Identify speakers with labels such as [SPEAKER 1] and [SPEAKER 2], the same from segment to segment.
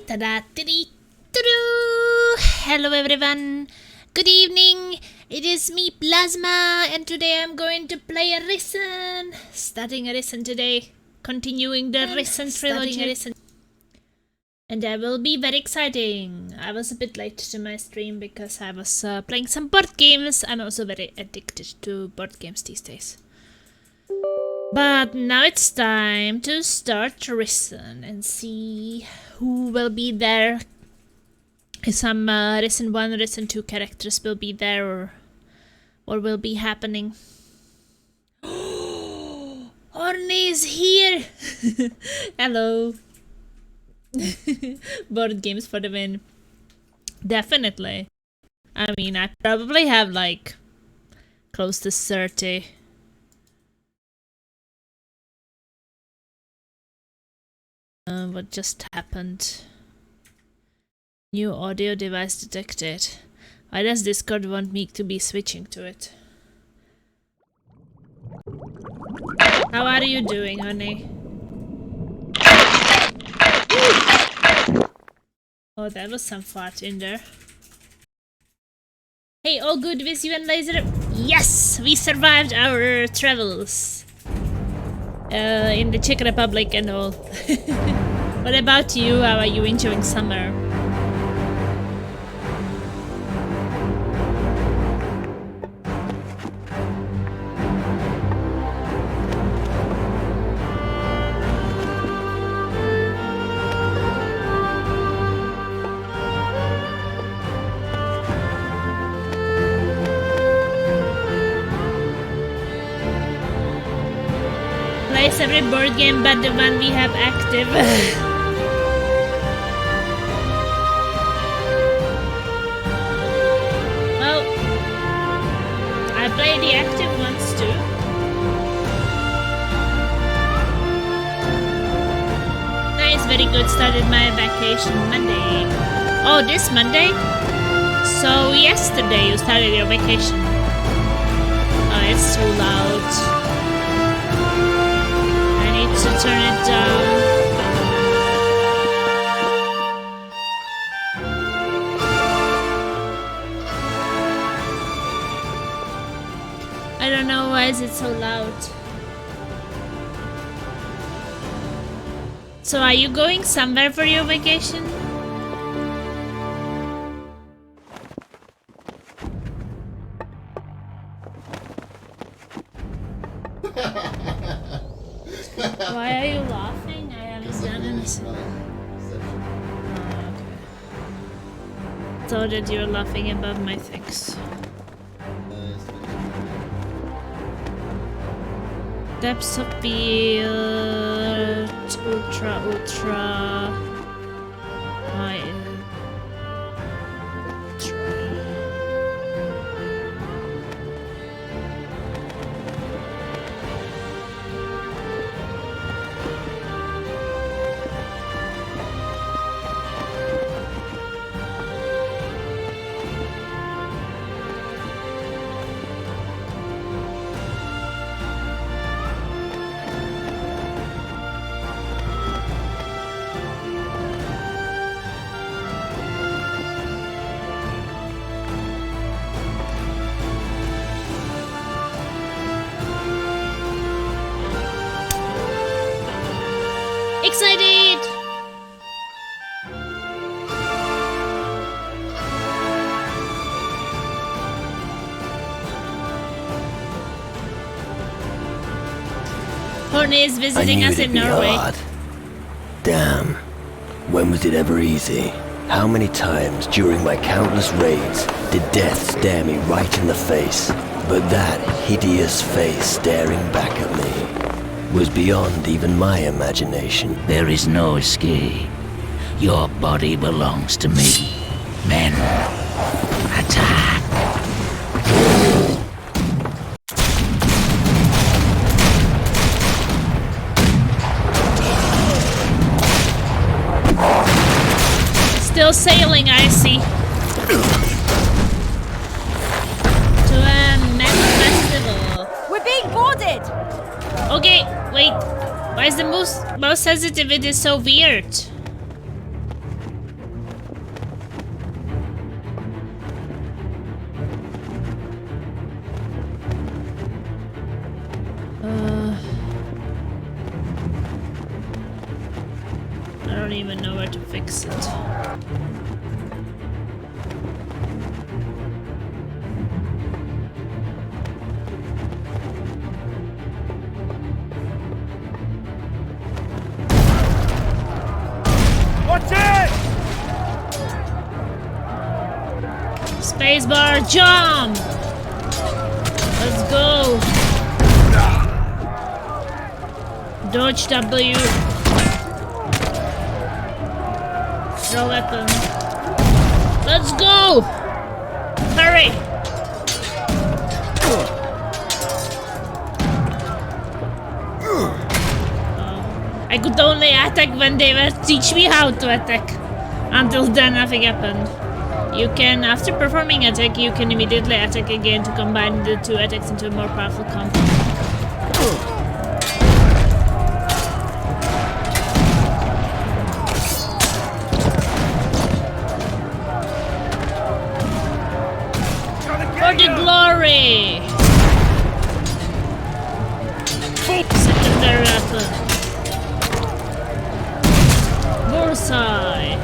[SPEAKER 1] Ta-da, hello everyone, good evening, it is me Plasma and today I'm going to play Arisen. Starting Arisen today, continuing the Arisen trilogy. And that will be very exciting. I was a bit late to my stream because I was playing some board games. I'm also very addicted to board games these days. But now it's time to start Arisen and see who will be there. Some Arisen 1, Arisen 2 characters will be there or will be happening. Orne is here! Hello! Board games for the win. Definitely. I mean, I probably have like close to 30. What just happened? New audio device detected. Why does Discord want me to be switching to it? How are you doing, honey? Oh, that was some fart in there. Hey, all good with you and Laser? Yes! We survived our travels. In the Czech Republic and all. What about you? How are you enjoying summer? Plays every board game but the one we have active. Well, I play the active ones too. Nice, very good. Started my vacation Monday. Oh, this Monday? So yesterday you started your vacation. Oh, it's too loud. To turn it down. I don't know why is it so loud. So are you going somewhere for your vacation? Why are you laughing? I haven't done anything. Oh, okay. Thought that you were laughing above my things. Depths of field, ultra. High. Excited! Horny is visiting us in Norway.
[SPEAKER 2] Hard. Damn. When was it ever easy? How many times during my countless raids did death stare me right in the face? But that hideous face staring back at me was beyond even my imagination.
[SPEAKER 3] There is no escape. Your body belongs to me. Men, attack!
[SPEAKER 1] Still sailing, I see. To a metal festival.
[SPEAKER 4] We're being boarded!
[SPEAKER 1] Okay, wait. Why is the mouse sensitivity so weird? I don't even know where to fix it.
[SPEAKER 4] Watch it!
[SPEAKER 1] Spacebar, jump! Let's go! Dodge W. No weapon. Let's go! Hurry! I could only attack when they were teach me how to attack. Until then, nothing happened. You can, after performing attack, you can immediately attack again to combine the two attacks into a more powerful combo. For the glory! Secondary weapon. Bullseye.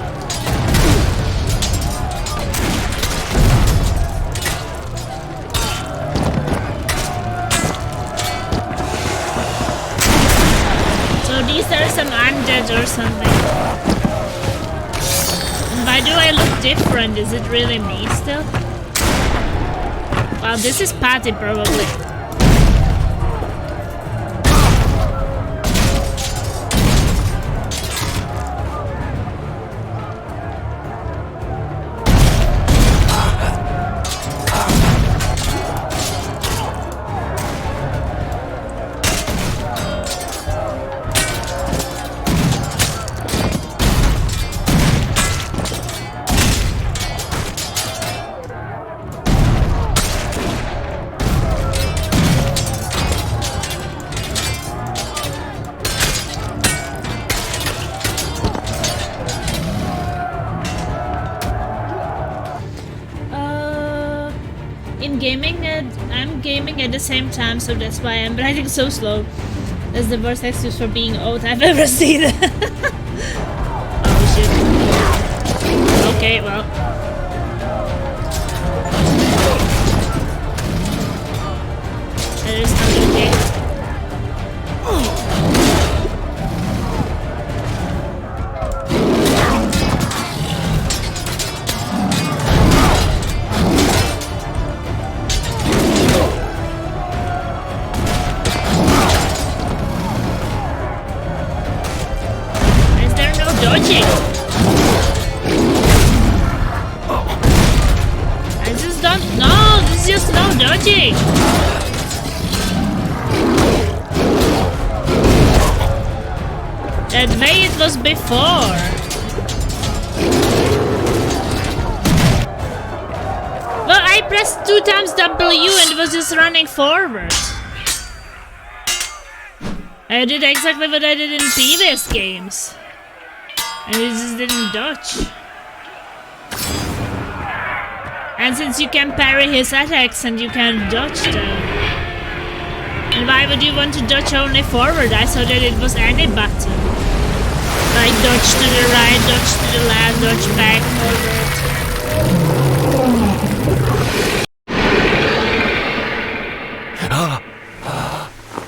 [SPEAKER 1] So these are some undead or something. And why do I look different? Is it really me still? Well, this is Patty probably. I'm gaming at the same time, so that's why I'm writing so slow. That's the worst excuse for being old I've ever seen. Oh shit. Okay, well. That is not okay. That way it was before. Well, I pressed 2 times W and it was just running forward. I did exactly what I did in previous games. And it just didn't dodge. And since you can parry his attacks and you can dodge them. And why would you want to dodge only forward? I saw that it was any button. Like dodge to the right, dodge to the left, dodge back, forward.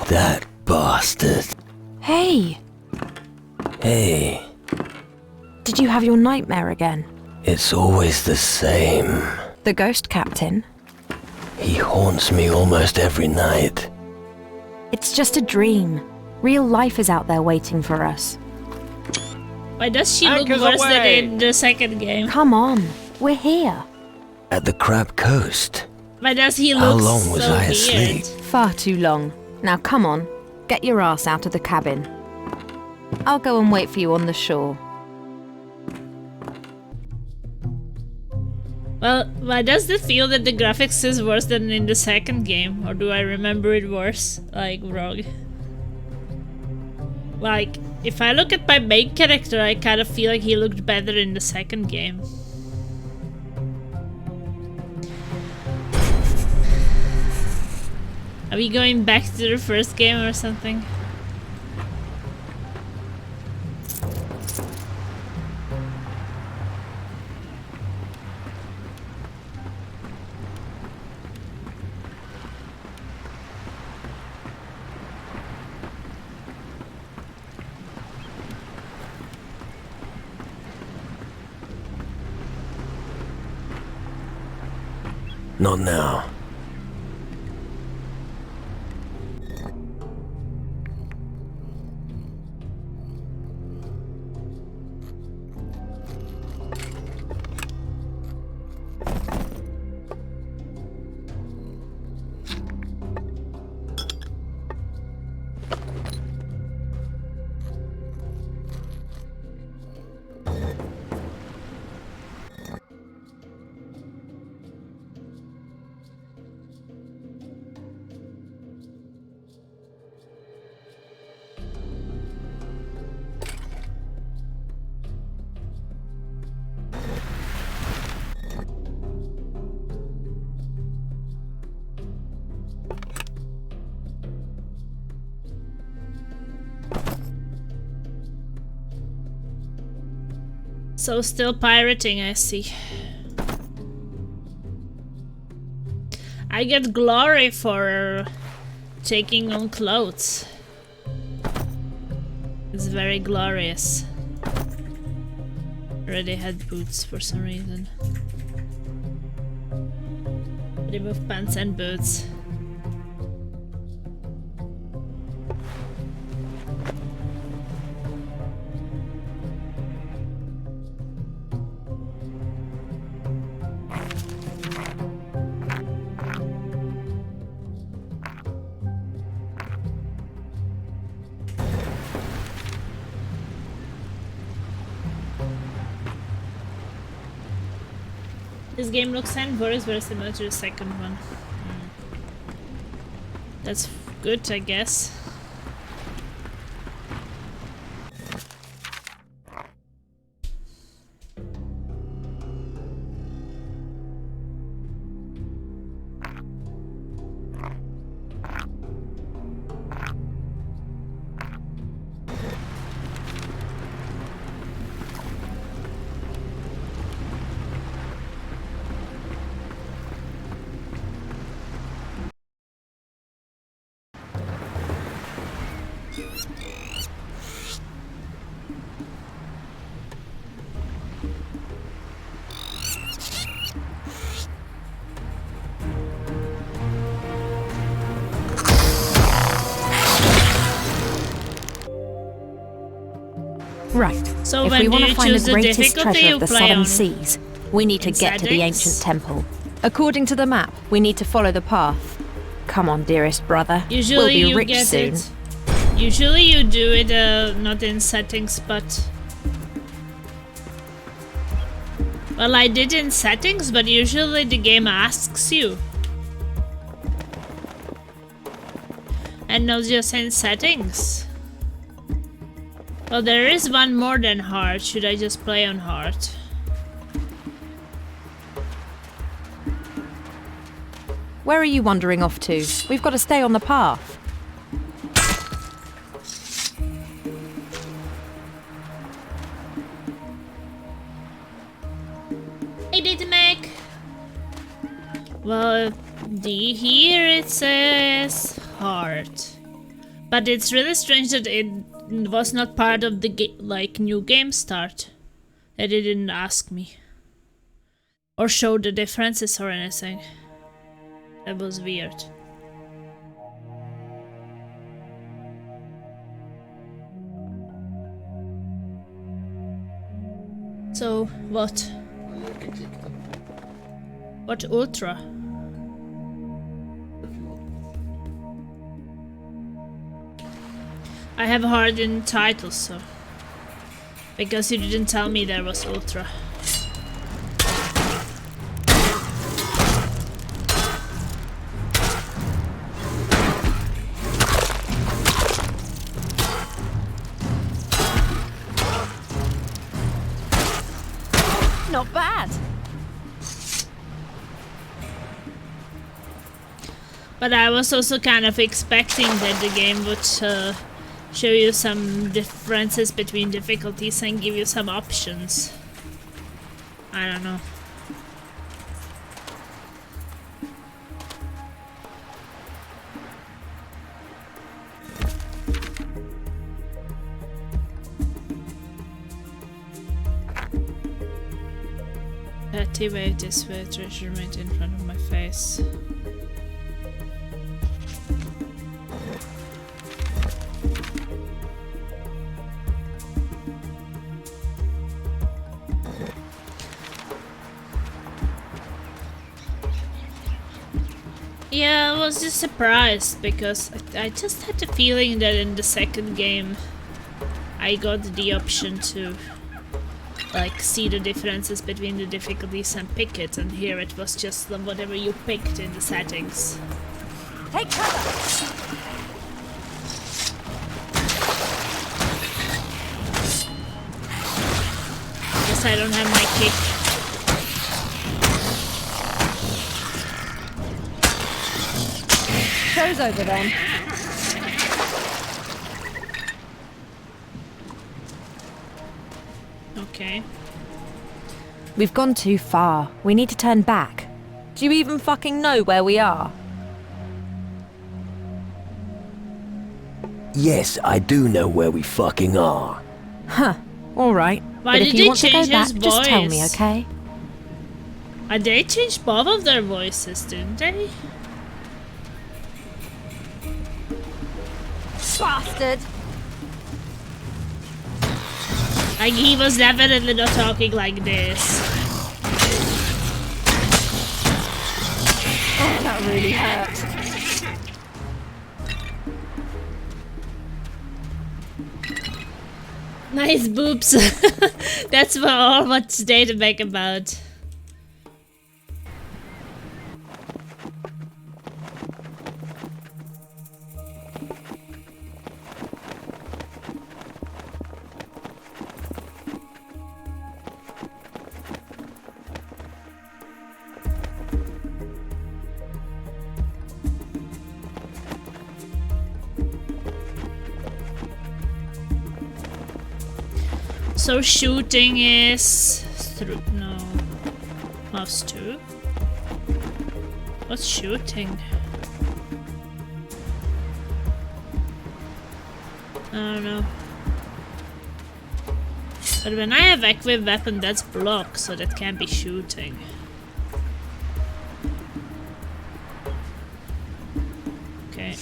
[SPEAKER 2] That bastard.
[SPEAKER 5] Hey!
[SPEAKER 2] Hey,
[SPEAKER 5] Did you have your nightmare again?
[SPEAKER 2] it's always the same.
[SPEAKER 5] The ghost captain?
[SPEAKER 2] He haunts me almost every night.
[SPEAKER 5] It's just a dream. Real life is out there waiting for us.
[SPEAKER 1] Why does she look
[SPEAKER 4] Anchors
[SPEAKER 1] worse than
[SPEAKER 4] away.
[SPEAKER 1] in the second game?
[SPEAKER 5] Come on, we're here.
[SPEAKER 2] At the Crab Coast.
[SPEAKER 1] Why does he
[SPEAKER 2] How
[SPEAKER 1] look
[SPEAKER 2] long was
[SPEAKER 1] so
[SPEAKER 2] I
[SPEAKER 1] weird?
[SPEAKER 2] asleep?
[SPEAKER 5] Far too long. Now come on, get your ass out of the cabin. I'll go and wait for you on the shore.
[SPEAKER 1] Well, why does it feel that the graphics is worse than in the second game? Or do I remember it worse? Like, wrong? Like, if I look at my main character, I kind of feel like he looked better in the second game. Are we going back to the first game or something?
[SPEAKER 2] Not now.
[SPEAKER 1] So still pirating, I see. I get glory for taking on clothes. It's very glorious. Already had boots for some reason. Remove pants and boots. This game looks and works very similar to the second one. That's good, I guess.
[SPEAKER 5] Right.
[SPEAKER 1] So
[SPEAKER 5] if
[SPEAKER 1] when
[SPEAKER 5] we want
[SPEAKER 1] do
[SPEAKER 5] to
[SPEAKER 1] you
[SPEAKER 5] find
[SPEAKER 1] choose
[SPEAKER 5] the
[SPEAKER 1] the
[SPEAKER 5] greatest
[SPEAKER 1] difficulty
[SPEAKER 5] treasure
[SPEAKER 1] you
[SPEAKER 5] of the
[SPEAKER 1] play
[SPEAKER 5] Southern
[SPEAKER 1] on?
[SPEAKER 5] Seas, we need to
[SPEAKER 1] In
[SPEAKER 5] get to the
[SPEAKER 1] settings?
[SPEAKER 5] ancient temple. According to the map, we need to follow the path. Come on, dearest brother.
[SPEAKER 1] Usually
[SPEAKER 5] we'll be
[SPEAKER 1] you
[SPEAKER 5] rich
[SPEAKER 1] get
[SPEAKER 5] soon.
[SPEAKER 1] it. Usually you do it not in settings, but... Well, I did in settings, but usually the game asks you. And not just in settings. Well, there is one more than hard. Should I just play on hard?
[SPEAKER 5] Where are you wandering off to? We've got to stay on the path.
[SPEAKER 1] Hey, Data Mac! Well, here it says hard. But it's really strange that it was not part of the new game start. That it didn't ask me. Or show the differences or anything. That was weird. So, what? What ultra? I have hard in titles, so... Because you didn't tell me there was ultra.
[SPEAKER 5] Not bad.
[SPEAKER 1] But I was also kind of expecting that the game would show you some differences between difficulties and give you some options. I don't know. Activate this way, treasure made in front of my face. Yeah, I was just surprised because I just had the feeling that in the second game I got the option to like see the differences between the difficulties and pick it, and here it was just whatever you picked in the settings.
[SPEAKER 5] Take cover!
[SPEAKER 1] Guess I don't have my kick.
[SPEAKER 5] Show's over then.
[SPEAKER 1] Okay.
[SPEAKER 5] We've gone too far. We need to turn back. Do you even fucking know where we are?
[SPEAKER 2] Yes, I do know where we fucking are.
[SPEAKER 5] Huh. Alright.
[SPEAKER 1] Why
[SPEAKER 5] But
[SPEAKER 1] did
[SPEAKER 5] if
[SPEAKER 1] they
[SPEAKER 5] you want to go
[SPEAKER 1] change
[SPEAKER 5] back,
[SPEAKER 1] his
[SPEAKER 5] just tell me,
[SPEAKER 1] voice?
[SPEAKER 5] okay?
[SPEAKER 1] They changed both of their voices, didn't they?
[SPEAKER 5] Bastard!
[SPEAKER 1] Like, he was definitely not talking like this.
[SPEAKER 5] Oh, that really hurt.
[SPEAKER 1] Nice boobs. That's all what's there to make about. So shooting is through no mouse 2. What's shooting? I don't know. But when I have equipped weapon, that's block, so that can't be shooting. Okay.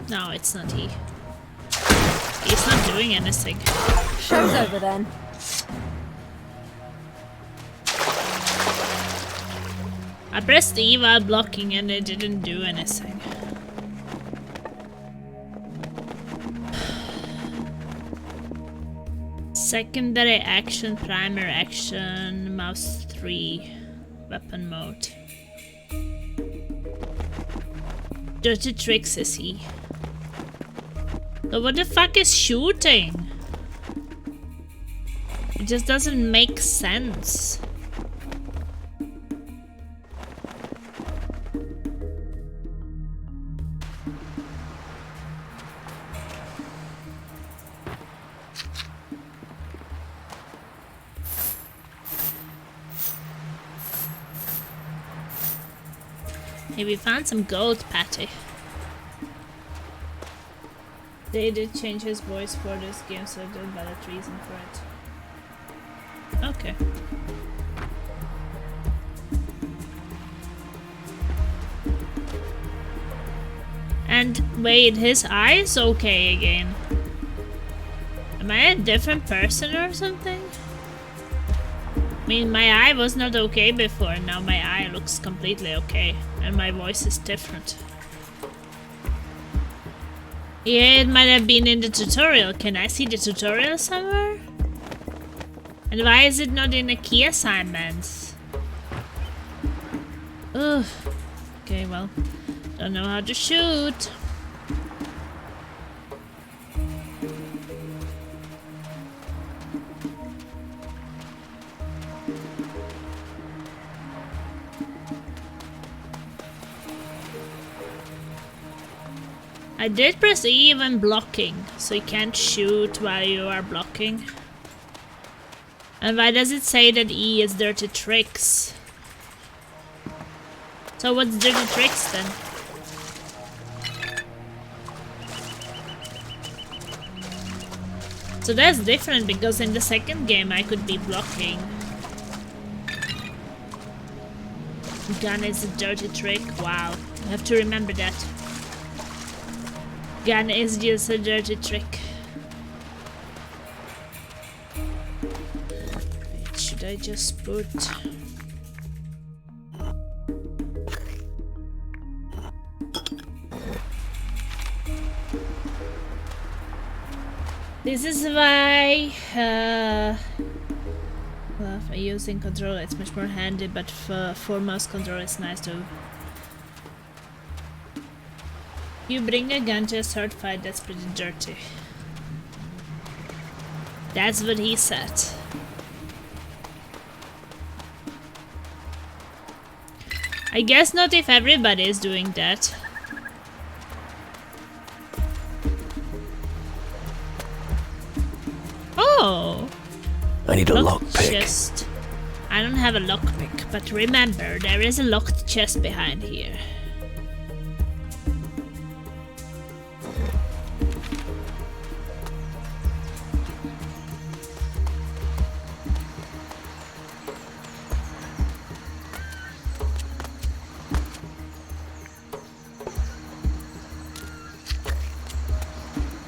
[SPEAKER 1] No, it's not he. He's not doing anything.
[SPEAKER 5] Show's over then.
[SPEAKER 1] I pressed E while blocking and it didn't do anything. Secondary action, primary action, mouse 3, weapon mode. Dirty tricks is he. So what the fuck is shooting? It just doesn't make sense. Hey, we found some gold, Patty. They did change his voice for this game, so there's a valid reason for it. Okay. And wait, his eye is okay again. Am I a different person or something? I mean, my eye was not okay before, now my eye looks completely okay. And my voice is different. Yeah, it might have been in the tutorial. Can I see the tutorial somewhere? And why is it not in the key assignments? Ugh. Okay, well, don't know how to shoot. I did press E when blocking, so you can't shoot while you are blocking. And why does it say that E is dirty tricks? So what's dirty tricks then? So that's different because in the second game I could be blocking. Gun is a dirty trick. Wow, I have to remember that. Gun is just a dirty trick. Wait, should I just put... This is why well, for using controller it's much more handy, but for mouse controller it's nice to... You bring a gun to a sword fight, that's pretty dirty. That's what he said. I guess not if everybody is doing that. Oh!
[SPEAKER 2] I need a lockpick.
[SPEAKER 1] Chest. I don't have a lockpick, but remember, there is a locked chest behind here.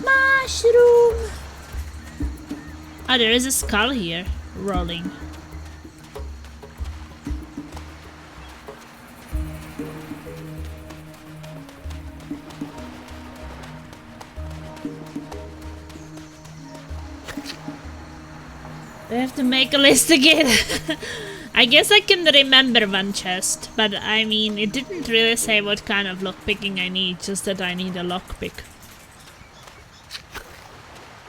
[SPEAKER 1] Mushroom! Oh, there is a skull here, rolling. I have to make a list again. I guess I can remember one chest, but I mean, it didn't really say what kind of lockpicking I need, just that I need a lockpick.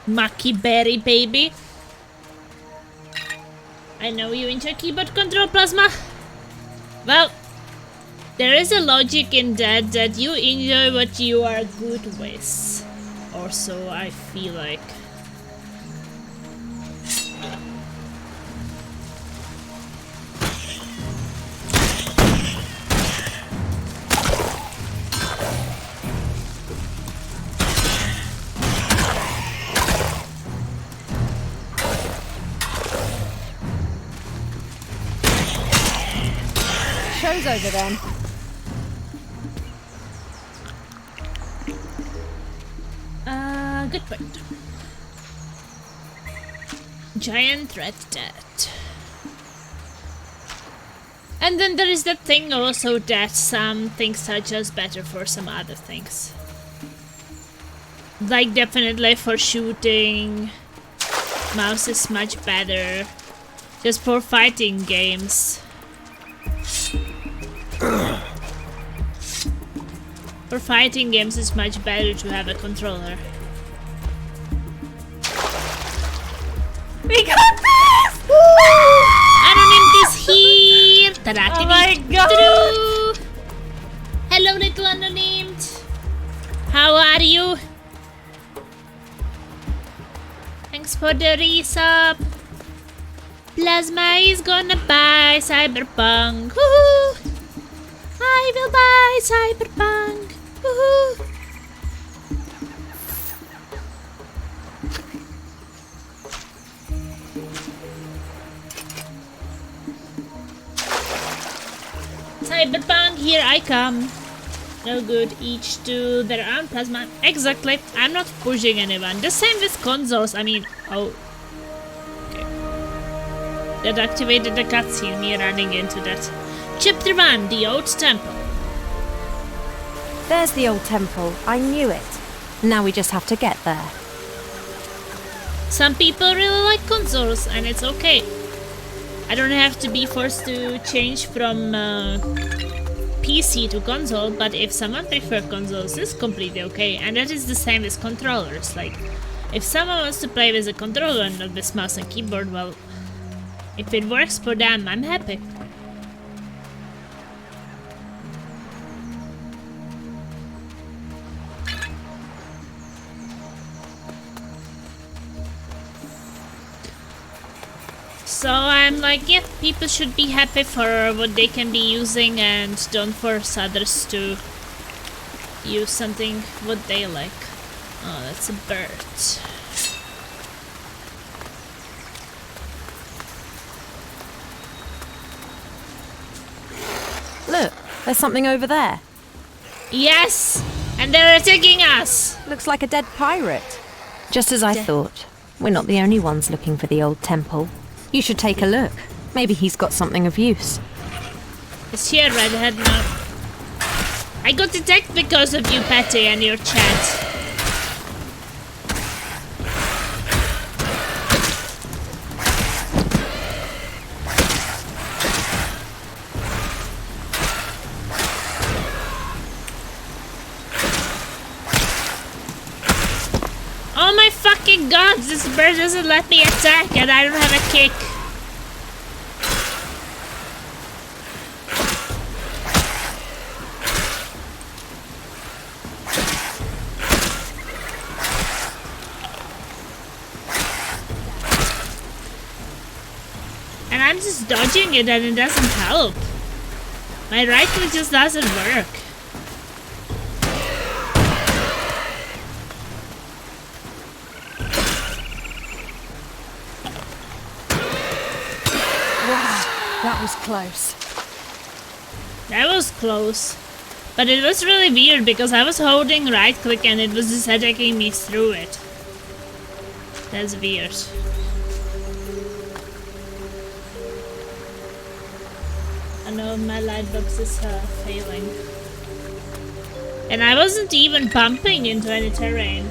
[SPEAKER 1] Mucky berry, baby. I know you enjoy keyboard control, Plasma. Well, there is a logic in that you enjoy what you are good with. Or so I feel like.
[SPEAKER 5] Show's over then.
[SPEAKER 1] Good point. Giant red dead. And then there is that thing also that some things are just better for some other things. Like definitely for shooting, mouse is much better. Just for fighting games. For fighting games it's much better to have a controller.
[SPEAKER 5] We got this!
[SPEAKER 1] Anonymous is here!
[SPEAKER 5] Oh my god!
[SPEAKER 1] Through. Hello little unnamed. How are you? Thanks for the resub. Plasma is gonna buy Cyberpunk. Woohoo! I will buy Cyberpunk. Woohoo! Cyberpunk, here I come. No good, each to their own. Plasma. Exactly, I'm not pushing anyone. The same with consoles, I mean, oh. Okay. That activated the cutscene, me running into that. Chapter 1, the Old Temple.
[SPEAKER 5] There's the old temple. I knew it. Now we just have to get there.
[SPEAKER 1] Some people really like consoles, and it's okay. I don't have to be forced to change from PC to console, but if someone prefers consoles, it's completely okay. And that is the same with controllers. Like, if someone wants to play with a controller and not with mouse and keyboard, well, if it works for them, I'm happy. I'm like, yeah, people should be happy for what they can be using and don't force others to use something what they like. Oh, that's a bird.
[SPEAKER 5] Look, there's something over there.
[SPEAKER 1] Yes! And they're attacking us!
[SPEAKER 5] Looks like a dead pirate. Just as I thought. We're not the only ones looking for the old temple. You should take a look. Maybe he's got something of use.
[SPEAKER 1] Is he a redhead now? I got attacked because of you, Patty, and your chat. Oh my fucking god, this bird doesn't let me attack and I don't have a kick. And I'm just dodging it and it doesn't help. My right click just doesn't work.
[SPEAKER 5] That was close.
[SPEAKER 1] That was close. But it was really weird because I was holding right click and it was just attacking me through it. That's weird. I know my light box is failing. And I wasn't even bumping into any terrain.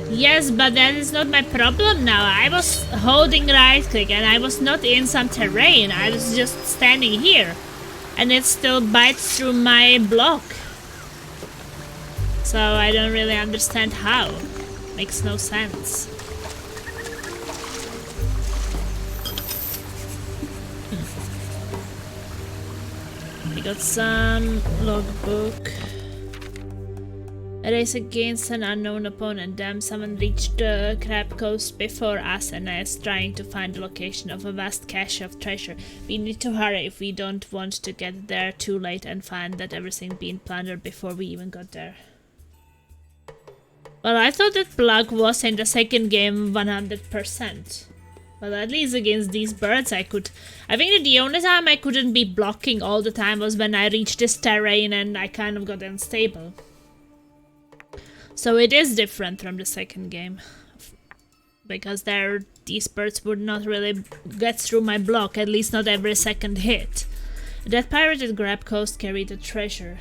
[SPEAKER 1] Yes, but that is not my problem now. I was holding right click and I was not in some terrain. I was just standing here. And it still bites through my block. So I don't really understand how. Makes no sense. We got some logbook. A race against an unknown opponent. Damn, someone reached Crab Coast before us and is trying to find the location of a vast cache of treasure. We need to hurry if we don't want to get there too late and find that everything been plundered before we even got there. Well, I thought that Plug was in the second game 100%. Well, at least against these birds I could... I think that the only time I couldn't be blocking all the time was when I reached this terrain and I kind of got unstable. So it is different from the second game. Because there, these birds would not really get through my block, at least not every second hit. That pirated Grab Coast carried a treasure.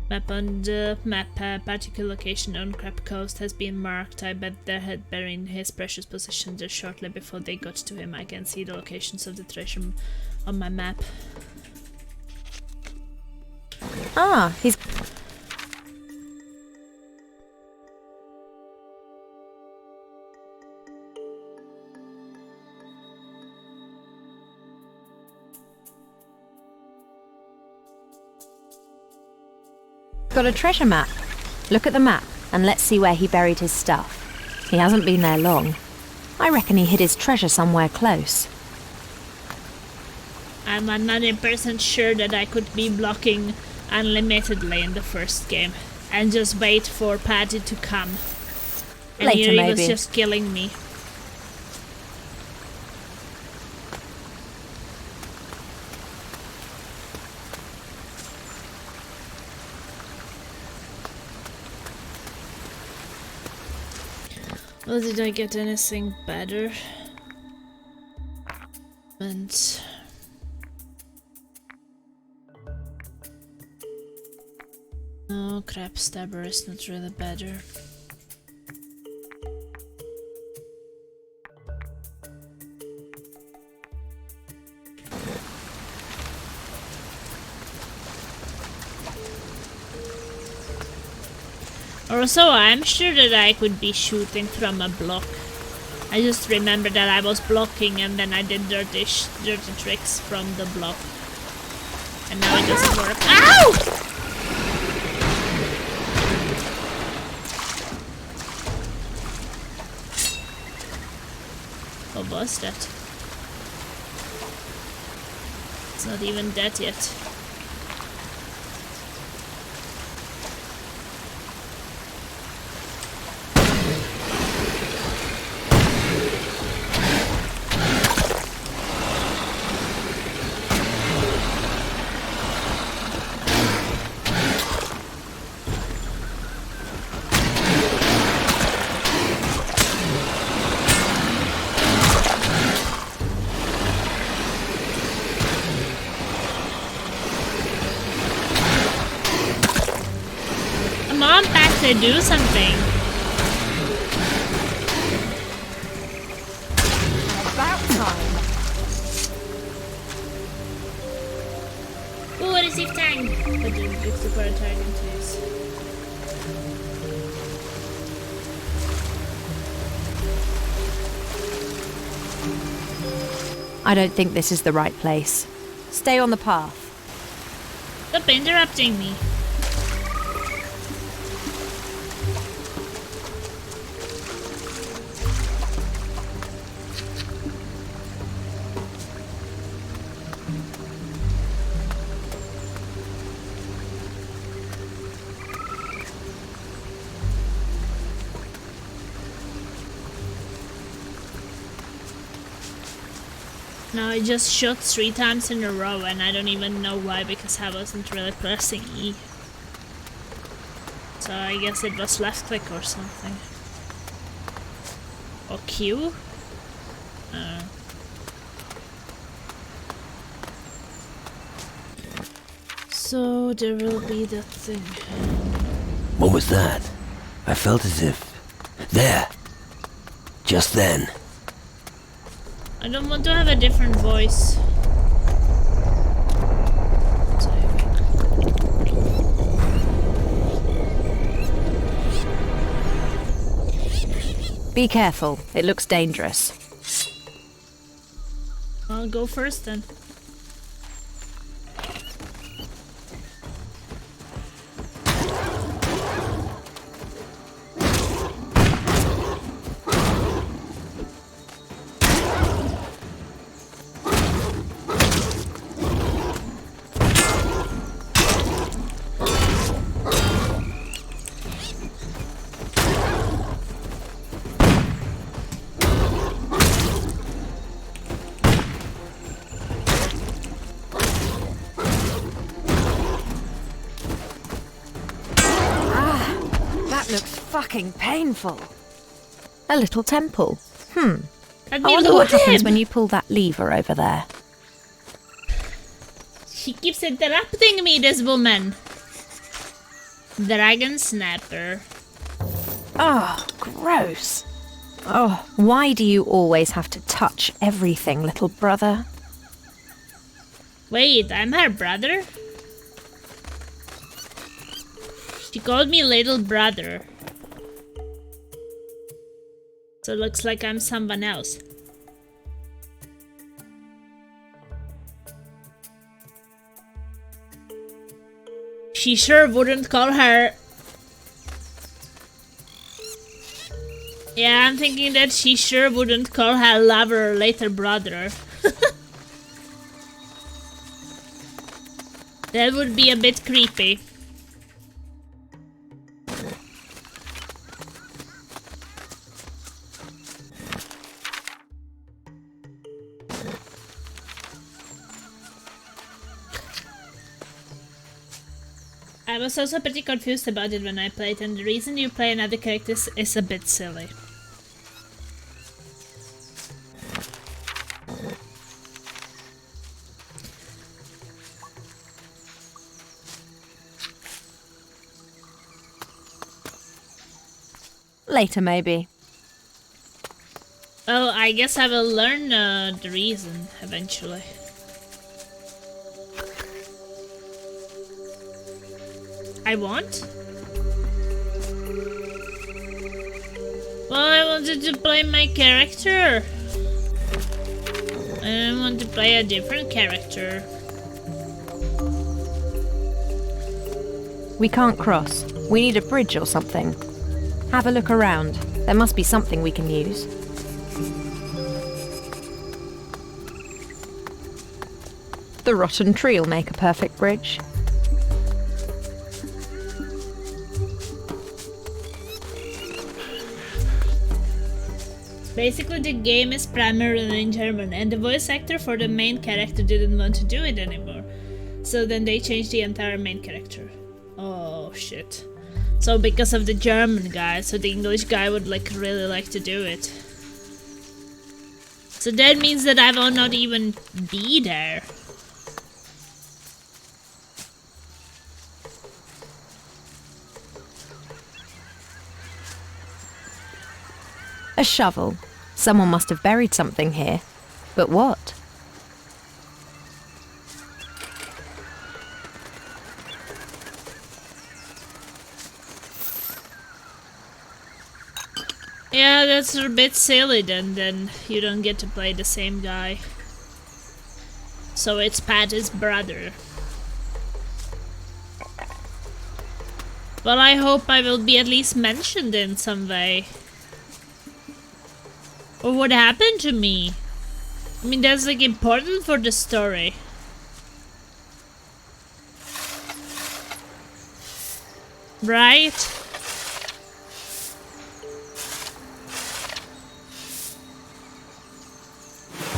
[SPEAKER 1] Map on the map, a particular location on Crab Coast has been marked. I bet they had buried his precious possessions there shortly before they got to him. I can see the locations of the treasure on my map.
[SPEAKER 5] Ah, he's... got a treasure map. Look at the map and let's see where he buried his stuff. He hasn't been there long. I reckon he hid his treasure somewhere close.
[SPEAKER 1] I'm 100% sure that I could be blocking unlimitedly in the first game and just wait for Patty to come. And
[SPEAKER 5] Later,
[SPEAKER 1] here he
[SPEAKER 5] maybe.
[SPEAKER 1] was just killing me. Well, did I get anything better? And no, crab stabber is not really better. Also, I'm sure that I could be shooting from a block. I just remember that I was blocking and then I did dirty tricks from the block. And now it doesn't work. Ow! What was that? It's not even dead yet. Come on, Baxter, do something.
[SPEAKER 5] About time.
[SPEAKER 1] Oh, receive tank. But it's super target to use.
[SPEAKER 5] I don't think this is the right place. Stay on the path.
[SPEAKER 1] Stop interrupting me. Now I just shot 3 times in a row and I don't even know why, because I wasn't really pressing E. So I guess it was left click or something. Or Q? So there will be that thing.
[SPEAKER 2] What was that? I felt as if... There! Just then.
[SPEAKER 1] I don't want to have a different voice.
[SPEAKER 5] Be careful. It looks dangerous.
[SPEAKER 1] I'll go first then.
[SPEAKER 5] Fucking painful. A little temple.
[SPEAKER 1] Let
[SPEAKER 5] I
[SPEAKER 1] me
[SPEAKER 5] wonder what
[SPEAKER 1] loot
[SPEAKER 5] happens
[SPEAKER 1] him.
[SPEAKER 5] when you pull that lever over there.
[SPEAKER 1] She keeps interrupting me, this woman. Dragon Snapper.
[SPEAKER 5] Oh, gross. Oh, why do you always have to touch everything, little brother?
[SPEAKER 1] Wait, I'm her brother? She called me little brother. So it looks like I'm someone else. She sure wouldn't call her... Yeah, I'm thinking that she sure wouldn't call her lover or later brother. That would be a bit creepy. I was also pretty confused about it when I played, and the reason you play another character is a bit silly.
[SPEAKER 5] Later, maybe.
[SPEAKER 1] Well, I guess I will learn the reason eventually. I want? Well, I wanted to play my character. I didn't want to play a different character.
[SPEAKER 5] We can't cross. We need a bridge or something. Have a look around. There must be something we can use. The rotten tree'll make a perfect bridge.
[SPEAKER 1] Basically, the game is primarily in German, and the voice actor for the main character didn't want to do it anymore. So then they changed the entire main character. Oh shit. So because of the German guy, so the English guy would like really like to do it. So that means that I will not even be there.
[SPEAKER 5] A shovel. Someone must have buried something here. But what?
[SPEAKER 1] Yeah, that's a bit silly then you don't get to play the same guy. So it's Patty's brother. Well, I hope I will be at least mentioned in some way. Or what happened to me? I mean, that's like important for the story. Right?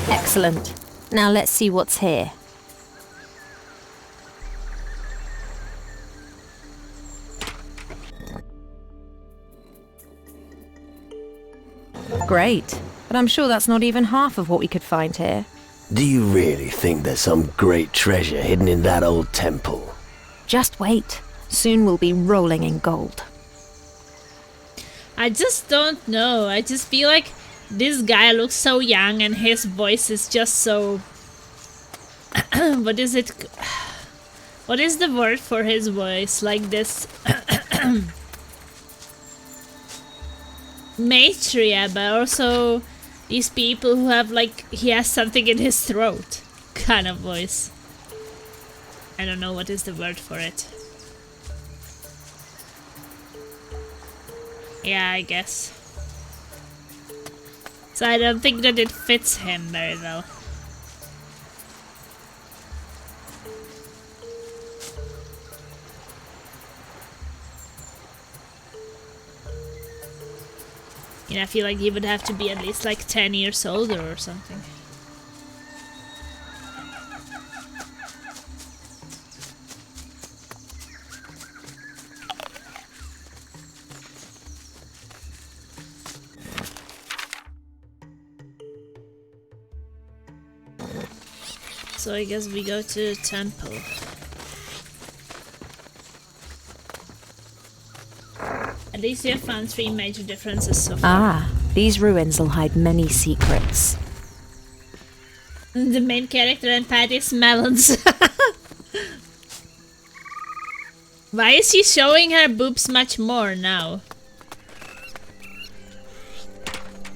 [SPEAKER 5] Excellent. Now let's see what's here. Great. But I'm sure that's not even half of what we could find here.
[SPEAKER 2] Do you really think there's some great treasure hidden in that old temple?
[SPEAKER 5] Just wait. Soon we'll be rolling in gold.
[SPEAKER 1] I just don't know. I just feel like this guy looks so young and his voice is just so... What is it? What is the word for his voice? Like this... Maitreya, but also these people who have like... He has something in his throat kind of voice. I don't know what is the word for it. Yeah, I guess. So I don't think that it fits him very well. You know, I feel like he would have to be at least like 10 years older or something. So I guess we go to the temple. At least we have found 3 major differences so far.
[SPEAKER 5] Ah, these ruins will hide many secrets.
[SPEAKER 1] The main character and Patty's melons. Why is she showing her boobs much more now?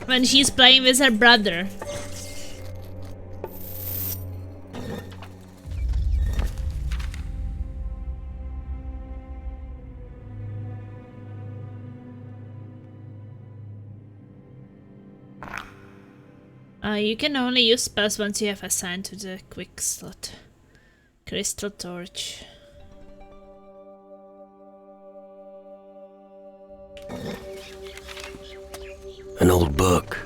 [SPEAKER 1] When she's playing with her brother. You can only use spells once you have assigned to the quick slot. Crystal torch.
[SPEAKER 2] An old book.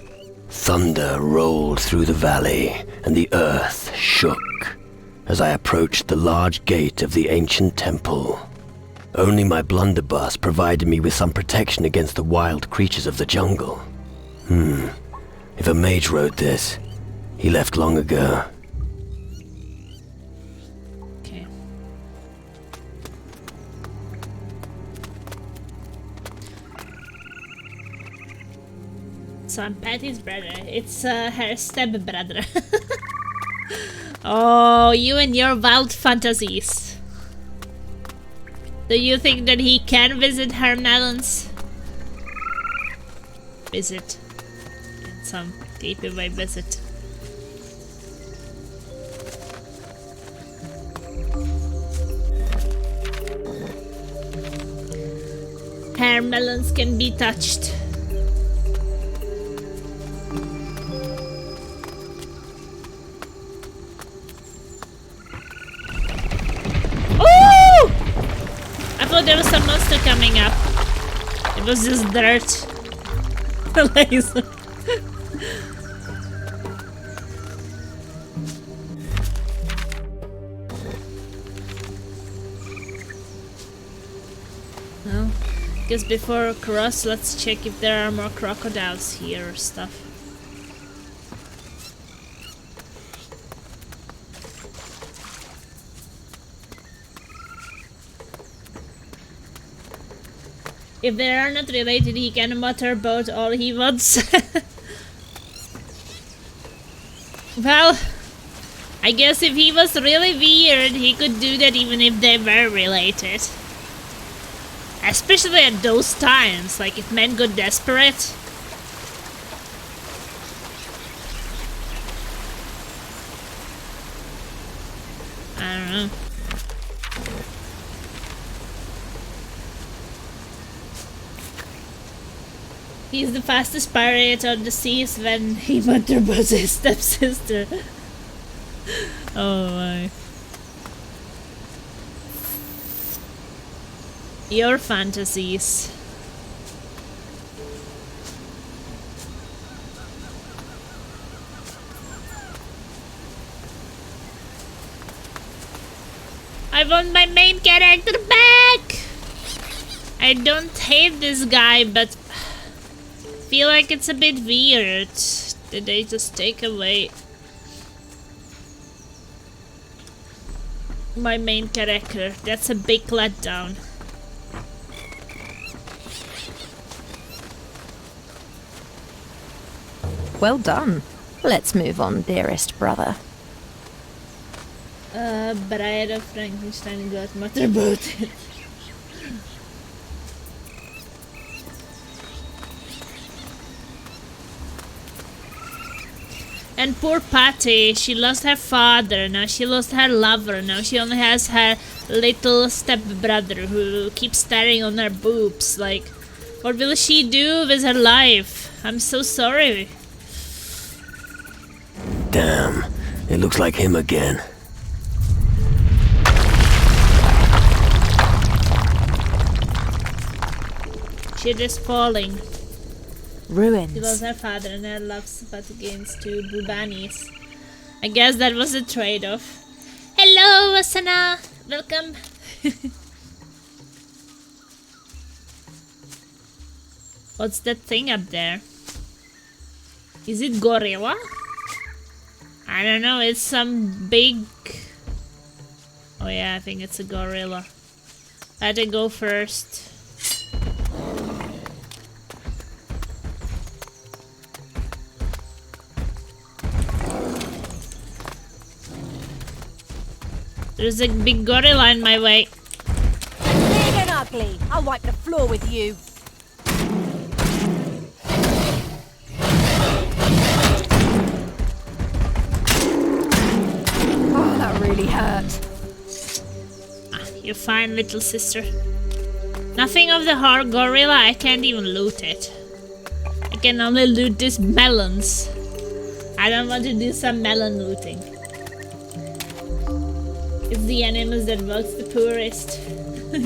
[SPEAKER 2] Thunder rolled through the valley, and the earth shook as I approached the large gate of the ancient temple. Only my blunderbuss provided me with some protection against the wild creatures of the jungle. If a mage wrote this, he left long ago.
[SPEAKER 1] Okay. So I'm Patty's brother. It's her step-brother. Oh, you and your wild fantasies. Do you think that he can visit her melons? Visit. Some creepy way visit. Hair melons can be touched. there was a monster coming up. It was just dirt. A laser. Well, guess before cross, let's check if there are more crocodiles here or stuff. If they are not related, he can motorboat all he wants. Well, I guess if he was really weird, he could do that even if they were related. Especially at those times, like if men got desperate. I don't know. He's the fastest pirate on the seas when he motorboats his stepsister. Oh my. Your fantasies. I want my main character back! I don't hate this guy, but feel like it's a bit weird. Did they just take away my main character? That's a big letdown.
[SPEAKER 5] Well done. Let's move on, dearest brother.
[SPEAKER 1] Bride of Frankenstein got motorboated. And poor Patty, she lost her father, now she lost her lover, now she only has her little stepbrother who keeps staring on her boobs. Like, what will she do with her life? I'm so sorry.
[SPEAKER 2] Damn, it looks like him again.
[SPEAKER 1] Shit is falling.
[SPEAKER 5] Ruins.
[SPEAKER 1] She lost her father and her love's but against two Bubanis. I guess that was a trade-off. Hello, Asana! Welcome! What's that thing up there? Is it gorilla? I don't know, it's some big... Oh yeah, I think it's a gorilla. Let it go first. There's a big gorilla in my way.
[SPEAKER 4] Big and ugly. I'll wipe the floor with you.
[SPEAKER 5] Oh, that really hurt.
[SPEAKER 1] Ah, you're fine, little sister. Nothing of the hard gorilla, I can't even loot it. I can only loot these melons. I don't want to do some melon looting. It's the animals that works the poorest.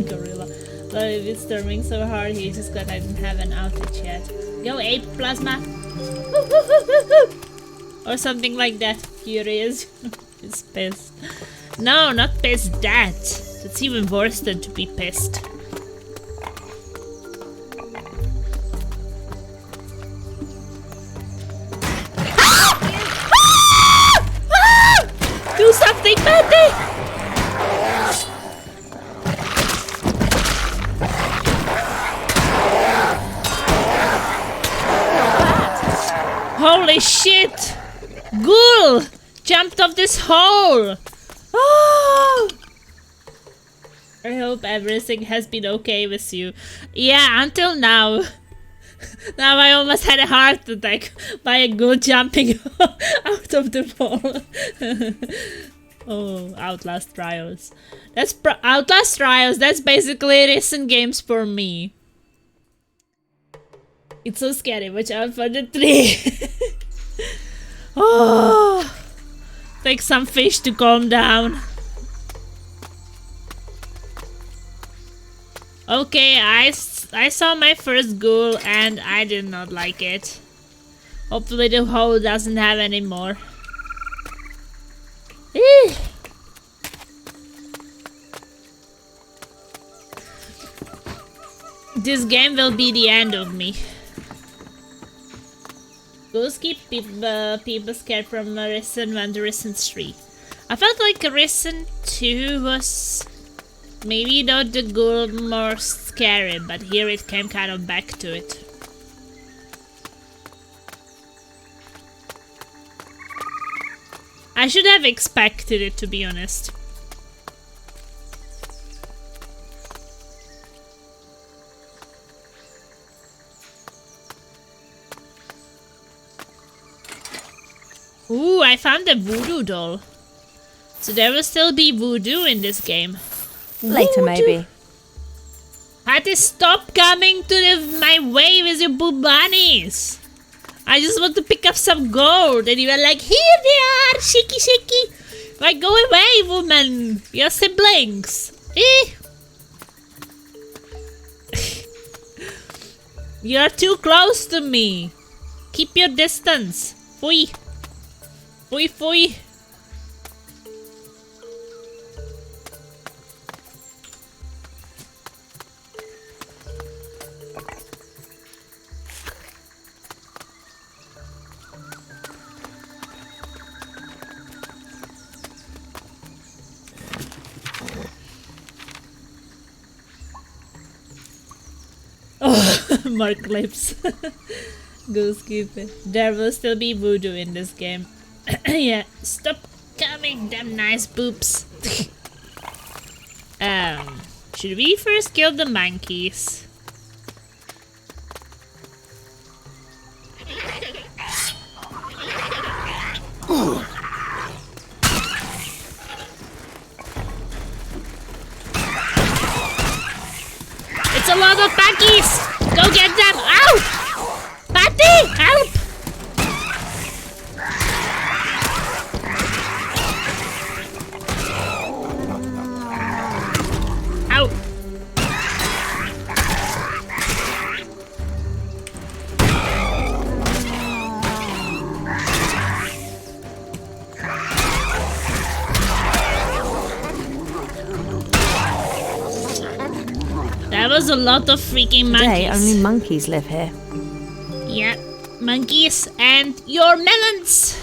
[SPEAKER 1] Gorilla. But if it's storming so hard, he just got I didn't have an outage yet. Go ape plasma! Or something like that. Furious. He's pissed. No, not pissed, that. That's even worse than to be pissed. Do something, Patty! Holy shit! Ghoul! Jumped off this hole! Oh! I hope everything has been okay with you. Yeah, until now. Now I almost had a heart attack by a ghoul jumping out of the hole. Oh, Outlast Trials. That's Outlast Trials, that's basically recent games for me. It's so scary, watch out for the tree. Oh, take some fish to calm down. Okay, I saw my first ghoul and I did not like it. Hopefully the hole doesn't have any more. Eeh. This game will be the end of me. Ghouls keep people scared from Risen 1 to Risen 3. I felt like Risen 2 was maybe not the ghoul more scary, but here it came kind of back to it. I should have expected it, to be honest. Ooh, I found a voodoo doll. So there will still be voodoo in this game.
[SPEAKER 5] Later, maybe.
[SPEAKER 1] Patty, stop coming to my way with your boobanis. I just want to pick up some gold. And you were like, here they are, shaky shaky. Like, go away, woman. Your siblings. Eh? You're too close to me. Keep your distance. Fui. Fui, fui. Oh, Mark lips. Goosekeeper. There will still be voodoo in this game. Yeah, stop coming, damn nice boobs. Should we first kill the monkeys? It's a lot of monkeys! Go get them! Ow! Patty! Help! Ow! That was a lot of freaking monkeys.
[SPEAKER 5] Today, only monkeys live here.
[SPEAKER 1] Yeah, monkeys and your melons.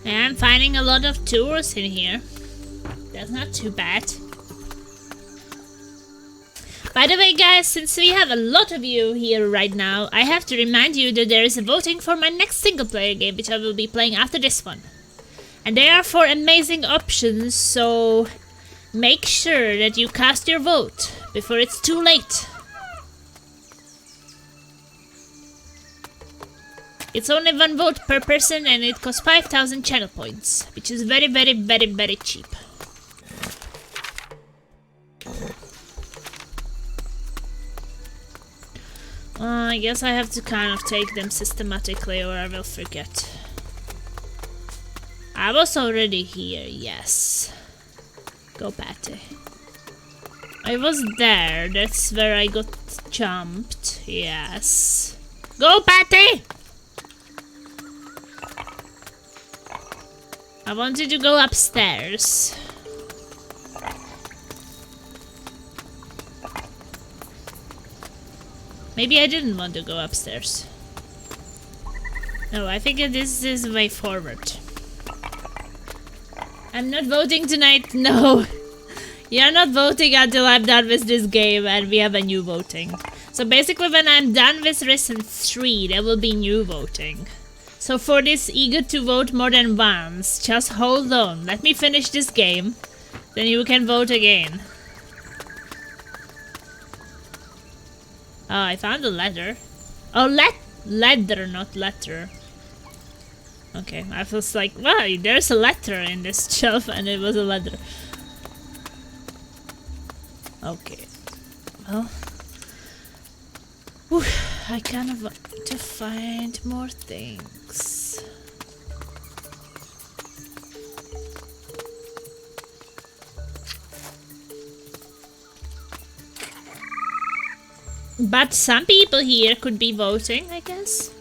[SPEAKER 1] I'm finding a lot of tours in here. That's not too bad. By the way, guys, since we have a lot of you here right now, I have to remind you that there is a voting for my next single-player game, which I will be playing after this one. And there are 4 amazing options, so make sure that you cast your vote before it's too late. It's only 1 vote per person and it costs 5,000 channel points, which is very, very, very, very cheap. I guess I have to kind of take them systematically or I will forget. I was already here, yes. Go Patty. I was there, that's where I got jumped, yes. Go Patty! I wanted to go upstairs. Maybe I didn't want to go upstairs. No, I think this is the way forward. I'm not voting tonight, no. You're not voting until I'm done with this game and we have a new voting. So basically when I'm done with Risen 3, there will be new voting. So for this eager to vote more than once, just hold on. Let me finish this game. Then you can vote again. Oh, I found a letter. Oh, letter, not letter. Okay, I was like, wow, there's a letter in this shelf, and it was a letter. Okay. Well. Whew, I kind of want to find more things. But some people here could be voting, I guess.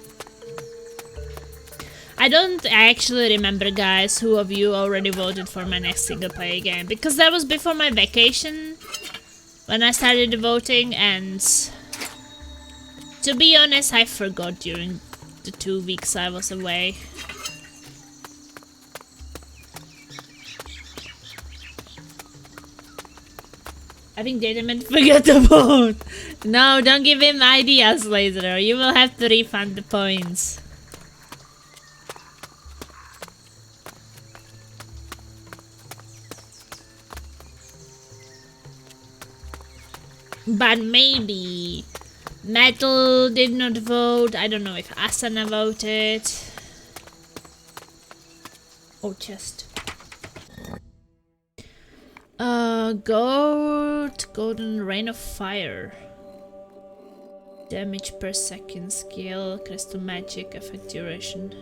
[SPEAKER 1] I don't actually remember, guys, who of you already voted for my next single player game, because that was before my vacation when I started voting, and to be honest, I forgot during the 2 weeks I was away. I think they didn't forget to vote. No, don't give him ideas later, or you will have to refund the points. But maybe Metal did not vote. I don't know if Asana voted. Oh, chest. Golden Rain of Fire. Damage per second, skill, crystal magic, effect duration.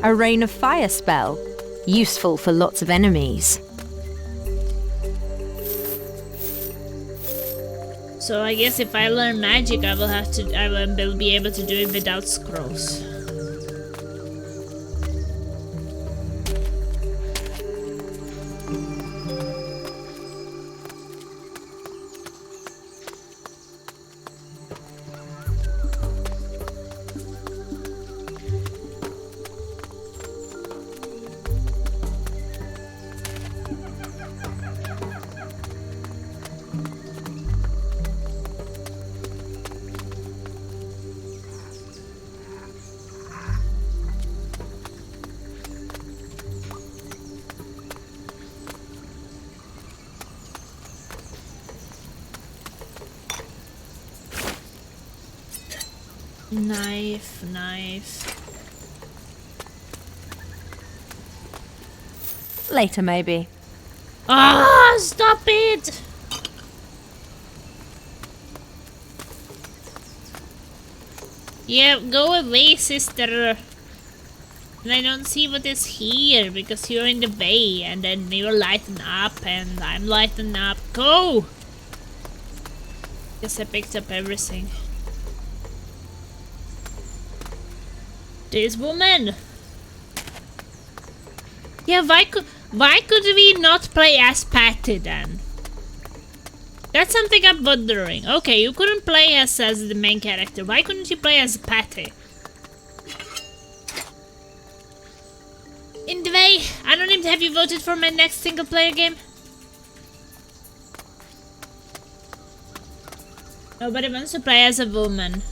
[SPEAKER 5] A Rain of Fire spell. Useful for lots of enemies.
[SPEAKER 1] So I guess if I learn magic, I will be able to do it without scrolls. Knife.
[SPEAKER 5] Later, maybe.
[SPEAKER 1] Ah, stop it! Yeah, go away, sister. And I don't see what is here because you're in the way, and then you're lighting up, and I'm lighting up. Go! Guess I picked up everything. This woman. Yeah, why could we not play as Patty then? That's something I'm wondering. Okay, you couldn't play as the main character. Why couldn't you play as Patty? In the way, I don't even have you voted for my next single player game. Nobody wants to play as a woman.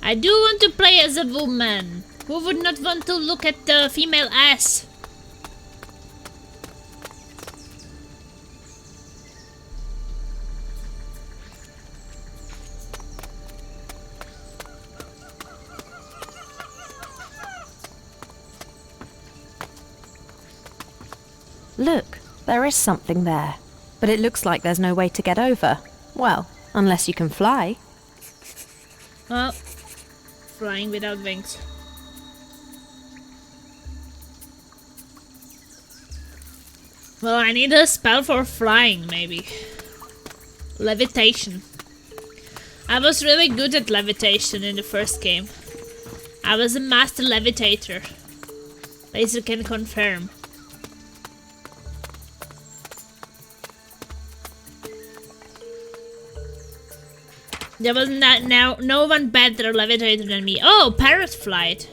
[SPEAKER 1] I do want to play as a woman. Who would not want to look at the female ass?
[SPEAKER 5] Look, there is something there. But it looks like there's no way to get over. Well, unless you can fly.
[SPEAKER 1] Well, flying without wings. Well, I need a spell for flying, maybe. Levitation. I was really good at levitation in the first game. I was a master levitator. Laser can confirm. There was no one better levitator than me. Oh, parrot flight.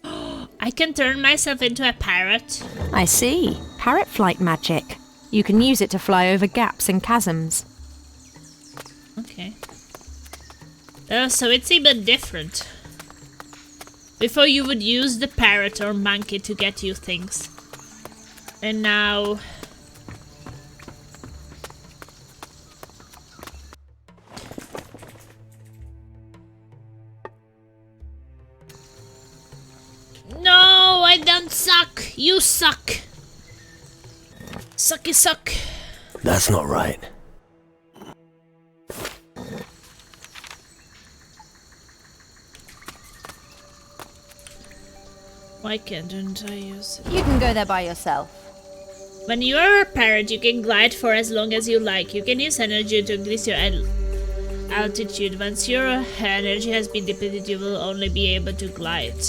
[SPEAKER 1] I can turn myself into a parrot.
[SPEAKER 5] I see. Parrot flight magic. You can use it to fly over gaps and chasms.
[SPEAKER 1] Okay. So it's even different. Before you would use the parrot or monkey to get you things. And now... suck! You suck! Sucky suck!
[SPEAKER 2] That's not right.
[SPEAKER 1] Why can't I use it?
[SPEAKER 4] You can go there by yourself.
[SPEAKER 1] When you are a parrot, you can glide for as long as you like. You can use energy to increase your altitude. Once your energy has been depleted, you will only be able to glide.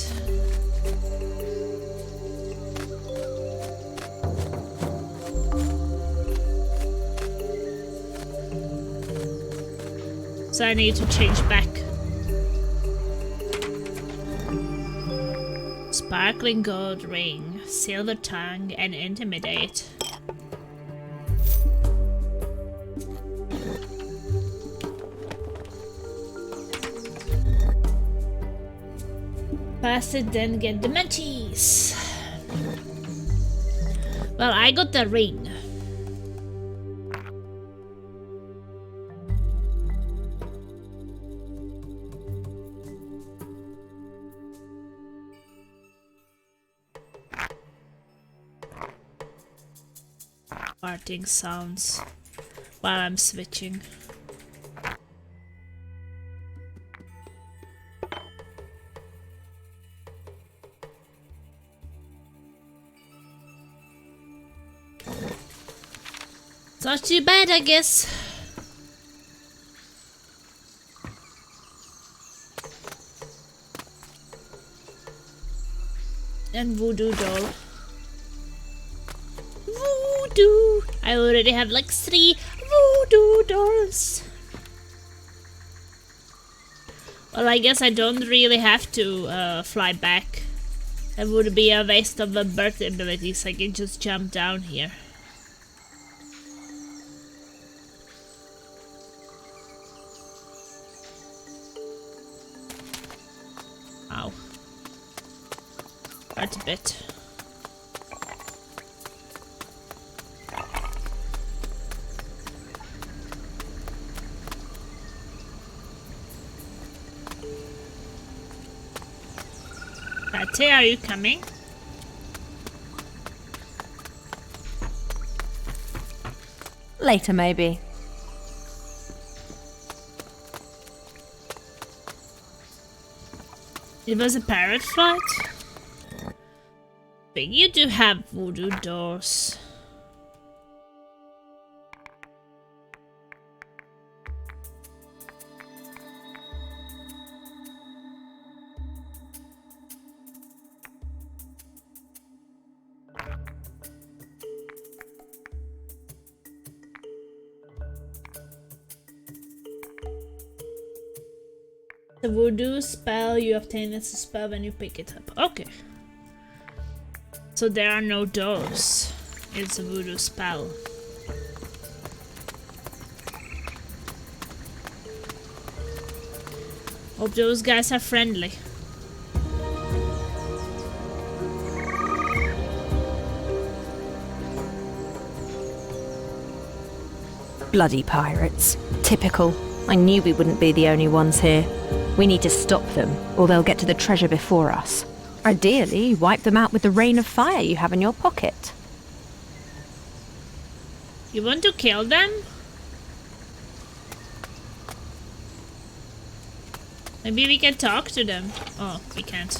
[SPEAKER 1] So I need to change back. Sparkling gold ring, silver tongue, and intimidate. Pass it, then get the matches. Well, I got the ring. Farting sounds while I'm switching. It's not too bad, I guess. And voodoo doll. Voodoo! I already have like 3 voodoo dolls. Well, I guess I don't really have to fly back. That would be a waste of the birth abilities. I can just jump down here. Ow. Hurt a bit. Patty, are you coming?
[SPEAKER 5] Later, maybe.
[SPEAKER 1] It was a parrot flight? But you do have voodoo doors. The voodoo spell you obtain as a spell when you pick it up. Okay. So there are no doors. It's a voodoo spell. Hope those guys are friendly.
[SPEAKER 5] Bloody pirates. Typical. I knew we wouldn't be the only ones here. We need to stop them, or they'll get to the treasure before us. Ideally, wipe them out with the rain of fire you have in your pocket.
[SPEAKER 1] You want to kill them? Maybe we can talk to them. Oh, we can't.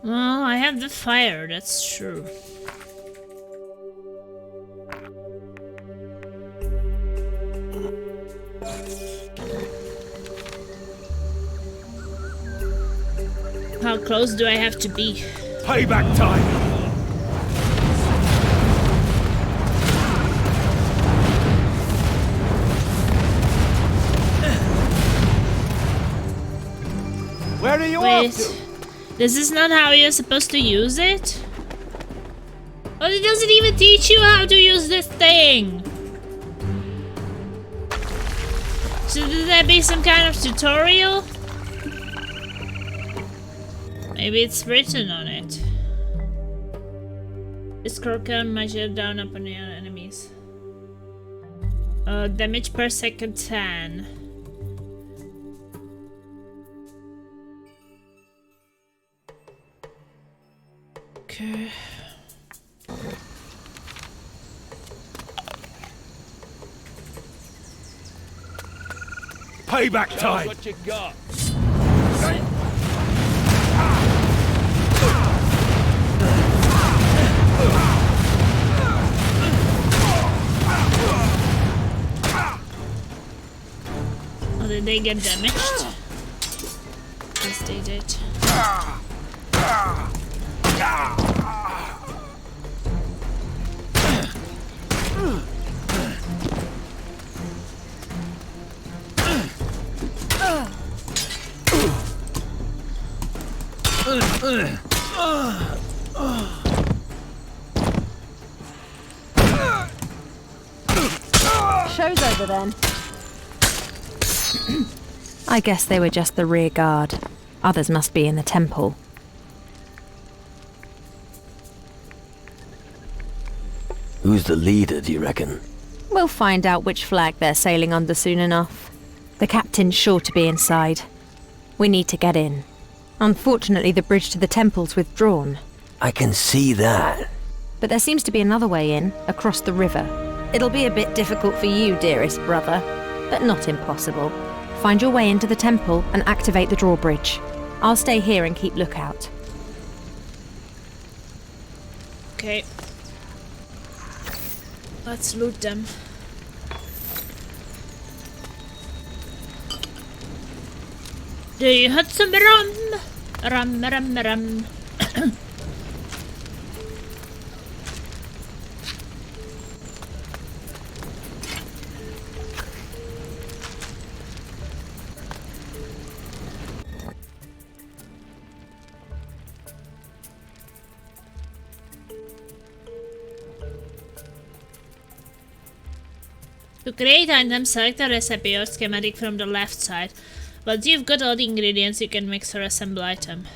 [SPEAKER 1] Well, I have the fire, that's true. How close do I have to be?
[SPEAKER 6] Payback time! Where are you off to?
[SPEAKER 1] This is not how you're supposed to use it? Oh, it doesn't even teach you how to use this thing! Should there be some kind of tutorial? Maybe it's written on it. This scroll can measure down upon your enemies. Damage per second 10. Okay.
[SPEAKER 6] Payback time! What you got?
[SPEAKER 1] Oh, did they get damaged? Yes, they did.
[SPEAKER 4] Show's over then.
[SPEAKER 5] I guess they were just the rear guard. Others must be in the temple.
[SPEAKER 2] Who's the leader, do you reckon?
[SPEAKER 5] We'll find out which flag they're sailing under soon enough. The captain's sure to be inside. We need to get in. Unfortunately, the bridge to the temple's withdrawn.
[SPEAKER 2] I can see that.
[SPEAKER 5] But there seems to be another way in, across the river. It'll be a bit difficult for you, dearest brother, but not impossible. Find your way into the temple and activate the drawbridge. I'll stay here and keep lookout.
[SPEAKER 1] Okay. Let's loot them. Do you have some rum? Rum. To create items, select a recipe or schematic from the left side. Once you've got all the ingredients, you can mix or assemble item.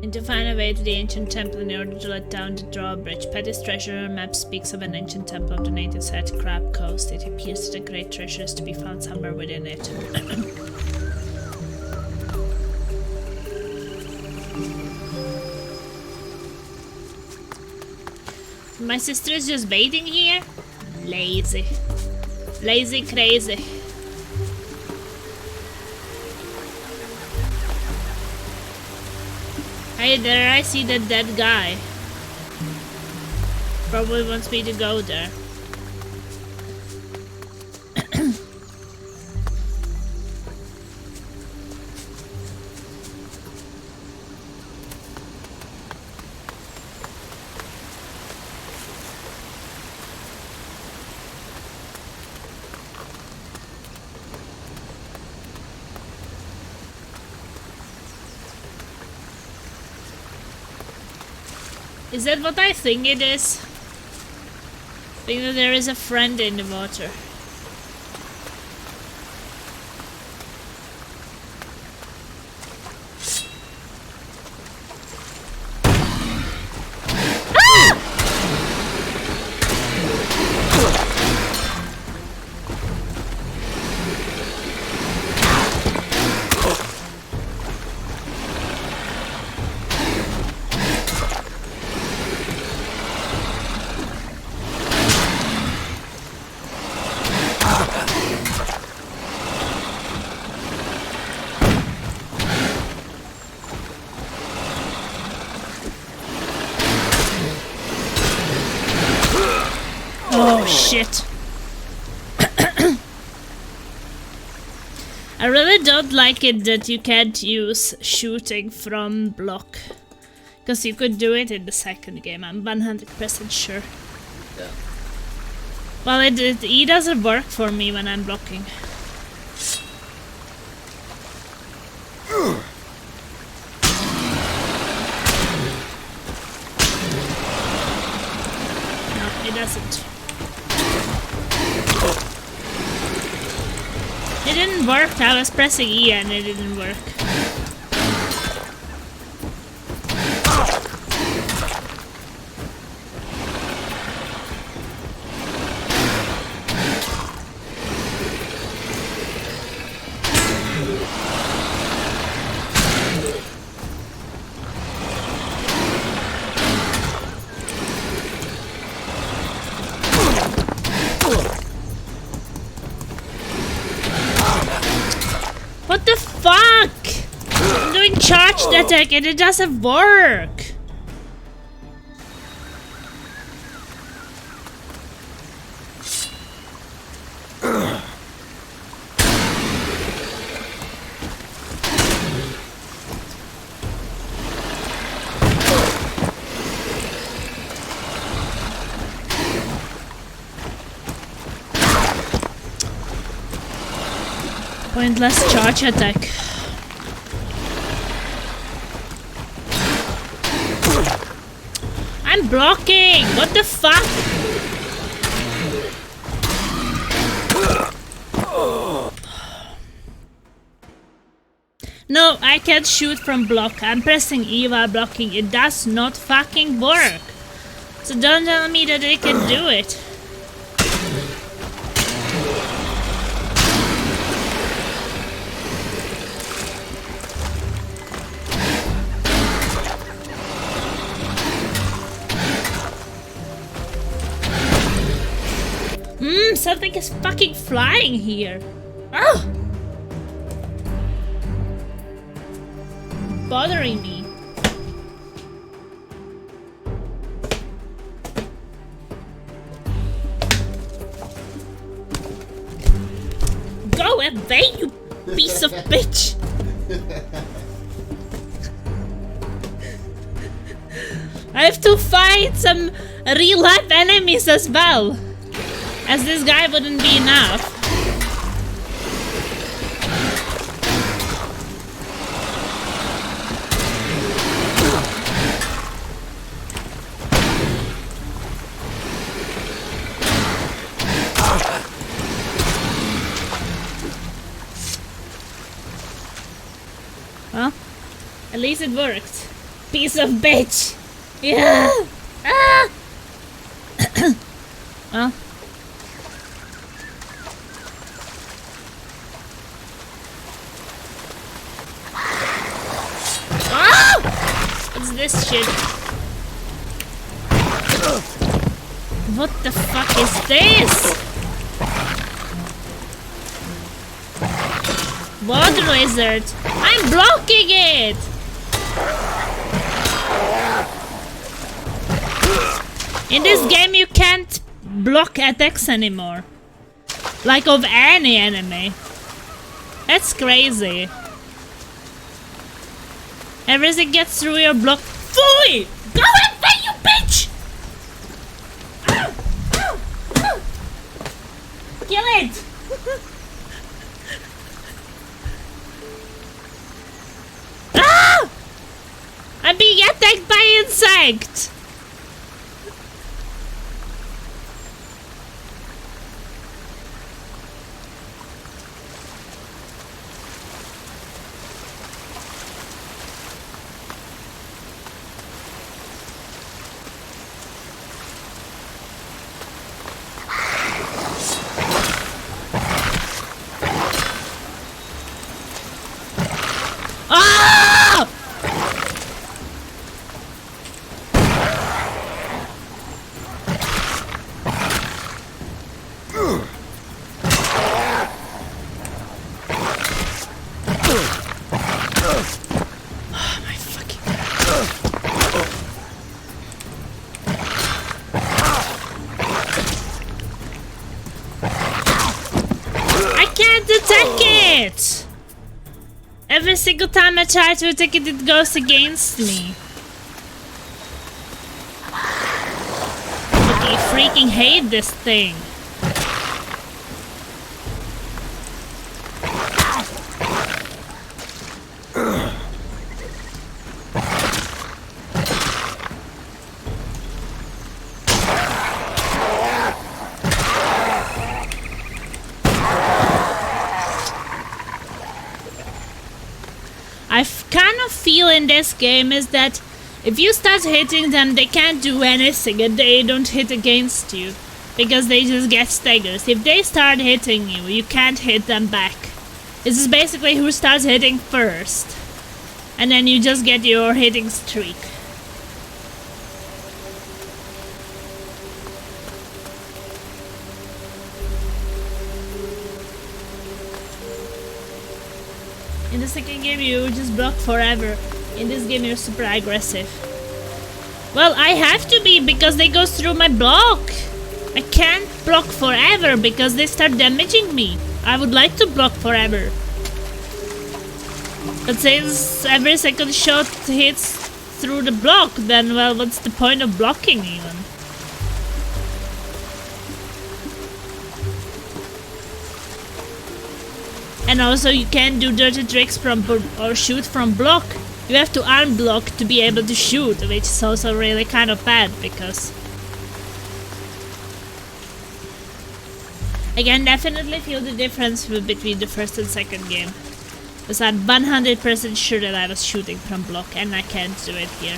[SPEAKER 1] And to find a way to the ancient temple in order to let down the drawbridge. Petty's treasure map speaks of an ancient temple of the native site Crab Coast. It appears that a great treasure is to be found somewhere within it. My sister is just bathing here? Lazy. Lazy crazy. Hey there, I see that dead guy. Probably wants me to go there. Is that what I think it is? I think that there is a friend in the water. Oh shit. I really don't like it that you can't use shooting from block. Because you could do it in the second game, I'm 100% sure.
[SPEAKER 7] Yeah.
[SPEAKER 1] Well, it doesn't work for me when I'm blocking. No, it doesn't. It didn't work. I was pressing E and it didn't work. What the fuck? I'm doing charged attack and it doesn't work. Pointless charge attack. I'm blocking! What the fuck? No, I can't shoot from block. I'm pressing E while blocking. It does not fucking work. So don't tell me that I can do it. Something is fucking flying here. Ah! Bothering me. Go away, you piece of bitch! I have to fight some real life enemies as well. As this guy wouldn't be enough. Well, at least it worked. Piece of bitch! Yeah! Ah! Well. What's this shit? What the fuck is this? Water wizard! I'm blocking it! In this game you can't block attacks anymore. Like of any enemy. That's crazy. Everything gets through your block. Fully! Go away, you bitch! Ow! Ow! Ow! Kill it! Ah! I'm being attacked by insect! Every single time I try to attack it, it goes against me. I freaking hate this thing. I kind of feel in this game is that if you start hitting them, they can't do anything and they don't hit against you. Because they just get staggered. If they start hitting you, you can't hit them back. This is basically who starts hitting first. And then you just get your hitting streak. In the second game you just block forever. In this game you're super aggressive. Well, I have to be because they go through my block. I can't block forever because they start damaging me. I would like to block forever. But since every second shot hits through the block, then well, what's the point of blocking even? And also you can't do dirty tricks from or shoot from block. You have to unblock to be able to shoot, which is also really kind of bad because I can definitely feel the difference between the first and second game. Because I'm 100% sure that I was shooting from block and I can't do it here.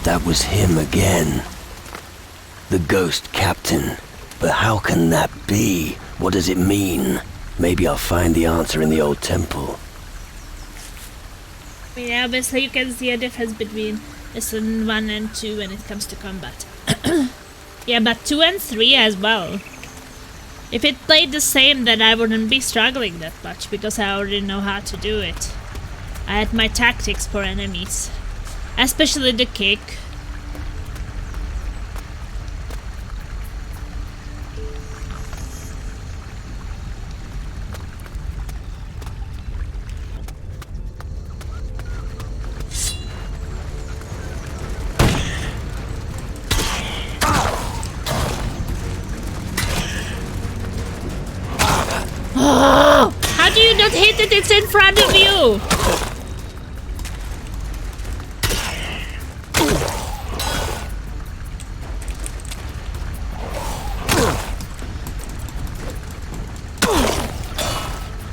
[SPEAKER 2] That was him again. The ghost captain. But how can that be? What does it mean? Maybe I'll find the answer in the old temple.
[SPEAKER 1] I mean, obviously you can see a difference between Lesson 1 and 2 when it comes to combat. Yeah, but 2 and 3 as well. If it played the same, then I wouldn't be struggling that much because I already know how to do it. I had my tactics for enemies. Especially the kick. Oh, how do you not hit it? It's in front of you.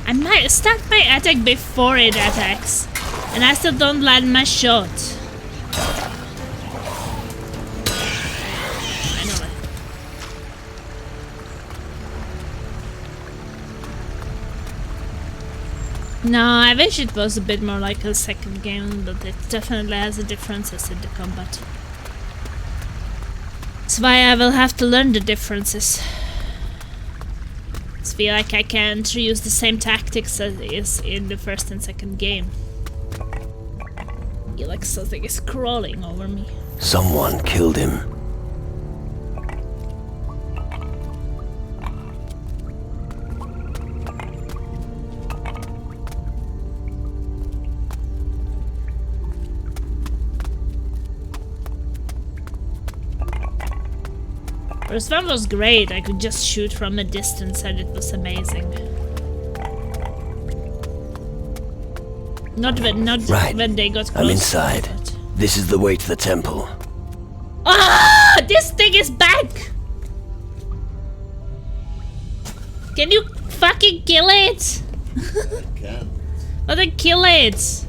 [SPEAKER 1] I might start my attack before it attacks, and I still don't land my shot. I know it. No, I wish it was a bit more like a second game, but it definitely has the differences in the combat. That's why I will have to learn the differences. I feel like I can't use the same tactics as is in the first and second game. I feel like something is crawling over me.
[SPEAKER 2] Someone killed him.
[SPEAKER 1] First one was great, I could just shoot from a distance and it was amazing. Not when they got close.
[SPEAKER 2] I'm inside. This is the way to the temple.
[SPEAKER 1] Ah! This thing is back! Can you fucking kill it?
[SPEAKER 7] I can.
[SPEAKER 1] Oh, then kill it!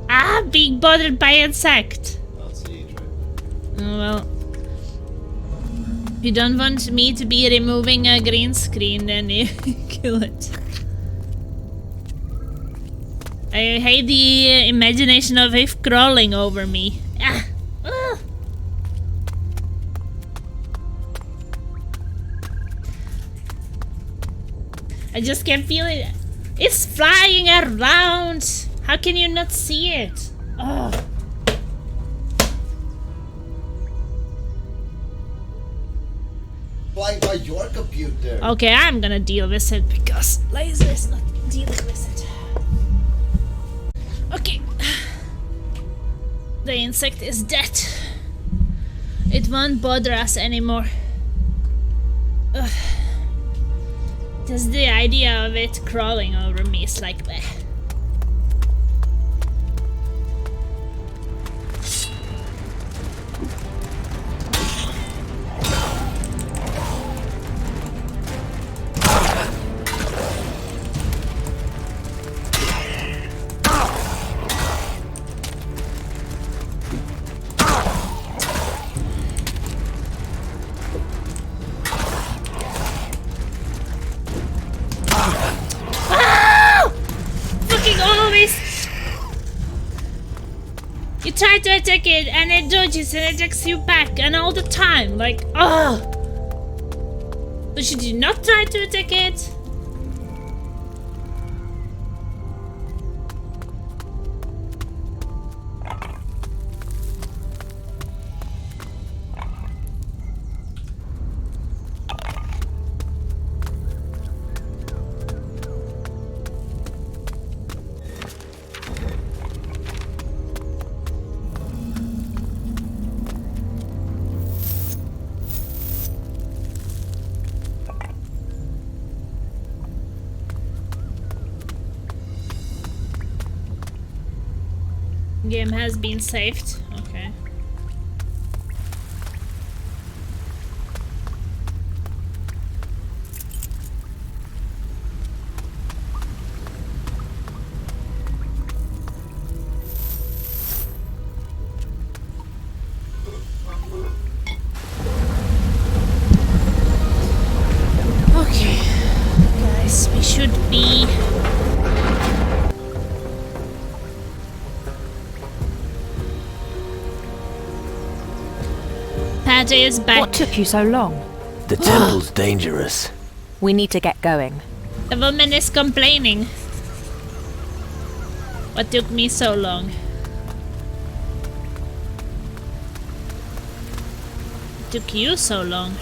[SPEAKER 1] Ah, I'm being bothered by insect.
[SPEAKER 7] I'll see you, Trevor.
[SPEAKER 1] Oh well. If you don't want me to be removing a green screen, then you kill it. I hate the imagination of it crawling over me. Ah. Ah. I just can't feel it. It's flying around. How can you not see it? Oh.
[SPEAKER 2] Flying by your computer.
[SPEAKER 1] Okay, I'm gonna deal with it because Laser is not dealing with it. Okay. The insect is dead. It won't bother us anymore. Ugh. Just the idea of it crawling over me is like bleh. You try to attack it and it dodges and attacks you back and all the time, like, oh! So should you not try to attack it? Game has been saved. Okay. Okay. Guys, we should be Pate is back.
[SPEAKER 5] What took you so long?
[SPEAKER 2] The temple's dangerous.
[SPEAKER 5] We need to get going.
[SPEAKER 1] The woman is complaining. What took me so long? It took you so long.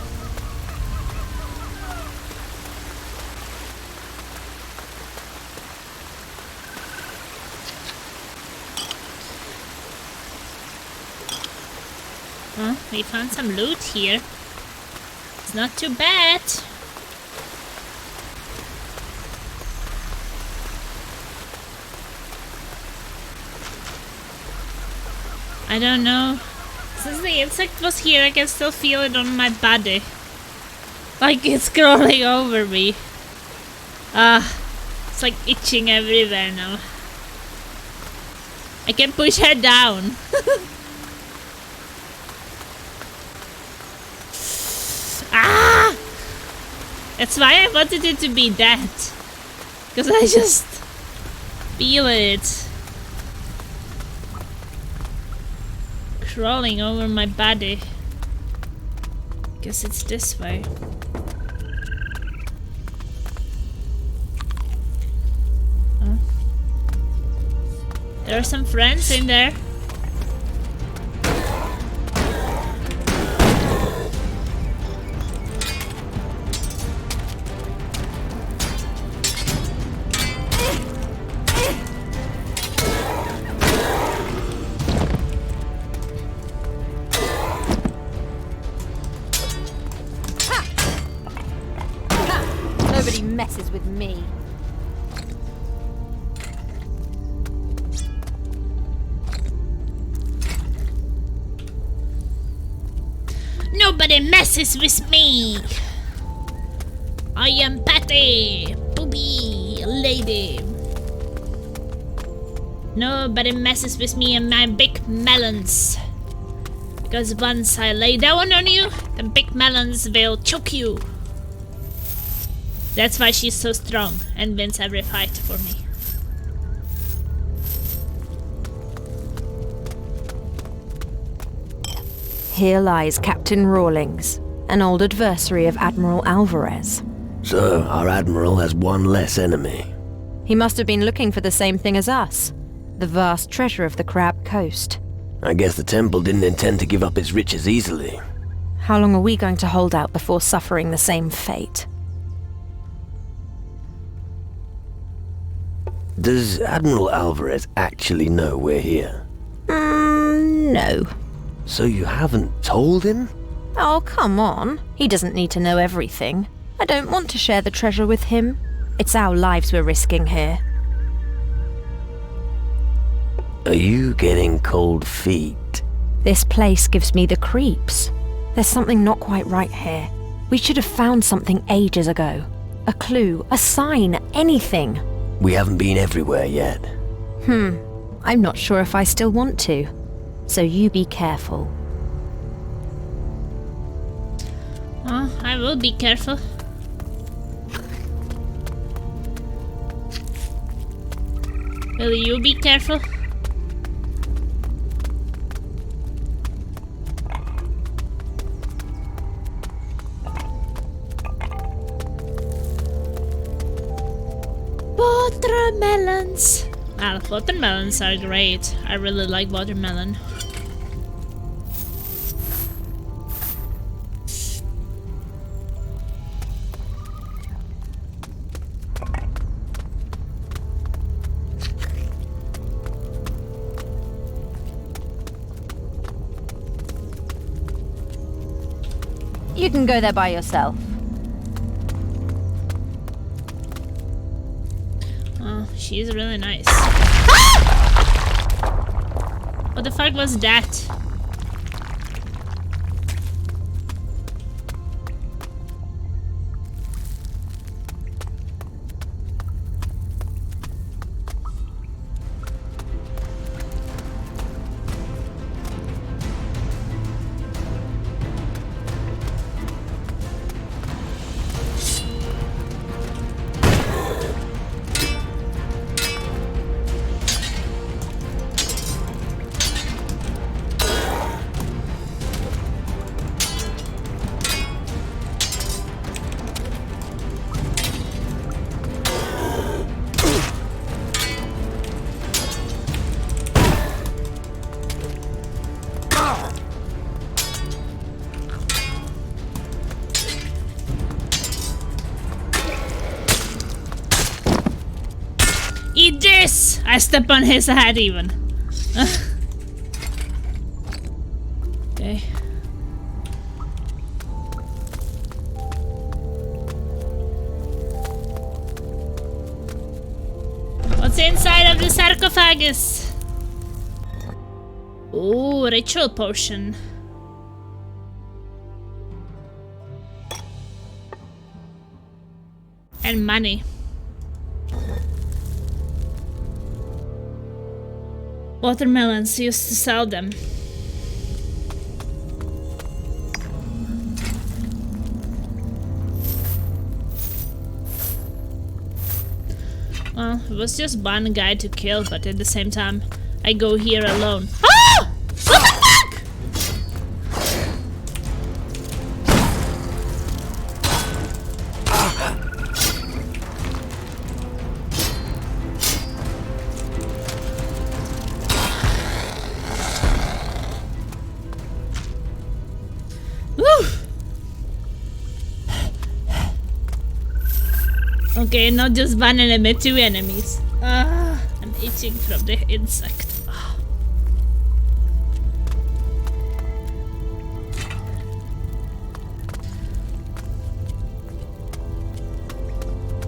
[SPEAKER 1] Huh? We found some loot here. It's not too bad. I don't know. Since the insect was here, I can still feel it on my body. Like it's crawling over me. It's like itching everywhere now. I can push her down. Ah! That's why I wanted it to be dead. Because I just feel it crawling over my body. Guess it's this way. Oh. There are some friends in there.
[SPEAKER 4] Nobody messes with me.
[SPEAKER 1] Nobody messes with me. I am Patty, booby lady. Nobody messes with me and my big melons. Because once I lay down on you, the big melons will choke you. That's why she's so strong and wins every fight for me.
[SPEAKER 5] Here lies Captain Rawlings, an old adversary of Admiral Alvarez.
[SPEAKER 2] So, our Admiral has one less enemy.
[SPEAKER 5] He must have been looking for the same thing as us, the vast treasure of the Crab Coast.
[SPEAKER 2] I guess the temple didn't intend to give up its riches easily.
[SPEAKER 5] How long are we going to hold out before suffering the same fate?
[SPEAKER 2] Does Admiral Alvarez actually know we're here?
[SPEAKER 5] No.
[SPEAKER 2] So you haven't told him?
[SPEAKER 5] Oh, come on. He doesn't need to know everything. I don't want to share the treasure with him. It's our lives we're risking here.
[SPEAKER 2] Are you getting cold feet?
[SPEAKER 5] This place gives me the creeps. There's something not quite right here. We should have found something ages ago. A clue, a sign, anything.
[SPEAKER 2] We haven't been everywhere yet.
[SPEAKER 5] I'm not sure if I still want to. So you be careful.
[SPEAKER 1] Oh, I will be careful. Will you be careful? Watermelons! Well, watermelons are great. I really like watermelon.
[SPEAKER 5] You can go there by yourself.
[SPEAKER 1] Oh, she's really nice. What the fuck was that? Eat this! I step on his head even. Okay. What's inside of the sarcophagus? Ooh, ritual potion. And money. Watermelons used to sell them. Well, it was just one guy to kill, but at the same time, I go here alone. Ah! What the fuck? Okay, not just one enemy, two enemies. Ah, I'm itching from the insect. Ah.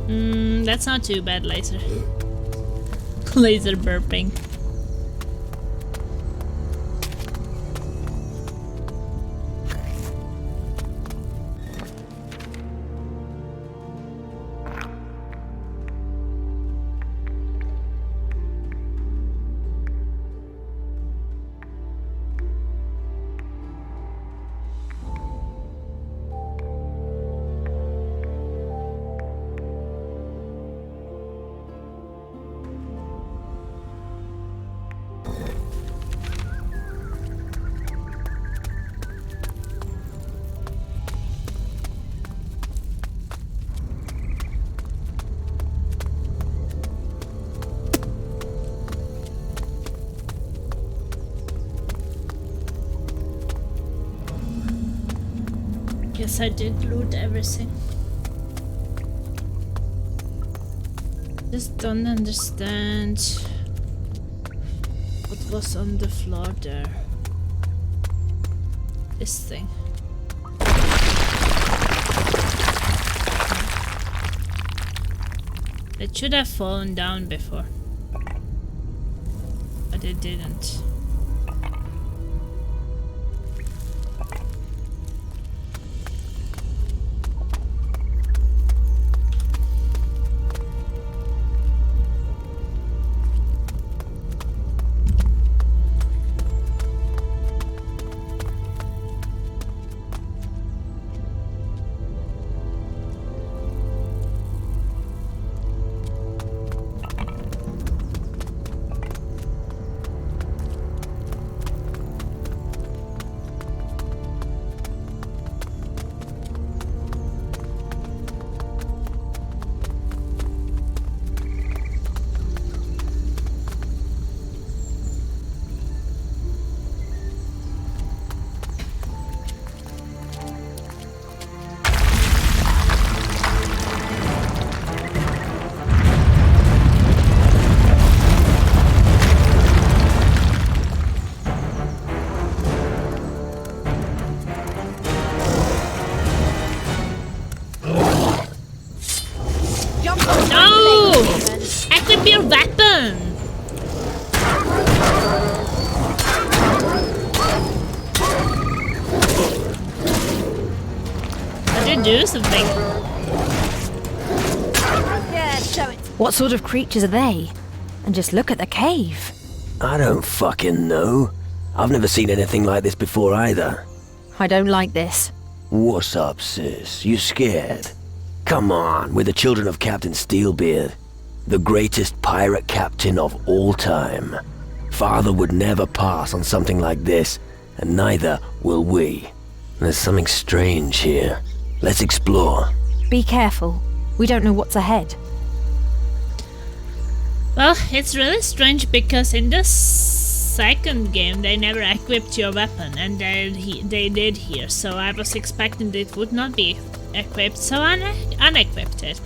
[SPEAKER 1] That's not too bad, laser. Laser burping. guess I did loot everything. Just don't understand what was on the floor there. This thing. It should have fallen down before, but it didn't. Equip your weapon! Did you do something?
[SPEAKER 4] Yeah, show it.
[SPEAKER 5] What sort of creatures are they? And just look at the cave.
[SPEAKER 2] I don't fucking know. I've never seen anything like this before either.
[SPEAKER 5] I don't like this.
[SPEAKER 2] What's up, sis? You scared? Come on, we're the children of Captain Steelbeard, the greatest pirate captain of all time. Father would never pass on something like this, and neither will we. There's something strange here. Let's explore.
[SPEAKER 5] Be careful. We don't know what's ahead.
[SPEAKER 1] Well, it's really strange because in the second game they never equipped your weapon, and they did here, so I was expecting it would not be equipped, so I unequipped it.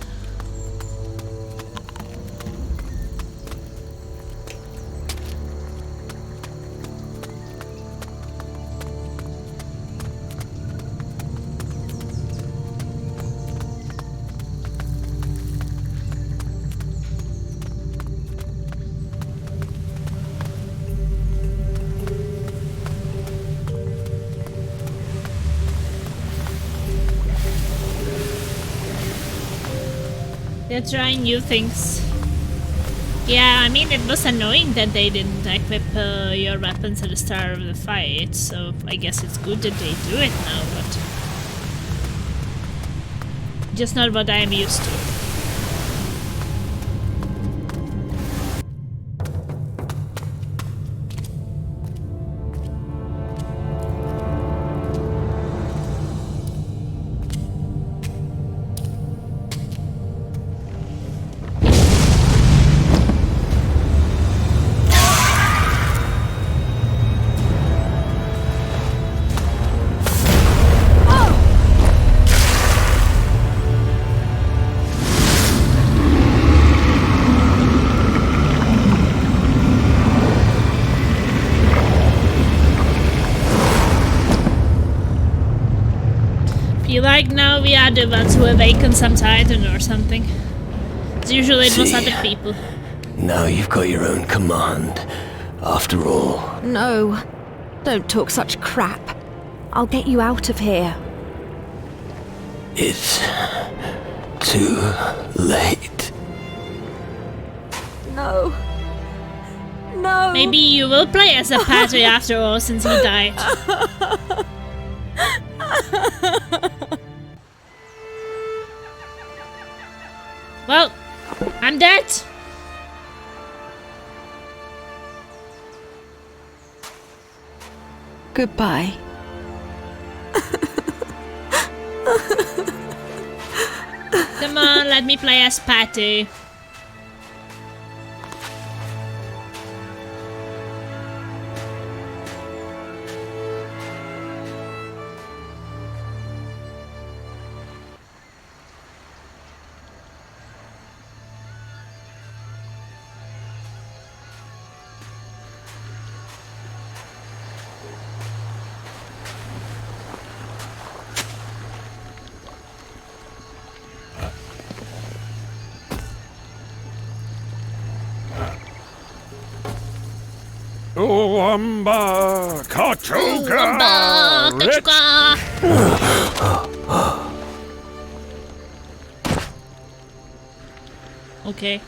[SPEAKER 1] They're trying new things. Yeah, I mean, it was annoying that they didn't equip your weapons at the start of the fight, so I guess it's good that they do it now, but just not what I'm used to. Like now we are the ones who awaken some titan or something. Usually it was
[SPEAKER 2] See,
[SPEAKER 1] other people.
[SPEAKER 2] Now you've got your own command, after all.
[SPEAKER 5] No. Don't talk such crap. I'll get you out of here.
[SPEAKER 2] It's too late.
[SPEAKER 5] No. No.
[SPEAKER 1] Maybe you will play as a Padre after all, since he died. Well, I'm dead.
[SPEAKER 5] Goodbye.
[SPEAKER 1] Come on, let me play as Patty.
[SPEAKER 6] Uwamba Kachuka!
[SPEAKER 1] Kachuka! Okay.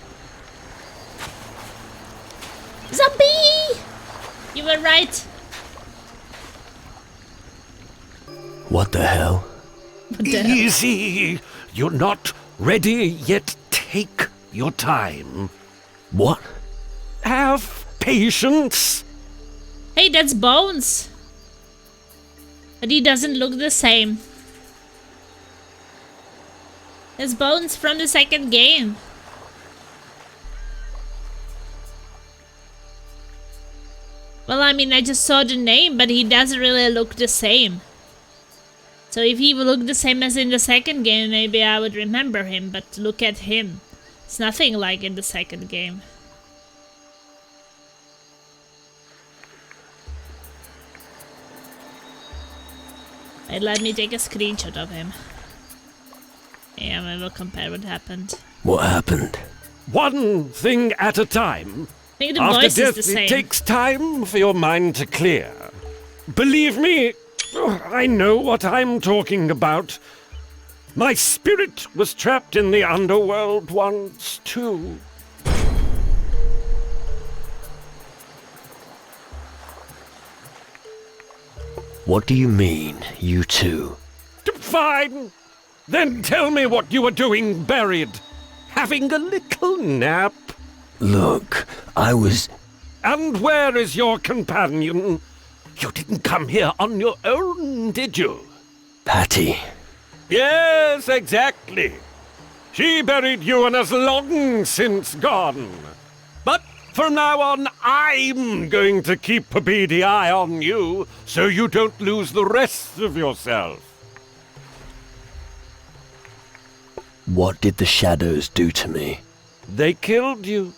[SPEAKER 1] Zombie! You were right.
[SPEAKER 2] What the hell?
[SPEAKER 1] What the hell?
[SPEAKER 6] Easy! You're not ready yet. Take your time.
[SPEAKER 2] What?
[SPEAKER 6] Have patience.
[SPEAKER 1] Hey, that's Bones. But he doesn't look the same. That's Bones from the second game. Well, I mean, I just saw the name, but he doesn't really look the same. So if he would look the same as in the second game, maybe I would remember him, but look at him. It's nothing like in the second game. Wait, let me take a screenshot of him. Yeah, we will compare what happened.
[SPEAKER 2] What happened?
[SPEAKER 6] One thing at a time.
[SPEAKER 1] I think the
[SPEAKER 6] After
[SPEAKER 1] voice
[SPEAKER 6] death,
[SPEAKER 1] is the same.
[SPEAKER 6] it takes time for your mind to clear. Believe me, I know what I'm talking about. My spirit was trapped in the underworld once, too.
[SPEAKER 2] What do you mean, you two?
[SPEAKER 6] Fine. Then tell me what you were doing buried. Having a little nap.
[SPEAKER 2] Look, I was...
[SPEAKER 6] And where is your companion? You didn't come here on your own, did you?
[SPEAKER 2] Patty.
[SPEAKER 6] Yes, exactly. She buried you and has long since gone. But from now on, I'm going to keep a beady eye on you, so you don't lose the rest of yourself.
[SPEAKER 2] What did the shadows do to me?
[SPEAKER 6] They killed you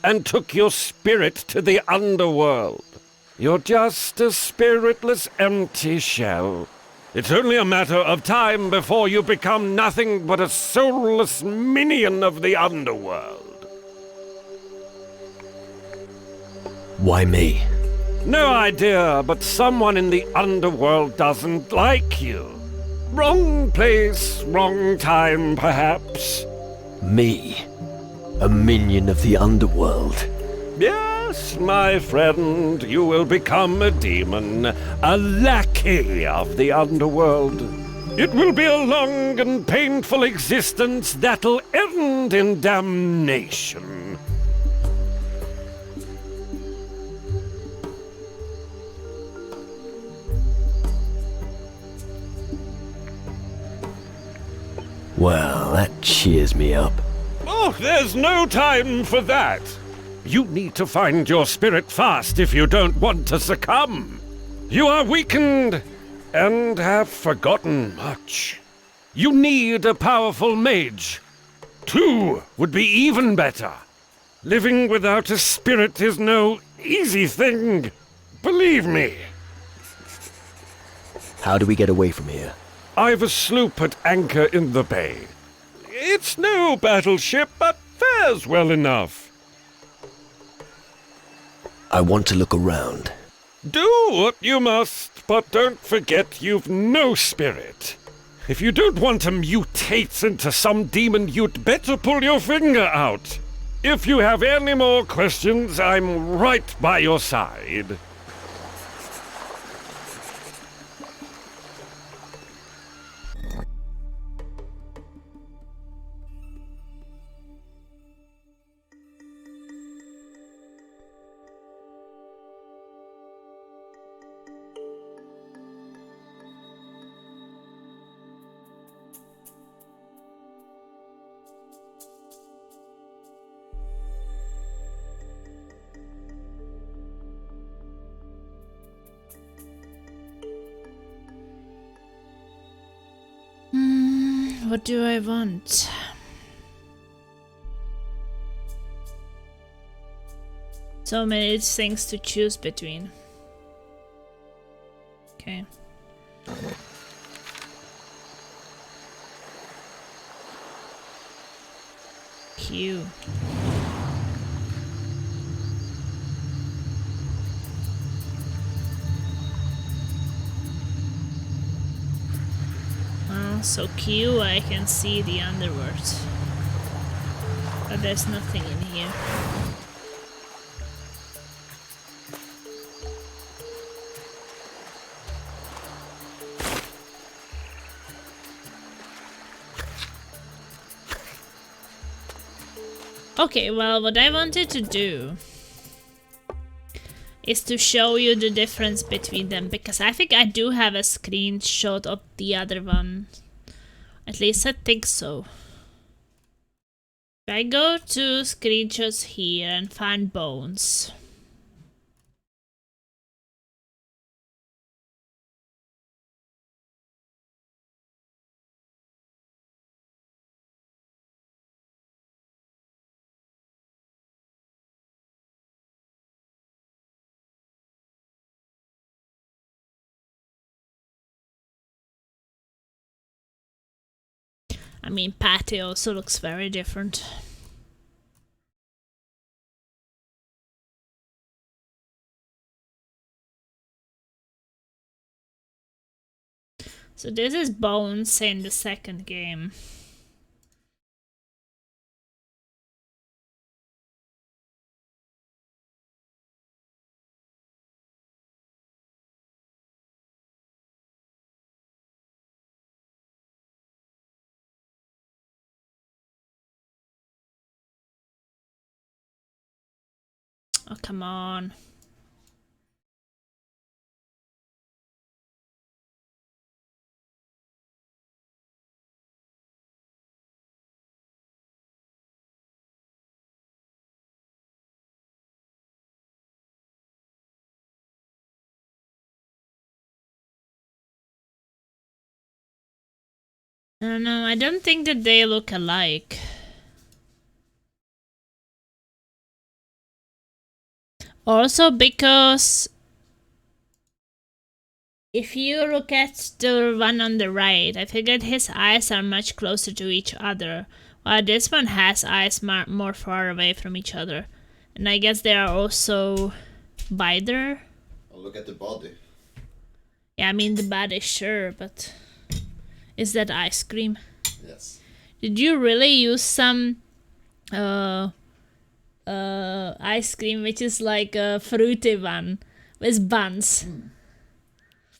[SPEAKER 6] and took your spirit to the underworld. You're just a spiritless, empty shell. It's only a matter of time before you become nothing but a soulless minion of the underworld.
[SPEAKER 2] Why me?
[SPEAKER 6] No idea, but someone in the underworld doesn't like you. Wrong place, wrong time, perhaps.
[SPEAKER 2] Me? A minion of the underworld?
[SPEAKER 6] Yes, my friend, you will become a demon, a lackey of the underworld. It will be a long and painful existence that'll end in damnation.
[SPEAKER 2] Well, that cheers me up.
[SPEAKER 6] Oh, there's no time for that. You need to find your spirit fast if you don't want to succumb. You are weakened and have forgotten much. You need a powerful mage. 2 would be even better. Living without a spirit is no easy thing. Believe me.
[SPEAKER 2] How do we get away from here?
[SPEAKER 6] I've a sloop at anchor in the bay. It's no battleship, but fares well enough.
[SPEAKER 2] I want to look around.
[SPEAKER 6] Do what you must, but don't forget you've no spirit. If you don't want to mutate into some demon, you'd better pull your finger out. If you have any more questions, I'm right by your side.
[SPEAKER 1] What do I want? So many things to choose between. Okay. Q. So Q, I can see the underworld. But there's nothing in here. Okay, well, what I wanted to do is to show you the difference between them, because I think I do have a screenshot of the other one. At least I think so. If I go to screenshots here and find bones. I mean, Patty also looks very different. So this is Bones in the second game. Oh, come on. No, I don't think that they look alike. Also because if you look at the one on the right, I figured his eyes are much closer to each other, while this one has eyes more far away from each other. And I guess they are also wider.
[SPEAKER 7] Oh, look at the body.
[SPEAKER 1] Yeah, I mean the body, sure, but is that ice cream?
[SPEAKER 7] Yes.
[SPEAKER 1] Did you really use some ice cream which is like a fruity one with buns?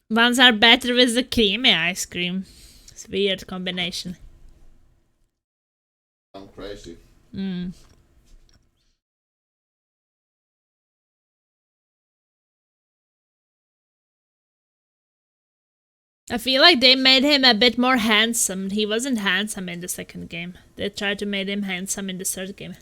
[SPEAKER 1] Buns are better with the creamy ice cream. It's a weird combination.
[SPEAKER 7] I'm crazy.
[SPEAKER 1] I feel like they made him a bit more handsome. He wasn't handsome in the second game. They tried to make him handsome in the third game.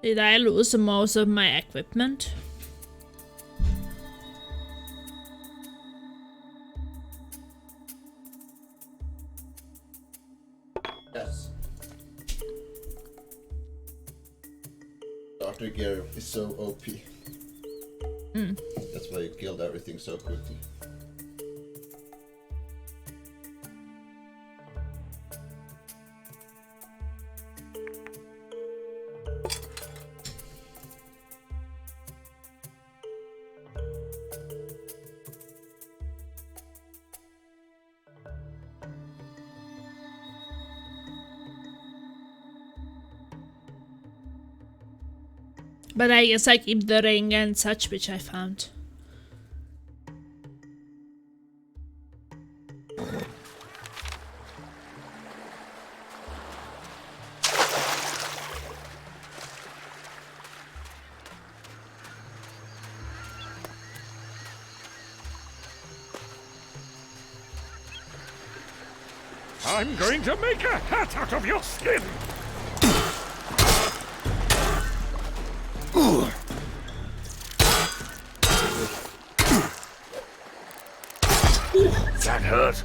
[SPEAKER 1] Did I lose most of my equipment?
[SPEAKER 7] Yes. Starter gear is so OP. That's why you killed everything so quickly.
[SPEAKER 1] But I guess I keep the ring and such, which I found.
[SPEAKER 6] I'm going to make a hat out of your skin! That hurt.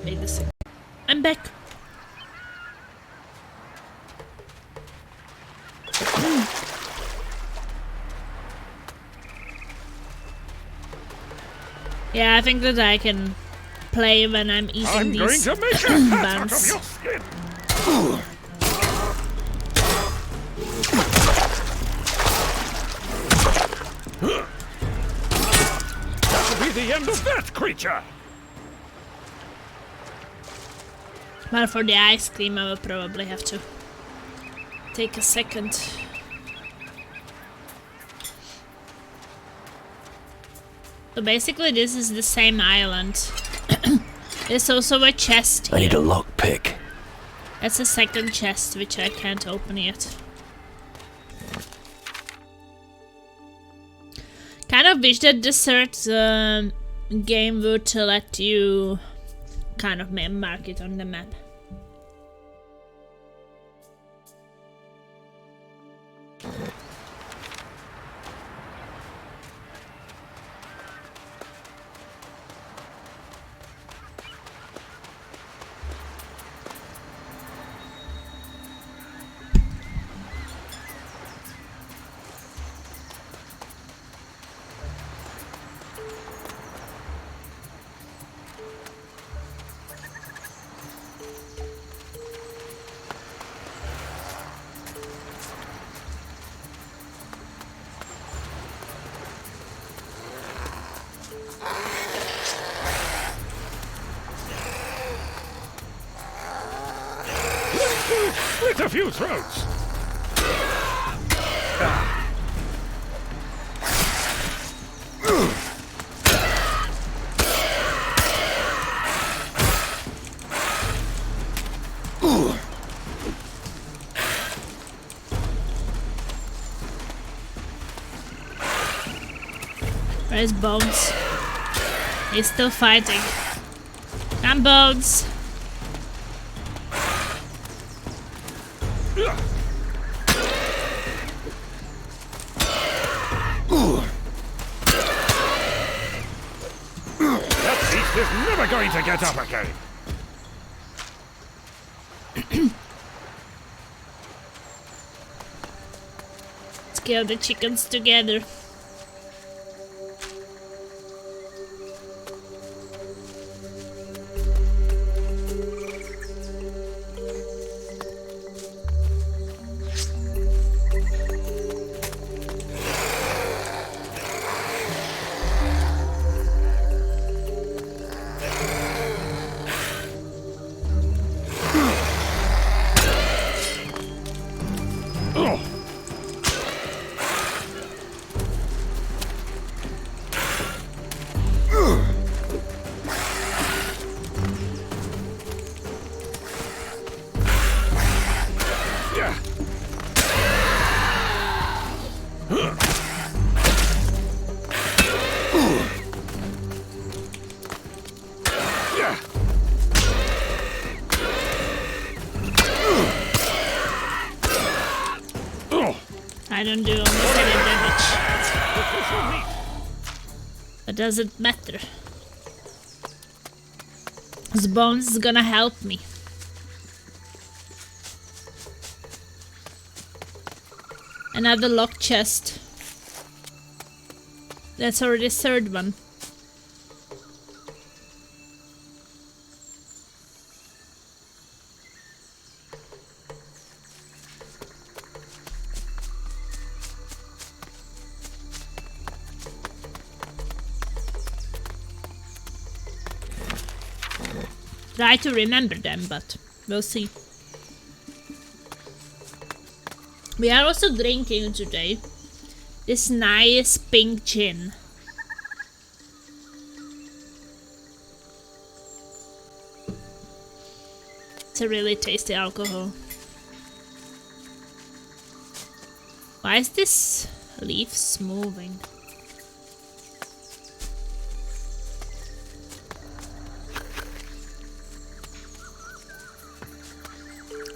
[SPEAKER 1] Wait a second. I'm back. Yeah, I think that I can play when I'm eating
[SPEAKER 6] I'm going
[SPEAKER 1] these
[SPEAKER 6] to make a hat out of
[SPEAKER 1] buns.
[SPEAKER 6] your skin! That'll be the end of that creature!
[SPEAKER 1] Well, for the ice cream, I will probably have to take a second. So basically, this is the same island. There's also a chest
[SPEAKER 2] I need a
[SPEAKER 1] here.
[SPEAKER 2] lockpick.
[SPEAKER 1] That's a second chest, which I can't open yet. Kind of wish that the third game would let you kind of mark it on the map.
[SPEAKER 6] Slit a few throats!
[SPEAKER 1] Where's Bones? He's still fighting. Come, Bones!
[SPEAKER 6] That beast is never going to get up again!
[SPEAKER 1] Let's kill the chickens together. I don't do almost any damage. But doesn't matter. This Bones is gonna help me. Another locked chest. That's already the third one. Try to remember them, but we'll see. We are also drinking today this nice pink gin. It's a really tasty alcohol. Why is this leaves moving?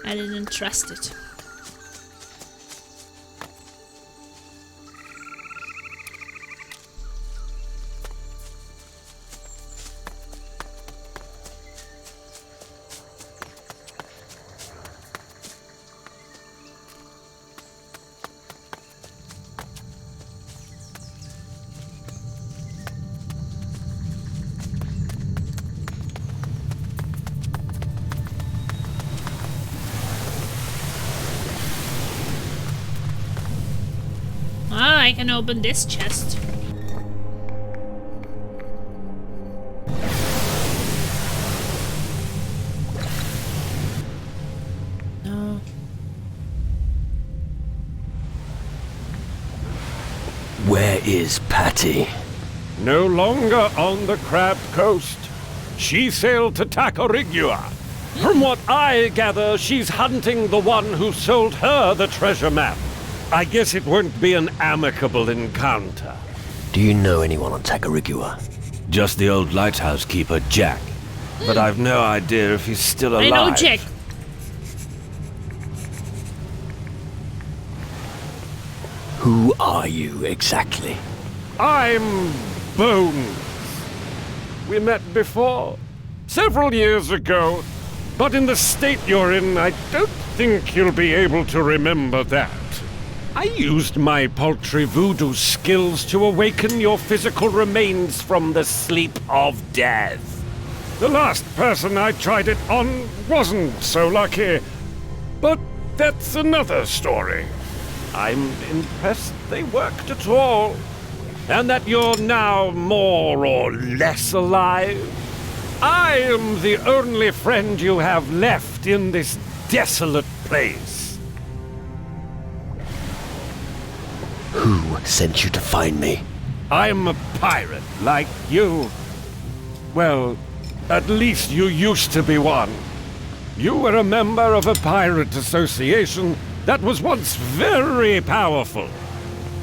[SPEAKER 1] I didn't trust it. I can open this chest. No.
[SPEAKER 2] Where is Patty?
[SPEAKER 6] No longer on the Crab Coast. She sailed to Tacarigua. From what I gather, she's hunting the one who sold her the treasure map. I guess it won't be an amicable encounter.
[SPEAKER 2] Do you know anyone on Tacarigua?
[SPEAKER 6] Just the old lighthouse keeper, Jack. But I've no idea if he's still alive.
[SPEAKER 1] I know Jack.
[SPEAKER 2] Who are you exactly?
[SPEAKER 6] I'm Bones. We met before, several years ago. But in the state you're in, I don't think you'll be able to remember that. I used my paltry voodoo skills to awaken your physical remains from the sleep of death. The last person I tried it on wasn't so lucky. But that's another story. I'm impressed they worked at all. And that you're now more or less alive. I am the only friend you have left in this desolate place.
[SPEAKER 2] Who sent you to find me?
[SPEAKER 6] I'm a pirate, like you. Well, at least you used to be one. You were a member of a pirate association that was once very powerful.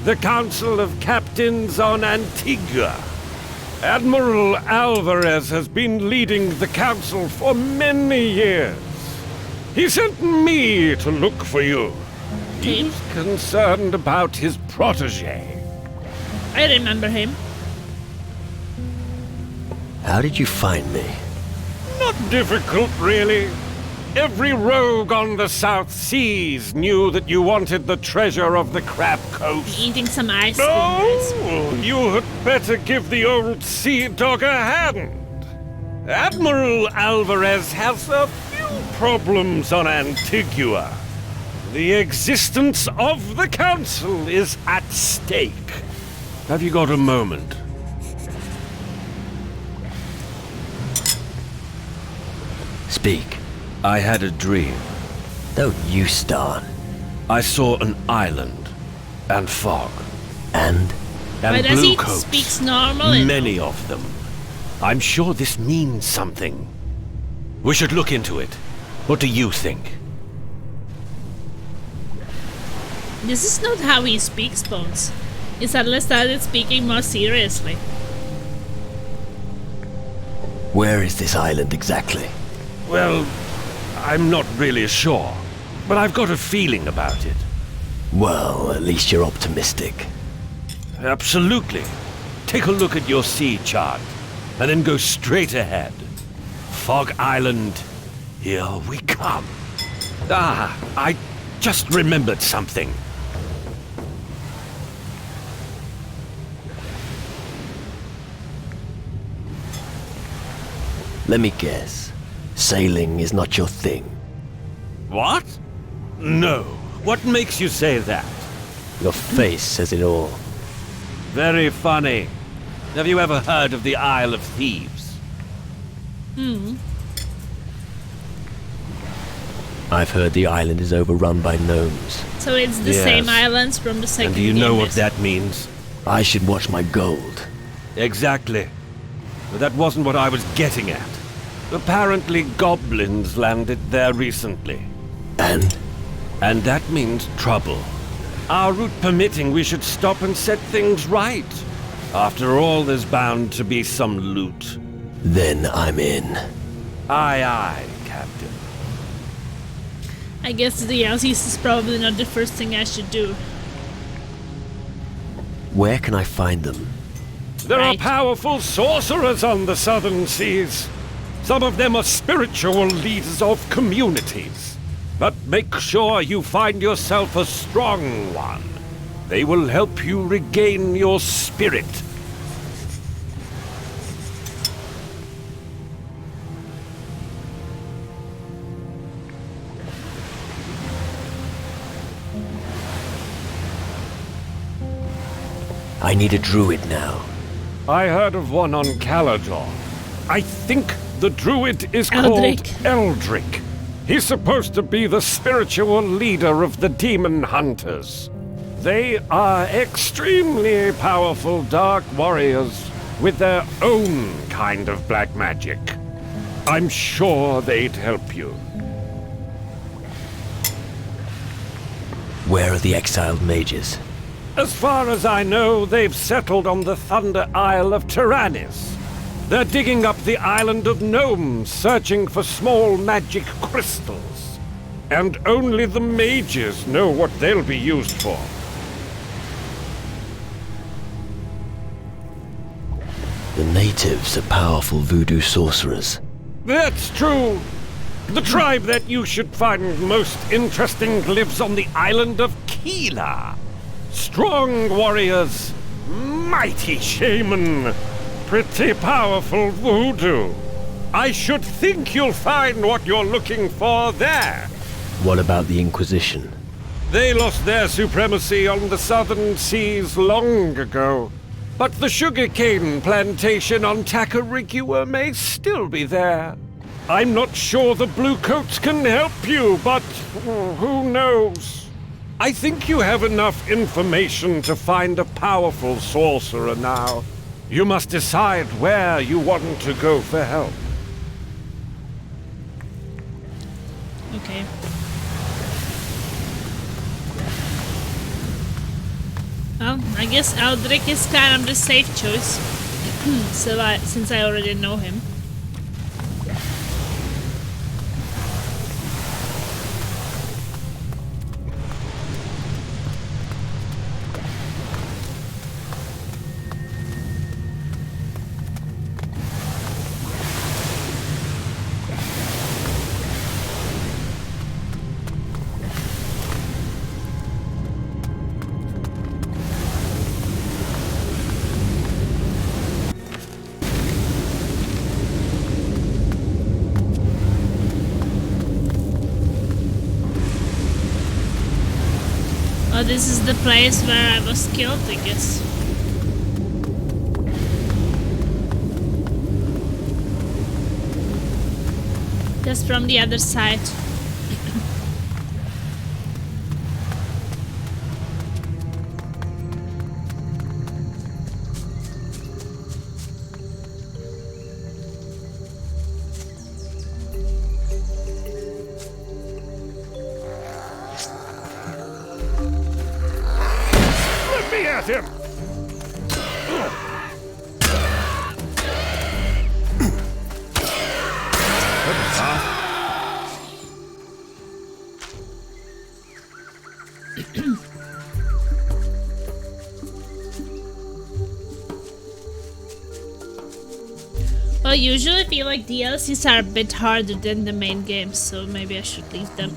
[SPEAKER 6] The Council of Captains on Antigua. Admiral Alvarez has been leading the council for many years. He sent me to look for you. He's concerned about his protege.
[SPEAKER 1] I remember him.
[SPEAKER 2] How did you find me?
[SPEAKER 6] Not difficult, really. Every rogue on the South Seas knew that you wanted the treasure of the Crab Coast.
[SPEAKER 1] Eating some ice.
[SPEAKER 6] No, you had better give the old sea dog a hand. Admiral Alvarez has a few problems on Antigua. The existence of the Council is at stake. Have you got a moment?
[SPEAKER 2] Speak.
[SPEAKER 6] I had a dream.
[SPEAKER 2] Don't you start.
[SPEAKER 6] I saw an island and fog.
[SPEAKER 2] And?
[SPEAKER 1] Why
[SPEAKER 6] And
[SPEAKER 1] does
[SPEAKER 6] blue
[SPEAKER 1] he
[SPEAKER 6] coats.
[SPEAKER 1] speaks normal?
[SPEAKER 6] Many of them. I'm sure this means something. We should look into it. What do you think?
[SPEAKER 1] This is not how he speaks, Bones. He suddenly started speaking more seriously.
[SPEAKER 2] Where is this island exactly?
[SPEAKER 6] Well, I'm not really sure, but I've got a feeling about it.
[SPEAKER 2] Well, at least you're optimistic.
[SPEAKER 6] Absolutely. Take a look at your sea chart, and then go straight ahead. Fog Island, here we come. Ah, I just remembered something.
[SPEAKER 2] Let me guess. Sailing is not your thing.
[SPEAKER 6] What? No. What makes you say that?
[SPEAKER 2] Your face says it all.
[SPEAKER 6] Very funny. Have you ever heard of the Isle of Thieves?
[SPEAKER 2] I've heard the island is overrun by gnomes.
[SPEAKER 1] So it's the
[SPEAKER 6] Yes.
[SPEAKER 1] same islands from the second
[SPEAKER 6] And do you
[SPEAKER 1] game,
[SPEAKER 6] know what
[SPEAKER 1] yes.
[SPEAKER 6] that means?
[SPEAKER 2] I should watch my gold.
[SPEAKER 6] Exactly. But that wasn't what I was getting at. Apparently goblins landed there recently.
[SPEAKER 2] And?
[SPEAKER 6] And that means trouble. Our route permitting, we should stop and set things right. After all, there's bound to be some loot.
[SPEAKER 2] Then I'm in.
[SPEAKER 6] Aye, aye, Captain.
[SPEAKER 1] I guess the DLCs is probably not the first thing I should do.
[SPEAKER 2] Where can I find them?
[SPEAKER 6] There
[SPEAKER 1] Right.
[SPEAKER 6] are powerful sorcerers on the southern seas. Some of them are spiritual leaders of communities. But make sure you find yourself a strong one. They will help you regain your spirit.
[SPEAKER 2] I need a druid now.
[SPEAKER 6] I heard of one on Calador. I think the druid is
[SPEAKER 1] Eldrick.
[SPEAKER 6] called Eldrick. He's supposed to be the spiritual leader of the demon hunters. They are extremely powerful dark warriors with their own kind of black magic. I'm sure they'd help you.
[SPEAKER 2] Where are the exiled mages?
[SPEAKER 6] As far as I know, they've settled on the Thunder Isle of Tyrannus. They're digging up the island of Gnomes, searching for small magic crystals. And only the mages know what they'll be used for.
[SPEAKER 2] The natives are powerful voodoo sorcerers.
[SPEAKER 6] That's true. The tribe that you should find most interesting lives on the island of Keela. Strong warriors, mighty shaman, pretty powerful voodoo. I should think you'll find what you're looking for there.
[SPEAKER 2] What about the Inquisition?
[SPEAKER 6] They lost their supremacy on the southern seas long ago. But the sugarcane plantation on Tacarigua may still be there. I'm not sure the Bluecoats can help you, but who knows? I think you have enough information to find a powerful sorcerer now. You must decide where you want to go for help.
[SPEAKER 1] Okay. Well, I guess Eldrick is kind of the safe choice. Since I already know him. Oh, this is the place where I was killed, I guess. Just from the other side.
[SPEAKER 6] Let me at him!
[SPEAKER 1] Well, usually I feel like DLCs are a bit harder than the main games, so maybe I should leave them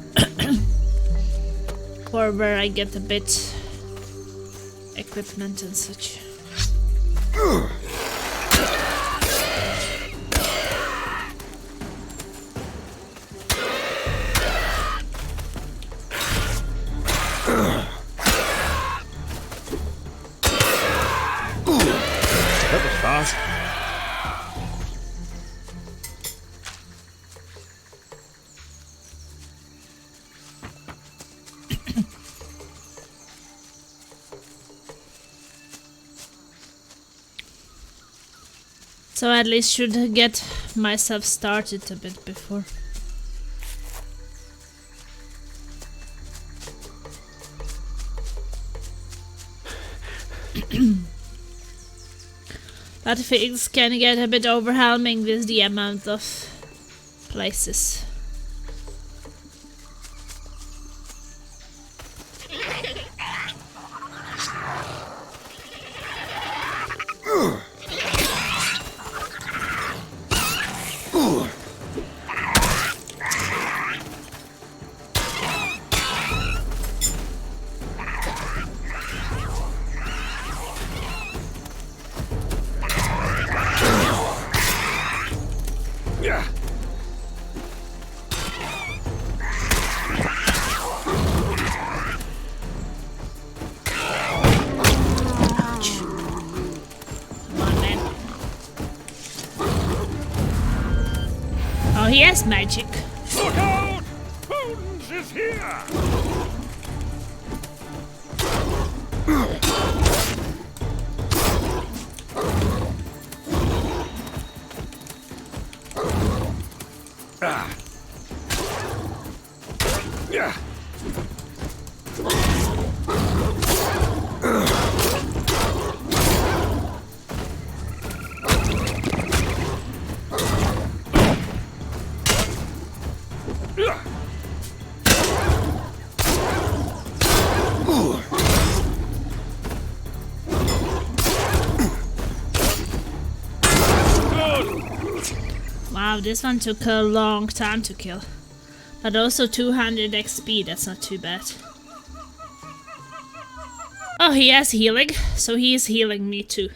[SPEAKER 1] for where I get a bit equipment and such.
[SPEAKER 6] That was fast.
[SPEAKER 1] So at least should get myself started a bit before. But things can get a bit overwhelming with the amount of places. Oh, he has magic.
[SPEAKER 6] Look out! Bones is here! Ah. Yeah.
[SPEAKER 1] Wow, this one took a long time to kill. But also 200 XP, that's not too bad. Oh, he has healing, so he is healing me too.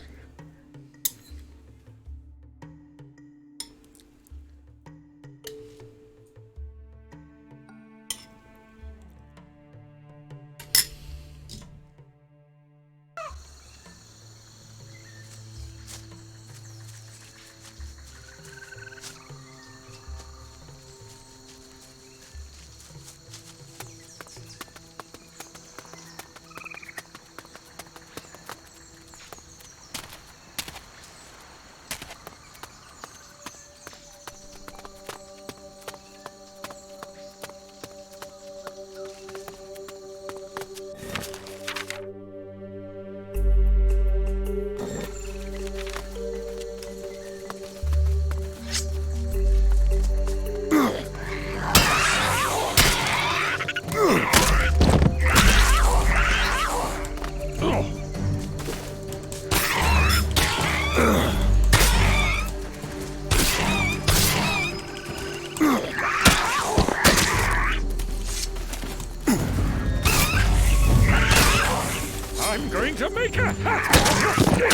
[SPEAKER 1] I'm going to make a hat of your skin!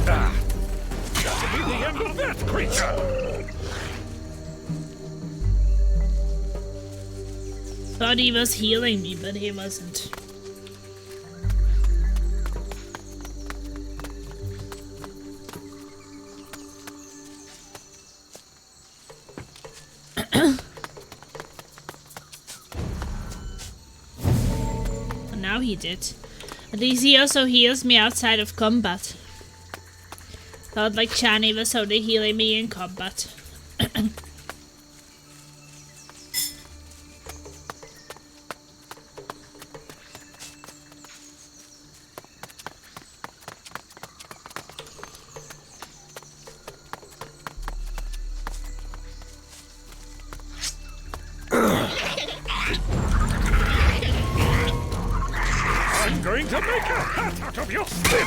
[SPEAKER 1] Ah, that'll be the end of that creature! Thought he was healing me, but he wasn't. Now he did. At least he also heals me outside of combat. Felt like Chani was only healing me in combat.
[SPEAKER 6] I'm going to make a hat out of your skin!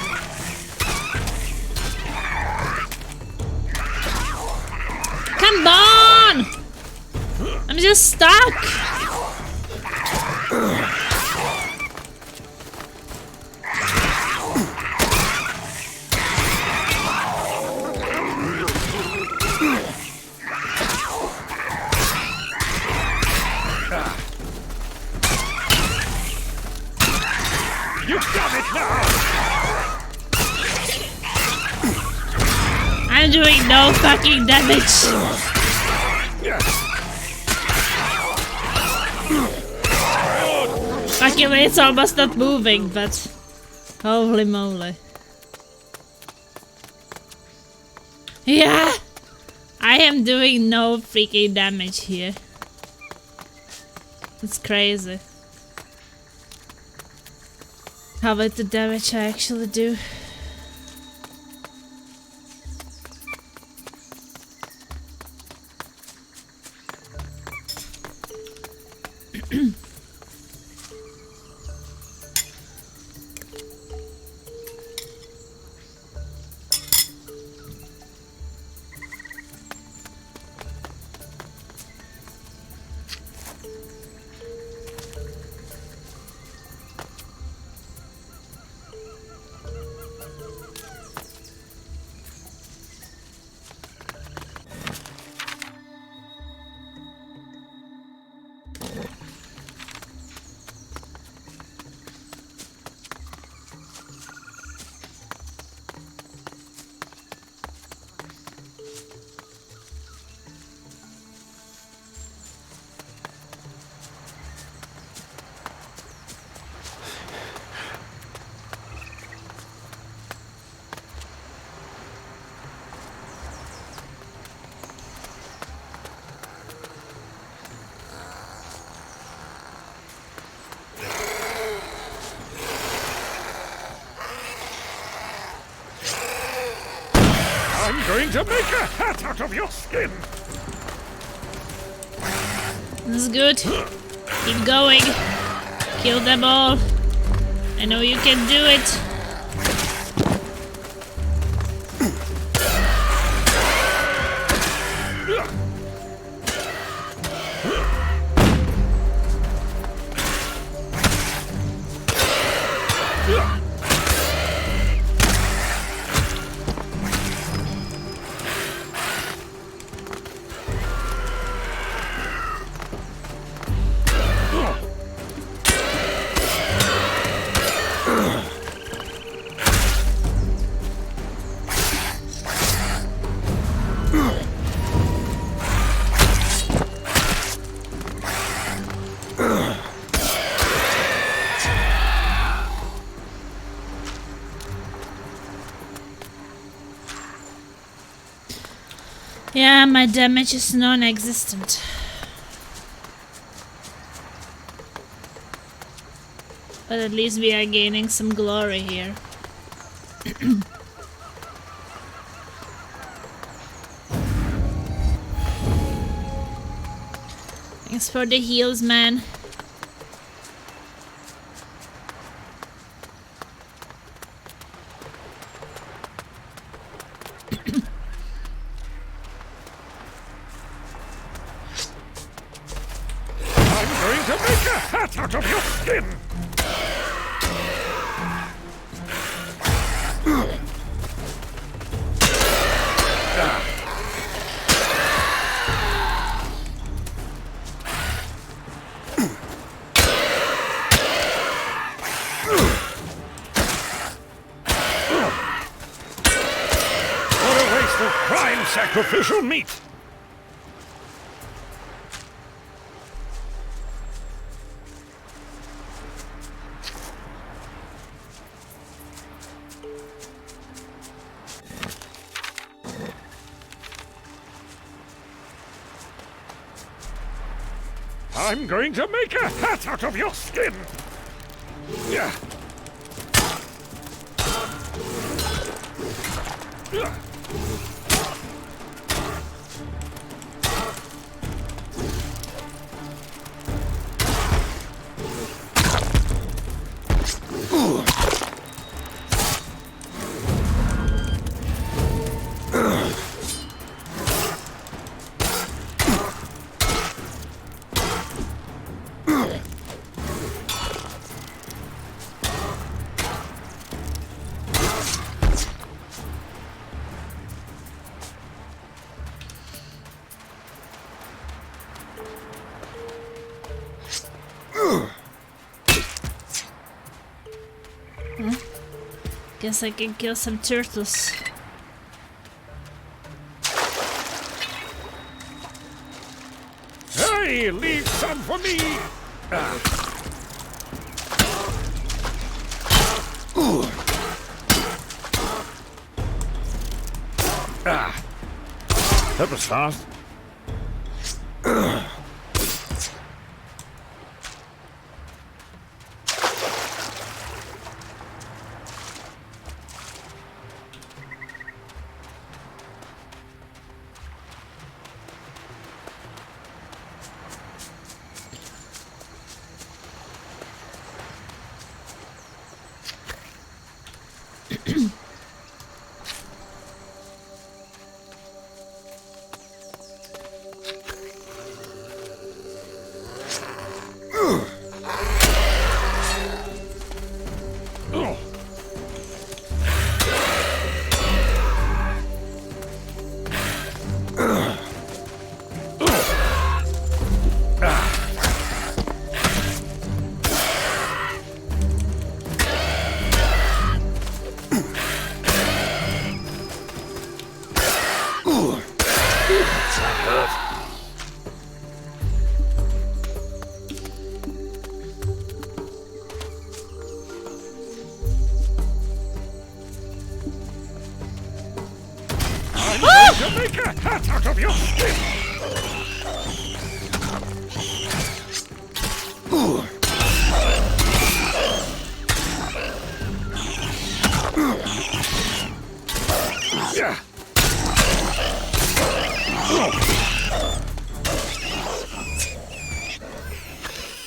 [SPEAKER 1] Come on! I'm just stuck!
[SPEAKER 6] You've got it now!
[SPEAKER 1] I'm doing no fucking damage. Luckily it's almost not moving, but holy moly. Yeah! I am doing no freaking damage here. It's crazy. How about the damage I actually do?
[SPEAKER 6] I'm going to make a hat out of your skin!
[SPEAKER 1] This is good. Keep going. Kill them all. I know you can do it. Yeah, my damage is non-existent. But at least we are gaining some glory here. Thanks for the heals, man.
[SPEAKER 6] Out of your skin! What a waste of prime sacrificial meat! I'm going to make a hat out of your skin! Yeah.
[SPEAKER 1] Guess I can kill some turtles.
[SPEAKER 6] Hey, leave some for me! That was fast. To make a hat out of your skin!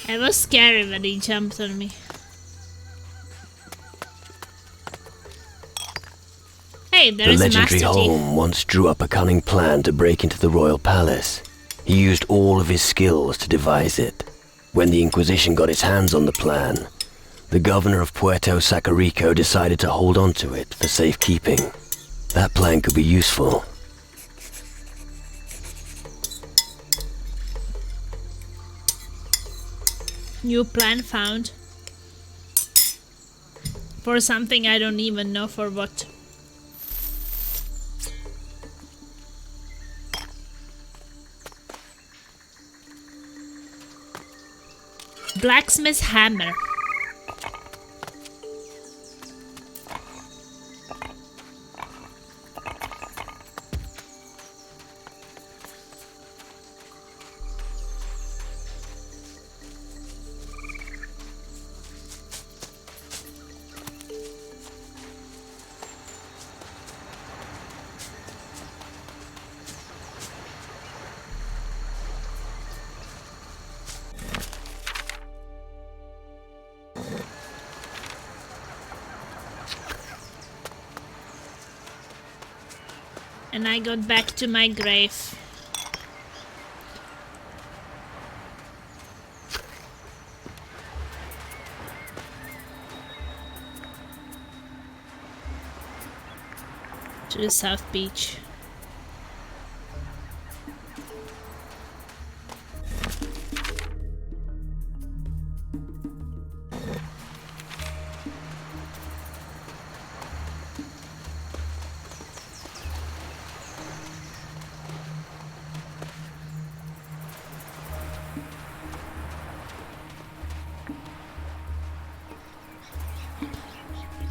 [SPEAKER 1] It was scary when he jumped on me. Hey,
[SPEAKER 2] The
[SPEAKER 1] there's
[SPEAKER 2] legendary
[SPEAKER 1] Master Chief.
[SPEAKER 2] Holm once drew up a cunning plan to break into the royal palace. He used all of his skills to devise it. When the Inquisition got its hands on the plan, the governor of Puerto Sacarico decided to hold on to it for safekeeping. That plan could be useful.
[SPEAKER 1] New plan found. For something I don't even know for what. Blacksmith's hammer. And I got back to my grave. To the South Beach.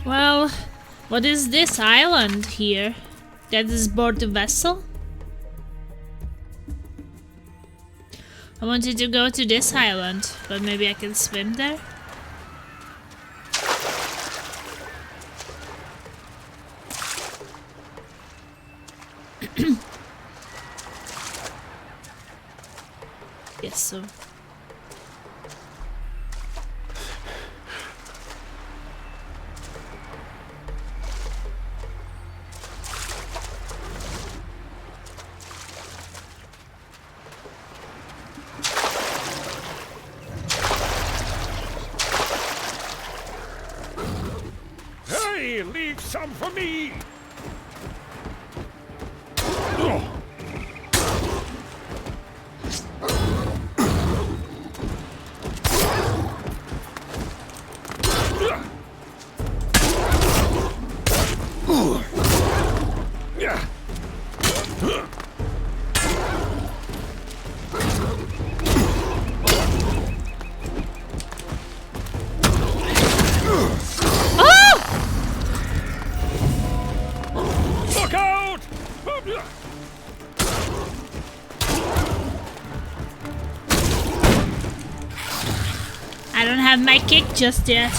[SPEAKER 1] Well, what is this island here? That is aboard the vessel? I wanted to go to this island, but maybe I can swim there? Guess so.
[SPEAKER 6] Hey, leave some for me! Look out!
[SPEAKER 1] have my kick just yet.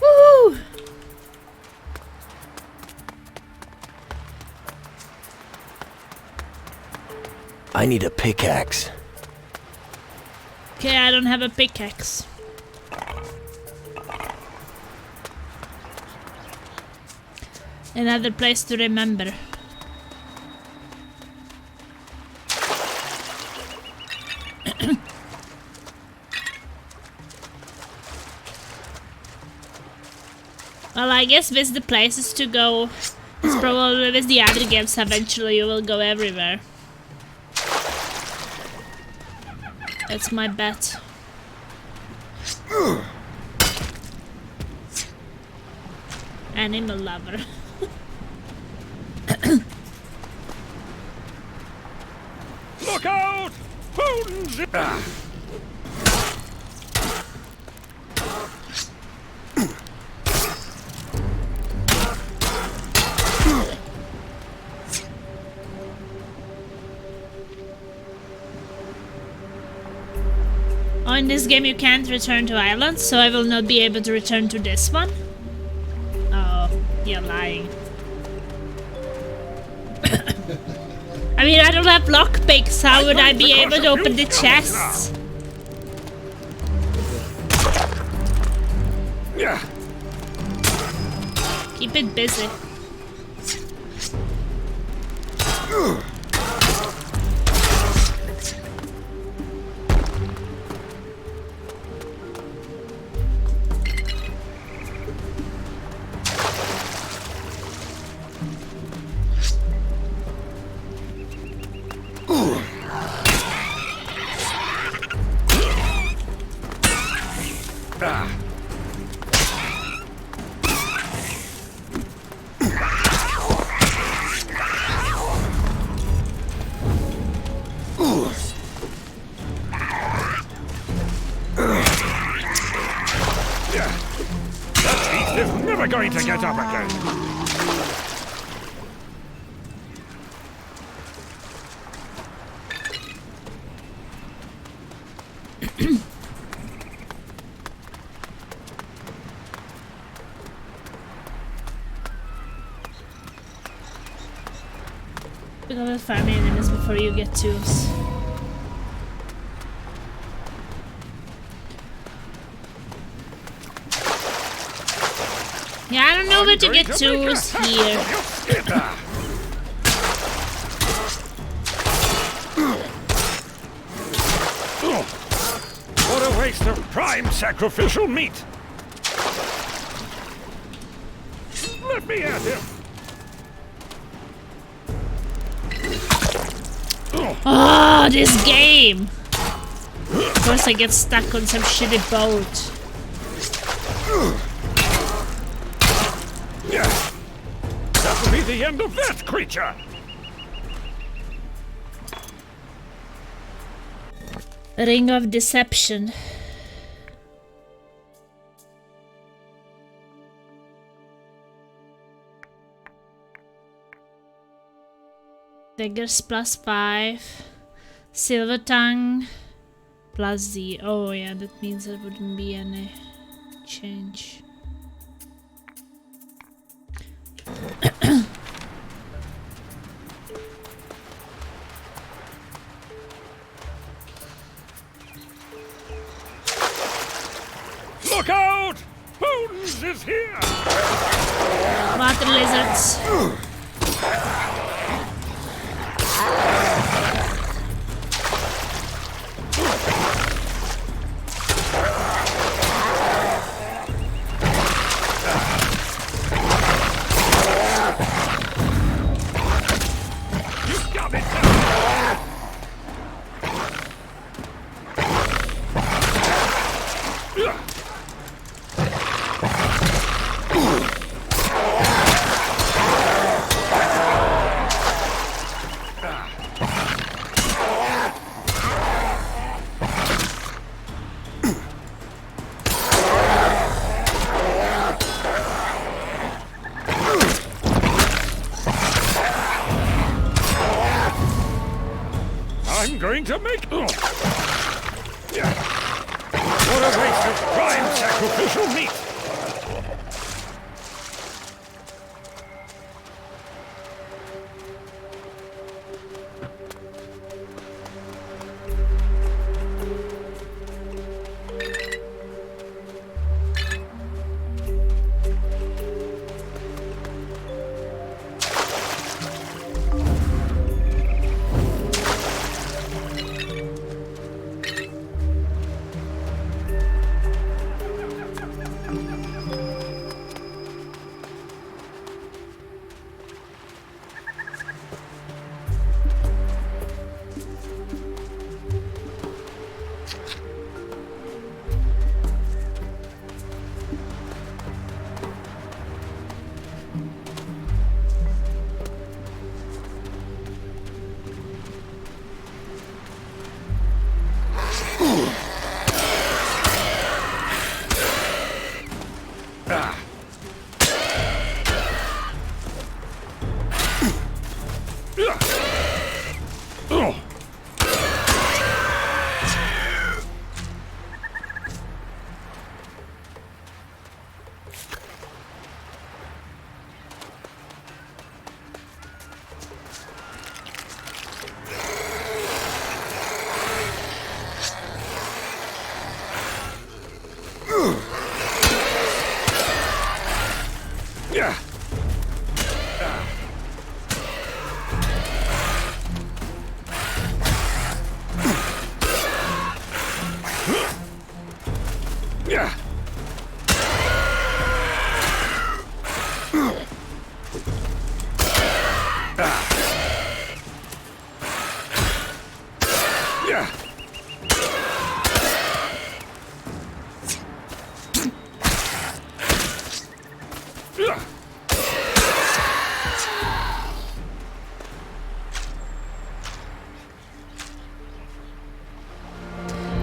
[SPEAKER 1] Woo!
[SPEAKER 2] I need a pickaxe.
[SPEAKER 1] Okay, I don't have a pickaxe. Another place to remember. Well, I guess with the places to go, it's probably with the other games eventually you will go everywhere. That's my bet. Animal lover.
[SPEAKER 6] Look out! Hounds!
[SPEAKER 1] Oh, in this game you can't return to islands, so I will not be able to return to this one? Oh, you're lying. I mean, I don't have lockpicks, how would I be able to open the chests?
[SPEAKER 6] Yeah.
[SPEAKER 1] Keep it busy.
[SPEAKER 6] Is never going to get up again.
[SPEAKER 1] We got 5 minutes before you get tools. Yeah, I don't know where to get tools here.
[SPEAKER 6] What a waste of prime sacrificial meat! Let me at him!
[SPEAKER 1] Oh, this game! Of course I get stuck on some shitty boat.
[SPEAKER 6] That will be the end of that creature!
[SPEAKER 1] Ring of Deception. Daggers +5. Silver Tongue +Z. Oh yeah, that means there wouldn't be any change.
[SPEAKER 6] Look out! Bones is here!
[SPEAKER 1] Water lizards.
[SPEAKER 6] You got it! I'm going to make... What a waste of prime sacrificial meat!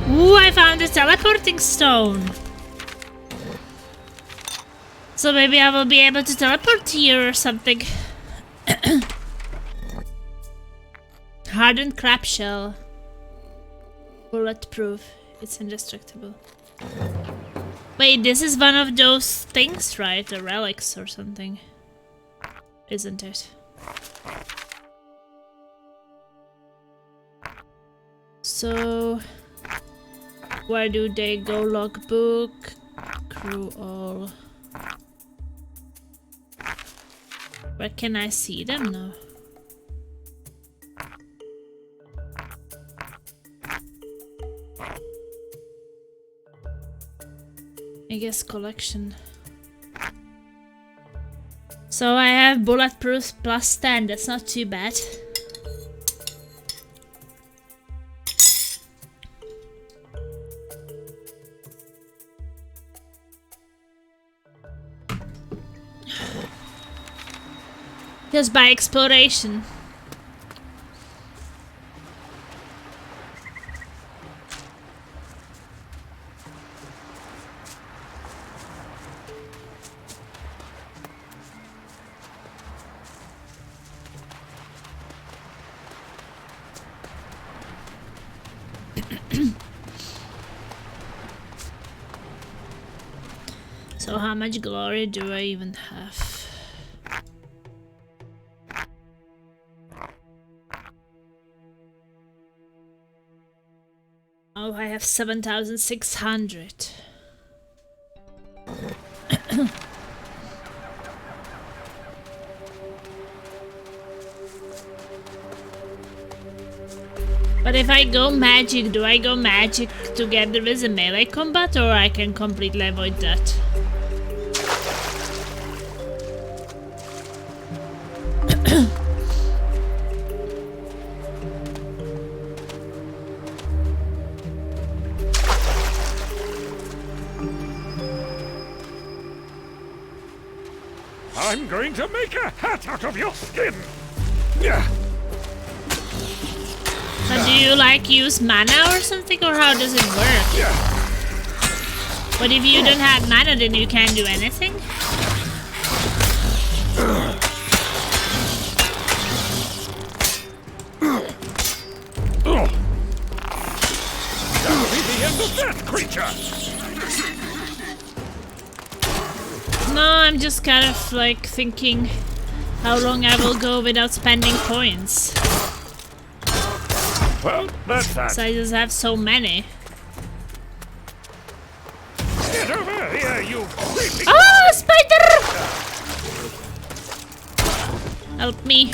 [SPEAKER 1] Ooh, I found a teleporting stone. So maybe I will be able to teleport here or something. Hardened crab shell. Bulletproof. It's indestructible. Wait, this is one of those things, right? The relics or something. Isn't it? So... where do they go? Logbook, crew all. Where can I see them now? I guess collection. So I have bulletproof plus 10, that's not too bad. Just by exploration. So how much glory do I even have? Oh, I have 7,600. But if I go magic, do I go magic together with a melee combat, or I can completely avoid that?
[SPEAKER 6] I'm going to make a hat out of your skin!
[SPEAKER 1] But do you like use mana or something, or how does it work? But if you don't have mana, then you can't do anything?
[SPEAKER 6] That creature!
[SPEAKER 1] No, I'm just kind of like thinking how long I will go without spending points.
[SPEAKER 6] Well, that's that.
[SPEAKER 1] So I just have so many.
[SPEAKER 6] Get over here, you creepy...
[SPEAKER 1] Oh, spider! Help me.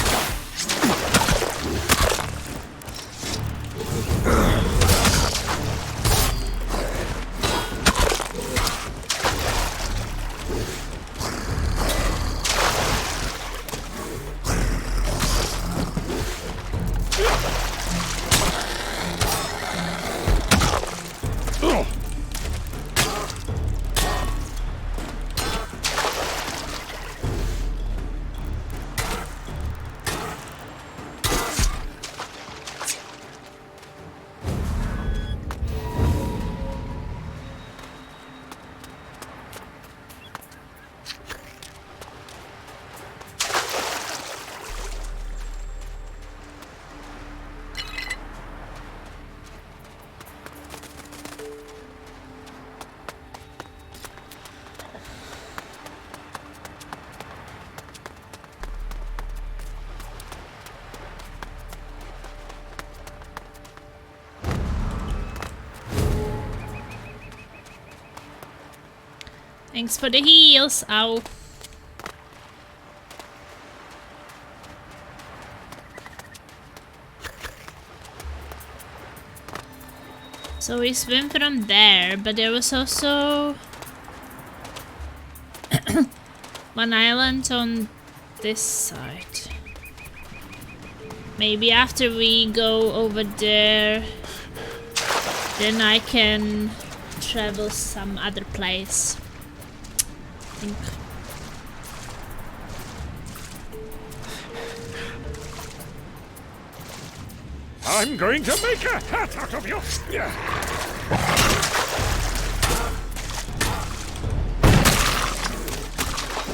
[SPEAKER 6] Oh.
[SPEAKER 1] Thanks for the heals. Ow. So we swim from there, but there was also one island on this side. Maybe after we go over there, then I can travel some other place. I think.
[SPEAKER 6] I'm going to make a hat out of you!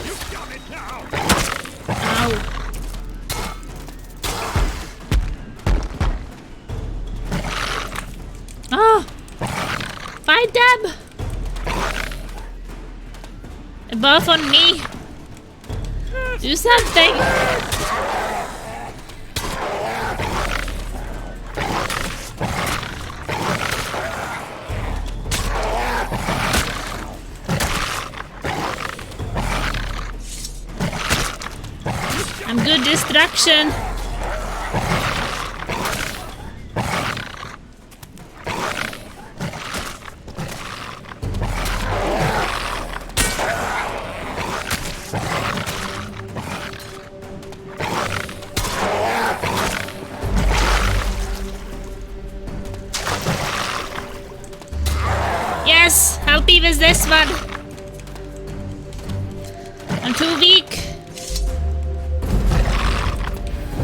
[SPEAKER 6] You've done it now!
[SPEAKER 1] Ow. Oh! Fight them! They're both on me! Do something! I'm good distraction. Yes, help me with this one. I'm too weak.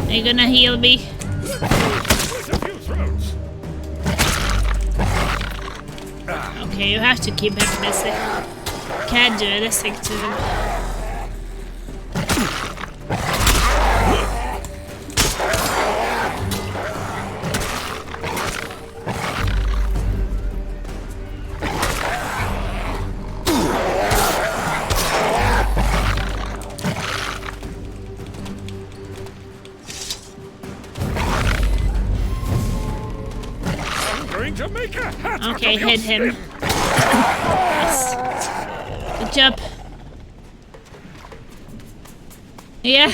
[SPEAKER 1] Are you gonna heal me? Okay, you have to keep him busy. Can't do anything to him.
[SPEAKER 6] To make a hat
[SPEAKER 1] Okay,
[SPEAKER 6] out of
[SPEAKER 1] hit him.
[SPEAKER 6] your
[SPEAKER 1] Yes. Good job. Yeah.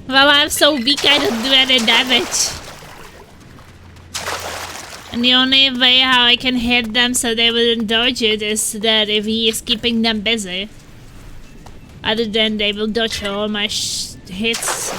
[SPEAKER 1] Well, I'm so weak I don't do any damage. And the only way how I can hit them so they wouldn't dodge it is that if he is keeping them busy. Other than they will dodge all my hits.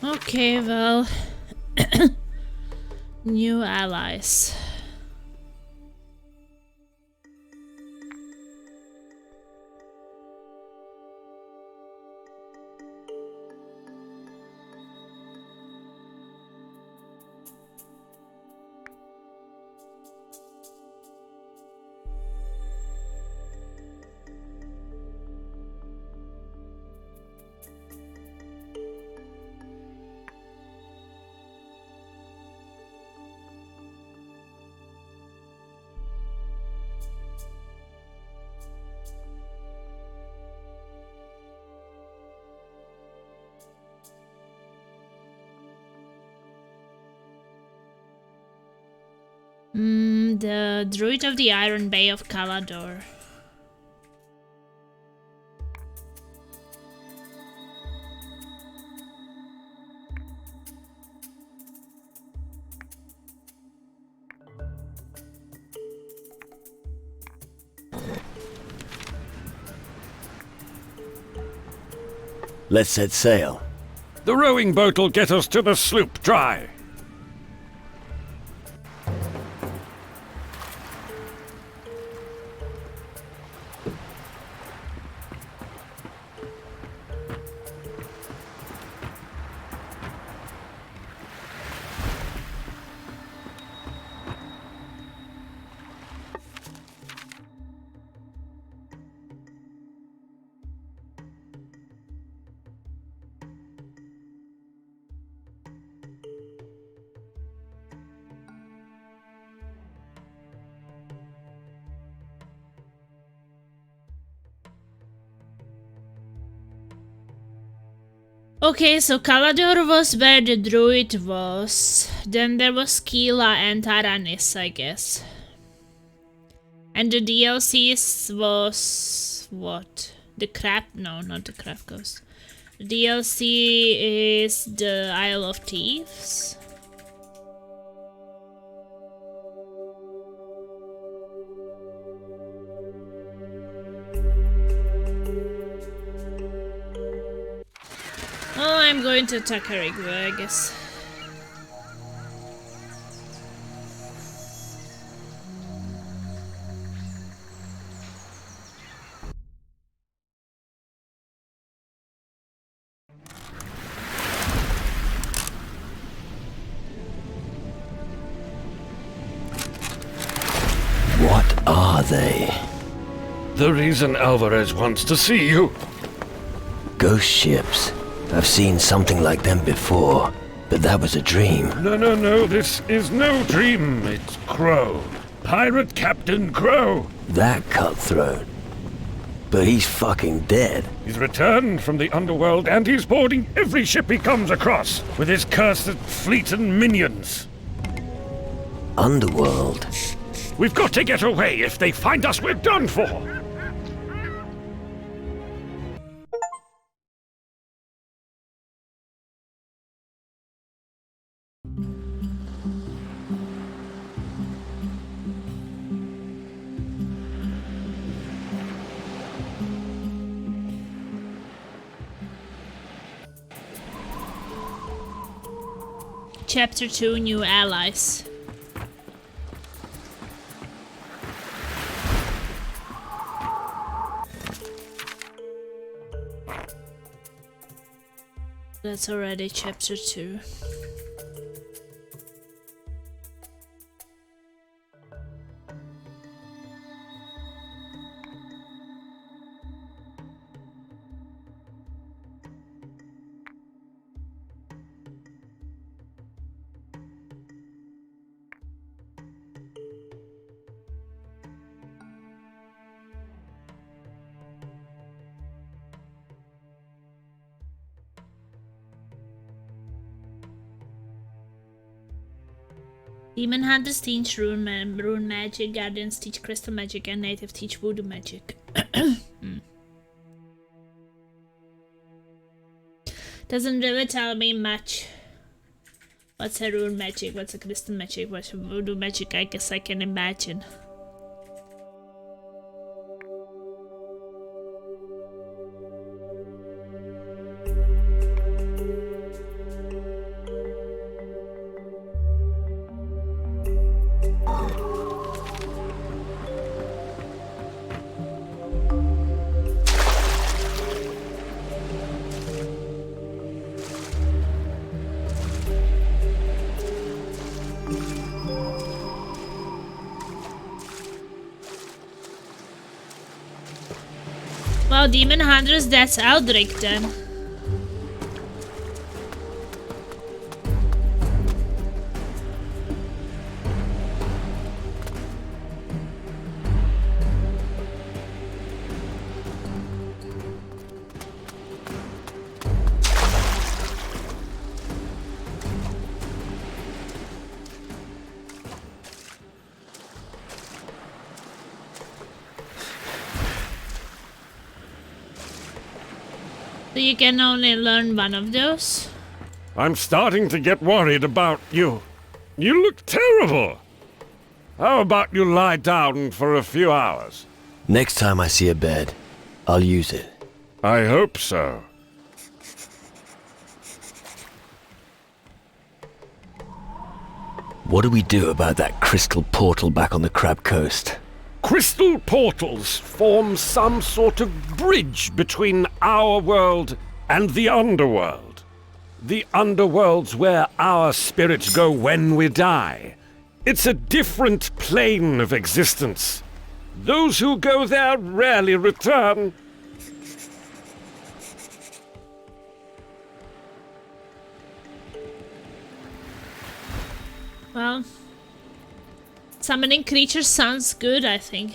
[SPEAKER 1] Okay, well, new allies. The Druid of the Iron Bay of Calador.
[SPEAKER 2] Let's set sail.
[SPEAKER 6] The rowing boat'll get us to the sloop dry.
[SPEAKER 1] Okay, so Calador was where the druid was. Then there was Kila and Taranis, I guess. And the DLCs was... what? The crab? No, not the crab ghost. The DLC is the Isle of Thieves. Oh, I'm going to Takarigua, I guess.
[SPEAKER 2] What are they?
[SPEAKER 6] The reason Alvarez wants to see you.
[SPEAKER 2] Ghost ships. I've seen something like them before, but that was a dream.
[SPEAKER 6] No, this is no dream. It's Crow. Pirate Captain Crow.
[SPEAKER 2] That cutthroat. But he's fucking dead.
[SPEAKER 6] He's returned from the underworld and he's boarding every ship he comes across with his cursed fleet and minions.
[SPEAKER 2] Underworld?
[SPEAKER 6] We've got to get away. If they find us, we're done for.
[SPEAKER 1] Chapter 2, New Allies. That's already chapter 2. Demon Hunters teach rune magic, Guardians teach crystal magic, and Native teach voodoo magic. Doesn't really tell me much. What's a rune magic, what's a crystal magic, what's a voodoo magic, I guess I can imagine. Well, Demon Hunters, that's Aldrich then. So you can only learn one of those?
[SPEAKER 6] I'm starting to get worried about you. You look terrible. How about you lie down for a few hours?
[SPEAKER 2] Next time I see a bed, I'll use it.
[SPEAKER 6] I hope so.
[SPEAKER 2] What do we do about that crystal portal back on the Crab Coast?
[SPEAKER 6] Crystal portals form some sort of bridge between our world and the underworld. The underworld's where our spirits go when we die. It's a different plane of existence. Those who go there rarely return.
[SPEAKER 1] Well, summoning creatures sounds good, I think.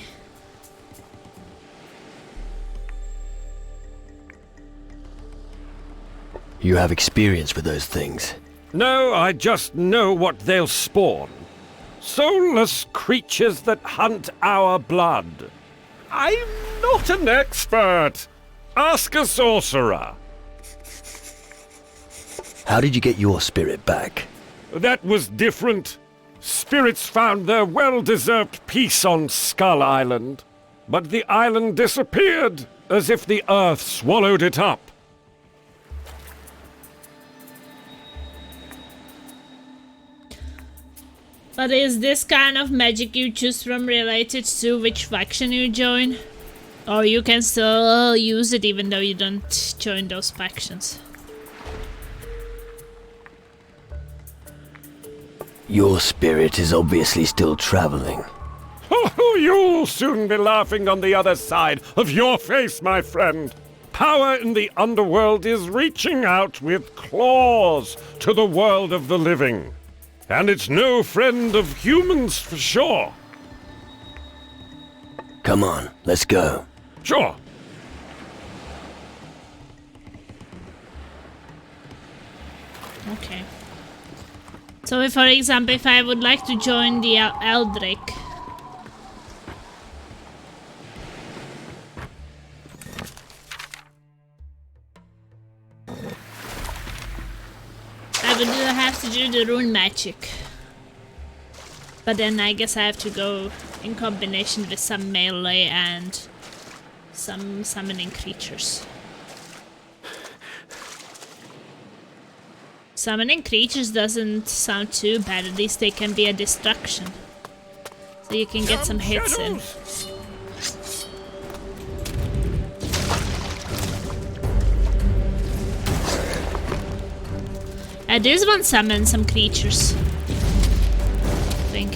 [SPEAKER 2] You have experience with those things.
[SPEAKER 6] No, I just know what they'll spawn. Soulless creatures that hunt our blood. I'm not an expert. Ask a sorcerer.
[SPEAKER 2] How did you get your spirit back?
[SPEAKER 6] That was different. Spirits found their well-deserved peace on Skull Island. But the island disappeared, as if the earth swallowed it up.
[SPEAKER 1] But is this kind of magic you choose from related to which faction you join? Or you can still use it even though you don't join those factions?
[SPEAKER 2] Your spirit is obviously still traveling.
[SPEAKER 6] Oh, you'll soon be laughing on the other side of your face, my friend. Power in the underworld is reaching out with claws to the world of the living. And it's no friend of humans for sure.
[SPEAKER 2] Come on, let's go.
[SPEAKER 6] Sure.
[SPEAKER 1] Okay. So if, for example, if I would like to join the Eldrick, I would have to do the rune magic. But then I guess I have to go in combination with some melee and some summoning creatures. Summoning creatures doesn't sound too bad, at least they can be a distraction. So you can get some hits in. This one summons some creatures. I think.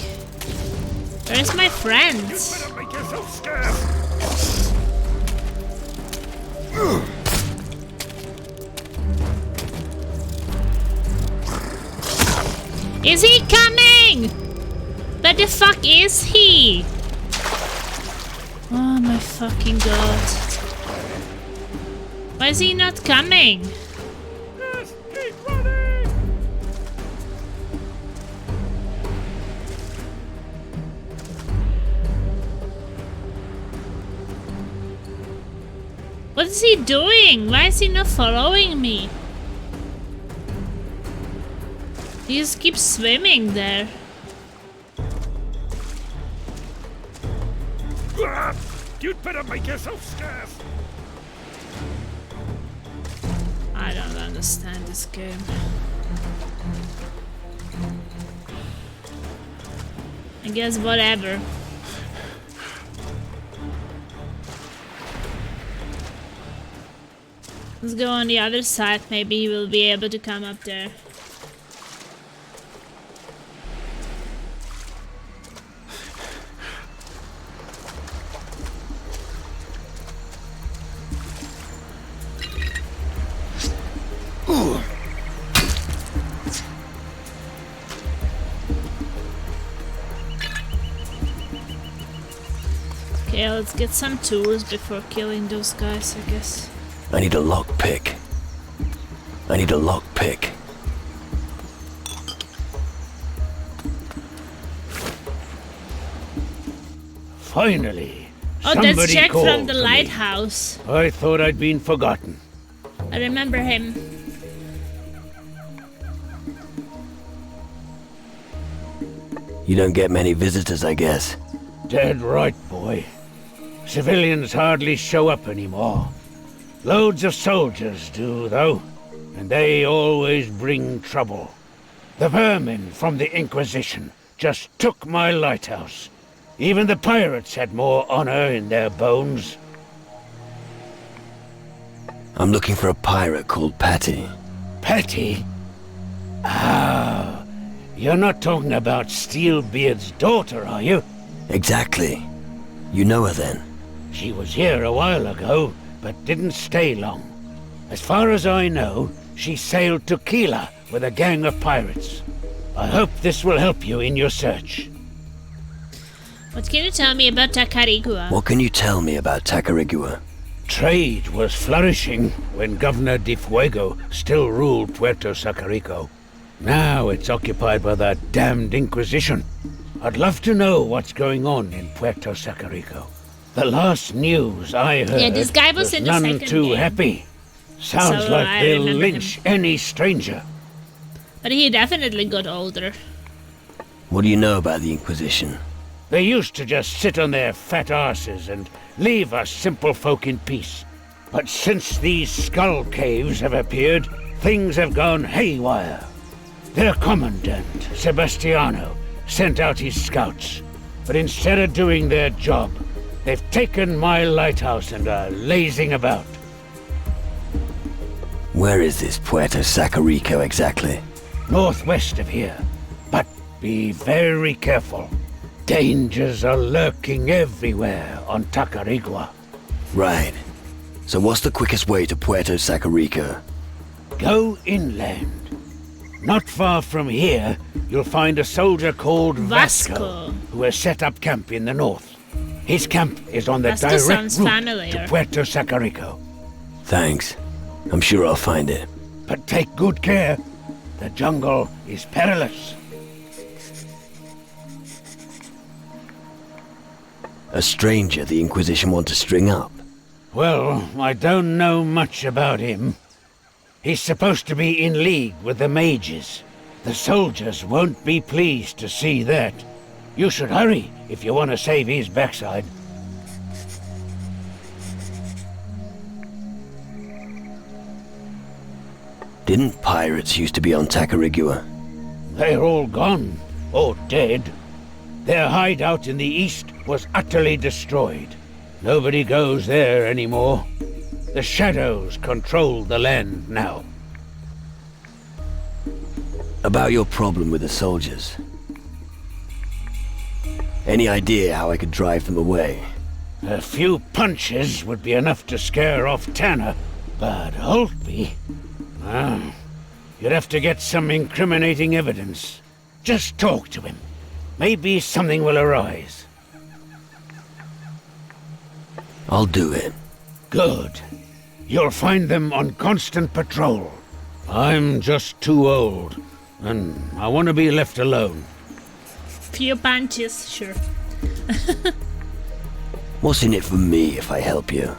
[SPEAKER 1] Where's my friend?
[SPEAKER 6] Make yourself scarce.
[SPEAKER 1] Is he coming? Where the fuck is he? Oh my fucking god. Why is he not coming?
[SPEAKER 6] Yes, keep running.
[SPEAKER 1] What is he doing? Why is he not following me? He just keeps swimming there.
[SPEAKER 6] You'd better make yourself scarce.
[SPEAKER 1] I don't understand this game. I guess whatever. Let's go on the other side. Maybe he will be able to come up there. Okay, let's get some tools before killing those guys, I guess.
[SPEAKER 2] I need a lockpick. I need a lockpick.
[SPEAKER 3] Finally.
[SPEAKER 1] Oh, that's
[SPEAKER 3] somebody
[SPEAKER 1] Jack
[SPEAKER 3] called
[SPEAKER 1] from the
[SPEAKER 3] to me.
[SPEAKER 1] lighthouse.
[SPEAKER 3] I thought I'd been forgotten.
[SPEAKER 1] I remember him.
[SPEAKER 2] You don't get many visitors, I guess.
[SPEAKER 3] Dead right, boy. Civilians hardly show up anymore. Loads of soldiers do, though, and they always bring trouble. The vermin from the Inquisition just took my lighthouse. Even the pirates had more honor in their bones.
[SPEAKER 2] I'm looking for a pirate called Patty.
[SPEAKER 3] Patty? Ah, you're not talking about Steelbeard's daughter, are you?
[SPEAKER 2] Exactly. You know her then?
[SPEAKER 3] She was here a while ago, but didn't stay long. As far as I know, she sailed to Keela with a gang of pirates. I hope this will help you in your search.
[SPEAKER 1] What can you tell me about Tacarigua?
[SPEAKER 2] What can you tell me about Tacarigua?
[SPEAKER 3] Trade was flourishing when Governor de Fuego still ruled Puerto Sacarico. Now it's occupied by that damned Inquisition. I'd love to know what's going on in Puerto Sacarico. The last news I heard
[SPEAKER 1] this guy was in the
[SPEAKER 3] none
[SPEAKER 1] second
[SPEAKER 3] too
[SPEAKER 1] game.
[SPEAKER 3] happy. Sounds
[SPEAKER 1] So
[SPEAKER 3] like
[SPEAKER 1] I
[SPEAKER 3] they'll
[SPEAKER 1] remember
[SPEAKER 3] lynch
[SPEAKER 1] him.
[SPEAKER 3] any stranger.
[SPEAKER 1] But he definitely got older.
[SPEAKER 2] What do you know about the Inquisition?
[SPEAKER 3] They used to just sit on their fat asses and leave us simple folk in peace. But since these skull caves have appeared, things have gone haywire. Their commandant, Sebastiano, sent out his scouts. But instead of doing their job, they've taken my lighthouse and are lazing about.
[SPEAKER 2] Where is this Puerto Sacarico exactly?
[SPEAKER 3] Northwest of here. But be very careful. Dangers are lurking everywhere on Tacarigua.
[SPEAKER 2] Right. So what's the quickest way to Puerto Sacarico?
[SPEAKER 3] Go inland. Not far from here, you'll find a soldier called Vasco,
[SPEAKER 1] Vasco.
[SPEAKER 3] who has set up camp in the north. His camp is on the
[SPEAKER 1] Vasco
[SPEAKER 3] direct
[SPEAKER 1] sounds
[SPEAKER 3] route
[SPEAKER 1] familiar.
[SPEAKER 3] to Puerto Sacarico.
[SPEAKER 2] Thanks. I'm sure I'll find it.
[SPEAKER 3] But take good care. The jungle is perilous.
[SPEAKER 2] A stranger the Inquisition want to string up.
[SPEAKER 3] Well, I don't know much about him. He's supposed to be in league with the mages. The soldiers won't be pleased to see that. You should hurry if you want to save his backside.
[SPEAKER 2] Didn't pirates used to be on Tacarigua?
[SPEAKER 3] They're all gone, or dead. Their hideout in the east was utterly destroyed. Nobody goes there anymore. The shadows control the land now.
[SPEAKER 2] About your problem with the soldiers. Any idea how I could drive them away?
[SPEAKER 3] A few punches would be enough to scare off Tanner, but Holtby... you'd have to get some incriminating evidence. Just talk to him. Maybe something will arise.
[SPEAKER 2] I'll do it.
[SPEAKER 3] Good. You'll find them on constant patrol. I'm just too old, and I want to be left alone.
[SPEAKER 1] Few punches, sure.
[SPEAKER 2] What's in it for me if I help you?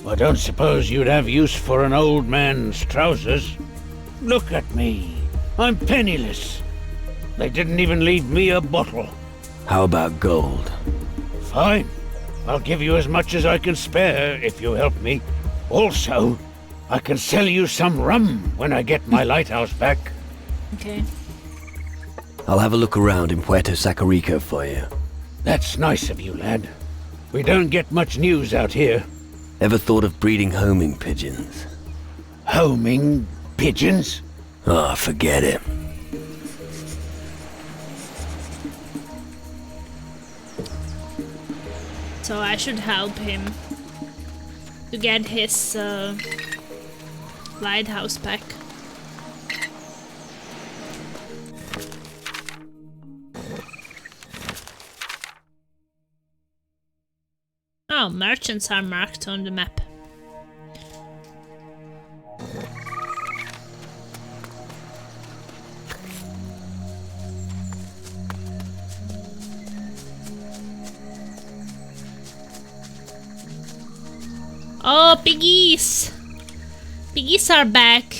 [SPEAKER 3] I don't suppose you'd have use for an old man's trousers. Look at me. I'm penniless. They didn't even leave me a bottle.
[SPEAKER 2] How about gold?
[SPEAKER 3] Fine. I'll give you as much as I can spare if you help me. Also, I can sell you some rum when I get my lighthouse back.
[SPEAKER 1] Okay.
[SPEAKER 2] I'll have a look around in Puerto Sacarico for you.
[SPEAKER 3] That's nice of you, lad. We don't get much news out here.
[SPEAKER 2] Ever thought of breeding homing pigeons?
[SPEAKER 3] Homing pigeons?
[SPEAKER 2] Ah, forget it.
[SPEAKER 1] So I should help him to get his lighthouse back. Oh, merchants are marked on the map. Oh, piggies! Piggies are back.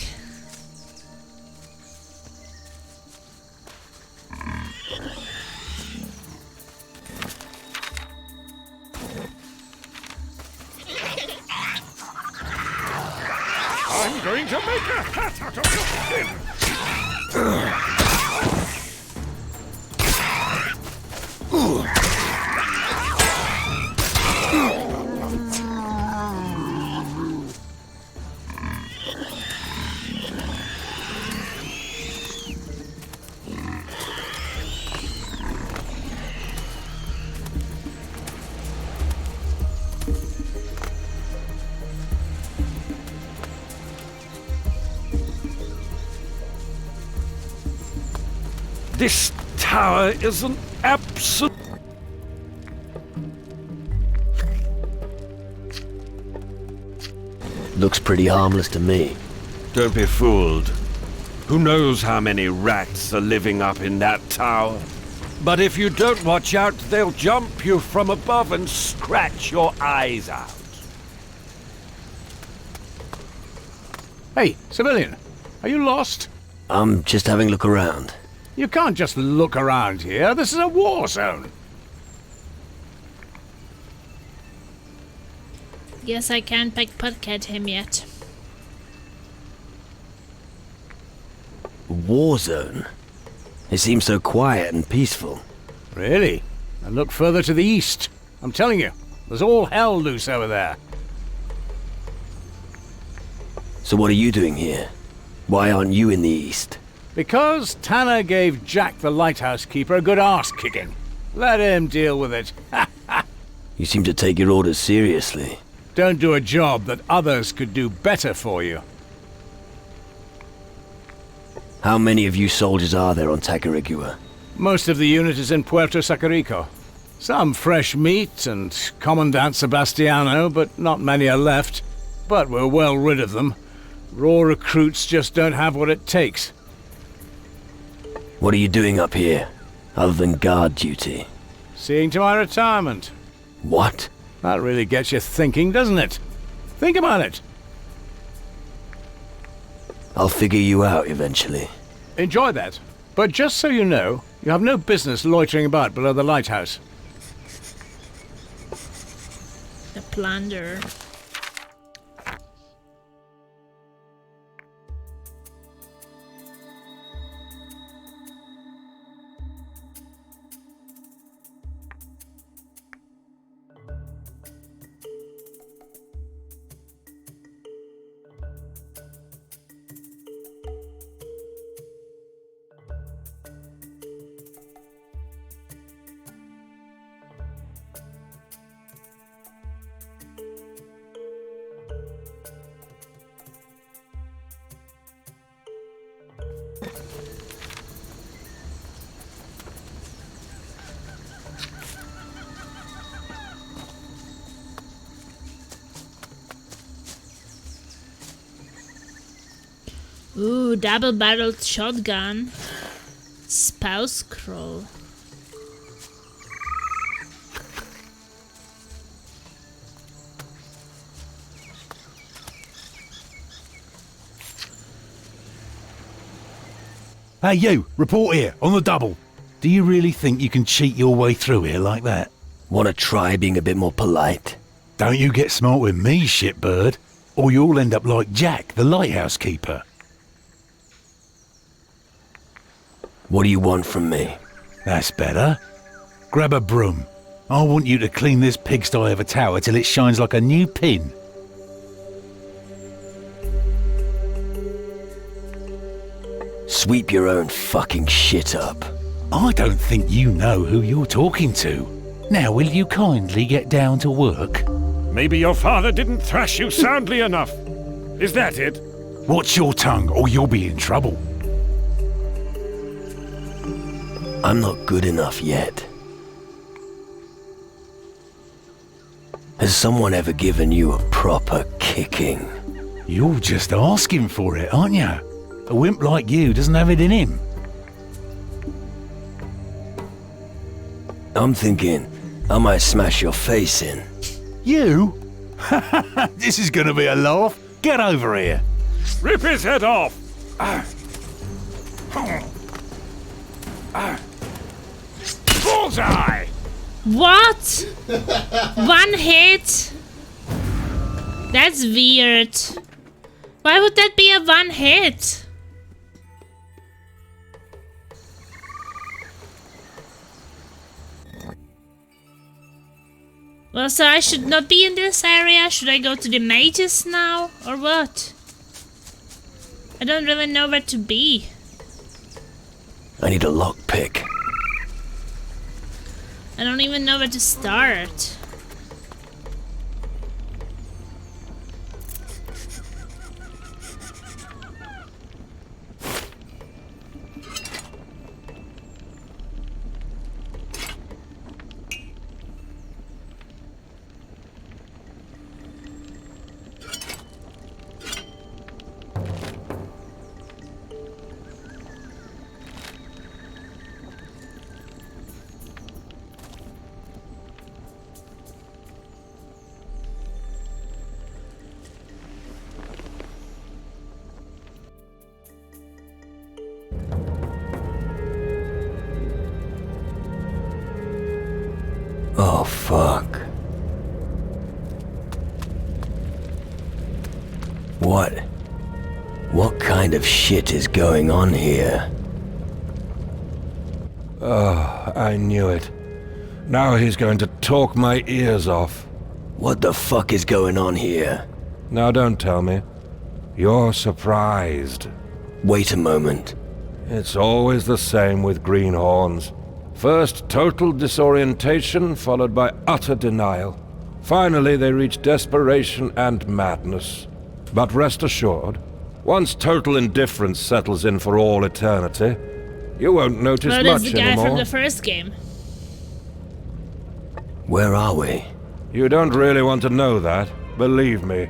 [SPEAKER 6] I'm going to make a hat out of your skin! This tower is an absolute...
[SPEAKER 2] Looks pretty harmless to me.
[SPEAKER 6] Don't be fooled. Who knows how many rats are living up in that tower? But if you don't watch out, they'll jump you from above and scratch your eyes out.
[SPEAKER 8] Hey, civilian, are you lost?
[SPEAKER 2] I'm just having a look around.
[SPEAKER 8] You can't just look around here. This is a war zone.
[SPEAKER 1] Guess I can't pickpocket him yet.
[SPEAKER 2] War zone? It seems so quiet and peaceful.
[SPEAKER 8] Really? And look further to the east. I'm telling you, there's all hell loose over there.
[SPEAKER 2] So what are you doing here? Why aren't you in the east?
[SPEAKER 8] Because Tanner gave Jack the lighthouse keeper a good arse-kicking. Let him deal with it.
[SPEAKER 2] You seem to take your orders seriously.
[SPEAKER 8] Don't do a job that others could do better for you.
[SPEAKER 2] How many of you soldiers are there on Tacarigua?
[SPEAKER 8] Most of the unit is in Puerto Sacarico. Some fresh meat and Commandant Sebastiano, but not many are left. But we're well rid of them. Raw recruits just don't have what it takes.
[SPEAKER 2] What are you doing up here, other than guard duty?
[SPEAKER 8] Seeing to my retirement.
[SPEAKER 2] What?
[SPEAKER 8] That really gets you thinking, doesn't it? Think about it.
[SPEAKER 2] I'll figure you out eventually.
[SPEAKER 8] Enjoy that. But just so you know, you have no business loitering about below the lighthouse.
[SPEAKER 1] The plunder. Ooh, double-barreled shotgun. Spouse scroll.
[SPEAKER 9] Hey you, report here, on the double. Do you really think you can cheat your way through here like that?
[SPEAKER 2] Wanna try being a bit more polite?
[SPEAKER 9] Don't you get smart with me, shitbird, or you'll end up like Jack, the lighthouse keeper.
[SPEAKER 2] What do you want from me?
[SPEAKER 9] That's better. Grab a broom. I want you to clean this pigsty of a tower till it shines like a new pin.
[SPEAKER 2] Sweep your own fucking shit up.
[SPEAKER 9] I don't think you know who you're talking to. Now will you kindly get down to work?
[SPEAKER 6] Maybe your father didn't thrash you soundly enough. Is that it?
[SPEAKER 9] Watch your tongue or you'll be in trouble.
[SPEAKER 2] I'm not good enough yet. Has someone ever given you a proper kicking?
[SPEAKER 9] You're just asking for it, aren't you? A wimp like you doesn't have it in him.
[SPEAKER 2] I'm thinking I might smash your face in.
[SPEAKER 9] You? This is gonna be a laugh. Get over here.
[SPEAKER 6] Rip his head off! Bullseye!
[SPEAKER 1] What? One hit? That's weird. Why would that be a one hit? Well, so I should not be in this area? Should I go to the mages now? Or what? I don't really know where to be.
[SPEAKER 2] I need a lockpick.
[SPEAKER 1] I don't even know where to start.
[SPEAKER 2] Oh, fuck. What kind of shit is going on here?
[SPEAKER 6] Oh, I knew it. Now he's going to talk my ears off.
[SPEAKER 2] What the fuck is going on here?
[SPEAKER 6] Now don't tell me. You're surprised.
[SPEAKER 2] Wait a moment.
[SPEAKER 6] It's always the same with greenhorns. First total disorientation, followed by utter denial. Finally, they reach desperation and madness. But rest assured, once total indifference settles in for all eternity, you won't notice
[SPEAKER 1] Well,
[SPEAKER 6] much
[SPEAKER 1] that's the guy
[SPEAKER 6] anymore.
[SPEAKER 1] from the first game.
[SPEAKER 2] Where are we?
[SPEAKER 6] You don't really want to know that, believe me.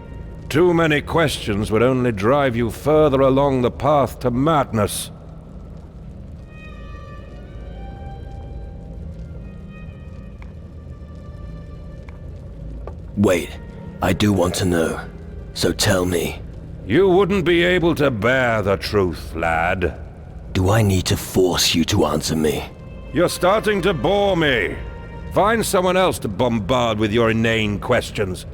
[SPEAKER 6] Too many questions would only drive you further along the path to madness.
[SPEAKER 2] Wait, I do want to know. So tell me.
[SPEAKER 6] You wouldn't be able to bear the truth, lad.
[SPEAKER 2] Do I need to force you to answer me?
[SPEAKER 6] You're starting to bore me. Find someone else to bombard with your inane questions.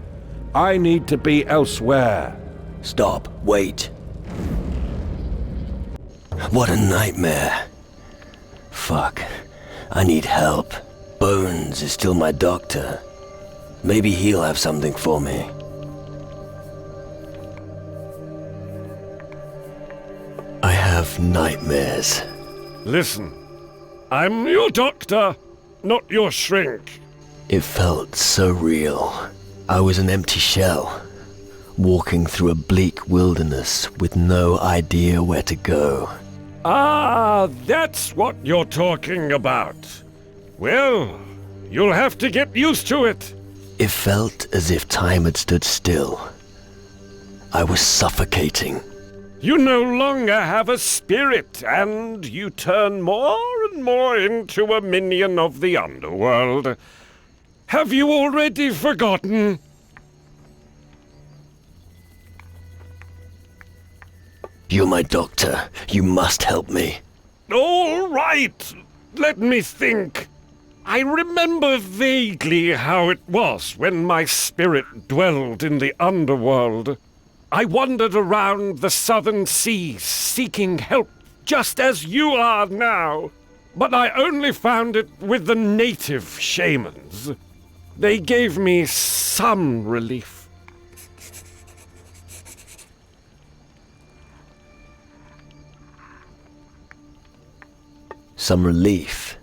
[SPEAKER 6] I need to be elsewhere.
[SPEAKER 2] Stop. Wait. What a nightmare. Fuck. I need help. Bones is still my doctor. Maybe he'll have something for me. I have nightmares.
[SPEAKER 6] Listen, I'm your doctor, not your shrink.
[SPEAKER 2] It felt so real. I was an empty shell, walking through a bleak wilderness with no idea where to go.
[SPEAKER 6] Ah, that's what you're talking about. Well, you'll have to get used to it.
[SPEAKER 2] It felt as if time had stood still. I was suffocating.
[SPEAKER 6] You no longer have a spirit, and you turn more and more into a minion of the underworld. Have you already forgotten?
[SPEAKER 2] You're my doctor. You must help me.
[SPEAKER 6] All right, let me think. I remember vaguely how it was when my spirit dwelled in the underworld. I wandered around the southern seas seeking help, just as you are now. But I only found it with the native shamans. They gave me some relief.
[SPEAKER 2] Some relief.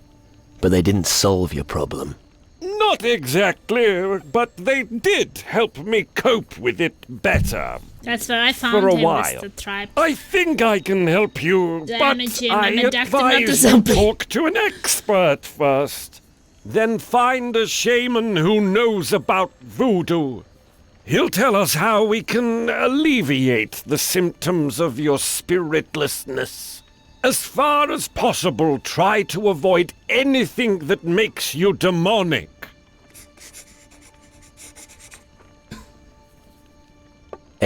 [SPEAKER 2] But they didn't solve your problem.
[SPEAKER 6] Not exactly, but they did help me cope with it better.
[SPEAKER 1] That's where I found
[SPEAKER 6] For a
[SPEAKER 1] him,
[SPEAKER 6] while.
[SPEAKER 1] Mr. Tribe.
[SPEAKER 6] I think I can help you,
[SPEAKER 1] Damage
[SPEAKER 6] but
[SPEAKER 1] him
[SPEAKER 6] I
[SPEAKER 1] and adapt him not to
[SPEAKER 6] advise you
[SPEAKER 1] zombie.
[SPEAKER 6] talk to an expert first. Then find a shaman who knows about voodoo. He'll tell us how we can alleviate the symptoms of your spiritlessness. As far as possible, try to avoid anything that makes you demonic.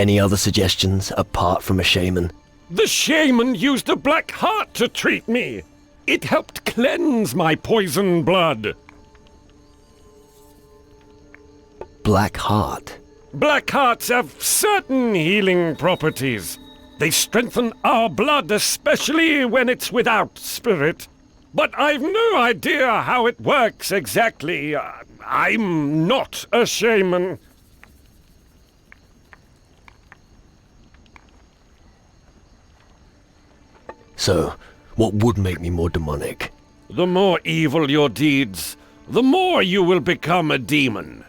[SPEAKER 2] Any other suggestions apart from a shaman?
[SPEAKER 6] The shaman used a black heart to treat me. It helped cleanse my poison blood.
[SPEAKER 2] Black heart?
[SPEAKER 6] Black hearts have certain healing properties. They strengthen our blood, especially when it's without spirit. But I've no idea how it works exactly. I'm not a shaman.
[SPEAKER 2] So, what would make me more demonic?
[SPEAKER 6] The more evil your deeds, the more you will become a demon.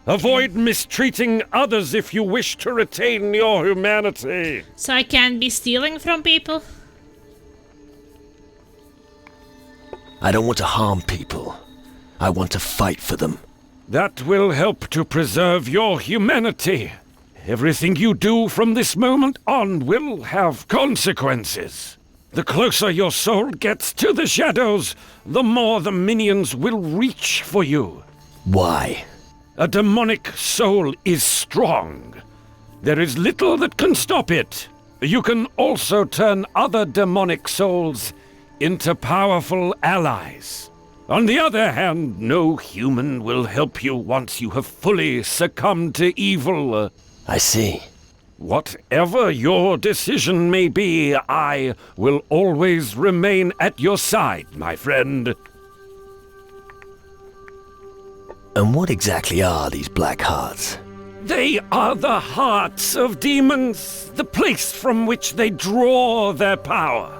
[SPEAKER 6] Avoid mistreating others if you wish to retain your humanity.
[SPEAKER 1] So I can't be stealing from people?
[SPEAKER 2] I don't want to harm people. I want to fight for them.
[SPEAKER 6] That will help to preserve your humanity. Everything you do from this moment on will have consequences. The closer your soul gets to the shadows, the more the minions will reach for you.
[SPEAKER 2] Why?
[SPEAKER 6] A demonic soul is strong. There is little that can stop it. You can also turn other demonic souls into powerful allies. On the other hand, no human will help you once you have fully succumbed to evil.
[SPEAKER 2] I see.
[SPEAKER 6] Whatever your decision may be, I will always remain at your side, my friend.
[SPEAKER 2] And what exactly are these black hearts?
[SPEAKER 6] They are the hearts of demons, the place from which they draw their power.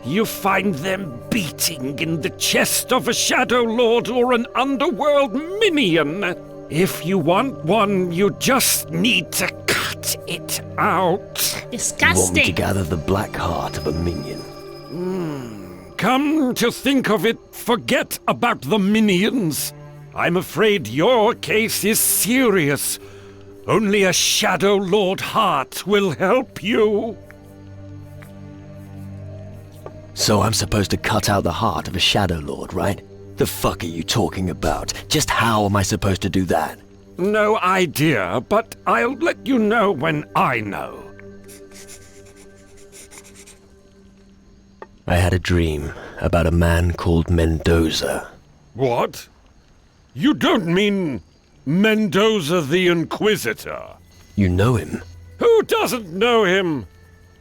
[SPEAKER 6] You find them beating in the chest of a Shadow Lord or an underworld minion. If you want one, you just need to cut it out.
[SPEAKER 1] Disgusting.
[SPEAKER 2] You want me to gather the black heart of a minion?
[SPEAKER 6] Come to think of it, forget about the minions. I'm afraid your case is serious. Only a Shadow Lord heart will help you.
[SPEAKER 2] So I'm supposed to cut out the heart of a Shadow Lord, right? The fuck are you talking about? Just how am I supposed to do that?
[SPEAKER 6] No idea, but I'll let you know when I know.
[SPEAKER 2] I had a dream about a man called Mendoza.
[SPEAKER 6] What? You don't mean Mendoza the Inquisitor?
[SPEAKER 2] You know him?
[SPEAKER 6] Who doesn't know him?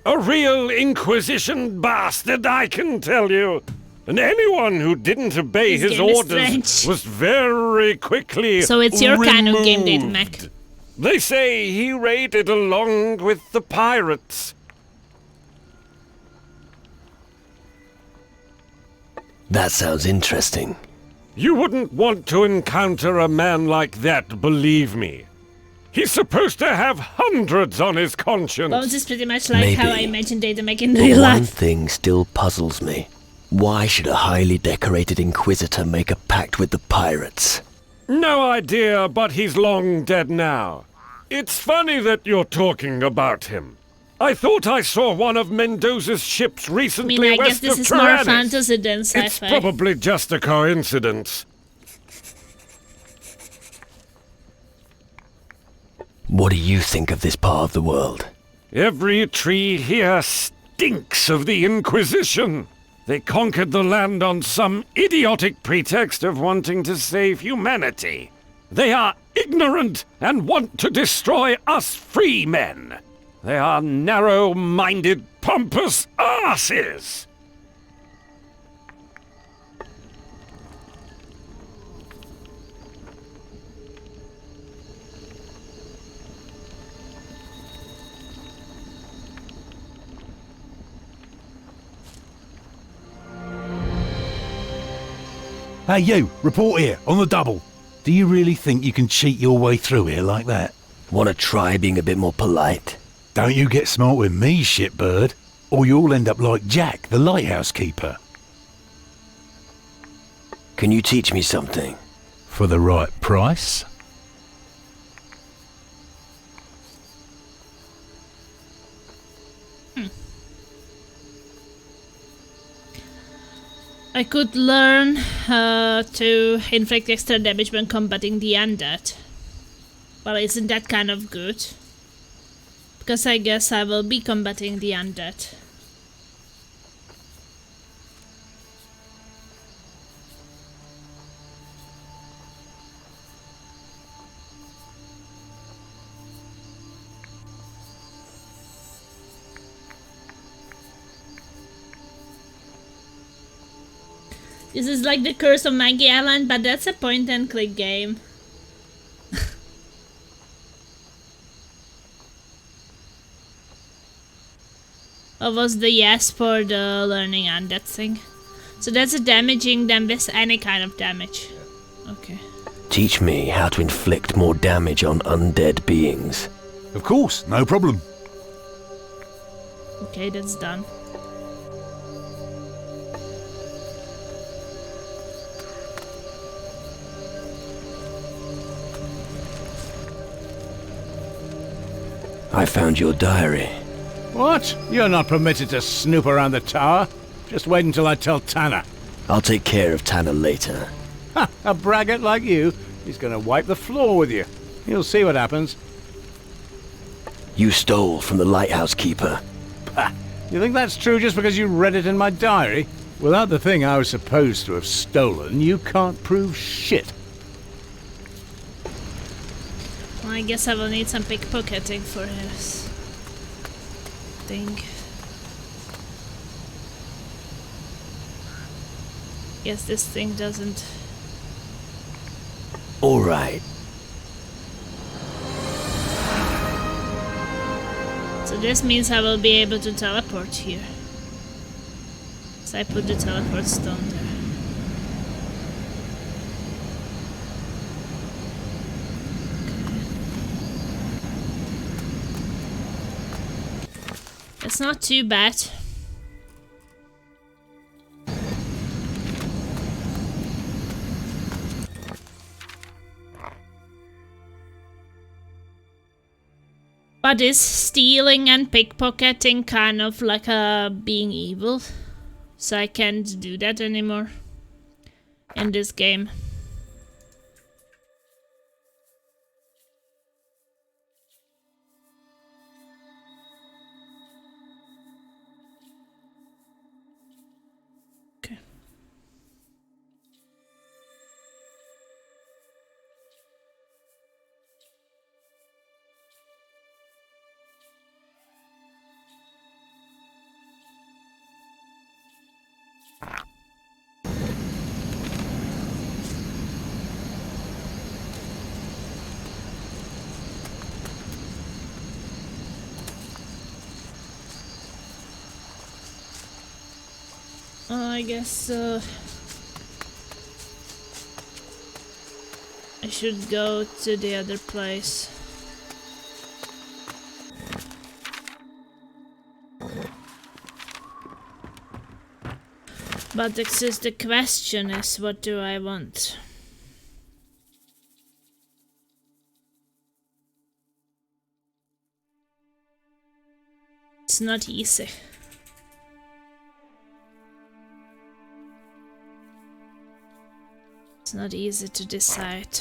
[SPEAKER 6] A real Inquisition bastard, I can tell you. And anyone who didn't obey
[SPEAKER 1] This
[SPEAKER 6] his
[SPEAKER 1] game is
[SPEAKER 6] orders
[SPEAKER 1] strange.
[SPEAKER 6] was very quickly
[SPEAKER 1] So it's your kind of game,
[SPEAKER 6] removed.
[SPEAKER 1] David Mac.
[SPEAKER 6] They say he raided along with the pirates.
[SPEAKER 2] That sounds interesting.
[SPEAKER 6] You wouldn't want to encounter a man like that, believe me. He's supposed to have hundreds on his conscience.
[SPEAKER 1] Bones is pretty much like how I
[SPEAKER 2] Maybe.
[SPEAKER 1] imagine Data Mac in
[SPEAKER 2] But
[SPEAKER 1] real
[SPEAKER 2] one
[SPEAKER 1] life.
[SPEAKER 2] thing still puzzles me. Why should a highly decorated Inquisitor make a pact with the pirates?
[SPEAKER 6] No idea, but he's long dead now. It's funny that you're talking about him. I thought I saw one of Mendoza's ships
[SPEAKER 1] I
[SPEAKER 6] recently
[SPEAKER 1] mean, I guess
[SPEAKER 6] west
[SPEAKER 1] this
[SPEAKER 6] of
[SPEAKER 1] is more
[SPEAKER 6] Tyrannus.
[SPEAKER 1] fantasy than
[SPEAKER 6] It's
[SPEAKER 1] sci-fi.
[SPEAKER 6] probably just a coincidence.
[SPEAKER 2] What do you think of this part of the world?
[SPEAKER 6] Every tree here stinks of the Inquisition. They conquered the land on some idiotic pretext of wanting to save humanity. They are ignorant and want to destroy us free men. They are narrow-minded, pompous asses.
[SPEAKER 9] Hey you, report here, on the double. Do you really think you can cheat your way through here like that?
[SPEAKER 2] Want to try being a bit more polite?
[SPEAKER 9] Don't you get smart with me, shitbird, or you'll end up like Jack, the lighthouse keeper.
[SPEAKER 2] Can you teach me something?
[SPEAKER 9] For the right price?
[SPEAKER 1] I could learn to inflict extra damage when combating the undead. Well, isn't that kind of good? Because I guess I will be combating the undead. This is like the Curse of Maggie Island, but that's a point and click game. Or was the yes for the learning undead thing? So that's a damaging them with any kind of damage. Okay.
[SPEAKER 2] Teach me how to inflict more damage on undead beings.
[SPEAKER 9] Of course, no problem.
[SPEAKER 1] Okay, that's done.
[SPEAKER 2] I found your diary.
[SPEAKER 8] What? You're not permitted to snoop around the tower. Just wait until I tell Tanner.
[SPEAKER 2] I'll take care of Tanner later.
[SPEAKER 8] Ha! A braggart like you. He's gonna wipe the floor with you. You'll see what happens.
[SPEAKER 2] You stole from the lighthouse keeper.
[SPEAKER 8] Pah! You think that's true just because you read it in my diary? Without the thing I was supposed to have stolen, you can't prove shit.
[SPEAKER 1] Well, I guess I will need some pickpocketing for his thing. Guess this thing doesn't.
[SPEAKER 2] All right.
[SPEAKER 1] So this means I will be able to teleport here. So I put the teleport stone there. It's not too bad. But is stealing and pickpocketing kind of like being evil? So I can't do that anymore in this game. Okay. I guess I should go to the other place. But this is the question is, what do I want? It's not easy. It's not easy to decide.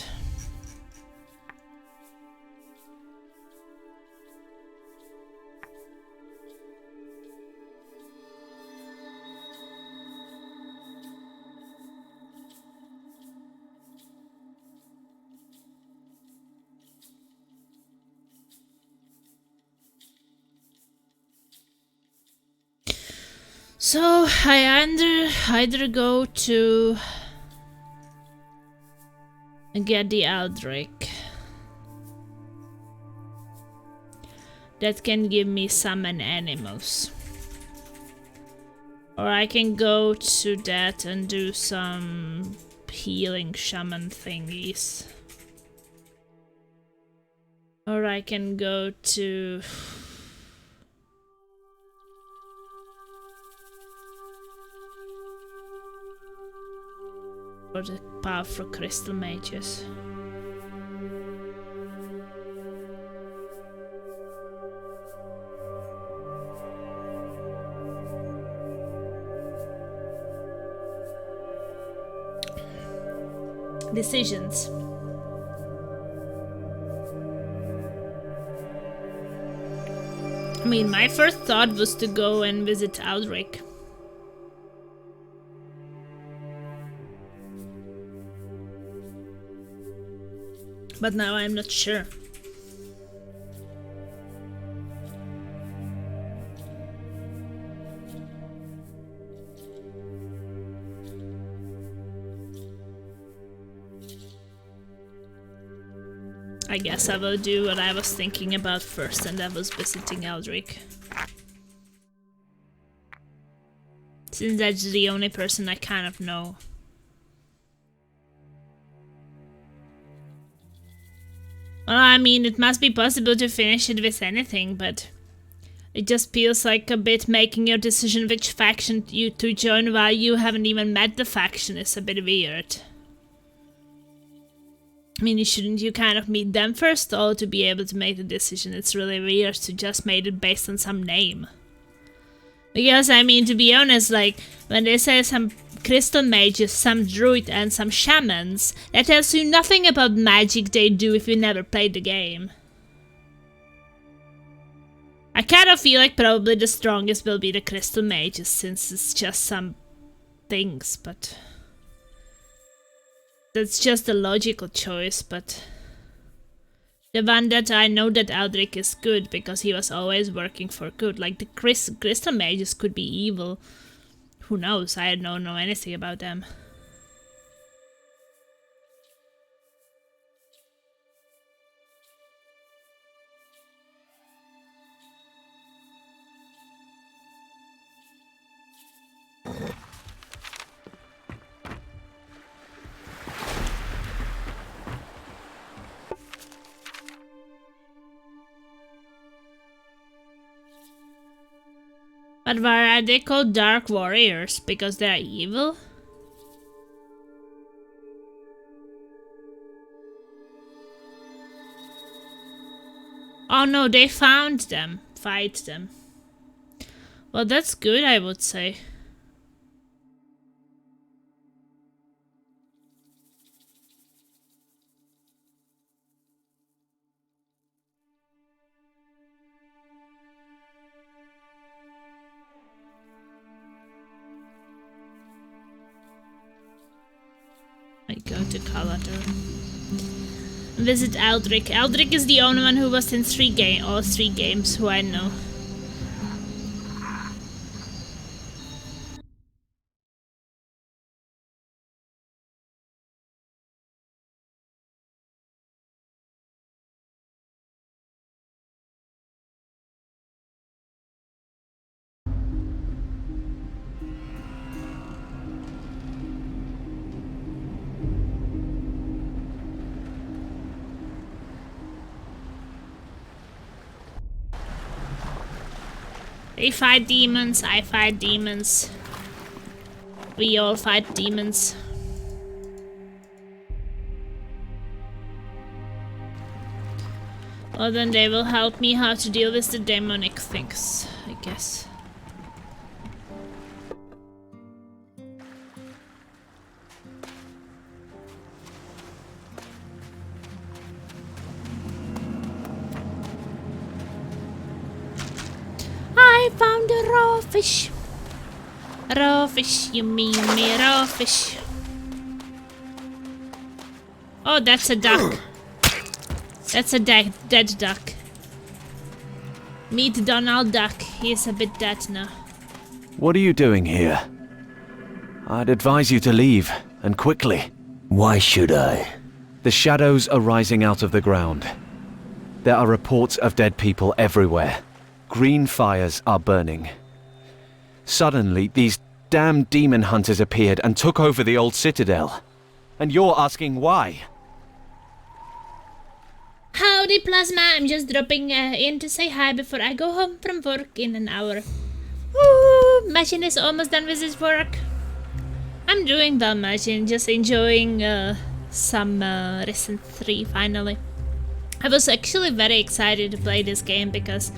[SPEAKER 1] So I either go to get the Eldrick. That can give me summon animals. Or I can go to that and do some healing shaman thingies. Or I can go to... or the powerful crystal mages. Decisions. I mean, my first thought was to go and visit Aldrich. But now I'm not sure. I guess I will do what I was thinking about first, and that was visiting Aldrich. Since that's the only person I kind of know. Well, I mean, it must be possible to finish it with anything, but it just feels like a bit making your decision which faction you to join while you haven't even met the faction is a bit weird. I mean, shouldn't you kind of meet them first, though, to be able to make the decision? It's really weird to just make it based on some name. Because, I mean, to be honest, like, when they say some crystal mages, some druid, and some shamans, that tells you nothing about magic they do if you never played the game. I kind of feel like probably the strongest will be the crystal mages, since it's just some things, but... that's just a logical choice, but... the one that I know that Aldrich is good, because he was always working for good. Like, the crystal mages could be evil. Who knows? I don't know anything about them. But why are they called Dark Warriors? Because they're evil? Oh no, they found them. Fight them. Well, that's good, I would say. I go to Calator. Visit Aldrich. Aldrich is the only one who was in all three games who I know. They fight demons, I fight demons. We all fight demons. Well, then they will help me how to deal with the demonic things, I guess. I found a raw fish. Raw fish, you mean me raw fish. Oh, that's a duck. That's a dead duck. Meet Donald Duck. He's a bit dead now.
[SPEAKER 2] What are you doing here? I'd advise you to leave, and quickly. Why should I? The shadows are rising out of the ground. There are reports of dead people everywhere. Green fires are burning. Suddenly, these damn demon hunters appeared and took over the old citadel. And you're asking why?
[SPEAKER 1] Howdy, Plasma. I'm just dropping in to say hi before I go home from work in an hour. Woo! Machine is almost done with his work. I'm doing well, Machine. Just enjoying some Risen 3 finally. I was actually very excited to play this game because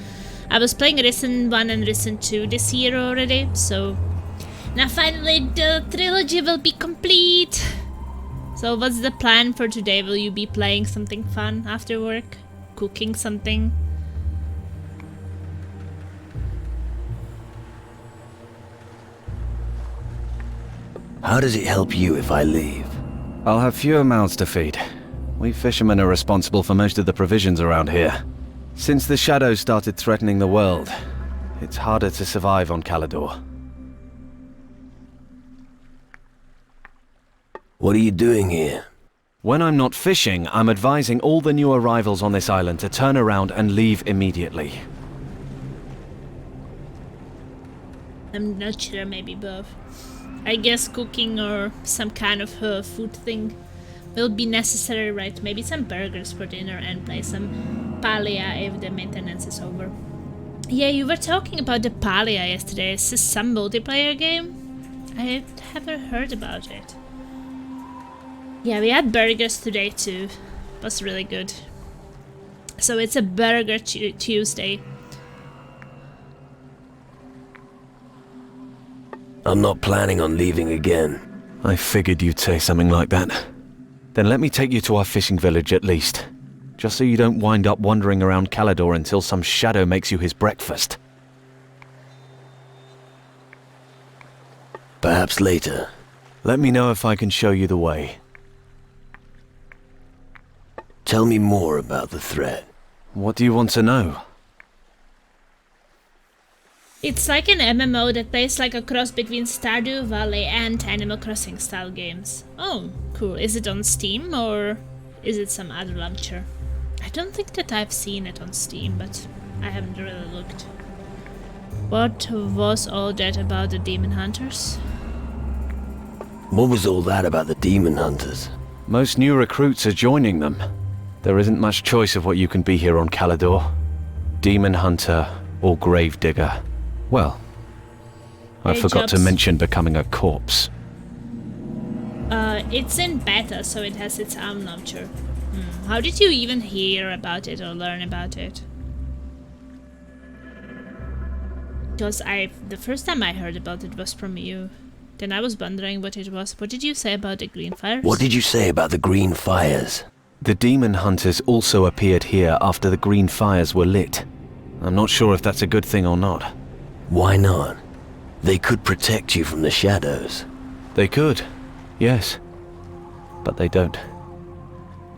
[SPEAKER 1] I was playing Risen 1 and Risen 2 this year already, so now finally the trilogy will be complete. So what's the plan for today? Will you be playing something fun after work? Cooking something?
[SPEAKER 2] How does it help you if I leave?
[SPEAKER 10] I'll have fewer mouths to feed. We fishermen are responsible for most of the provisions around here. Since the shadows started threatening the world, it's harder to survive on Calador.
[SPEAKER 2] What are you doing here?
[SPEAKER 10] When I'm not fishing, I'm advising all the new arrivals on this island to turn around and leave immediately.
[SPEAKER 1] I'm not sure, maybe both. I guess cooking or some kind of food thing will be necessary, right? Maybe some burgers for dinner and play some Palia if the maintenance is over. Yeah, you were talking about the Palia yesterday. Is this some multiplayer game? I haven't heard about it. Yeah, we had burgers today too. It was really good. So it's a Burger Tuesday.
[SPEAKER 2] I'm not planning on leaving again.
[SPEAKER 10] I figured you'd say something like that. Then let me take you to our fishing village at least. Just so you don't wind up wandering around Calador until some shadow makes you his breakfast.
[SPEAKER 2] Perhaps later.
[SPEAKER 10] Let me know if I can show you the way.
[SPEAKER 2] Tell me more about the threat.
[SPEAKER 10] What do you want to know?
[SPEAKER 1] It's like an MMO that plays like a cross between Stardew Valley and Animal Crossing style games. Oh, cool. Is it on Steam or is it some other launcher? I don't think that I've seen it on Steam, but I haven't really looked. What was all that about the Demon Hunters?
[SPEAKER 2] What was all that about the Demon Hunters?
[SPEAKER 10] Most new recruits are joining them. There isn't much choice of what you can be here on Calador. Demon Hunter or Gravedigger. Well, I forgot to mention becoming a corpse.
[SPEAKER 1] It's in beta, so it has its own launcher. How did you even hear about it or learn about it? Because the first time I heard about it was from you. Then I was wondering what it was. What did you say about the green fires?
[SPEAKER 2] What did you say about the green fires?
[SPEAKER 10] The Demon Hunters also appeared here after the green fires were lit. I'm not sure if that's a good thing or not.
[SPEAKER 2] Why not? They could protect you from the shadows.
[SPEAKER 10] They could, yes. But they don't.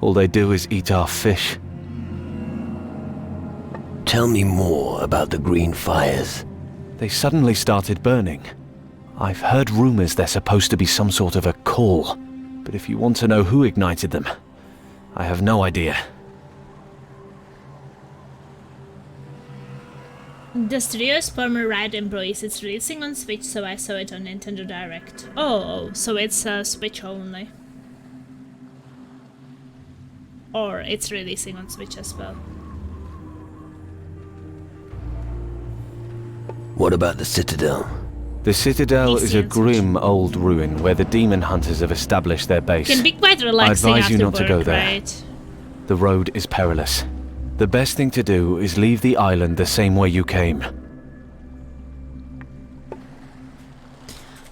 [SPEAKER 10] All they do is eat our fish.
[SPEAKER 2] Tell me more about the green fires.
[SPEAKER 10] They suddenly started burning. I've heard rumors they're supposed to be some sort of a call, but if you want to know who ignited them, I have no idea.
[SPEAKER 1] The studio's former Riot employees, it's releasing on Switch, so I saw it on Nintendo Direct. Oh, so it's Switch only. Or it's releasing on Switch as well.
[SPEAKER 2] What about the Citadel?
[SPEAKER 10] The Citadel
[SPEAKER 1] PC
[SPEAKER 10] is a
[SPEAKER 1] and
[SPEAKER 10] grim old ruin where the Demon Hunters have established their base.
[SPEAKER 1] Can be quite relaxing
[SPEAKER 10] I advise you
[SPEAKER 1] after
[SPEAKER 10] not to go
[SPEAKER 1] work,
[SPEAKER 10] there.
[SPEAKER 1] right?
[SPEAKER 10] The road is perilous. The best thing to do is leave the island the same way you came.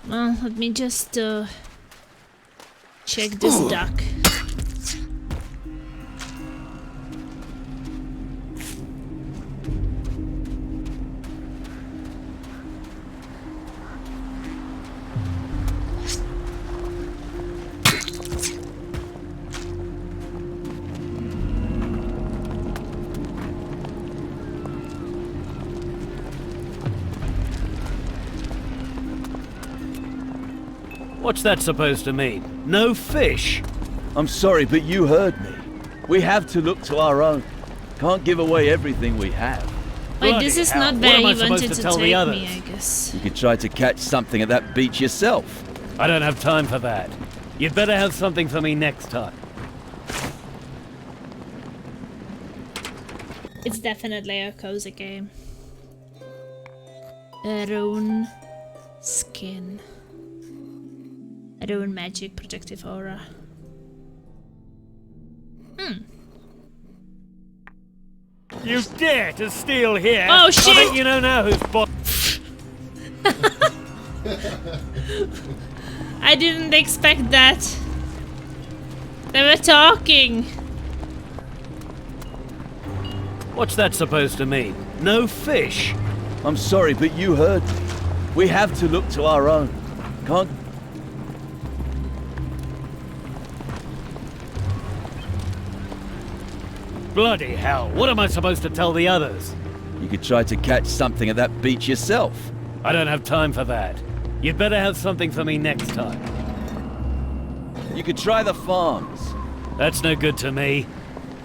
[SPEAKER 1] Well, let me just check this duck.
[SPEAKER 3] What's that supposed to mean? No fish?
[SPEAKER 11] I'm sorry, but you heard me. We have to look to our own. Can't give away everything we have.
[SPEAKER 1] Wait, this is not where he wanted to take me,
[SPEAKER 3] others?
[SPEAKER 1] I guess.
[SPEAKER 11] You could try to catch something at that beach yourself.
[SPEAKER 3] I don't have time for that. You'd better have something for me next time.
[SPEAKER 1] It's definitely a cozy game. Rune skin. Rune magic protective aura.
[SPEAKER 3] You dare to steal here?
[SPEAKER 1] Oh shit!
[SPEAKER 3] I think you know now who's boss.
[SPEAKER 1] I didn't expect that. They were talking.
[SPEAKER 3] What's that supposed to mean? No fish?
[SPEAKER 11] I'm sorry, but you heard me. We have to look to our own. Can't...
[SPEAKER 3] Bloody hell, what am I supposed to tell the others?
[SPEAKER 11] You could try to catch something at that beach yourself.
[SPEAKER 3] I don't have time for that. You'd better have something for me next time.
[SPEAKER 11] You could try the farms.
[SPEAKER 3] That's no good to me.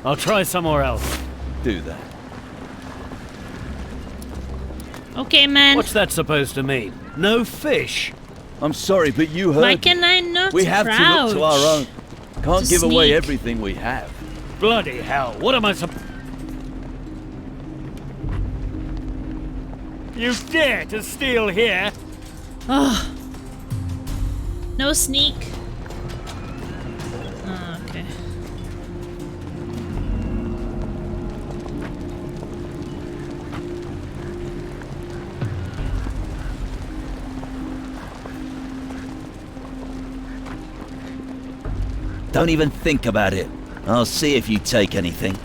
[SPEAKER 3] I'll try somewhere else.
[SPEAKER 11] Do that.
[SPEAKER 1] Okay, man.
[SPEAKER 3] What's that supposed to mean? No fish?
[SPEAKER 11] I'm sorry, but you heard
[SPEAKER 1] Why
[SPEAKER 11] me.
[SPEAKER 1] can I not
[SPEAKER 11] We have to look to our own. Can't
[SPEAKER 1] To
[SPEAKER 11] give away
[SPEAKER 1] sneak.
[SPEAKER 11] everything we have.
[SPEAKER 3] Bloody hell, what am I supposed... You dare to steal here?
[SPEAKER 1] Oh. No sneak. Oh, okay.
[SPEAKER 11] Don't even think about it. I'll see if you take anything.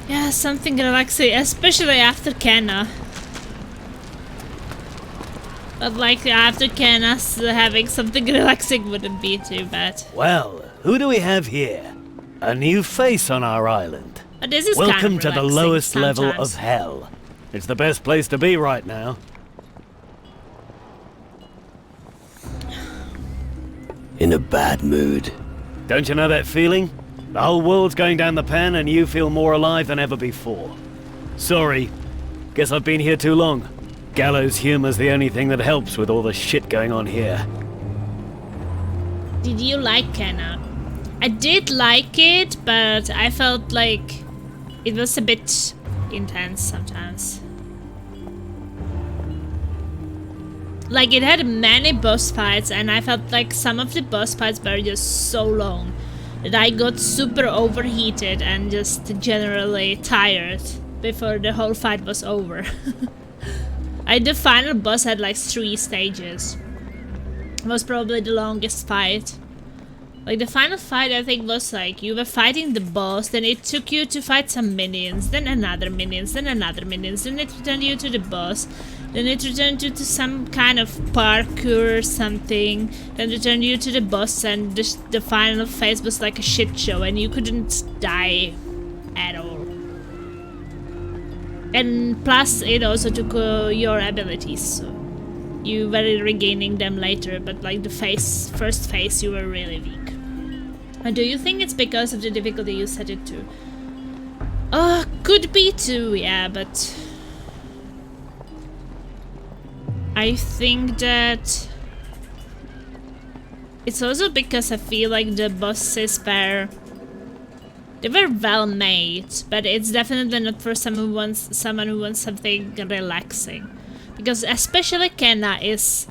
[SPEAKER 1] Yeah, something relaxing, especially after Kenna. But like after Kenna, having something relaxing wouldn't be too bad.
[SPEAKER 3] Well, who do we have here? A new face on our island.
[SPEAKER 1] But this is
[SPEAKER 3] Welcome
[SPEAKER 1] kind of
[SPEAKER 3] to the
[SPEAKER 1] relaxing
[SPEAKER 3] lowest level
[SPEAKER 1] sometimes.
[SPEAKER 3] of hell. It's the best place to be right now.
[SPEAKER 2] In a bad mood.
[SPEAKER 3] Don't you know that feeling? The whole world's going down the pan and you feel more alive than ever before. Sorry. Guess I've been here too long. Gallows humor's the only thing that helps with all the shit going on here.
[SPEAKER 1] Did you like Kenna? I did like it, but I felt like it was a bit intense sometimes. Like it had many boss fights and I felt like some of the boss fights were just so long that I got super overheated and just generally tired before the whole fight was over. The final boss had like 3 stages. It was probably the longest fight. Like the final fight I think was like you were fighting the boss, then it took you to fight some minions, then another minions, then another minions, then it returned you to the boss, then it returned you to some kind of parkour or something, then returned you to the boss, and the final phase was like a shit show and you couldn't die at all. And plus it also took your abilities, so you were regaining them later, but like the first phase you were really weak. And do you think it's because of the difficulty you set it to? Could be too, yeah, but I think that it's also because I feel like the bosses were well made, but it's definitely not for someone who wants something relaxing. Because especially Kenna is,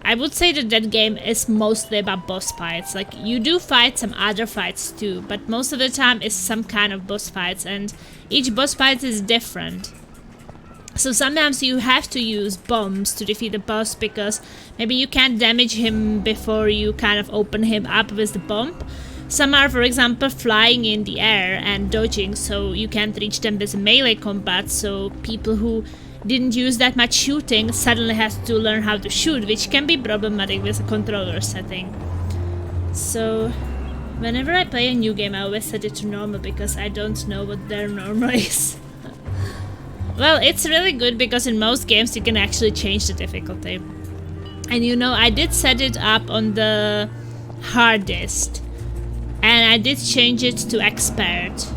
[SPEAKER 1] I would say that game is mostly about boss fights. Like you do fight some other fights too, but most of the time it's some kind of boss fights, and each boss fight is different. So sometimes you have to use bombs to defeat the boss because maybe you can't damage him before you kind of open him up with the bomb. Some are, for example, flying in the air and dodging, so you can't reach them with melee combat, so people who didn't use that much shooting suddenly has to learn how to shoot, which can be problematic with a controller setting. So whenever I play a new game I always set it to normal because I don't know what their normal is. Well, it's really good because in most games you can actually change the difficulty. And you know, I did set it up on the hardest and I did change it to expert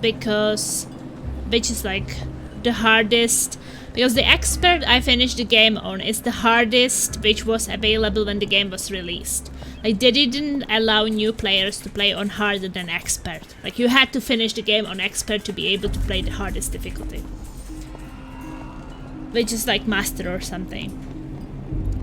[SPEAKER 1] which is like the hardest, because the expert I finished the game on is the hardest which was available when the game was released. Like they didn't allow new players to play on harder than expert. Like you had to finish the game on expert to be able to play the hardest difficulty, which is like master or something.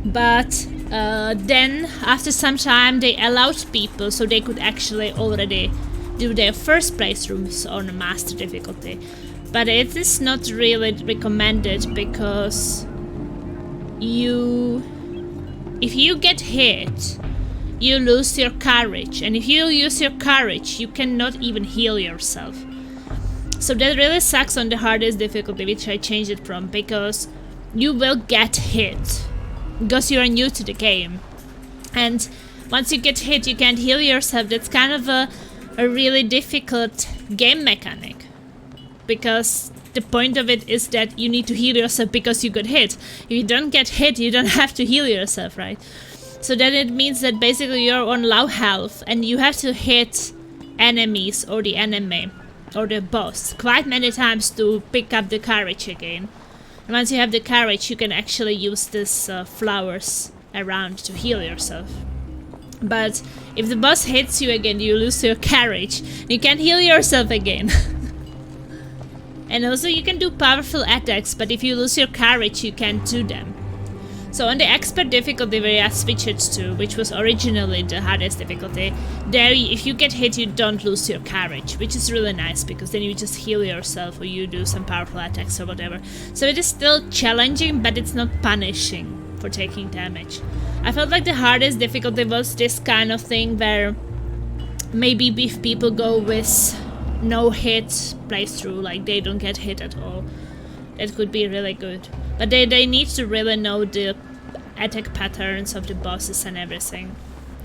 [SPEAKER 1] But then after some time they allowed people so they could actually already do their first playthroughs on a master difficulty. But it is not really recommended because if you get hit, you lose your courage, and if you use your courage, you cannot even heal yourself. So that really sucks on the hardest difficulty, which I changed it from, because you will get hit because you are new to the game, and once you get hit you can't heal yourself. That's kind of a really difficult game mechanic, because the point of it is that you need to heal yourself because you got hit. If you don't get hit, you don't have to heal yourself, right? So then it means that basically you're on low health and you have to hit enemies or the enemy or the boss quite many times to pick up the courage again. And once you have the courage, you can actually use these flowers around to heal yourself. But if the boss hits you again, you lose your courage. You can't heal yourself again. And also you can do powerful attacks, but if you lose your courage, you can't do them. So on the expert difficulty, where I switched it to, which was originally the hardest difficulty, there if you get hit you don't lose your courage, which is really nice, because then you just heal yourself or you do some powerful attacks or whatever. So it is still challenging, but it's not punishing for taking damage. I felt like the hardest difficulty was this kind of thing where maybe if people go with no hit playthrough, like they don't get hit at all, that could be really good. But they need to really know the attack patterns of the bosses and everything.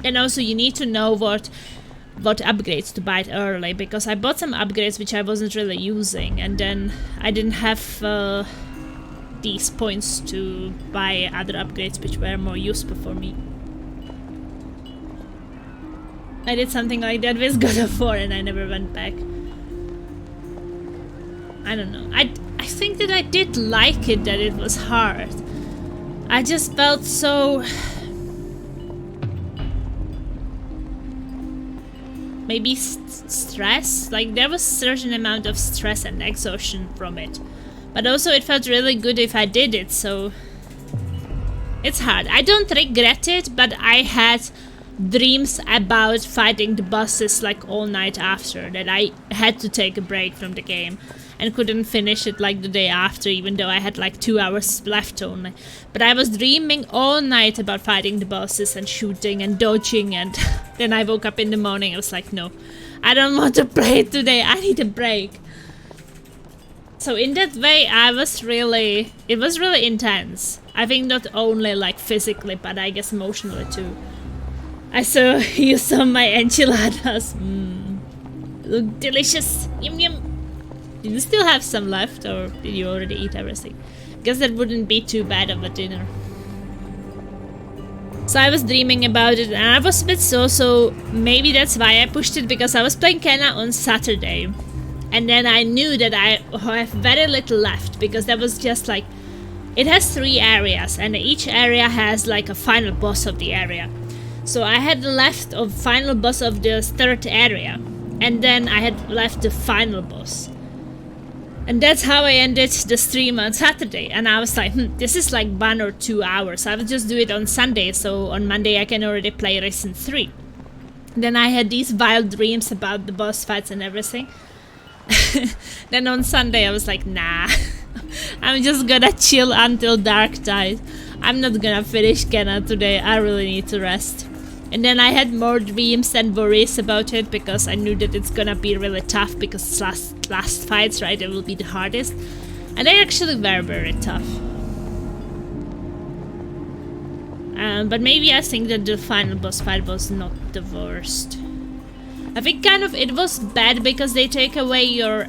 [SPEAKER 1] And also you need to know what upgrades to buy early, because I bought some upgrades which I wasn't really using, and then I didn't have these points to buy other upgrades which were more useful for me. I did something like that with God of War and I never went back. I don't know. I think that I did like it, that it was hard. I just felt so... maybe stress? Like there was a certain amount of stress and exhaustion from it. But also it felt really good if I did it, so... it's hard. I don't regret it, but I had dreams about fighting the bosses like all night after, that I had to take a break from the game and couldn't finish it like the day after, even though I had like 2 hours left only. But I was dreaming all night about fighting the bosses and shooting and dodging, and then I woke up in the morning. I was like, no, I don't want to play it today, I need a break. So in that way it was really intense. I think not only like physically, but I guess emotionally too. I saw you saw my enchiladas. Look delicious. Yum yum. Do you still have some left, or did you already eat everything? Guess that wouldn't be too bad of a dinner. So I was dreaming about it, and I was a bit so maybe that's why I pushed it, because I was playing Kena on Saturday. And then I knew that I have very little left, because that was just like... it has 3 areas, and each area has like a final boss of the area. So I had left a final boss of the 3rd area, and then I had left the final boss. And that's how I ended the stream on Saturday. And I was like, this is like 1 or 2 hours. I will just do it on Sunday, so on Monday I can already play Risen 3. Then I had these wild dreams about the boss fights and everything. Then on Sunday I was like, nah, I'm just gonna chill until dark tide. I'm not gonna finish Kena today, I really need to rest. And then I had more dreams and worries about it, because I knew that it's gonna be really tough, because it's last fights, right, it will be the hardest. And they actually were very tough. But maybe I think that the final boss fight was not the worst. I think kind of it was bad because they take away your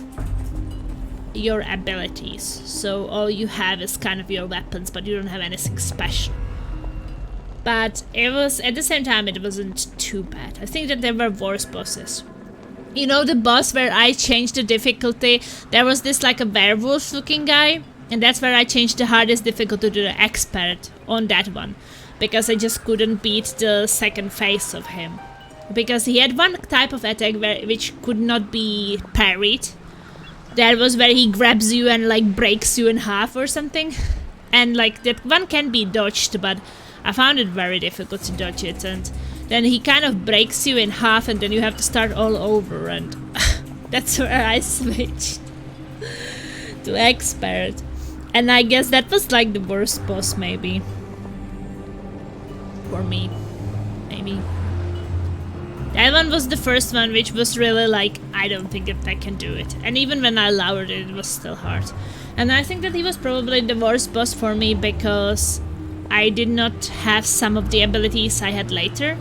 [SPEAKER 1] abilities. So all you have is kind of your weapons, but you don't have anything special. But it was, at the same time, it wasn't too bad. I think that there were worse bosses. You know, the boss where I changed the difficulty, there was this like a werewolf looking guy, and that's where I changed the hardest difficulty to the expert on that one, because I just couldn't beat the second phase of him. Because he had one type of attack which could not be parried. That was where he grabs you and like breaks you in half or something. And like that one can be dodged, but I found it very difficult to dodge it, and then he kind of breaks you in half and then you have to start all over, and that's where I switched to expert. And I guess that was like the worst boss maybe. For me. Maybe. That one was the first one, which was really like, I don't think that I can do it. And even when I lowered it, it was still hard. And I think that he was probably the worst boss for me because I did not have some of the abilities I had later.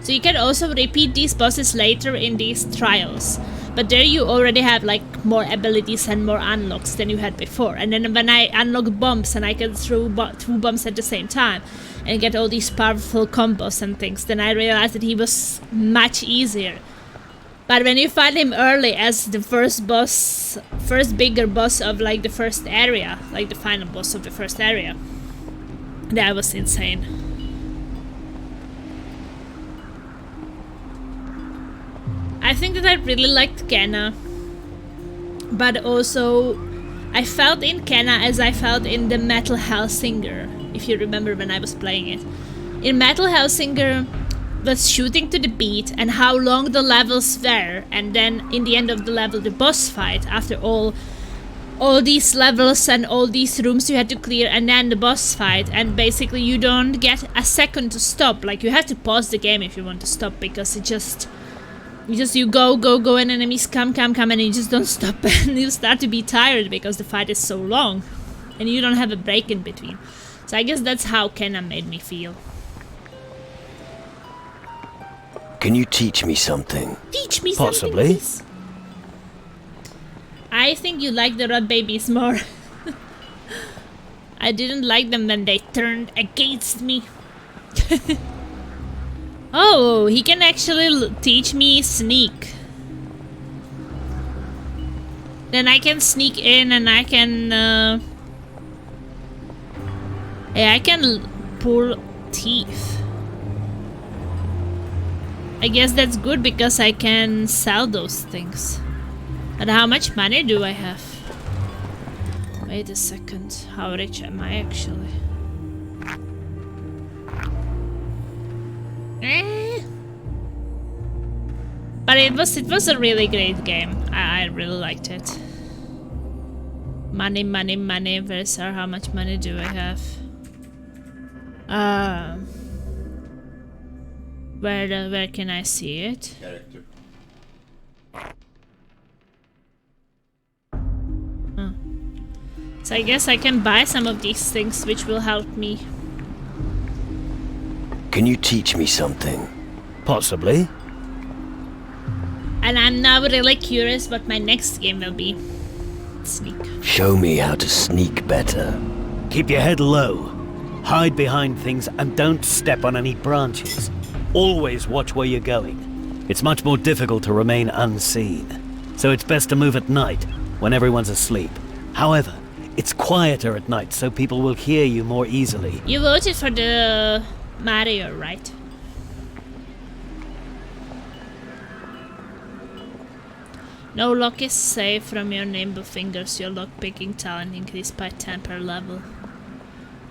[SPEAKER 1] So you can also repeat these bosses later in these trials. But there you already have like more abilities and more unlocks than you had before. And then when I unlock bombs and I can throw two bombs at the same time and get all these powerful combos and things, then I realized that he was much easier. But when you find him early as the first boss, first bigger boss of like the first area, like the final boss of the first area, that was insane. I think that I really liked Kenna, but also I felt in Kenna as I felt in the Metal Hellsinger, if you remember when I was playing it. In Metal Hellsinger was shooting to the beat and how long the levels were, and then in the end of the level the boss fight after all these levels and all these rooms you had to clear, and then the boss fight, and basically you don't get a second to stop. Like you have to pause the game if you want to stop, because it just you go and enemies come and you just don't stop and you start to be tired because the fight is so long and you don't have a break in between. So I guess that's how Kenna made me feel.
[SPEAKER 2] Can you teach me something?
[SPEAKER 1] Teach me
[SPEAKER 2] Possibly.
[SPEAKER 1] something, please. I think you like the Rod Babies more. I didn't like them when they turned against me. Oh, he can actually teach me sneak. Then I can sneak in and I can... yeah, I can pull teeth. I guess that's good because I can sell those things. And how much money do I have? Wait a second. How rich am I actually? But it was a really great game. I really liked it. Money. Where's our, how much money do I have? Where can I see it?
[SPEAKER 7] Character.
[SPEAKER 1] So I guess I can buy some of these things which will help me.
[SPEAKER 2] Can you teach me something?
[SPEAKER 12] Possibly.
[SPEAKER 1] And I'm now really curious what my next game will be. Sneak.
[SPEAKER 2] Show me how to sneak better.
[SPEAKER 12] Keep your head low. Hide behind things and don't step on any branches. Always watch where you're going. It's much more difficult to remain unseen. So it's best to move at night, when everyone's asleep. However, it's quieter at night, so people will hear you more easily.
[SPEAKER 1] You voted for the Mario, right? No lock is safe from your nimble fingers. Your lock-picking talent increased by 10 per level.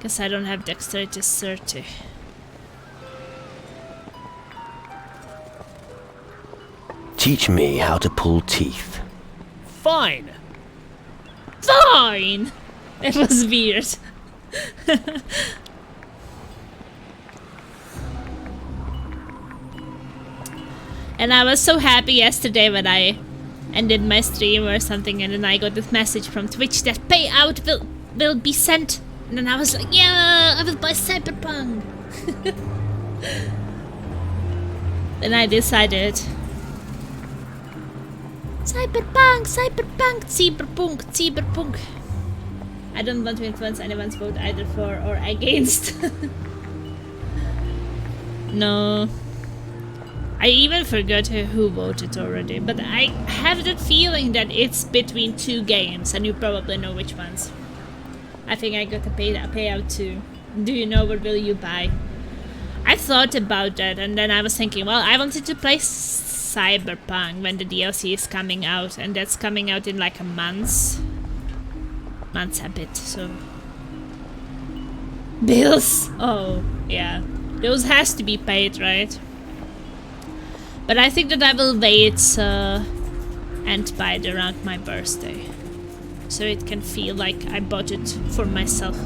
[SPEAKER 1] Guess I don't have dexterity 30.
[SPEAKER 2] Teach me how to pull teeth.
[SPEAKER 12] Fine!
[SPEAKER 1] Fine! It was weird. And I was so happy yesterday when I ended my stream or something, and then I got this message from Twitch that payout will be sent. And then I was like, yeah, I will buy Cyberpunk. Then I decided, Cyberpunk. I don't want to influence anyone's vote either for or against. No. I even forgot who voted already, but I have that feeling that it's between two games, and you probably know which ones. I think I got a payout too. Do you know what will you buy? I thought about that, and then I was thinking, well, I wanted to play Cyberpunk when the DLC is coming out, and that's coming out in like a month a bit, so... Bills! Oh, yeah. Those has to be paid, right? But I think that I will wait and buy it around my birthday. So it can feel like I bought it for myself.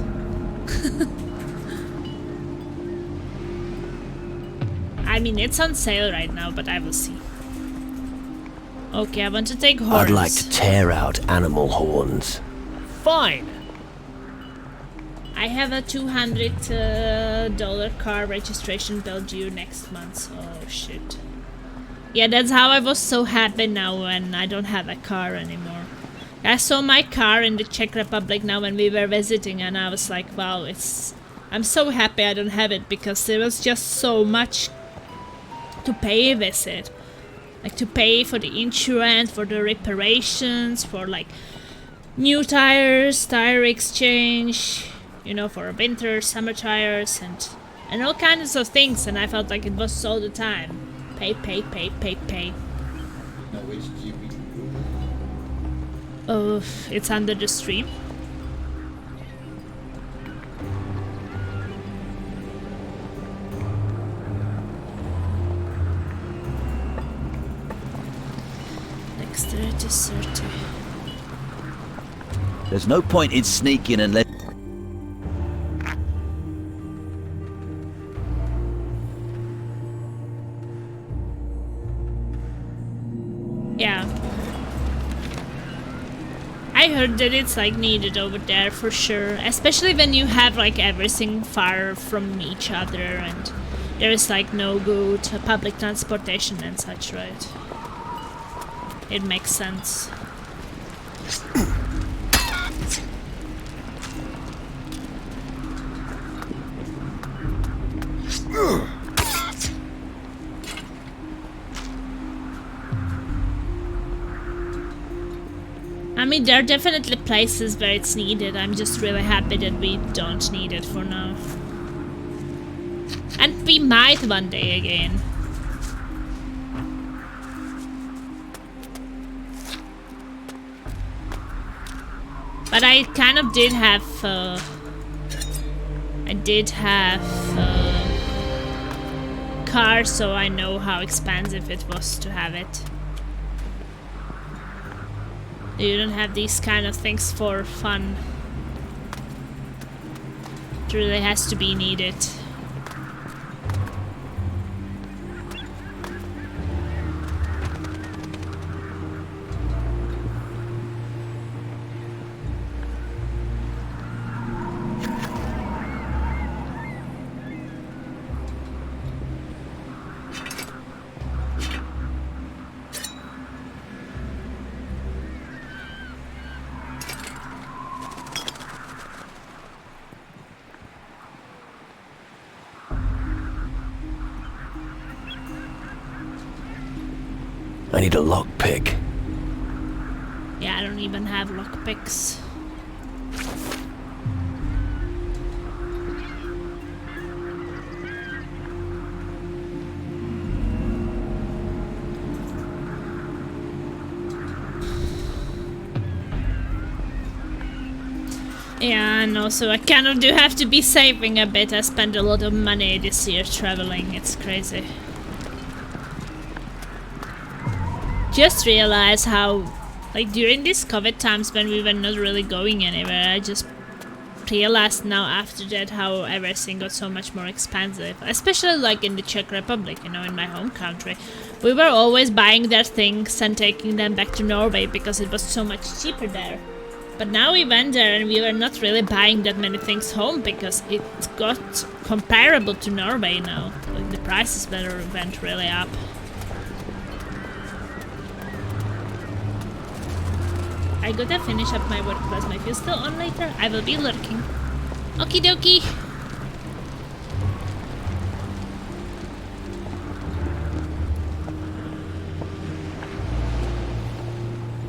[SPEAKER 1] I mean, it's on sale right now, but I will see. Okay, I want to take horns.
[SPEAKER 2] I'd like to tear out animal horns.
[SPEAKER 12] Fine.
[SPEAKER 1] I have a $200 car registration bill due next month. Oh shit. Yeah, that's how I was so happy now when I don't have a car anymore. I saw my car in the Czech Republic now when we were visiting, and I was like, wow, I'm so happy I don't have it, because there was just so much to pay with it. Like to pay for the insurance, for the reparations, for like new tires, tire exchange, you know, for winter, summer tires, and all kinds of things, and I felt like it was all the time. Pay.
[SPEAKER 7] Now which GB?
[SPEAKER 1] Oh, it's under the stream. Dexterity 30.
[SPEAKER 11] There's no point in sneaking unless...
[SPEAKER 1] Yeah. I heard that it's like needed over there for sure, especially when you have like everything far from each other and there is like no good public transportation and such, right? It makes sense. I mean, there are definitely places where it's needed. I'm just really happy that we don't need it for now. And we might one day again. But I kind of did have... car, so I know how expensive it was to have it. You don't have these kind of things for fun. It really has to be needed.
[SPEAKER 2] I need a lockpick.
[SPEAKER 1] Yeah, I don't even have lockpicks. Yeah, and also I kind of do have to be saving a bit. I spent a lot of money this year traveling, it's crazy. Just realize how, like, during these COVID times when we were not really going anywhere, I just realized now after that how everything got so much more expensive. Especially like in the Czech Republic, you know, in my home country. We were always buying their things and taking them back to Norway because it was so much cheaper there. But now we went there and we were not really buying that many things home because it got comparable to Norway now. Like the prices went really up. I gotta finish up my work plasma. If you're still on later, I will be lurking. Okie dokie.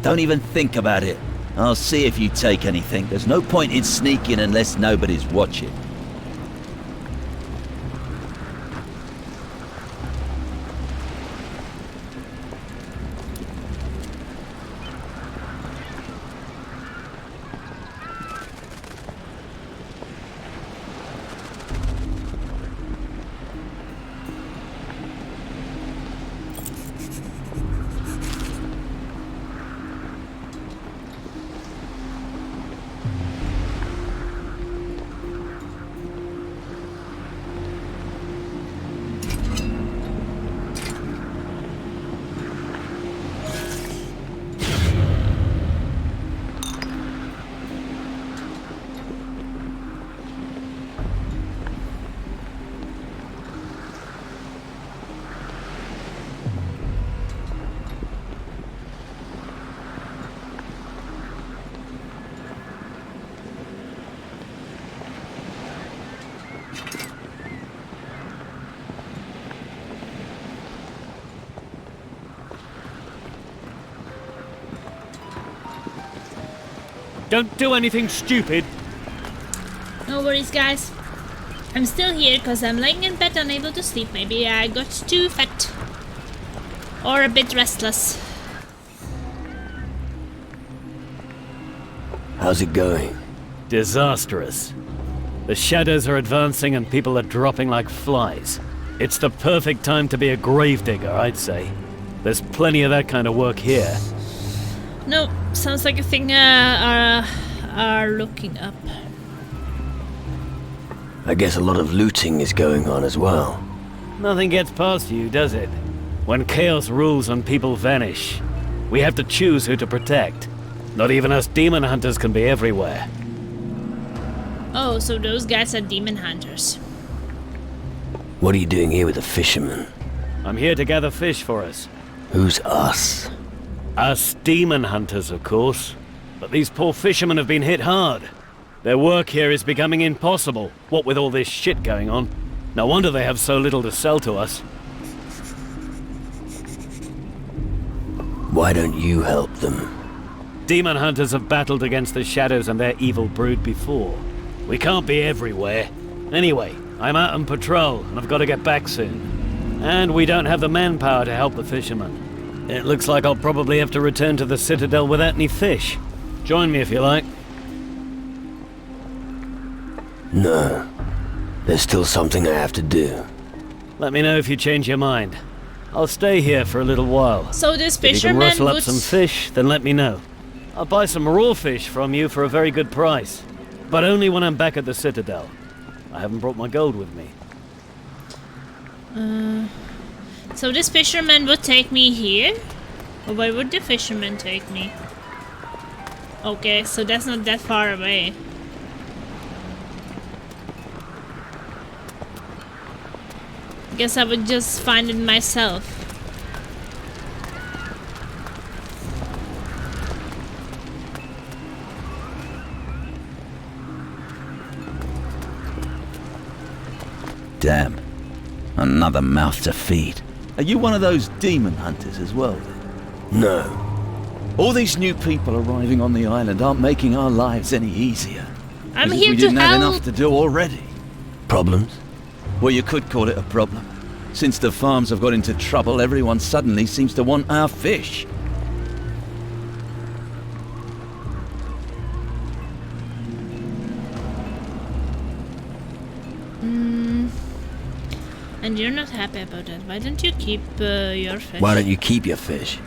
[SPEAKER 11] Don't even think about it. I'll see if you take anything. There's no point in sneaking unless nobody's watching.
[SPEAKER 12] Don't do anything stupid.
[SPEAKER 1] No worries, guys. I'm still here because I'm laying in bed unable to sleep. Maybe I got too fat. Or a bit restless.
[SPEAKER 2] How's it going?
[SPEAKER 12] Disastrous. The shadows are advancing and people are dropping like flies. It's the perfect time to be a gravedigger, I'd say. There's plenty of that kind of work here.
[SPEAKER 1] No, sounds like a thing are looking up.
[SPEAKER 2] I guess a lot of looting is going on as well.
[SPEAKER 12] Nothing gets past you, does it? When chaos rules and people vanish, we have to choose who to protect. Not even us demon hunters can be everywhere.
[SPEAKER 1] Oh, so those guys are demon hunters.
[SPEAKER 2] What are you doing here with the fishermen?
[SPEAKER 12] I'm here to gather fish for us.
[SPEAKER 2] Who's us?
[SPEAKER 12] Us demon hunters, of course. But these poor fishermen have been hit hard. Their work here is becoming impossible, what with all this shit going on. No wonder they have so little to sell to us.
[SPEAKER 2] Why don't you help them?
[SPEAKER 12] Demon hunters have battled against the shadows and their evil brood before. We can't be everywhere. Anyway, I'm out on patrol and I've got to get back soon. And we don't have the manpower to help the fishermen. It looks like I'll probably have to return to the Citadel without any fish. Join me if you like.
[SPEAKER 2] No. There's still something I have to do.
[SPEAKER 12] Let me know if you change your mind. I'll stay here for a little while.
[SPEAKER 1] So this
[SPEAKER 12] If you can
[SPEAKER 1] fisherman
[SPEAKER 12] rustle up
[SPEAKER 1] would...
[SPEAKER 12] some fish, then let me know. I'll buy some raw fish from you for a very good price. But only when I'm back at the Citadel. I haven't brought my gold with me.
[SPEAKER 1] So this fisherman would take me here? Or where would the fisherman take me? Okay, so that's not that far away. Guess I would just find it myself.
[SPEAKER 11] Damn. Another mouth to feed. Are you one of those demon hunters as well?
[SPEAKER 2] No.
[SPEAKER 11] All these new people arriving on the island aren't making our lives any easier.
[SPEAKER 1] I'm
[SPEAKER 11] As if
[SPEAKER 1] here
[SPEAKER 11] we
[SPEAKER 1] to
[SPEAKER 11] didn't have
[SPEAKER 1] help.
[SPEAKER 11] enough to do already.
[SPEAKER 2] Problems?
[SPEAKER 11] Well, you could call it a problem. Since the farms have got into trouble, everyone suddenly seems to want our fish.
[SPEAKER 1] And you're not happy about that. Why don't you keep your fish?
[SPEAKER 2] Why don't you keep your fish?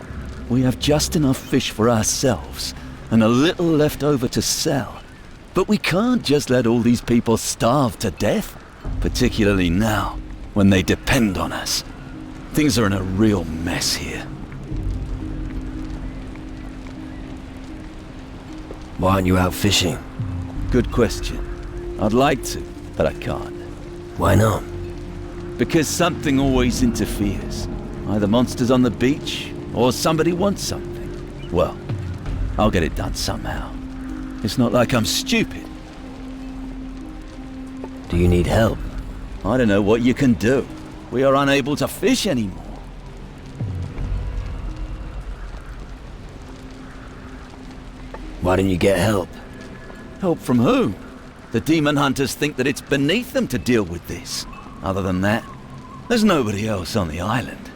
[SPEAKER 11] We have just enough fish for ourselves, and a little left over to sell. But we can't just let all these people starve to death, particularly now, when they depend on us. Things are in a real mess here.
[SPEAKER 2] Why aren't you out fishing?
[SPEAKER 11] Good question. I'd like to, but I can't.
[SPEAKER 2] Why not?
[SPEAKER 11] Because something always interferes. Either monsters on the beach, or somebody wants something. Well, I'll get it done somehow. It's not like I'm stupid.
[SPEAKER 2] Do you need help?
[SPEAKER 11] I don't know what you can do. We are unable to fish anymore.
[SPEAKER 2] Why don't you get help?
[SPEAKER 11] Help from whom? The demon hunters think that it's beneath them to deal with this. Other than that, there's nobody else on the island.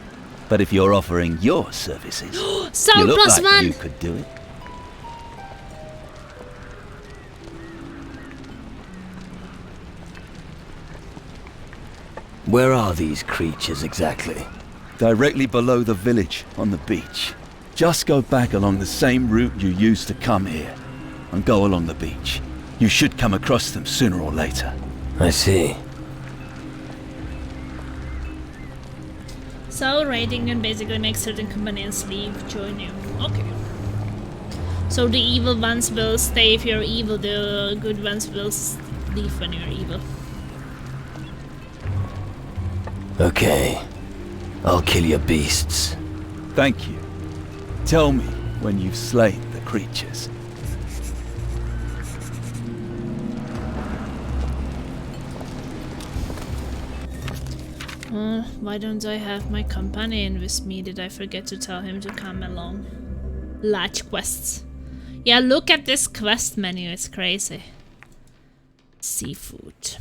[SPEAKER 11] But if you're offering your services, you look like
[SPEAKER 1] +1.
[SPEAKER 11] you could do it.
[SPEAKER 2] Where are these creatures exactly?
[SPEAKER 11] Directly below the village, on the beach. Just go back along the same route you used to come here, and go along the beach. You should come across them sooner or later.
[SPEAKER 2] I see.
[SPEAKER 1] So raiding and basically make certain companions leave, join you. Okay. So the evil ones will stay if you're evil, the good ones will leave when you're evil.
[SPEAKER 2] Okay. I'll kill your beasts.
[SPEAKER 11] Thank you. Tell me when you've slain the creatures.
[SPEAKER 1] Why don't I have my companion with me? Did I forget to tell him to come along? Large quests. Yeah, look at this quest menu, it's crazy. Seafood.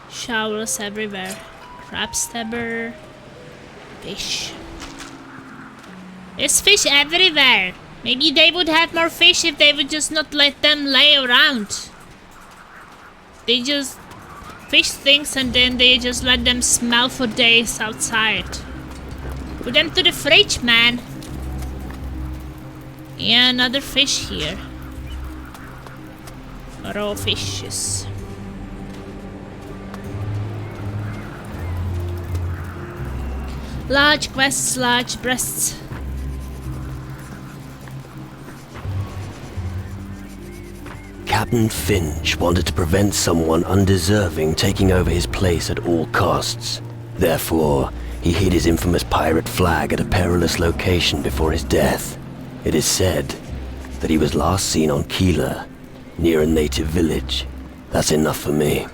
[SPEAKER 1] Showers everywhere. Crab stabber. Fish. There's fish everywhere. Maybe they would have more fish if they would just not let them lay around. They just fish things and then they just let them smell for days outside. Put them to the fridge, man. Yeah, another fish here. Raw fishes. Large quests, large breasts.
[SPEAKER 2] Captain Finch wanted to prevent someone undeserving taking over his place at all costs. Therefore, he hid his infamous pirate flag at a perilous location before his death. It is said that he was last seen on Keeler, near a native village. That's enough for me.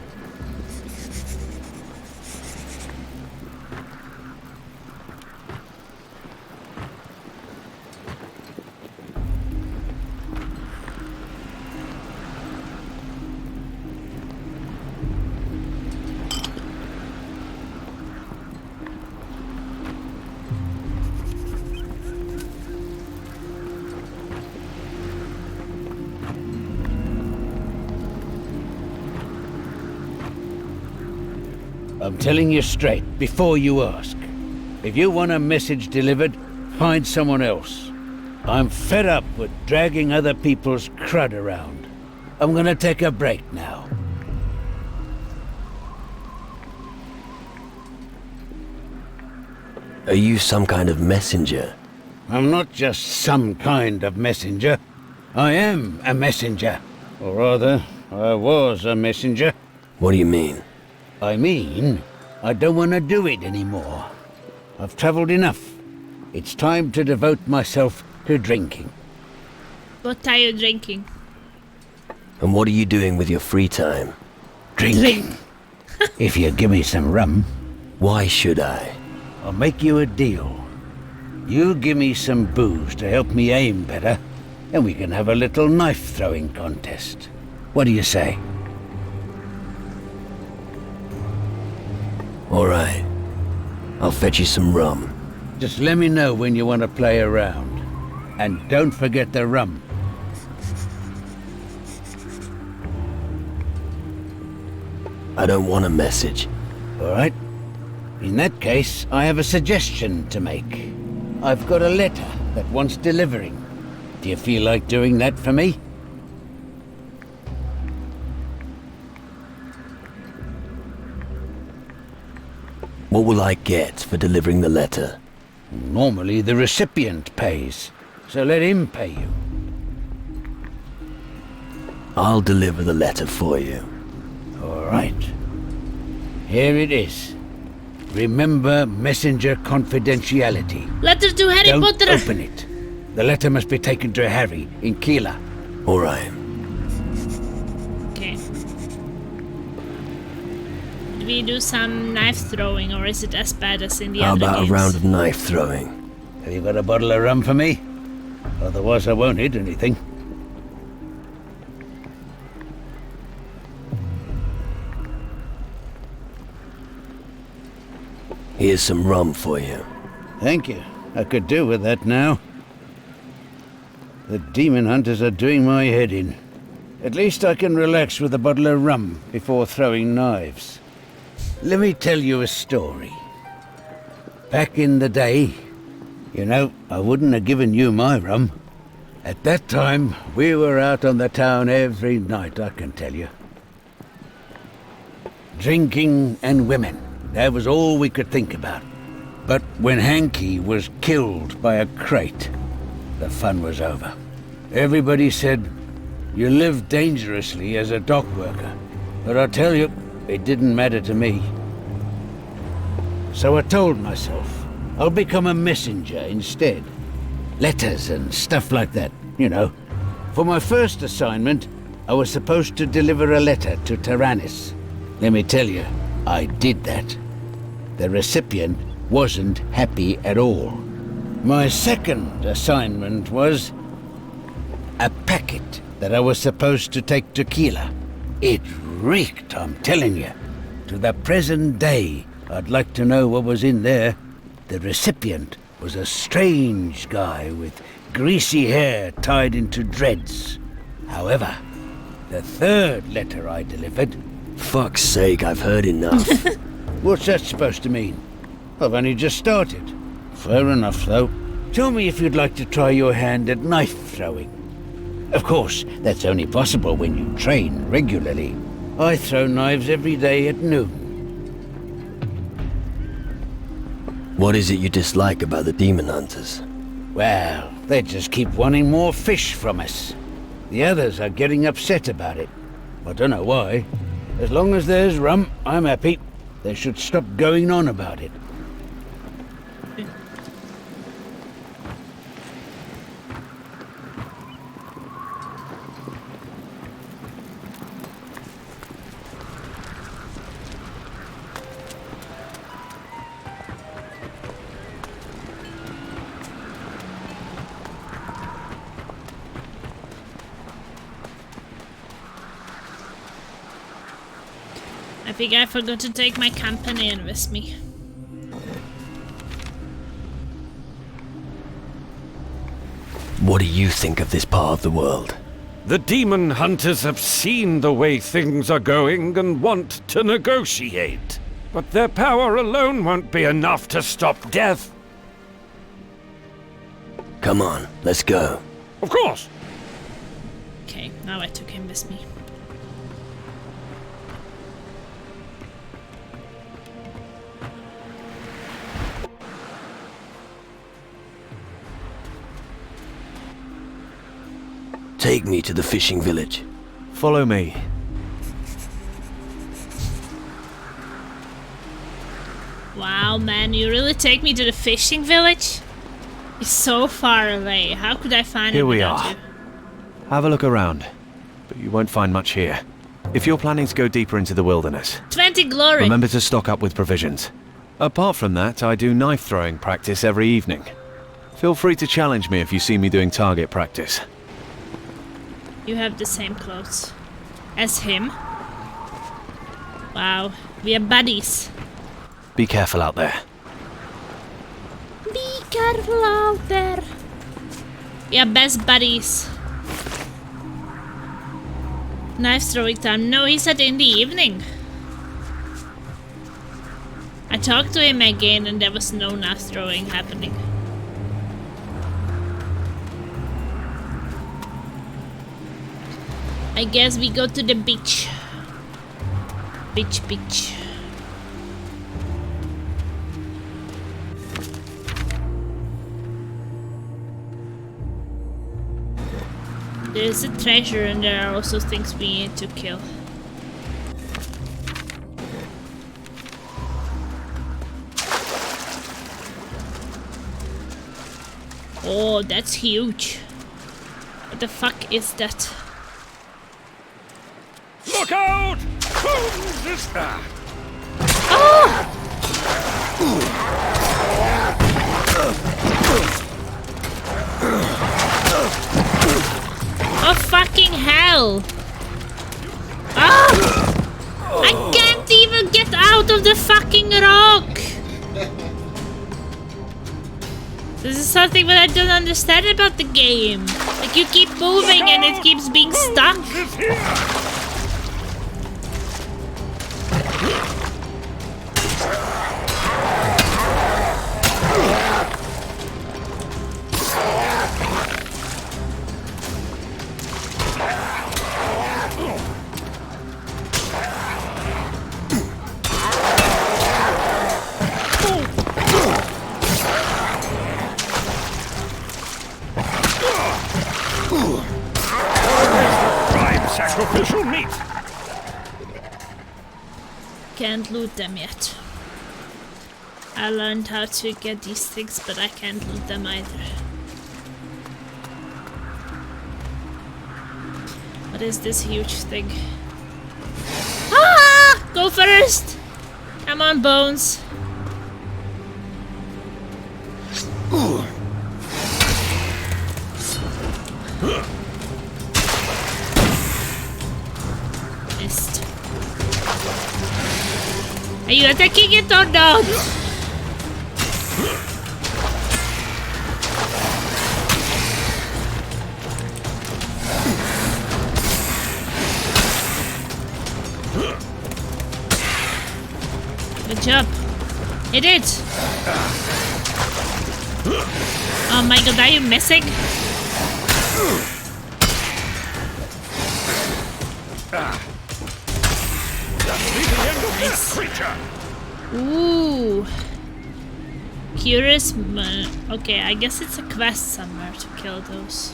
[SPEAKER 3] I'm telling you straight, before you ask. If you want a message delivered, find someone else. I'm fed up with dragging other people's crud around. I'm gonna take a break now.
[SPEAKER 2] Are you some kind of messenger?
[SPEAKER 3] I'm not just some kind of messenger. I am a messenger. Or rather, I was a messenger.
[SPEAKER 2] What do you mean?
[SPEAKER 3] I mean, I don't want to do it anymore. I've traveled enough. It's time to devote myself to drinking.
[SPEAKER 1] What are you drinking?
[SPEAKER 2] And what are you doing with your free time?
[SPEAKER 3] Drinking. If you give me some rum.
[SPEAKER 2] Why should I?
[SPEAKER 3] I'll make you a deal. You give me some booze to help me aim better, and we can have a little knife-throwing contest. What do you say?
[SPEAKER 2] All right. I'll fetch you some rum.
[SPEAKER 3] Just let me know when you want to play around. And don't forget the rum.
[SPEAKER 2] I don't want a message.
[SPEAKER 3] All right. In that case, I have a suggestion to make. I've got a letter that wants delivering. Do you feel like doing that for me?
[SPEAKER 2] What will I get for delivering the letter?
[SPEAKER 3] Normally the recipient pays, so let him pay you.
[SPEAKER 2] I'll deliver the letter for you.
[SPEAKER 3] All right. Here it is. Remember messenger confidentiality.
[SPEAKER 1] Letter to Harry
[SPEAKER 3] Don't
[SPEAKER 1] Potter.
[SPEAKER 3] open it. The letter must be taken to Harry in Keeler.
[SPEAKER 2] All right.
[SPEAKER 1] Okay. Do we do some knife throwing, or is it as bad as in the
[SPEAKER 2] How
[SPEAKER 1] other
[SPEAKER 2] about
[SPEAKER 1] games?
[SPEAKER 2] a round of knife throwing?
[SPEAKER 3] Have you got a bottle of rum for me? Otherwise I won't hit anything.
[SPEAKER 2] Here's some rum for you.
[SPEAKER 3] Thank you. I could do with that now. The demon hunters are doing my head in. At least I can relax with a bottle of rum before throwing knives. Let me tell you a story. Back in the day, you know, I wouldn't have given you my rum. At that time, we were out on the town every night, I can tell you. Drinking and women, that was all we could think about. But when Hanky was killed by a crate, the fun was over. Everybody said, you lived dangerously as a dock worker. But I tell you, it didn't matter to me. So I told myself, I'll become a messenger instead. Letters and stuff like that, you know. For my first assignment, I was supposed to deliver a letter to Tyrannus. Let me tell you, I did that. The recipient wasn't happy at all. My second assignment was a packet that I was supposed to take to Keela. It reeked, I'm telling you. To the present day, I'd like to know what was in there. The recipient was a strange guy with greasy hair tied into dreads. However, the third letter I delivered...
[SPEAKER 2] Fuck's sake, I've heard enough.
[SPEAKER 3] What's that supposed to mean? I've only just started. Fair enough, though. Tell me if you'd like to try your hand at knife throwing. Of course, that's only possible when you train regularly. I throw knives every day at noon.
[SPEAKER 2] What is it you dislike about the demon hunters?
[SPEAKER 3] Well, they just keep wanting more fish from us. The others are getting upset about it. I don't know why. As long as there's rum, I'm happy. They should stop going on about it.
[SPEAKER 1] I think I forgot to take my companion with me.
[SPEAKER 2] What do you think of this part of the world?
[SPEAKER 6] The demon hunters have seen the way things are going and want to negotiate. But their power alone won't be enough to stop death.
[SPEAKER 2] Come on, let's go.
[SPEAKER 6] Of course.
[SPEAKER 1] Okay, now I took him with me.
[SPEAKER 2] Take me to the fishing village.
[SPEAKER 10] Follow me.
[SPEAKER 1] Wow, man, you really take me to the fishing village? It's so far away. How could I find it?
[SPEAKER 10] Here we
[SPEAKER 1] without
[SPEAKER 10] are.
[SPEAKER 1] you?
[SPEAKER 10] Have a look around, but you won't find much here. If you're planning to go deeper into the wilderness,
[SPEAKER 1] 20 glory.
[SPEAKER 10] remember to stock up with provisions. Apart from that, I do knife throwing practice every evening. Feel free to challenge me if you see me doing target practice.
[SPEAKER 1] You have the same clothes as him. Wow, we are buddies.
[SPEAKER 10] Be careful out there.
[SPEAKER 1] Be careful out there. We are best buddies. Knife throwing time. No, he said in the evening. I talked to him again and there was no knife throwing happening. I guess we go to the beach. Beach. There's a treasure and there are also things we need to kill. Oh, that's huge. What the fuck is that?
[SPEAKER 6] Look out! Who's this?
[SPEAKER 1] Oh fucking hell! Ah! I can't even get out of the fucking rock! This is something that I don't understand about the game. Like you keep moving and it keeps being stuck. can't loot them yet. I learned how to get these things, but I can't loot them either. What is this huge thing? Ah! Go first! Come on, Bones. Missed. Are you attacking it or not? Good job. Hit it! Oh my god, are you missing? Nice. Ooh. Curious. Okay, I guess it's a quest somewhere to kill those.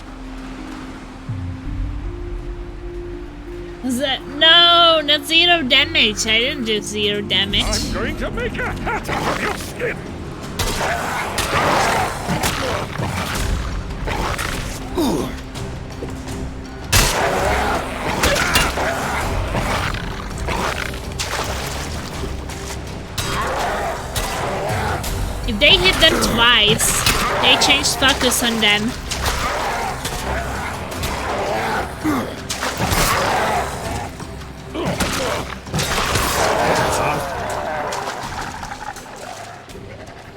[SPEAKER 1] Was that? No, not 0 damage. I didn't do 0 damage.
[SPEAKER 6] I'm going to make a hat out of your skin.
[SPEAKER 1] If they hit them twice, they change focus on them.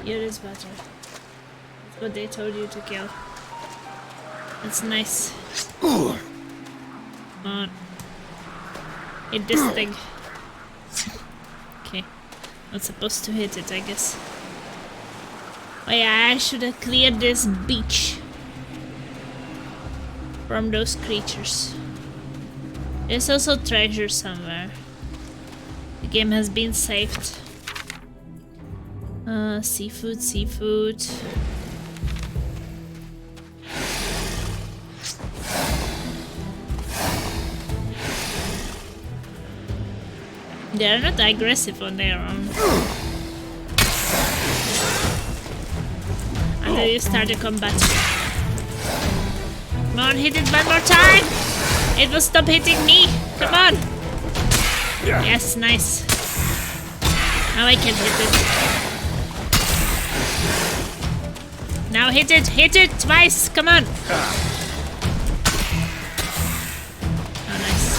[SPEAKER 1] Here is better. That's what they told you to kill. That's nice. Come on. Hit this thing. Okay. Not supposed to hit it, I guess. Oh yeah, I should have cleared this beach from those creatures. There's also treasure somewhere. The game has been saved. Seafood, seafood. They're not aggressive on their own. Until you start the combat. Come on, hit it one more time! It will stop hitting me! Come on! Yes, nice. Now I can hit it. Now hit it twice, come on! Oh, nice.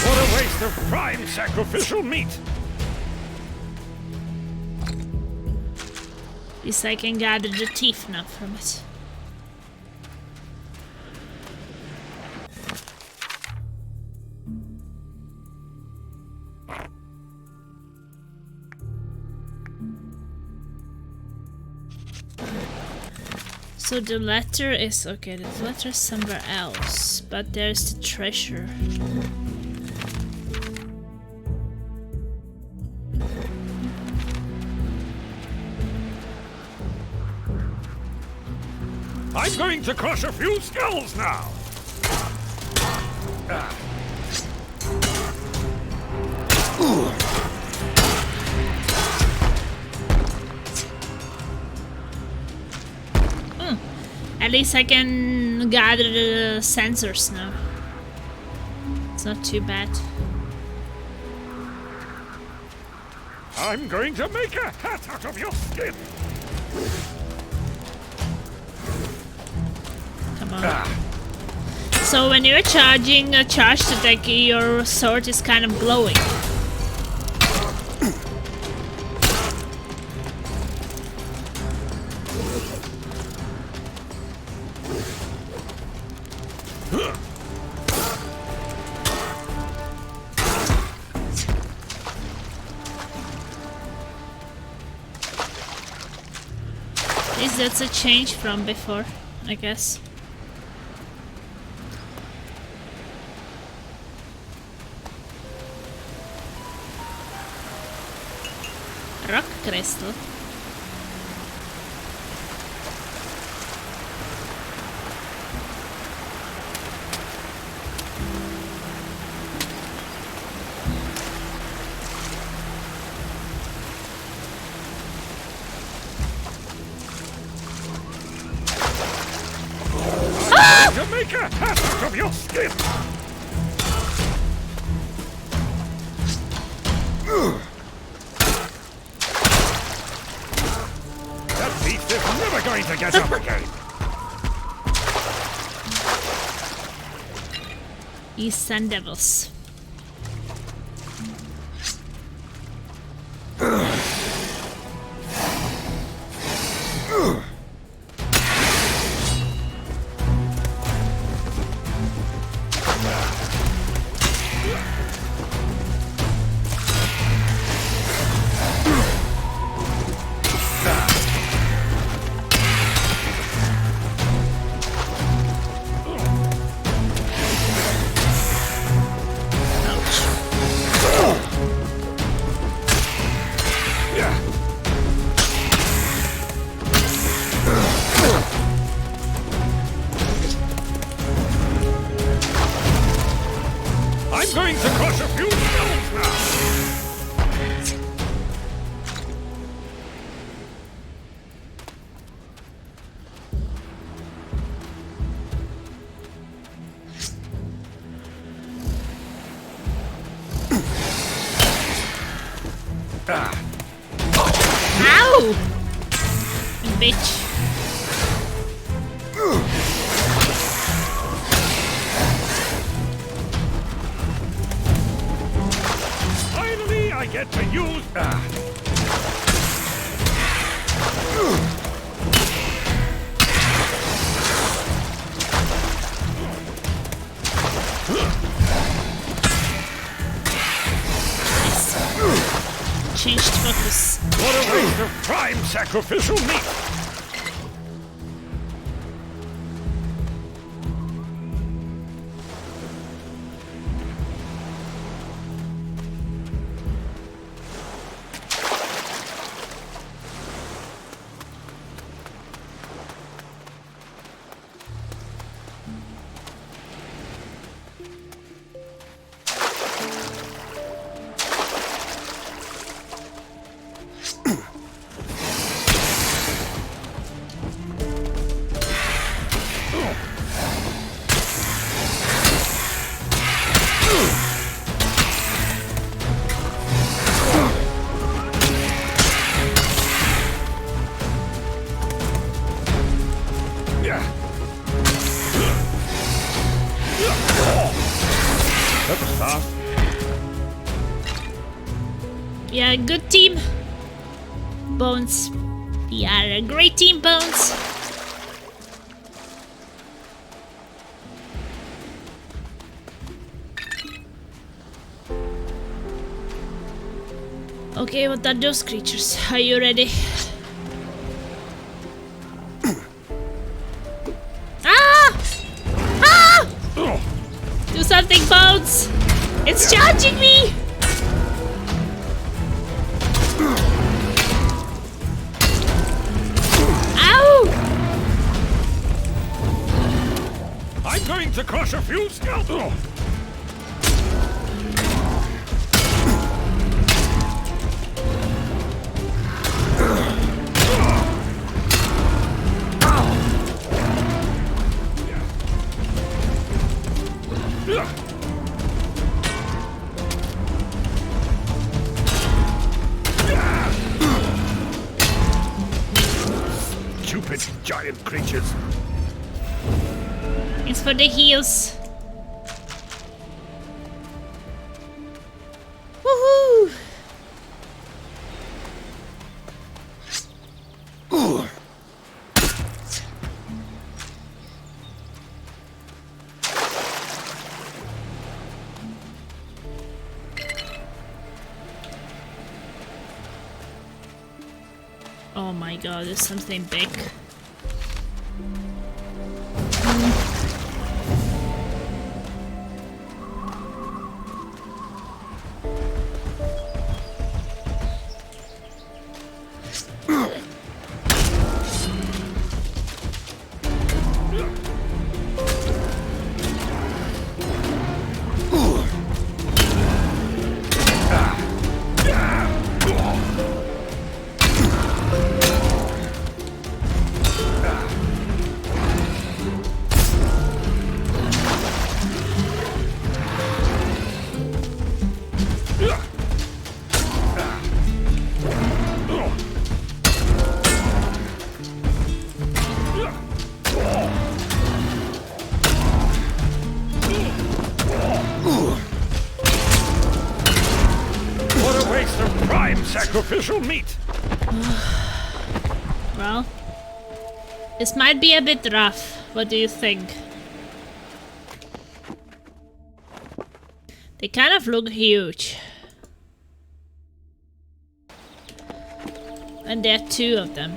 [SPEAKER 6] What a waste of prime sacrificial meat!
[SPEAKER 1] At least I can gather the teeth now from it. So the letter is okay, the letter is somewhere else, but there's the treasure.
[SPEAKER 6] I'm going to crush a few skulls now!
[SPEAKER 1] At least I can gather the sensors now. It's not too bad.
[SPEAKER 6] I'm going to make a hat out of your skin!
[SPEAKER 1] Come on. So when you're charging a charged attack, your sword is kind of glowing. At least that's a change from before, I guess. Rock crystal.
[SPEAKER 6] hazard of your skin! That beast is never going to get up again!
[SPEAKER 1] You Sun Devils.
[SPEAKER 6] I'm going to crush a few skulls now!
[SPEAKER 1] Ow! You bitch.
[SPEAKER 6] Finally, I get to use...
[SPEAKER 1] Changed focus.
[SPEAKER 6] What a waste of prime sacrificial meat! That was fast.
[SPEAKER 1] Yeah, good team. Bones. Yeah, a great team, Bones. Okay, what are those creatures? Are you ready? Ah! Ah! Do something, Bones! It's charging me! Ow!
[SPEAKER 6] I'm going to crush a few skulls. Stupid giant creatures.
[SPEAKER 1] It's for the heals. Woohoo! Oh my god, there's something big.
[SPEAKER 6] sacrificial meat.
[SPEAKER 1] Well, this might be a bit rough. What do you think? They kind of look huge. And there are 2 of them.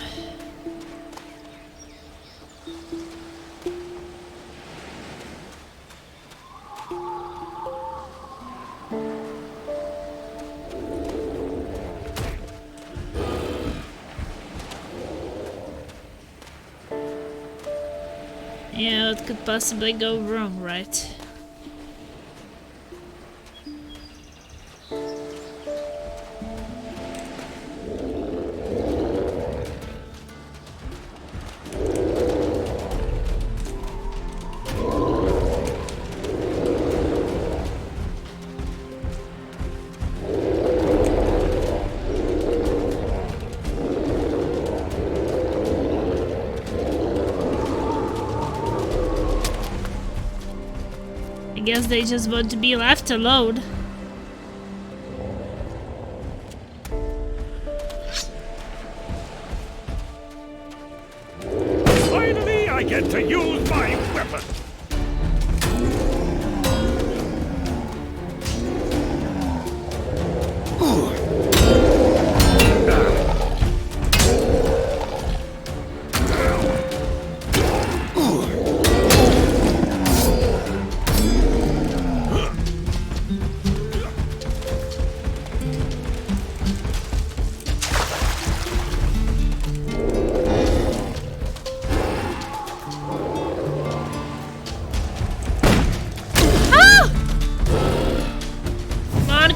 [SPEAKER 1] Yeah, what could possibly go wrong, right? I guess they just want to be left alone.
[SPEAKER 6] Finally, I get to use my weapon.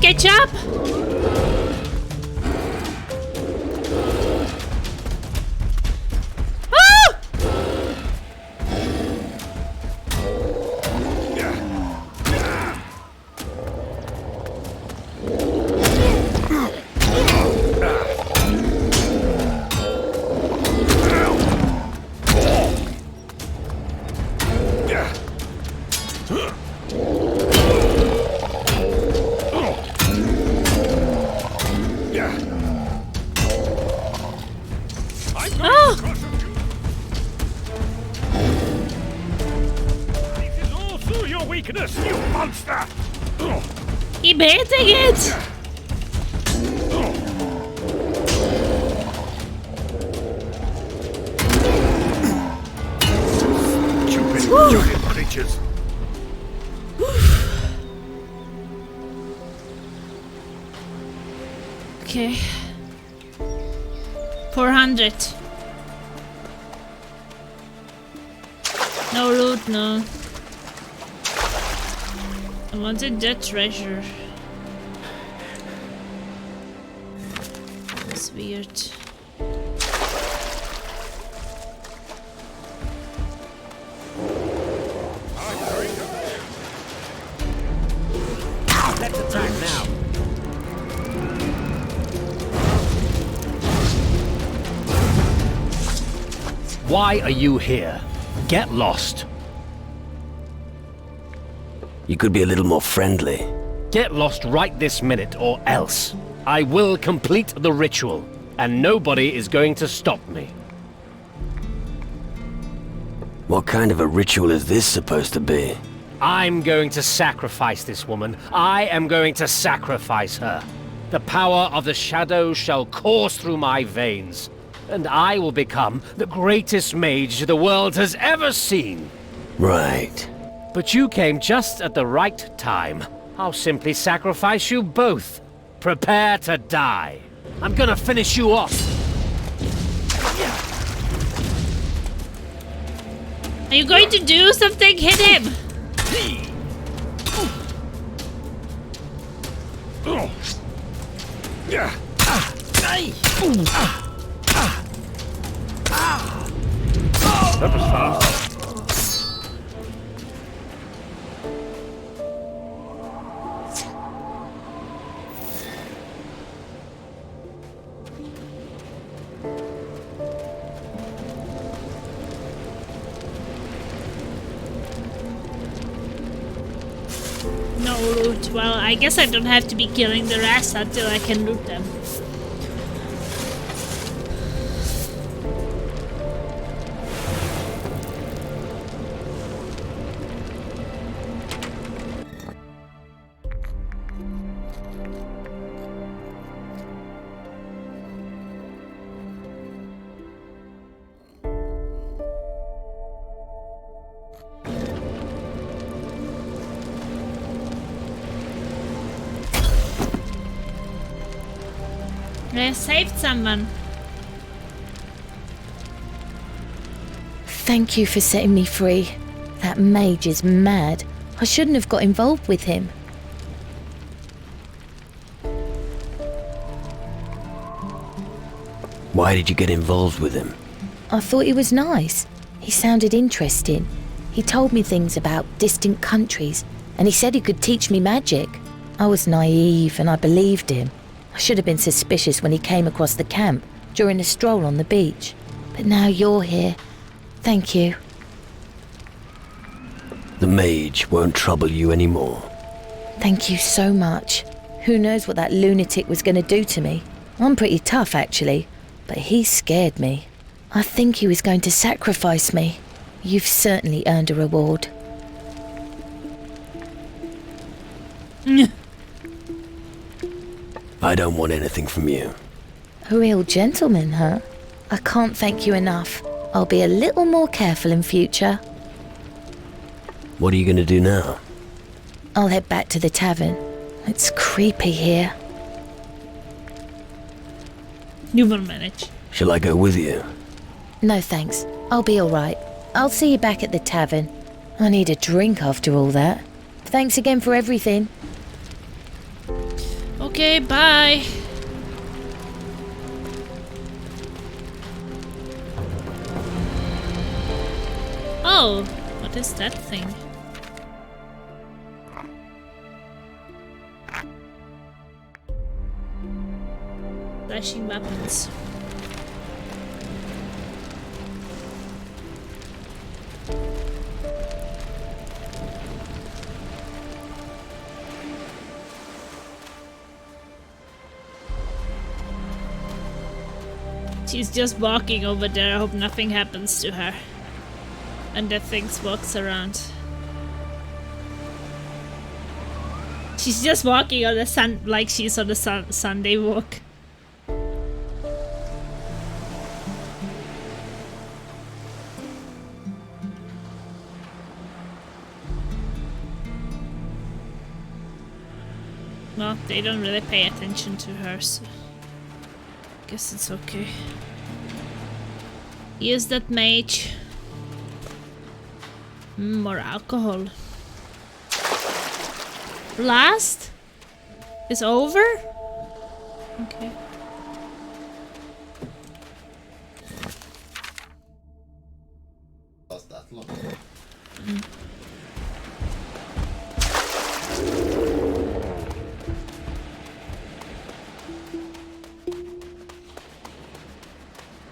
[SPEAKER 1] Ketchup! Weakness, you monster! Keep hitting it!
[SPEAKER 6] Stupid creatures!
[SPEAKER 1] Okay. 400. No loot, no. I wanted that treasure. That's weird.
[SPEAKER 12] Let's attack now. Why are you here? Get lost.
[SPEAKER 2] You could be a little more friendly.
[SPEAKER 12] Get lost right this minute, or else. I will complete the ritual, and nobody is going to stop me.
[SPEAKER 2] What kind of a ritual is this supposed to be?
[SPEAKER 12] I'm going to sacrifice this woman. I am going to sacrifice her. The power of the shadow shall course through my veins, and I will become the greatest mage the world has ever seen.
[SPEAKER 2] Right.
[SPEAKER 12] But you came just at the right time. I'll simply sacrifice you both. Prepare to die. I'm gonna finish you off.
[SPEAKER 1] Are you going to do something? Hit him!
[SPEAKER 6] That was fast.
[SPEAKER 1] No loot. Well, I guess I don't have to be killing the rest until I can loot them. I saved someone.
[SPEAKER 13] Thank you for setting me free. That mage is mad. I shouldn't have got involved with him.
[SPEAKER 2] Why did you get involved with him?
[SPEAKER 13] I thought he was nice. He sounded interesting. He told me things about distant countries, and he said he could teach me magic. I was naive and I believed him. I should have been suspicious when he came across the camp during a stroll on the beach. But now you're here. Thank you.
[SPEAKER 2] The mage won't trouble you anymore.
[SPEAKER 13] Thank you so much. Who knows what that lunatic was going to do to me? I'm pretty tough, actually, but he scared me. I think he was going to sacrifice me. You've certainly earned a reward.
[SPEAKER 2] I don't want anything from you.
[SPEAKER 13] A real gentleman, huh? I can't thank you enough. I'll be a little more careful in future.
[SPEAKER 2] What are you going to do now?
[SPEAKER 13] I'll head back to the tavern. It's creepy here.
[SPEAKER 1] You will manage.
[SPEAKER 2] Shall I go with you?
[SPEAKER 13] No thanks. I'll be alright. I'll see you back at the tavern. I need a drink after all that. Thanks again for everything.
[SPEAKER 1] Okay, bye. Oh, what is that thing? Flashing weapons. She's just walking over there. I hope nothing happens to her. And that thing walks around. She's just walking on the sun, like she's on the Sunday walk. Well, they don't really pay attention to her, so guess it's okay. Use that mage. More alcohol. Blast is over? Okay.
[SPEAKER 7] Last that long.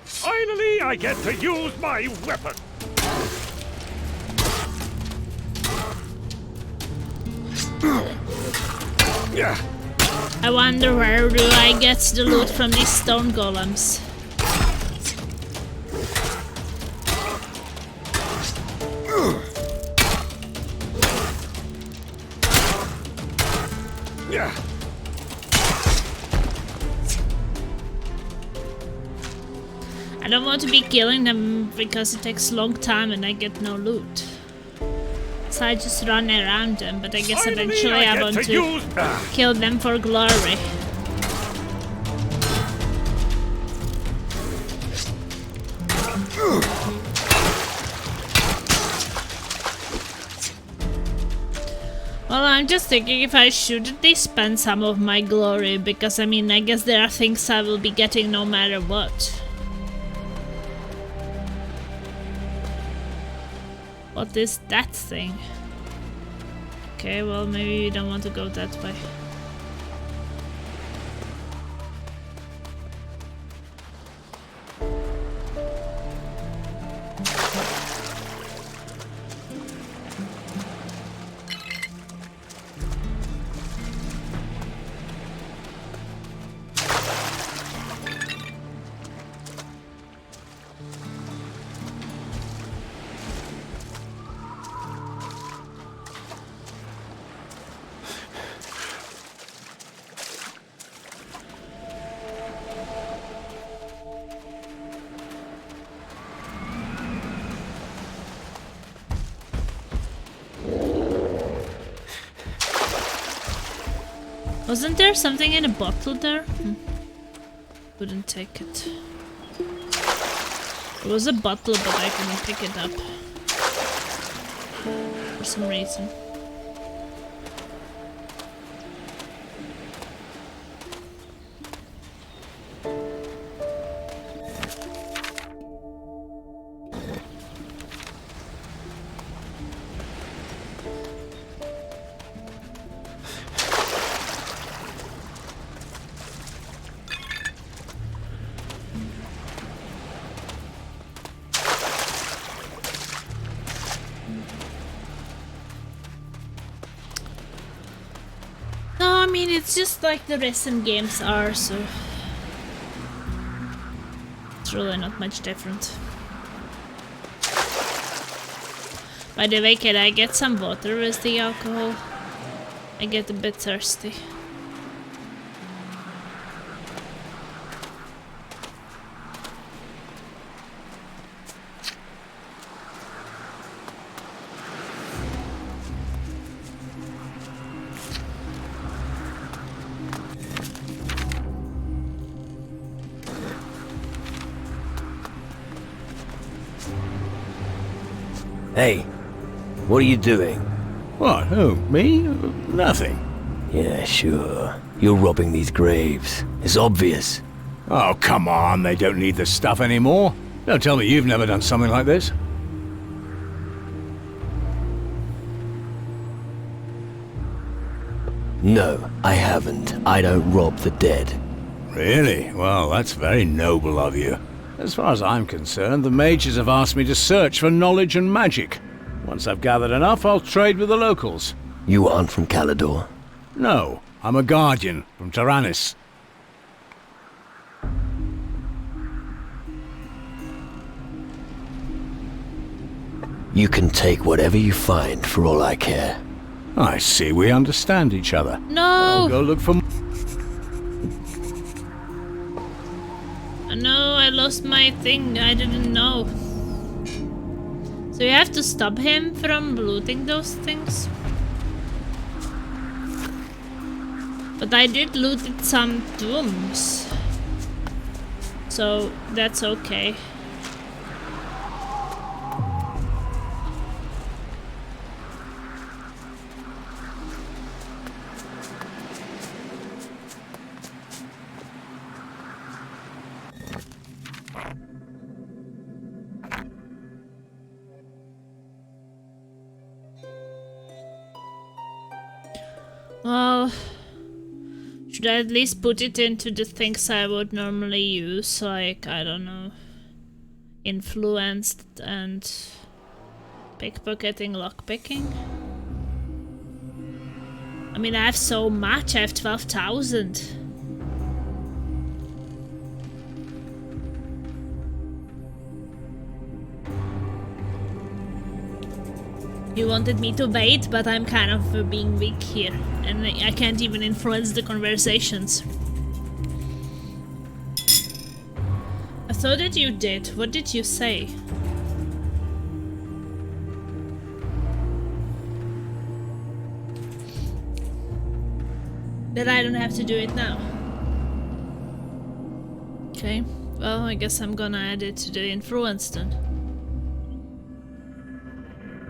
[SPEAKER 6] Finally, I get to use my weapon.
[SPEAKER 1] I wonder where do I get the loot from these stone golems? I don't want to be killing them because it takes a long time and I get no loot. So I just run around them, but I guess eventually I want to kill them for glory. Well, I'm just thinking if I should at least spend some of my glory, because I mean, I guess there are things I will be getting no matter what. What is that thing? Okay, well, maybe we don't want to go that way. Wasn't there something in a bottle there? couldn't take it. There was a bottle, but I couldn't pick it up. For some reason. It's just like the recent games are, so it's really not much different. By the way, can I get some water with the alcohol? I get a bit thirsty.
[SPEAKER 2] Hey, what are you doing?
[SPEAKER 8] What, who, me? Nothing.
[SPEAKER 2] Yeah, sure. You're robbing these graves. It's obvious.
[SPEAKER 8] Oh, come on, they don't need the stuff anymore. Don't tell me you've never done something like this.
[SPEAKER 2] No, I haven't. I don't rob the dead.
[SPEAKER 8] Really? Well, that's very noble of you. As far as I'm concerned, the mages have asked me to search for knowledge and magic. Once I've gathered enough, I'll trade with the locals.
[SPEAKER 2] You aren't from Calidor?
[SPEAKER 8] No, I'm a guardian from Taranis.
[SPEAKER 2] You can take whatever you find for all I care.
[SPEAKER 8] I see we understand each other.
[SPEAKER 1] No!
[SPEAKER 8] I'll go look for...
[SPEAKER 1] No, I lost my thing. I didn't know. So you have to stop him from looting those things? But I did loot some tombs. So that's okay. Well, should I at least put it into the things I would normally use, like, I don't know, influenced and pickpocketing, lockpicking? I mean, I have so much, I have 12,000. You wanted me to wait, but I'm kind of being weak here, and I can't even influence the conversations. I thought that you did. What did you say? That I don't have to do it now. Okay, well, I guess I'm gonna add it to the influence then.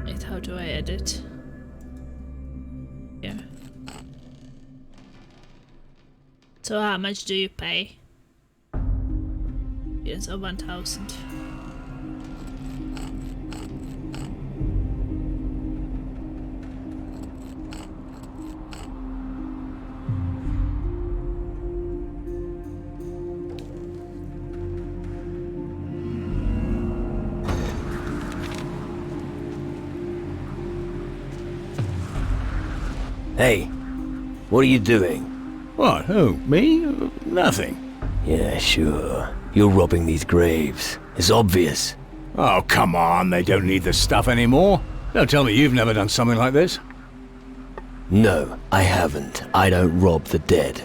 [SPEAKER 1] Wait, how do I edit? Yeah. So how much do you pay? Yes, 1,000.
[SPEAKER 2] Hey, what are you doing?
[SPEAKER 8] What, who, me? Nothing.
[SPEAKER 2] Yeah, sure. You're robbing these graves. It's obvious.
[SPEAKER 8] Oh, come on, they don't need the stuff anymore. Don't tell me you've never done something like this.
[SPEAKER 2] No, I haven't. I don't rob the dead.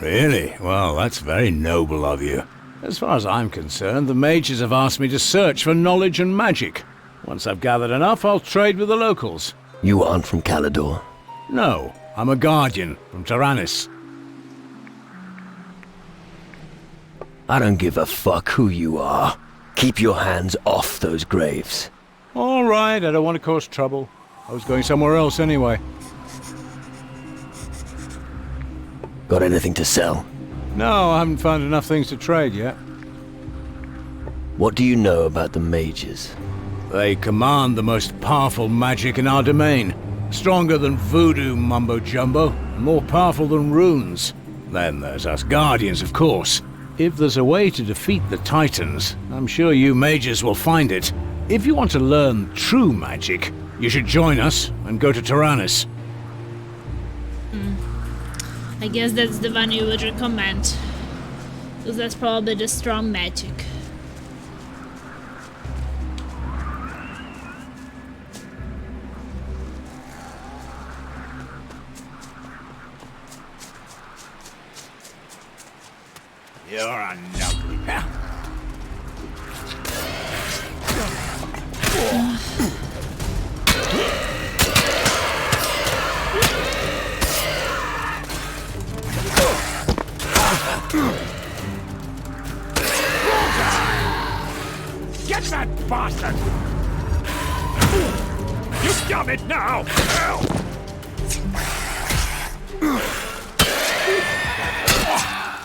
[SPEAKER 8] Really? Well, that's very noble of you. As far as I'm concerned, the mages have asked me to search for knowledge and magic. Once I've gathered enough, I'll trade with the locals.
[SPEAKER 2] You aren't from Calidor?
[SPEAKER 8] No, I'm a guardian from Taranis.
[SPEAKER 2] I don't give a fuck who you are. Keep your hands off those graves.
[SPEAKER 8] All right, I don't want to cause trouble. I was going somewhere else anyway.
[SPEAKER 2] Got anything to sell?
[SPEAKER 8] No, I haven't found enough things to trade yet.
[SPEAKER 2] What do you know about the mages?
[SPEAKER 8] They command the most powerful magic in our domain. Stronger than voodoo mumbo-jumbo, more powerful than runes. Then there's us Guardians, of course. If there's a way to defeat the Titans, I'm sure you mages will find it. If you want to learn true magic, you should join us and go to Tyrannus.
[SPEAKER 1] I guess that's the one you would recommend. Because that's probably the strong magic.
[SPEAKER 8] You're a lovely pal.
[SPEAKER 6] Get that bastard! You dumb it now!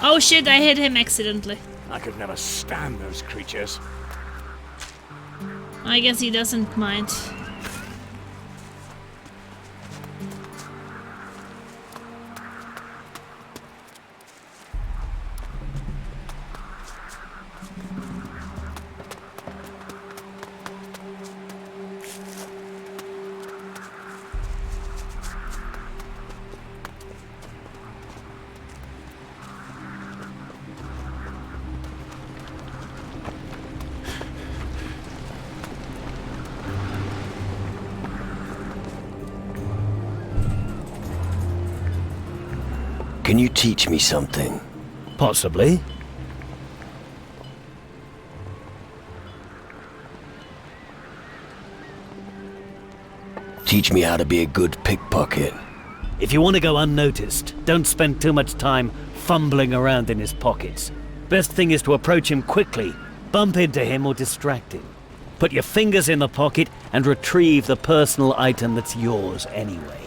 [SPEAKER 1] Oh shit, I hit him accidentally.
[SPEAKER 8] I could never stand those creatures.
[SPEAKER 1] I guess he doesn't mind.
[SPEAKER 2] Can you teach me something?
[SPEAKER 12] Possibly.
[SPEAKER 2] Teach me how to be a good pickpocket.
[SPEAKER 12] If you want to go unnoticed, don't spend too much time fumbling around in his pockets. Best thing is to approach him quickly, bump into him or distract him. Put your fingers in the pocket and retrieve the personal item that's yours anyway.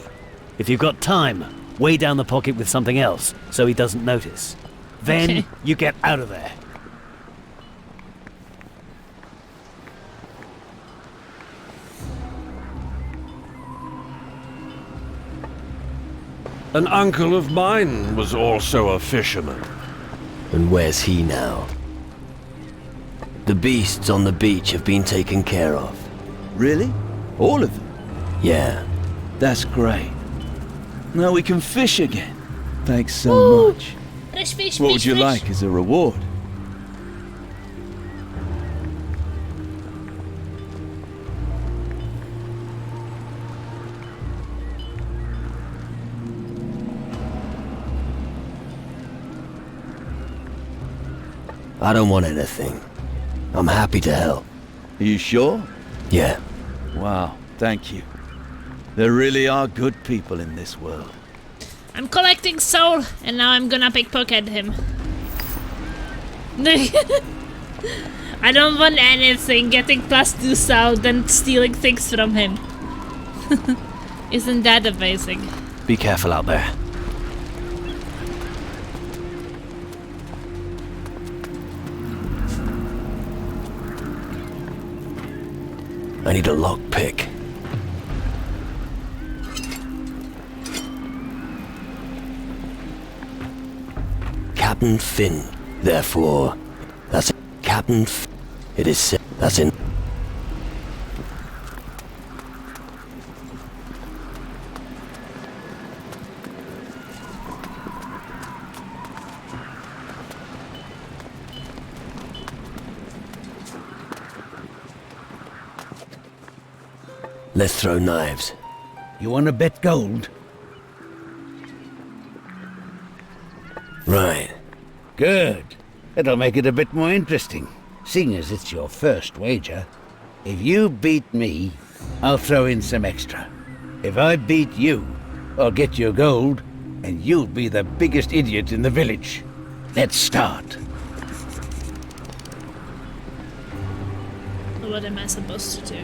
[SPEAKER 12] If you've got time, weigh down the pocket with something else so he doesn't notice. Then you get out of there.
[SPEAKER 6] An uncle of mine was also a fisherman.
[SPEAKER 2] And where's he now? The beasts on the beach have been taken care of.
[SPEAKER 11] Really? All of them?
[SPEAKER 2] Yeah.
[SPEAKER 11] That's great. Now we can fish again. Thanks so much.
[SPEAKER 1] Fresh fish,
[SPEAKER 11] What
[SPEAKER 1] fish,
[SPEAKER 11] would you
[SPEAKER 1] fish.
[SPEAKER 11] like as a reward?
[SPEAKER 2] I don't want anything. I'm happy to help.
[SPEAKER 11] Are you sure?
[SPEAKER 2] Yeah.
[SPEAKER 11] Wow, thank you. There really are good people in this world.
[SPEAKER 1] I'm collecting soul, and now I'm gonna pickpocket him. I don't want anything getting +2 soul than stealing things from him. Isn't that amazing?
[SPEAKER 10] Be careful out there.
[SPEAKER 2] I need a lockpick. Captain Finn. Therefore, that's it. Captain F. It is said. That's in. Let's throw knives.
[SPEAKER 3] You want to bet gold?
[SPEAKER 2] Right.
[SPEAKER 3] Good. It'll make it a bit more interesting, seeing as it's your first wager. If you beat me, I'll throw in some extra. If I beat you, I'll get your gold, and you'll be the biggest idiot in the village. Let's start.
[SPEAKER 1] what am I supposed to do?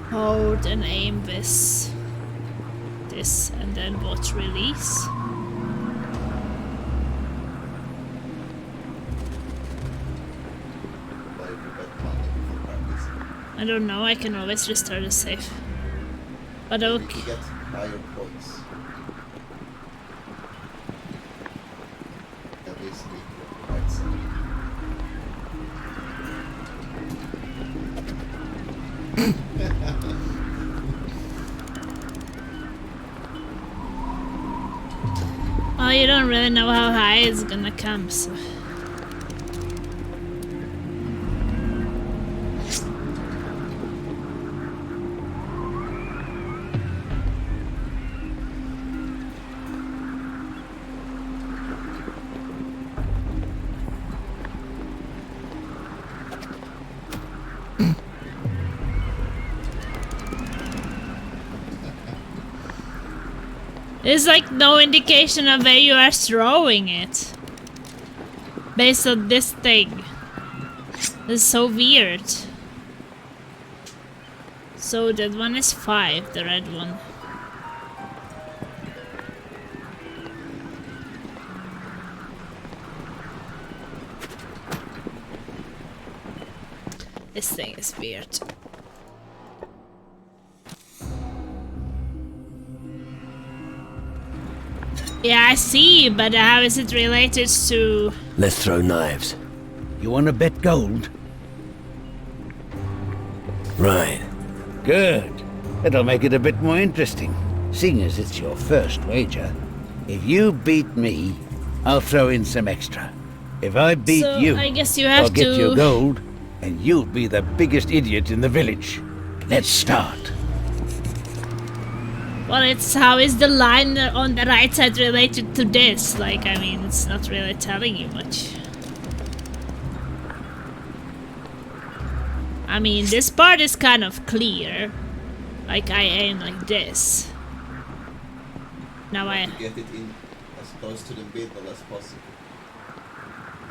[SPEAKER 1] Hold and aim this, and then what? Release? I don't know, I can always restart the save. But okay.
[SPEAKER 7] You get higher points. At least the right side.
[SPEAKER 1] Oh, you don't really know how high it's gonna come, so... There's like no indication of where you are throwing it. Based on this thing. It's so weird. So that one is 5, the red one. This thing is weird. Yeah, I see, but how is it related to...
[SPEAKER 2] Let's throw knives.
[SPEAKER 3] You want to bet gold?
[SPEAKER 2] Right.
[SPEAKER 3] Good. It'll make it a bit more interesting, seeing as it's your first wager. If you beat me, I'll throw in some extra. If I beat
[SPEAKER 1] So,
[SPEAKER 3] you,
[SPEAKER 1] I guess you have
[SPEAKER 3] I'll get
[SPEAKER 1] to-
[SPEAKER 3] your gold, and you'll be the biggest idiot in the village. Let's start.
[SPEAKER 1] Well, it's how is the line on the right side related to this? Like, I mean, it's not really telling you much. I mean, this part is kind of clear. Like, I aim like this. Now I...
[SPEAKER 7] To get it in as close to the middle as possible.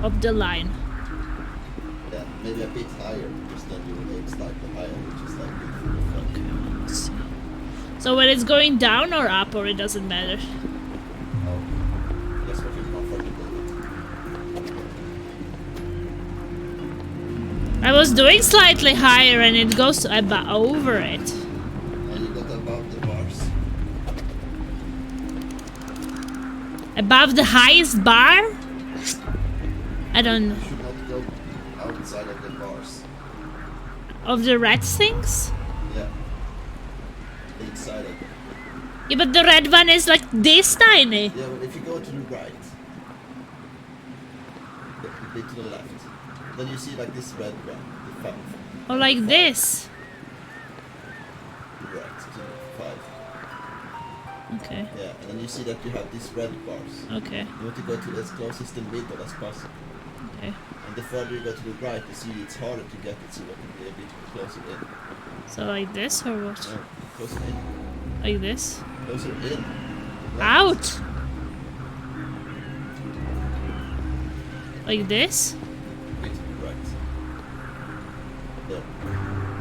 [SPEAKER 1] Of the line.
[SPEAKER 7] Yeah, maybe a bit higher, because then you will aim slightly higher, which is like good.
[SPEAKER 1] Okay, let's see. So when it's going down or up, or it doesn't matter?
[SPEAKER 7] Oh, that's what you're comfortable with.
[SPEAKER 1] I was doing slightly higher and it goes over it.
[SPEAKER 7] And you got above the bars.
[SPEAKER 1] Above the highest bar? I don't know.
[SPEAKER 7] You should not go outside of the bars.
[SPEAKER 1] Of the red things?
[SPEAKER 7] Yeah. Inside of it.
[SPEAKER 1] Yeah, but the red one is like this tiny.
[SPEAKER 7] Yeah, well, if you go to the right, a bit to the left, then you see like this red one, the 5.
[SPEAKER 1] Or like this.
[SPEAKER 7] Right, to 5.
[SPEAKER 1] Okay.
[SPEAKER 7] Yeah, and then you see that you have these red bars.
[SPEAKER 1] Okay.
[SPEAKER 7] You want to go to as close as the middle as possible.
[SPEAKER 1] Okay.
[SPEAKER 7] And the further you go to the right, you see it's harder to get it, so you can be a bit closer in.
[SPEAKER 1] So like this or what?
[SPEAKER 7] No, closer in.
[SPEAKER 1] Like this?
[SPEAKER 7] Closer in.
[SPEAKER 1] Out! Like this?
[SPEAKER 7] Bit to the right. There.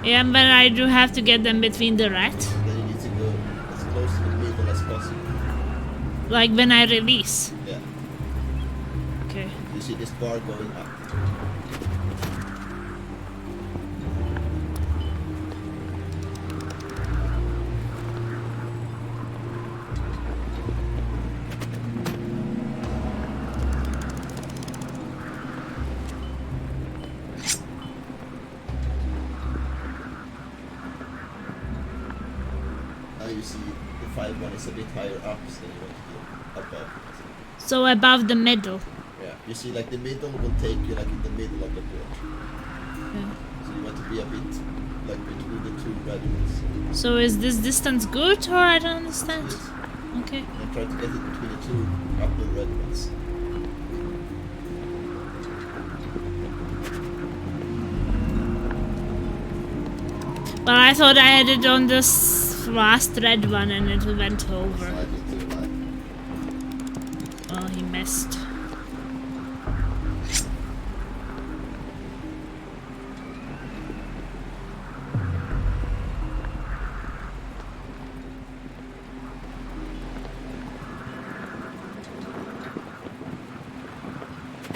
[SPEAKER 1] Yeah, but I do have to get them between the red.
[SPEAKER 7] Then you need to go as close to the middle as possible.
[SPEAKER 1] Like when I release.
[SPEAKER 7] Yeah.
[SPEAKER 1] Okay.
[SPEAKER 7] You see this bar going up. Now you see the 5 one is a bit higher up, so you want to go above.
[SPEAKER 1] So above the middle.
[SPEAKER 7] Yeah, you see like the middle will take you like in the middle of the board.
[SPEAKER 1] Yeah.
[SPEAKER 7] So you want to be a bit like between the 2 red ones.
[SPEAKER 1] So is this distance good or I don't understand? Okay.
[SPEAKER 7] And try to get it between the 2 upper red ones.
[SPEAKER 1] But I thought I had it on this last red one and it went over. Oh, he missed.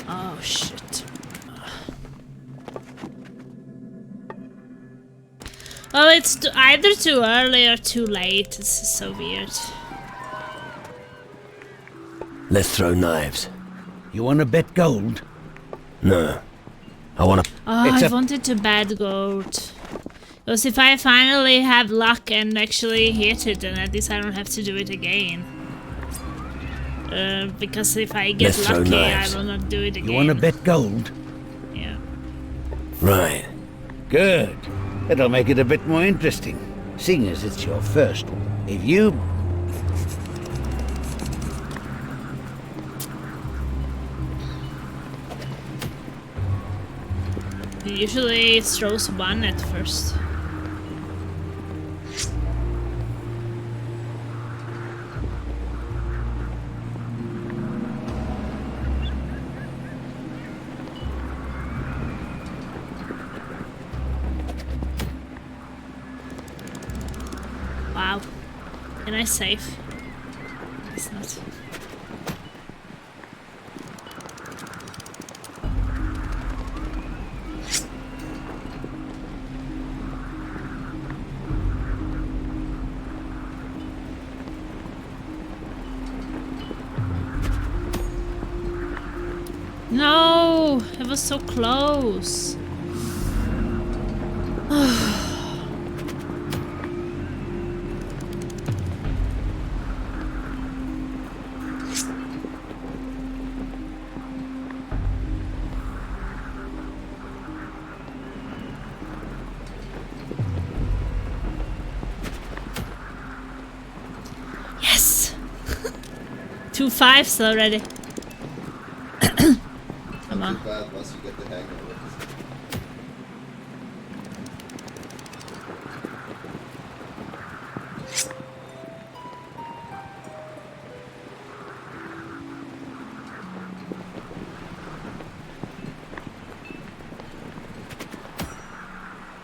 [SPEAKER 1] Oh, shit. Well, it's either too early or too late. This is so weird.
[SPEAKER 2] Let's throw knives.
[SPEAKER 3] You want to bet gold?
[SPEAKER 2] No. I want to...
[SPEAKER 1] Oh, I wanted to bet gold. Because if I finally have luck and actually hit it, then at least I don't have to do it again. Because if I get lucky, I will not do it again.
[SPEAKER 3] You want to bet gold?
[SPEAKER 1] Yeah.
[SPEAKER 2] Right.
[SPEAKER 3] Good. It'll make it a bit more interesting, seeing as it's your first one. If you...
[SPEAKER 1] He usually throws one at first. Wow. Can I save? It's not. No, it was so close. Yes! 2 5s already. Come on.
[SPEAKER 7] Bad once you get the hang of it.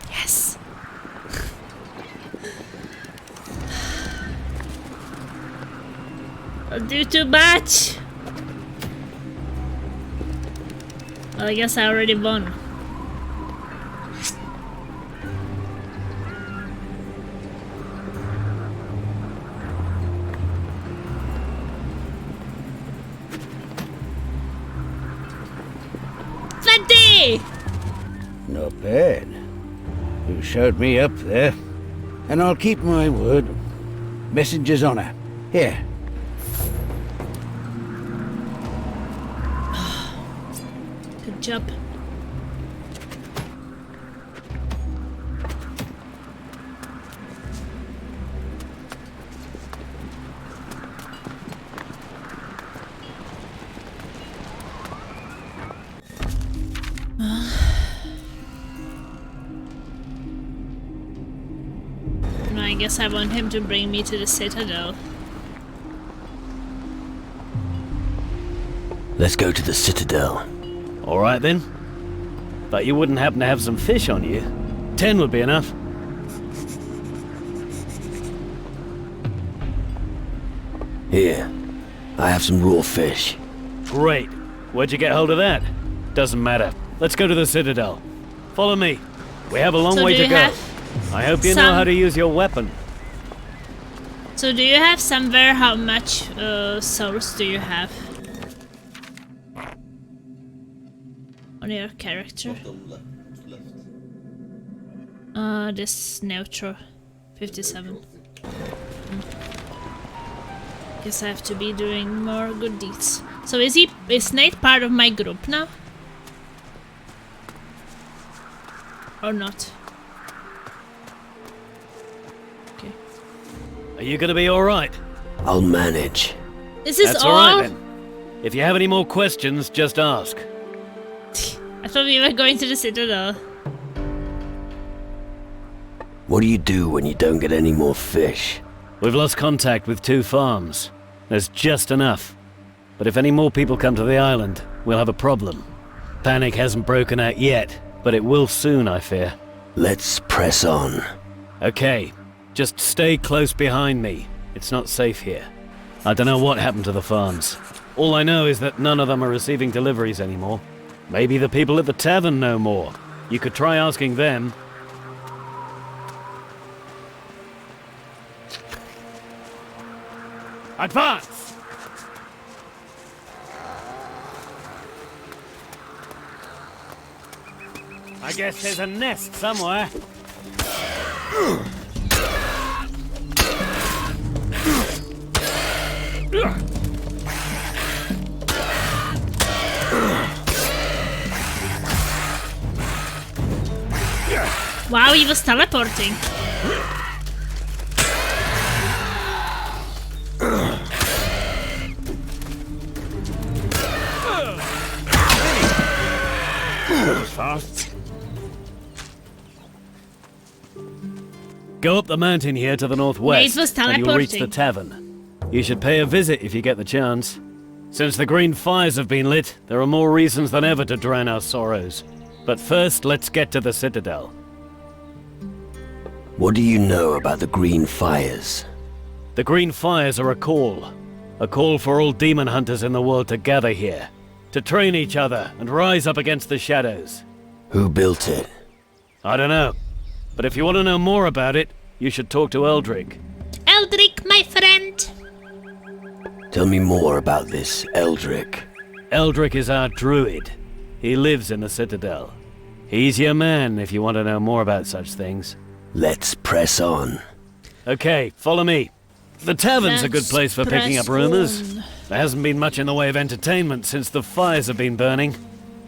[SPEAKER 1] Yes. I'll do too much. Well, I guess I already won.
[SPEAKER 3] Not bad. You showed me up there. And I'll keep my word. Messenger's honor. Here.
[SPEAKER 1] Good job. No, I guess I want him to bring me to the Citadel.
[SPEAKER 2] Let's go to the Citadel.
[SPEAKER 12] Alright then. But you wouldn't happen to have some fish on you? 10 would be enough.
[SPEAKER 2] Here. I have some raw fish.
[SPEAKER 12] Great. Where'd you get hold of that? Doesn't matter. Let's go to the Citadel. Follow me. We have a long way to go. I hope you know how to use your weapon.
[SPEAKER 1] So do you have somewhere how much souls do you have? On your character? This neutral. 57. Guess I have to be doing more good deeds. So is Nate part of my group now? Or not? Okay.
[SPEAKER 12] Are you gonna be alright?
[SPEAKER 2] I'll manage.
[SPEAKER 1] This is
[SPEAKER 12] That's
[SPEAKER 1] all?
[SPEAKER 12] alright then. If you have any more questions, just ask.
[SPEAKER 1] I thought we were going to the Citadel.
[SPEAKER 2] What do you do when you don't get any more fish?
[SPEAKER 12] We've lost contact with 2 farms. There's just enough. But if any more people come to the island, we'll have a problem. Panic hasn't broken out yet, but it will soon, I fear.
[SPEAKER 2] Let's press on.
[SPEAKER 12] Okay, just stay close behind me. It's not safe here. I don't know what happened to the farms. All I know is that none of them are receiving deliveries anymore. Maybe the people at the tavern know more. You could try asking them. Advance! I guess there's a nest somewhere.
[SPEAKER 1] Wow, he was teleporting.
[SPEAKER 3] Fast.
[SPEAKER 12] Go up the mountain here to the northwest,
[SPEAKER 1] Maze was
[SPEAKER 12] and you'll reach the
[SPEAKER 1] teleporting.
[SPEAKER 12] tavern. You should pay a visit if you get the chance. Since the green fires have been lit, there are more reasons than ever to drown our sorrows. But first, let's get to the Citadel.
[SPEAKER 2] What do you know about the green fires?
[SPEAKER 12] The green fires are a call for all demon hunters in the world to gather here, to train each other and rise up against the shadows.
[SPEAKER 2] Who built it?
[SPEAKER 12] I don't know, but if you want to know more about it, you should talk to Eldrick.
[SPEAKER 1] Eldrick, my friend.
[SPEAKER 2] Tell me more about this Eldrick.
[SPEAKER 12] Eldrick is our druid. He lives in the Citadel. He's your man if you want to know more about such things.
[SPEAKER 2] Let's press on.
[SPEAKER 12] Okay, follow me. The tavern's a good
[SPEAKER 1] Let's
[SPEAKER 12] place for picking up
[SPEAKER 1] press
[SPEAKER 12] rumors.
[SPEAKER 1] on.
[SPEAKER 12] There hasn't been much in the way of entertainment since the fires have been burning.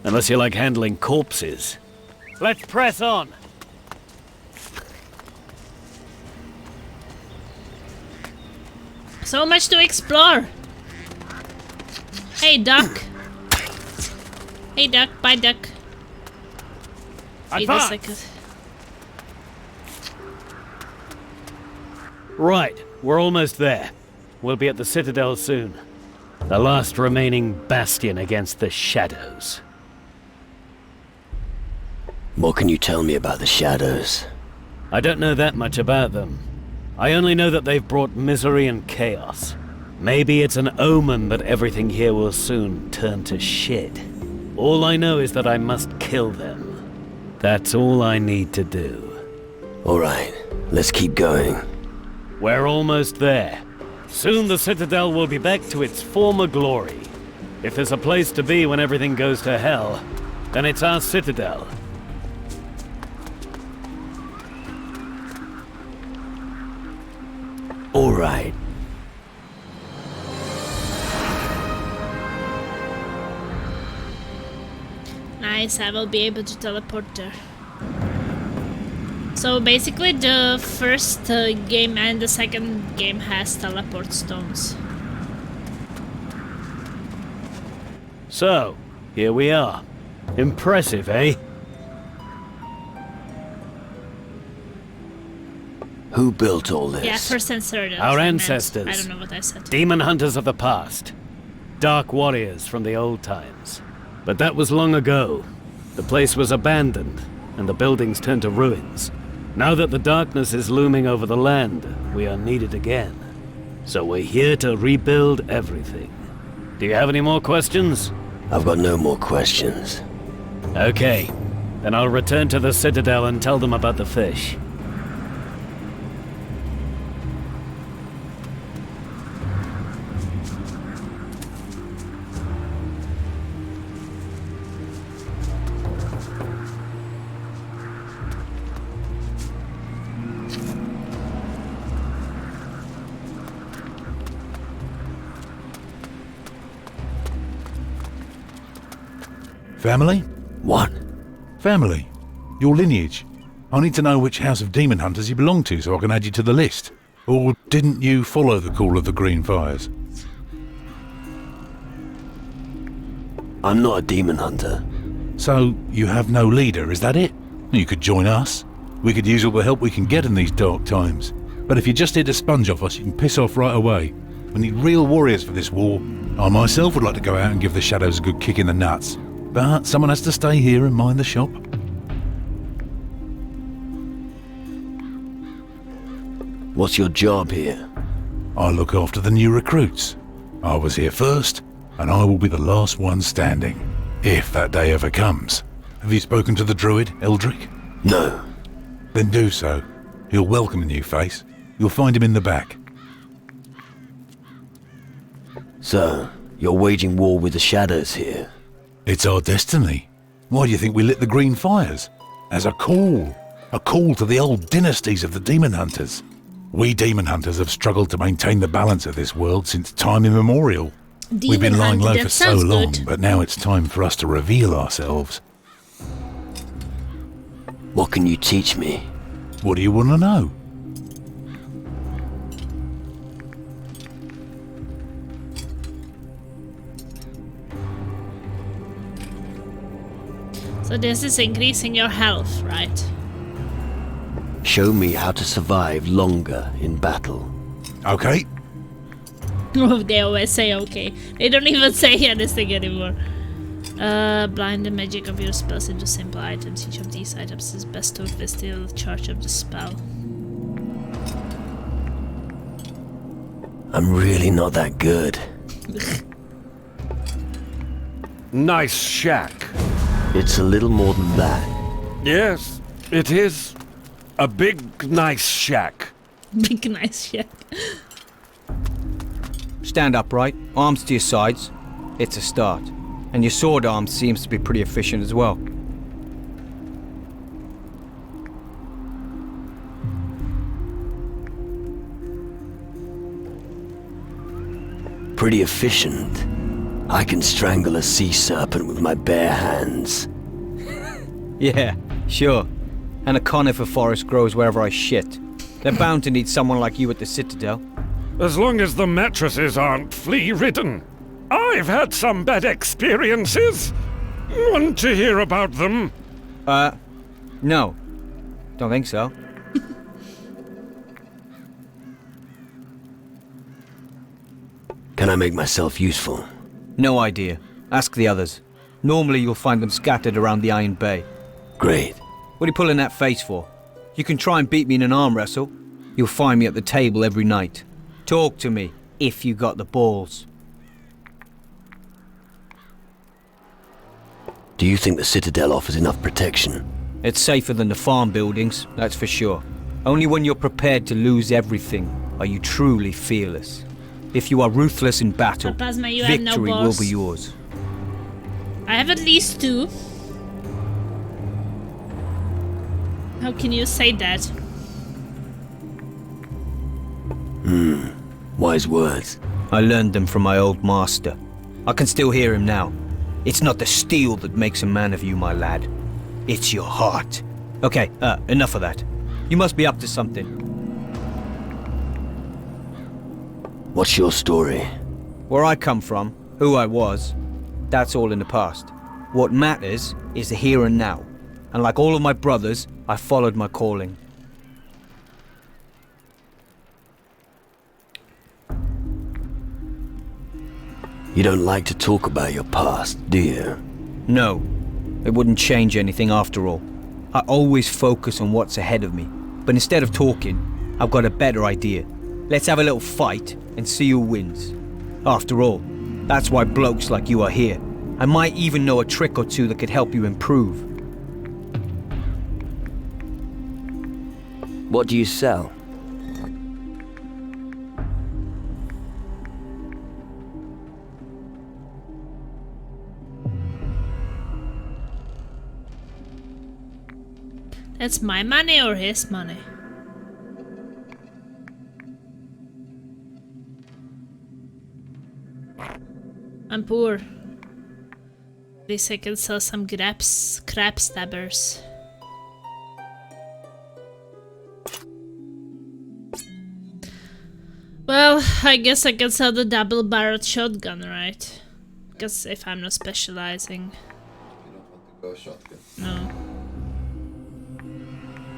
[SPEAKER 12] Unless you like handling corpses. Let's press on!
[SPEAKER 1] So much to explore. Hey, duck. Hey, duck. Bye, duck. Wait a second.
[SPEAKER 12] Right, we're almost there. We'll be at the Citadel soon. The last remaining bastion against the shadows.
[SPEAKER 2] What can you tell me about the shadows?
[SPEAKER 12] I don't know that much about them. I only know that they've brought misery and chaos. Maybe it's an omen that everything here will soon turn to shit. All I know is that I must kill them. That's all I need to do.
[SPEAKER 2] Alright, let's keep going.
[SPEAKER 12] We're almost there. Soon the Citadel will be back to its former glory. If there's a place to be when everything goes to hell, then it's our Citadel.
[SPEAKER 2] Alright.
[SPEAKER 1] Nice, I will be able to teleport there. So basically the first game and the second game has teleport stones.
[SPEAKER 12] So, here we are. Impressive, eh?
[SPEAKER 2] Who built all this?
[SPEAKER 1] Yeah, first and third.
[SPEAKER 12] Our
[SPEAKER 1] I
[SPEAKER 12] ancestors.
[SPEAKER 1] don't know what I said.
[SPEAKER 12] Demon hunters of the past. Dark warriors from the old times. But that was long ago. The place was abandoned, and the buildings turned to ruins. Now that the darkness is looming over the land, we are needed again. So we're here to rebuild everything. Do you have any more questions?
[SPEAKER 2] I've got no more questions.
[SPEAKER 12] Okay. Then I'll return to the Citadel and tell them about the fish.
[SPEAKER 9] Family?
[SPEAKER 2] What?
[SPEAKER 9] Family. Your lineage. I need to know which house of demon hunters you belong to so I can add you to the list. Or didn't you follow the call of the Green Fires?
[SPEAKER 2] I'm not a demon hunter.
[SPEAKER 9] So, you have no leader, is that it? You could join us. We could use all the help we can get in these dark times. But if you're just here to sponge off us, you can piss off right away. We need real warriors for this war. I myself would like to go out and give the shadows a good kick in the nuts. But someone has to stay here and mind the shop.
[SPEAKER 2] What's your job here?
[SPEAKER 9] I look after the new recruits. I was here first, and I will be the last one standing. If that day ever comes. Have you spoken to the druid, Eldrick?
[SPEAKER 2] No.
[SPEAKER 9] Then do so. He'll welcome a new face. You'll find him in the back.
[SPEAKER 2] So, you're waging war with the shadows here?
[SPEAKER 9] It's our destiny. Why do you think we lit the green fires? As a call. A call to the old dynasties of the demon hunters. We demon hunters have struggled to maintain the balance of this world since time immemorial. We've been lying low for so long, but now it's time for us to reveal ourselves.
[SPEAKER 2] What can you teach me?
[SPEAKER 9] What do you want to know?
[SPEAKER 1] So this is increasing your health, right?
[SPEAKER 2] Show me how to survive longer in battle.
[SPEAKER 9] Okay.
[SPEAKER 1] Oh, they always say okay. They don't even say anything anymore. Blind the magic of your spells into simple items. Each of these items is bestowed with still charge of the spell.
[SPEAKER 2] I'm really not that good.
[SPEAKER 6] Nice shack.
[SPEAKER 2] It's a little more than that.
[SPEAKER 6] Yes, it is. A big, nice shack.
[SPEAKER 1] Big, nice shack.
[SPEAKER 14] Stand upright, arms to your sides. It's a start. And your sword arm seems to be pretty efficient as well.
[SPEAKER 2] Pretty efficient. I can strangle a sea serpent with my bare hands.
[SPEAKER 14] Yeah, sure. And a conifer forest grows wherever I shit. They're bound to need someone like you at the Citadel.
[SPEAKER 6] As long as the mattresses aren't flea-ridden. I've had some bad experiences. Want to hear about them?
[SPEAKER 14] No. Don't think so.
[SPEAKER 2] Can I make myself useful?
[SPEAKER 14] No idea. Ask the others. Normally you'll find them scattered around the Iron Bay.
[SPEAKER 2] Great.
[SPEAKER 14] What are you pulling that face for? You can try and beat me in an arm wrestle. You'll find me at the table every night. Talk to me, if you got the balls.
[SPEAKER 2] Do you think the Citadel offers enough protection?
[SPEAKER 14] It's safer than the farm buildings, that's for sure. Only when you're prepared to lose everything are you truly fearless. If you are ruthless in battle,
[SPEAKER 1] Plasma, you
[SPEAKER 14] victory
[SPEAKER 1] have no
[SPEAKER 14] will
[SPEAKER 1] balls.
[SPEAKER 14] be yours.
[SPEAKER 1] I have at least 2. How can you say that?
[SPEAKER 2] Wise words.
[SPEAKER 14] I learned them from my old master. I can still hear him now. It's not the steel that makes a man of you, my lad. It's your heart. Okay, enough of that. You must be up to something.
[SPEAKER 2] What's your story?
[SPEAKER 14] Where I come from, who I was, that's all in the past. What matters is the here and now. And like all of my brothers, I followed my calling.
[SPEAKER 2] You don't like to talk about your past, do you?
[SPEAKER 14] No, it wouldn't change anything after all. I always focus on what's ahead of me. But instead of talking, I've got a better idea. Let's have a little fight and see who wins. After all, that's why blokes like you are here. I might even know a trick or two that could help you improve.
[SPEAKER 2] What do you sell?
[SPEAKER 1] That's my money or his money? I'm poor. At least I can sell some crab stabbers. Well, I guess I can sell the double-barreled shotgun, right? Because if I'm not specializing.
[SPEAKER 7] You don't want to go shotgun.
[SPEAKER 1] No.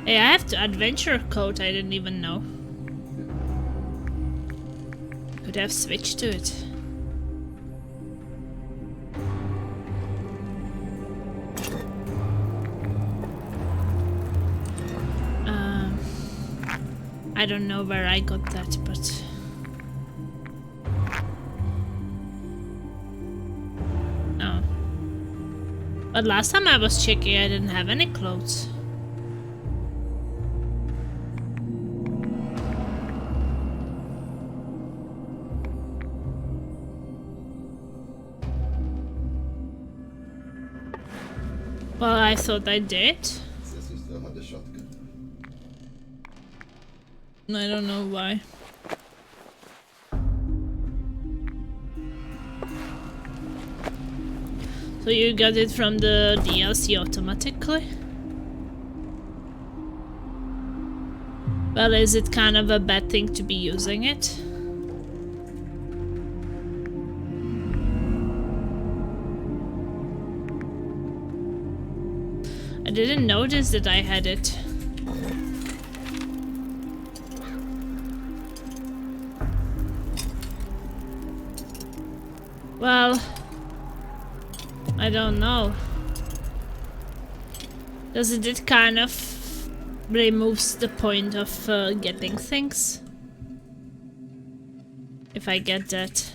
[SPEAKER 1] Hey, I have the adventure code, I didn't even know. Could have switched to it. I don't know where I got that, but... Oh. But last time I was checking, I didn't have any clothes. Well, I thought I did.
[SPEAKER 7] Says you still have the shotgun.
[SPEAKER 1] I don't know why. So you got it from the DLC automatically? Well, is it kind of a bad thing to be using it? I didn't notice that I had it. Well, I don't know. Does it kind of removes the point of getting things? If I get that.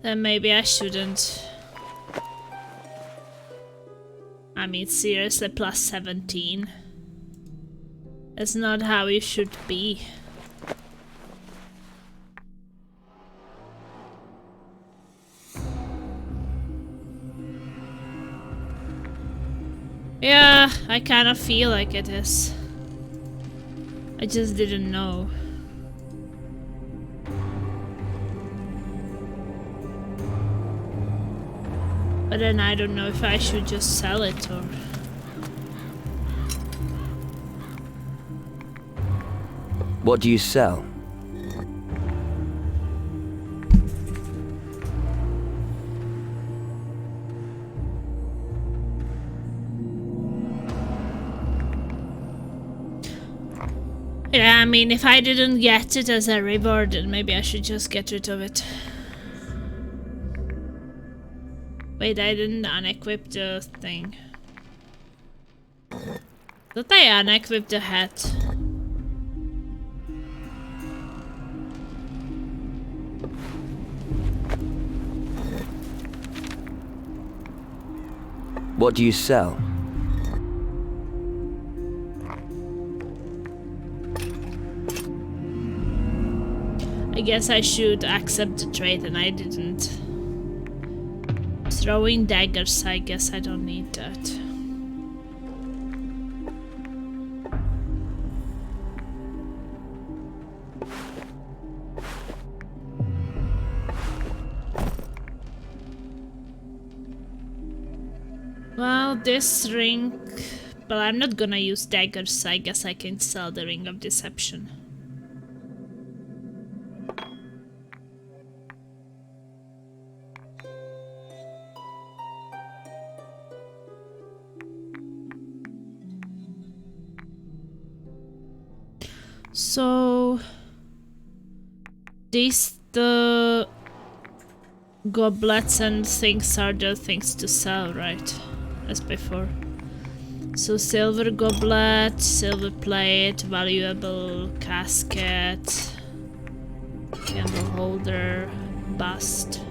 [SPEAKER 1] Then maybe I shouldn't. I mean, seriously, plus 17. That's not how it should be. Yeah, I kind of feel like it is. I just didn't know. But then I don't know if I should just sell it or...
[SPEAKER 2] What do you sell?
[SPEAKER 1] Yeah, I mean, if I didn't get it as a reward, then maybe I should just get rid of it. Wait, I didn't unequip the thing. Thought I unequipped the hat.
[SPEAKER 2] What do you sell?
[SPEAKER 1] I guess I should accept the trade, and I didn't. Throwing daggers, I guess I don't need that. Well, this ring... But I'm not gonna use daggers, so I guess I can sell the Ring of Deception. So... the goblets and things are the things to sell, right? As before. So silver goblet, silver plate, valuable casket, candle holder, bust.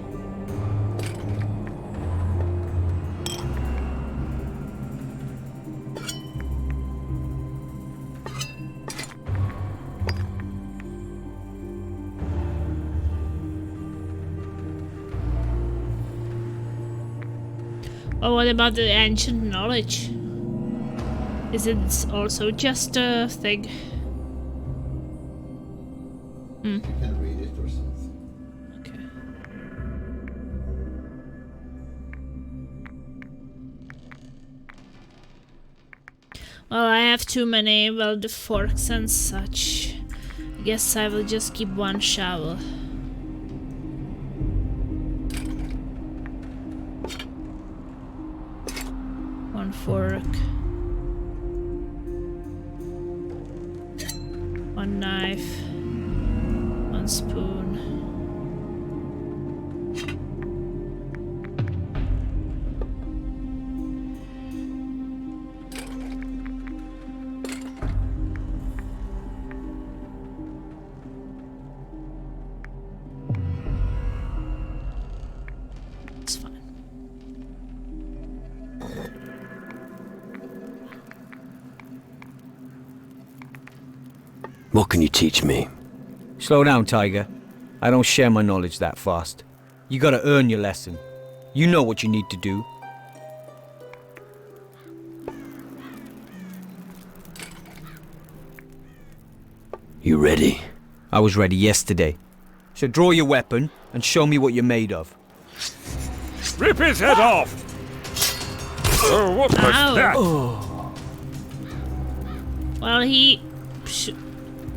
[SPEAKER 1] Oh, what about the ancient knowledge? Is it also just a thing?
[SPEAKER 7] You can read it or something.
[SPEAKER 1] Okay. Well, I have too many, well, the forks and such. I guess I will just keep one shovel. fork. 1 knife. 1 spoon. It's fine.
[SPEAKER 2] What can you teach me?
[SPEAKER 14] Slow down, Tiger. I don't share my knowledge that fast. You gotta earn your lesson. You know what you need to do.
[SPEAKER 2] You ready?
[SPEAKER 14] I was ready yesterday. So draw your weapon and show me what you're made of.
[SPEAKER 6] Rip his head off! Oh, what was that?
[SPEAKER 1] Oh. Well, he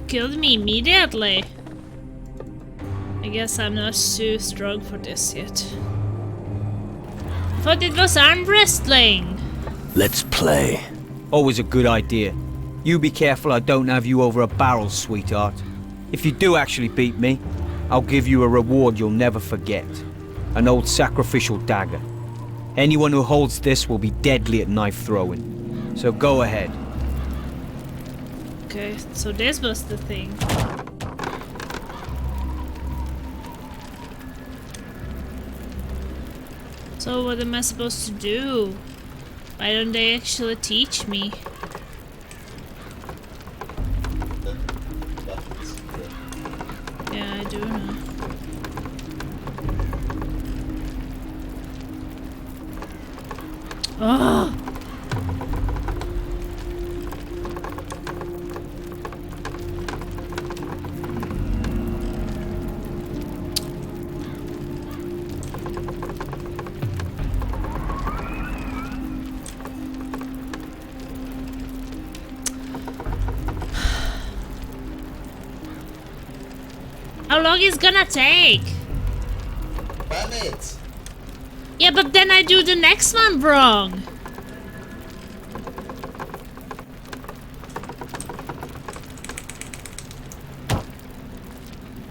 [SPEAKER 1] killed me immediately. I guess I'm not too strong for this yet. I thought it was arm wrestling.
[SPEAKER 2] Let's play.
[SPEAKER 14] Always a good idea. You be careful I don't have you over a barrel, sweetheart. If you do actually beat me, I'll give you a reward you'll never forget. An old sacrificial dagger. Anyone who holds this will be deadly at knife throwing. So go ahead.
[SPEAKER 1] Okay, so this was the thing. So what am I supposed to do? Why don't they actually teach me? Yeah, I do know. Oh! How long is gonna take?
[SPEAKER 7] 5 minutes.
[SPEAKER 1] Yeah, but then I do the next one wrong.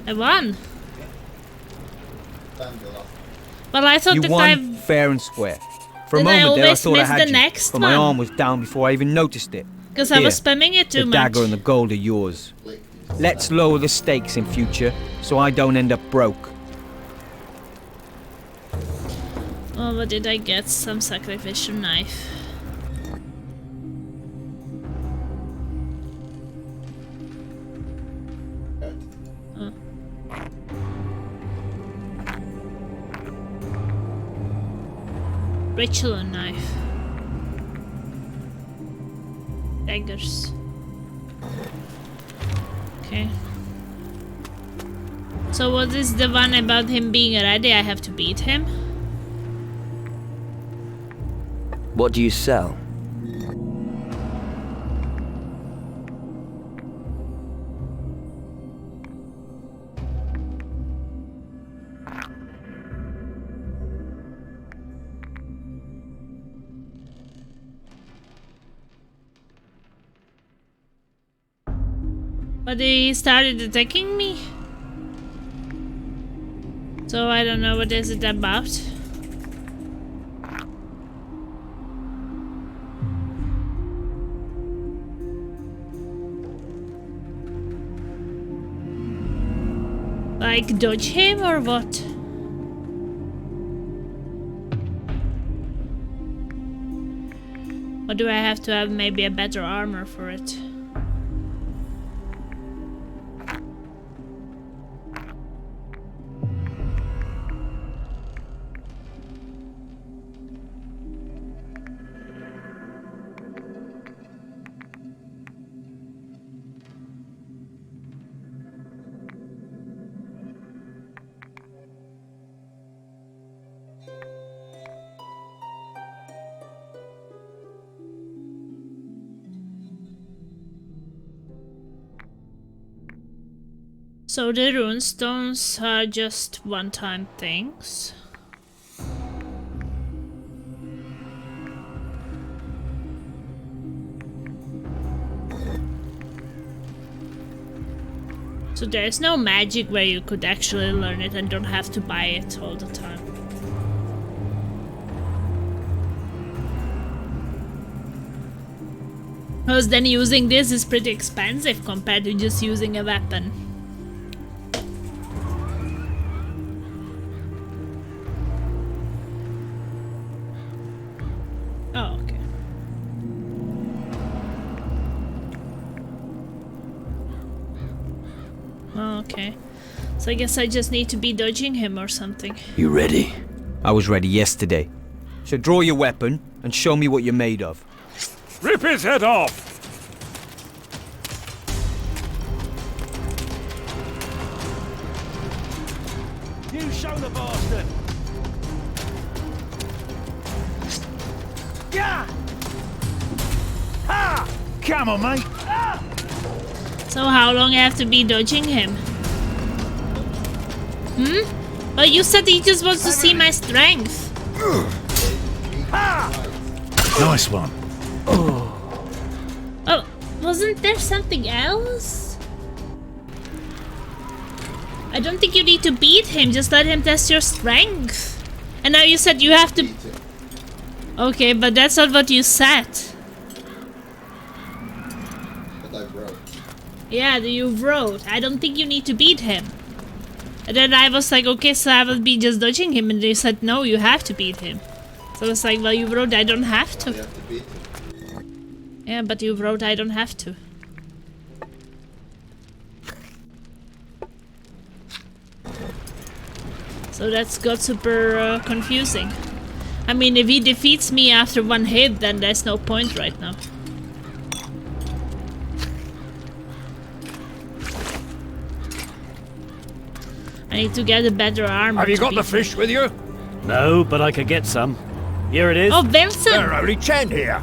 [SPEAKER 1] I won. Well, I thought
[SPEAKER 14] you
[SPEAKER 1] that
[SPEAKER 14] won fair and square. For a
[SPEAKER 1] Then I
[SPEAKER 14] moment there, I
[SPEAKER 1] always
[SPEAKER 14] thought I
[SPEAKER 1] missed
[SPEAKER 14] had
[SPEAKER 1] the
[SPEAKER 14] you,
[SPEAKER 1] next
[SPEAKER 14] but my
[SPEAKER 1] one.
[SPEAKER 14] arm was down before I even noticed it.
[SPEAKER 1] Because I was spamming it too
[SPEAKER 14] the
[SPEAKER 1] much.
[SPEAKER 14] dagger and the gold are yours. Let's lower the stakes in future, so I don't end up broke.
[SPEAKER 1] Oh, what did I get? Some sacrificial knife. Oh. Ritual knife. Daggers. Okay. So what is the one about him being ready? I have to beat him?
[SPEAKER 2] What do you sell?
[SPEAKER 1] But he started attacking me. So I don't know what is it about. Like dodge him or what? Or do I have to have maybe a better armor for it? So the runestones are just one-time things. So there's no magic where you could actually learn it and don't have to buy it all the time. Because then using this is pretty expensive compared to just using a weapon. Oh, okay. Oh, okay. So I guess I just need to be dodging him or something.
[SPEAKER 2] You ready?
[SPEAKER 14] I was ready yesterday. So draw your weapon and show me what you're made of.
[SPEAKER 6] Rip his head off!
[SPEAKER 3] You show the bastard! Yeah! Ha! Come on, mate!
[SPEAKER 1] So how long I have to be dodging him? But you said he just wants to see my strength.
[SPEAKER 9] Nice one.
[SPEAKER 1] Oh, wasn't there something else? I don't think you need to beat him, just let him test your strength. And now you said you have to... Okay, but that's not what you said.
[SPEAKER 7] But I wrote.
[SPEAKER 1] Yeah, you wrote. I don't think you need to beat him. And then I was like, okay, so I will be just dodging him. And they said, no, you have to beat him. So I was like, well, you wrote I don't have to.
[SPEAKER 7] You have to beat him.
[SPEAKER 1] Yeah, but you wrote I don't have to. So that's got super confusing. I mean, if he defeats me after one hit, then there's no point right now. I need to get a better armor.
[SPEAKER 3] Have you got the fish with you?
[SPEAKER 12] No, but I could get some. Here it is.
[SPEAKER 1] Oh, Wilson!
[SPEAKER 3] There are only 10 here.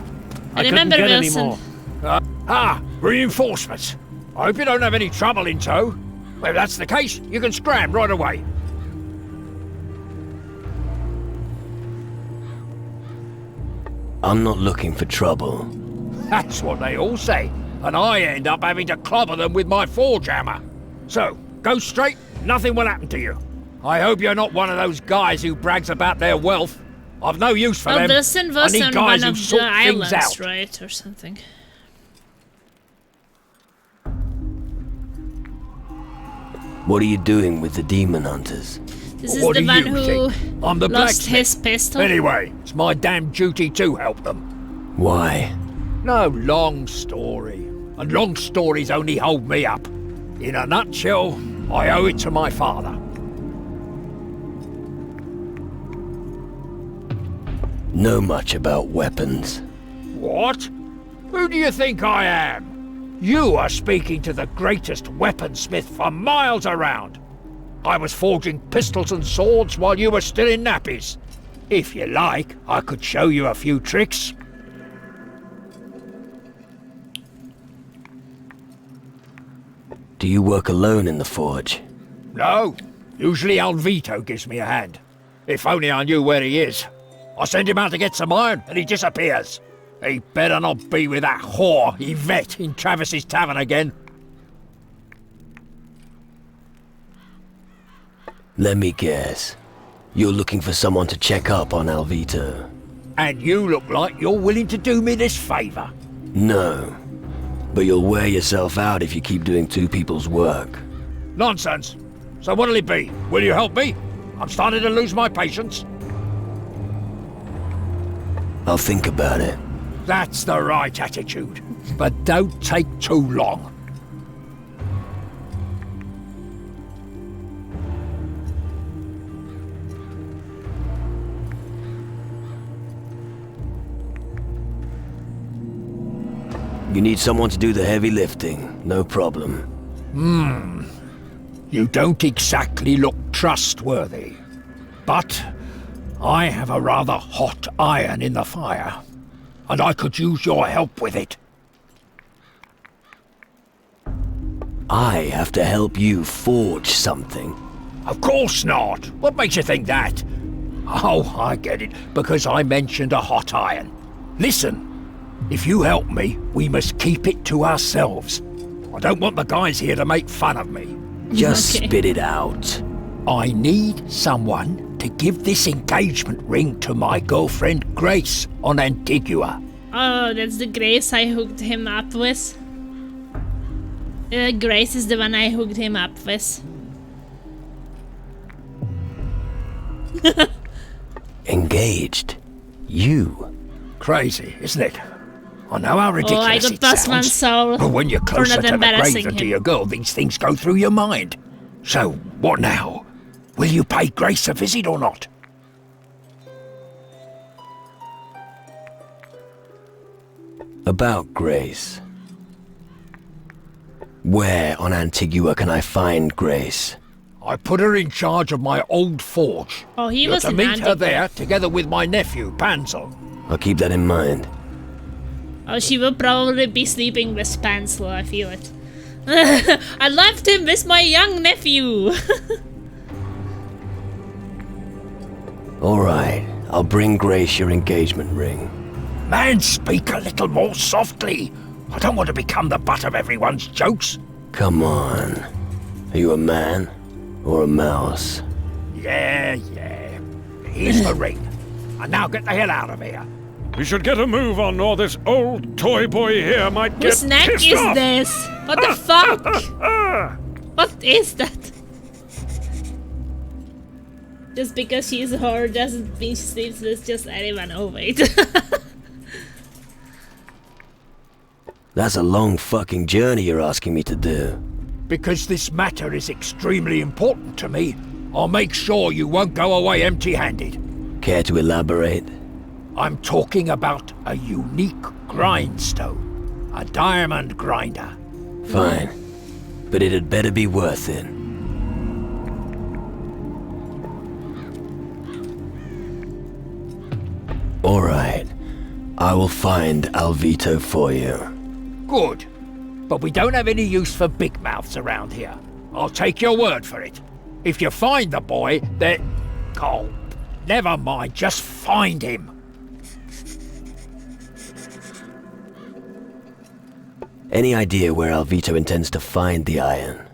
[SPEAKER 1] I
[SPEAKER 12] couldn't
[SPEAKER 1] remember
[SPEAKER 12] get any
[SPEAKER 1] Wilson.
[SPEAKER 12] more.
[SPEAKER 3] Reinforcements. I hope you don't have any trouble in tow. Well, if that's the case, you can scram right away.
[SPEAKER 2] I'm not looking for trouble.
[SPEAKER 3] That's what they all say. And I end up having to clobber them with my forge hammer. So, go straight, nothing will happen to you. I hope you're not one of those guys who brags about their wealth. I've no use for them.
[SPEAKER 1] Wilson
[SPEAKER 3] I
[SPEAKER 1] was
[SPEAKER 3] need
[SPEAKER 1] on
[SPEAKER 3] guys
[SPEAKER 1] one
[SPEAKER 3] who
[SPEAKER 1] of
[SPEAKER 3] sort
[SPEAKER 1] the
[SPEAKER 3] things
[SPEAKER 1] islands,
[SPEAKER 3] out.
[SPEAKER 1] right? Or something.
[SPEAKER 2] What are you doing with the demon hunters?
[SPEAKER 1] This is
[SPEAKER 3] What
[SPEAKER 1] the
[SPEAKER 3] do
[SPEAKER 1] one
[SPEAKER 3] you
[SPEAKER 1] who
[SPEAKER 3] think? I'm the
[SPEAKER 1] lost
[SPEAKER 3] blacksmith.
[SPEAKER 1] his pistol.
[SPEAKER 3] Anyway, it's my damn duty to help them.
[SPEAKER 2] Why?
[SPEAKER 3] No long story. And long stories only hold me up. In a nutshell, I owe it to my father.
[SPEAKER 2] Know much about weapons?
[SPEAKER 3] What? Who do you think I am? You are speaking to the greatest weaponsmith for miles around. I was forging pistols and swords while you were still in nappies. If you like, I could show you a few tricks.
[SPEAKER 2] Do you work alone in the forge?
[SPEAKER 3] No, usually Alvito gives me a hand. If only I knew where he is. I send him out to get some iron and he disappears. He better not be with that whore, Yvette, in Travis's tavern again.
[SPEAKER 2] Let me guess. You're looking for someone to check up on Alvito.
[SPEAKER 3] And you look like you're willing to do me this favor.
[SPEAKER 2] No. But you'll wear yourself out if you keep doing two people's work.
[SPEAKER 3] Nonsense. So what'll it be? Will you help me? I'm starting to lose my patience.
[SPEAKER 2] I'll think about it.
[SPEAKER 3] That's the right attitude. But don't take too long.
[SPEAKER 2] You need someone to do the heavy lifting. No problem.
[SPEAKER 3] You don't exactly look trustworthy. But I have a rather hot iron in the fire. And I could use your help with it.
[SPEAKER 2] I have to help you forge something.
[SPEAKER 3] Of course not. What makes you think that? Oh, I get it. Because I mentioned a hot iron. Listen. If you help me, we must keep it to ourselves. I don't want the guys here to make fun of me.
[SPEAKER 2] Just spit it out.
[SPEAKER 15] I need someone to give this engagement ring to my girlfriend Grace on Antigua.
[SPEAKER 1] Oh, that's the Grace I hooked him up with. Grace is the one I hooked him up with.
[SPEAKER 2] Engaged? You?
[SPEAKER 15] Crazy, isn't it? I know how ridiculous
[SPEAKER 1] I got
[SPEAKER 15] it
[SPEAKER 1] plus one
[SPEAKER 15] sounds,
[SPEAKER 1] soul
[SPEAKER 15] but when you're
[SPEAKER 1] for
[SPEAKER 15] closer
[SPEAKER 1] not
[SPEAKER 15] to the grave
[SPEAKER 1] embarrassing
[SPEAKER 15] than to
[SPEAKER 1] him.
[SPEAKER 15] your girl, these things go through your mind. So, what now? Will you pay Grace a visit or not?
[SPEAKER 2] About Grace. Where on Antigua can I find Grace?
[SPEAKER 15] I put her in charge of my old forge.
[SPEAKER 1] Oh, he
[SPEAKER 15] You're
[SPEAKER 1] was
[SPEAKER 15] to
[SPEAKER 1] in
[SPEAKER 15] meet
[SPEAKER 1] Antigua.
[SPEAKER 15] her there, together with my nephew, Pansel.
[SPEAKER 2] I'll keep that in mind.
[SPEAKER 1] Oh, she will probably be sleeping with Spansel, I feel it. I left him with my young nephew.
[SPEAKER 2] Alright, I'll bring Grace your engagement ring.
[SPEAKER 15] Man, speak a little more softly. I don't want to become the butt of everyone's jokes.
[SPEAKER 2] Come on. Are you a man or a mouse?
[SPEAKER 15] Yeah. Here's the ring. And now get the hell out of here.
[SPEAKER 6] We should get a move on, or this old toy boy here might get
[SPEAKER 1] Whose neck
[SPEAKER 6] pissed
[SPEAKER 1] is
[SPEAKER 6] off.
[SPEAKER 1] this? What the fuck? What is that? Just because she's a whore doesn't mean she sleeps with just anyone. Oh wait.
[SPEAKER 2] That's a long fucking journey you're asking me to do.
[SPEAKER 15] Because this matter is extremely important to me, I'll make sure you won't go away empty-handed.
[SPEAKER 2] Care to elaborate?
[SPEAKER 15] I'm talking about a unique grindstone. A diamond grinder.
[SPEAKER 2] Fine. But it had better be worth it. Alright. I will find Alvito for you.
[SPEAKER 15] Good. But we don't have any use for big mouths around here. I'll take your word for it. If you find the boy, then... Oh, never mind. Just find him.
[SPEAKER 2] Any idea where Alvito intends to find the iron?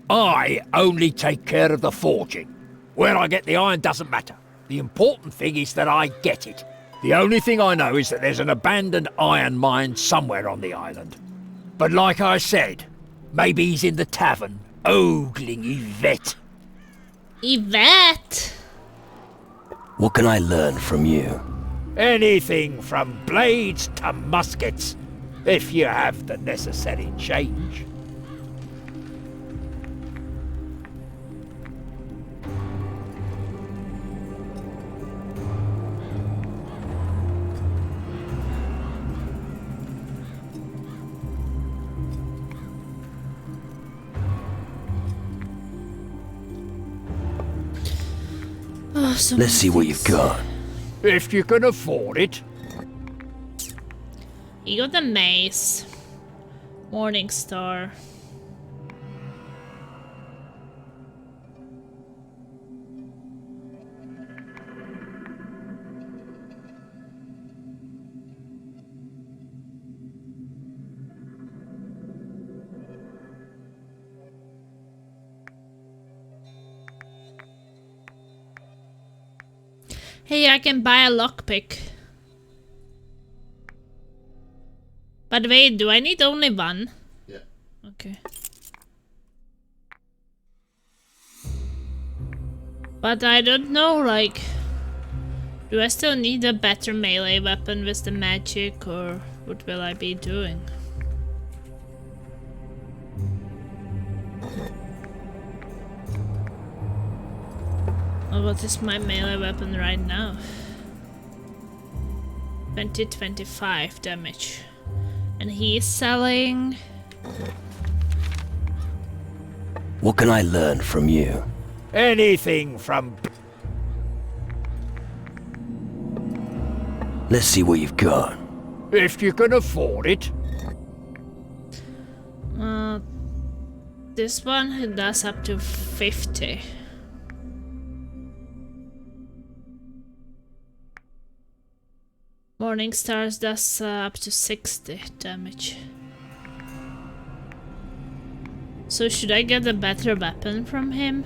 [SPEAKER 15] I only take care of the forging. Where I get the iron doesn't matter. The important thing is that I get it. The only thing I know is that there's an abandoned iron mine somewhere on the island. But like I said, maybe he's in the tavern, ogling Yvette.
[SPEAKER 1] Yvette?
[SPEAKER 2] What can I learn from you?
[SPEAKER 15] Anything from blades to muskets, if you have the necessary change.
[SPEAKER 1] Oh, so
[SPEAKER 2] Let's see what you've got.
[SPEAKER 15] If you can afford it.
[SPEAKER 1] You got the mace. Morning Star. Hey, I can buy a lockpick. But wait, do I need only one?
[SPEAKER 7] Yeah.
[SPEAKER 1] Okay. But I don't know, like... Do I still need a better melee weapon with the magic, or what will I be doing? Oh, what is my melee weapon right now? 20-25 damage. And he is selling...
[SPEAKER 2] What can I learn from you?
[SPEAKER 15] Anything from...
[SPEAKER 2] Let's see what you've got.
[SPEAKER 15] If you can afford it.
[SPEAKER 1] This one it does up to 50. Morning Stars does up to 60 damage. So should I get a better weapon from him?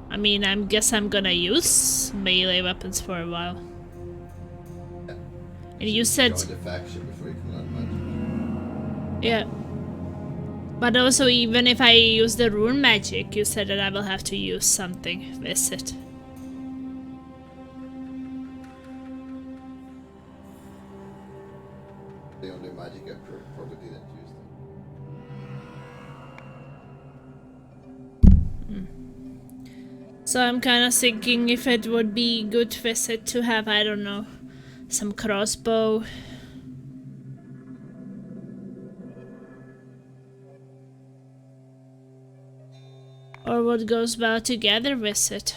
[SPEAKER 1] I mean, I guess I'm gonna use melee weapons for a while.
[SPEAKER 7] Yeah.
[SPEAKER 1] And you said...
[SPEAKER 7] Join the faction before you can learn magic.
[SPEAKER 1] Yeah. But also, even if I use the rune magic, you said that I will have to use something with it.
[SPEAKER 7] The only magic I probably didn't use them.
[SPEAKER 1] So I'm kind of thinking if it would be good with it to have, I don't know, some crossbow. Or what goes well together with it.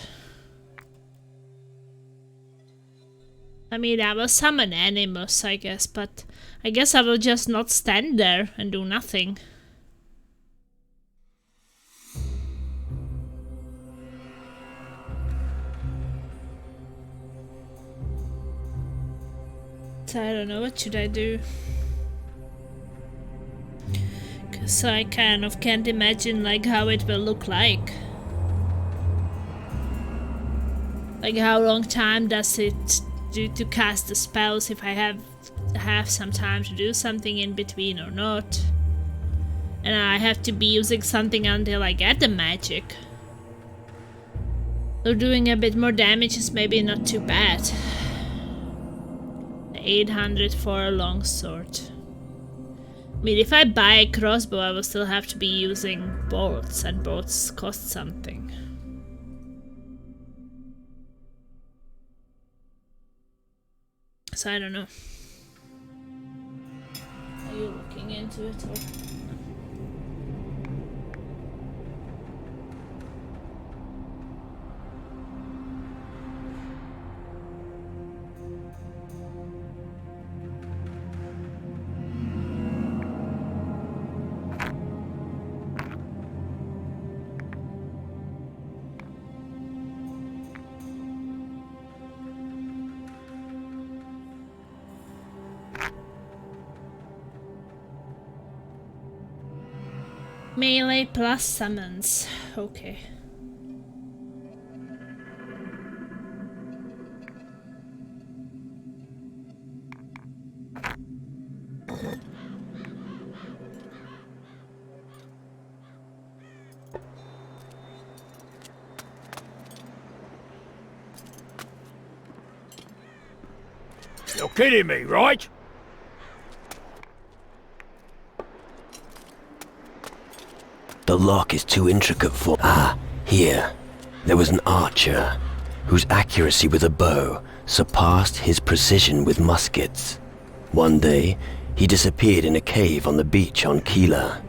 [SPEAKER 1] I mean, I will summon animals, I guess, but I guess I will just not stand there and do nothing. So I don't know, what should I do? Cause I kind of can't imagine like how it will look like. Like how long time does it do to cast the spells, if I have some time to do something in between or not. And I have to be using something until I get the magic. So doing a bit more damage is maybe not too bad. 800 for a longsword. I mean, if I buy a crossbow, I will still have to be using bolts, and bolts cost something. So I don't know. Are you looking into it or? Melee plus summons. Okay.
[SPEAKER 15] You're kidding me, right?
[SPEAKER 2] The lock is too intricate for... Ah, here. There was an archer whose accuracy with a bow surpassed his precision with muskets. One day, he disappeared in a cave on the beach on Keeler.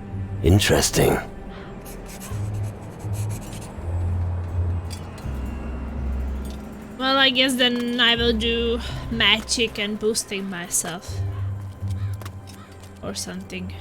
[SPEAKER 2] Interesting.
[SPEAKER 1] Well, I guess then I will do magic and boosting myself. Or something.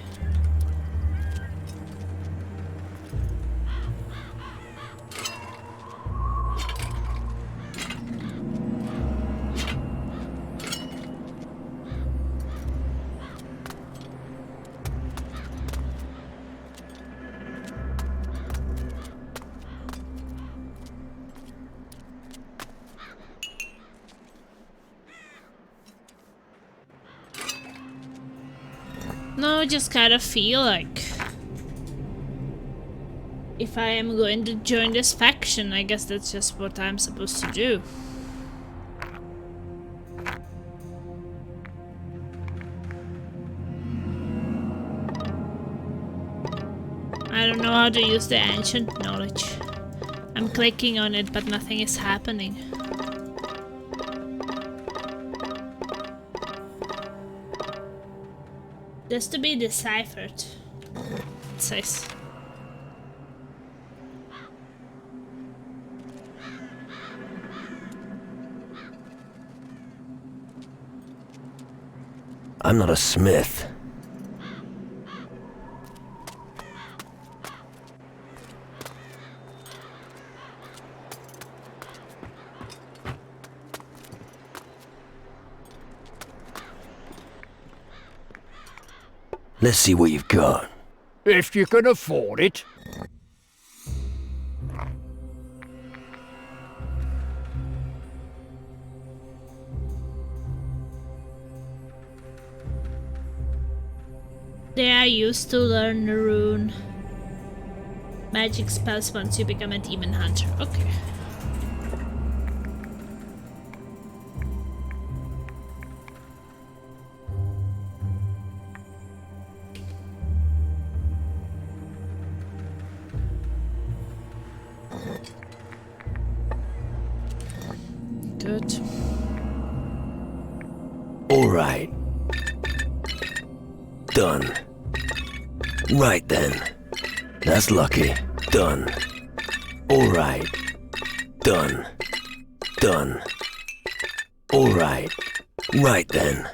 [SPEAKER 1] No, I just kind of feel like if I am going to join this faction, I guess that's just what I'm supposed to do. I don't know how to use the ancient knowledge. I'm clicking on it, but nothing is happening. Just to be deciphered, it says.
[SPEAKER 2] I'm not a smith. Let's see what you've got.
[SPEAKER 15] If you can afford it.
[SPEAKER 1] They are used to learn the rune. Magic spells once you become a demon hunter. Okay. Good.
[SPEAKER 2] All right. Done. Right then. That's lucky. Done. All right. Done. Done. All right. Right then.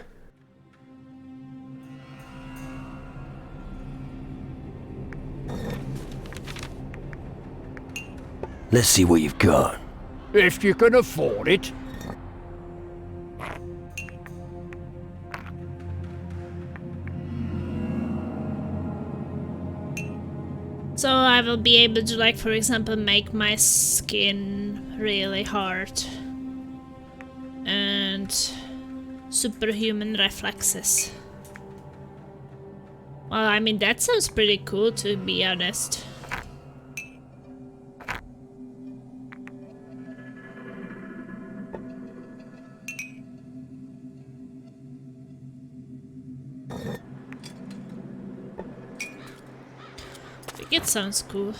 [SPEAKER 2] Let's see what you've got.
[SPEAKER 15] If you can afford it.
[SPEAKER 1] So I will be able to, like, for example, make my skin really hard. And superhuman reflexes. Well, I mean, that sounds pretty cool, to be honest. It sounds cool.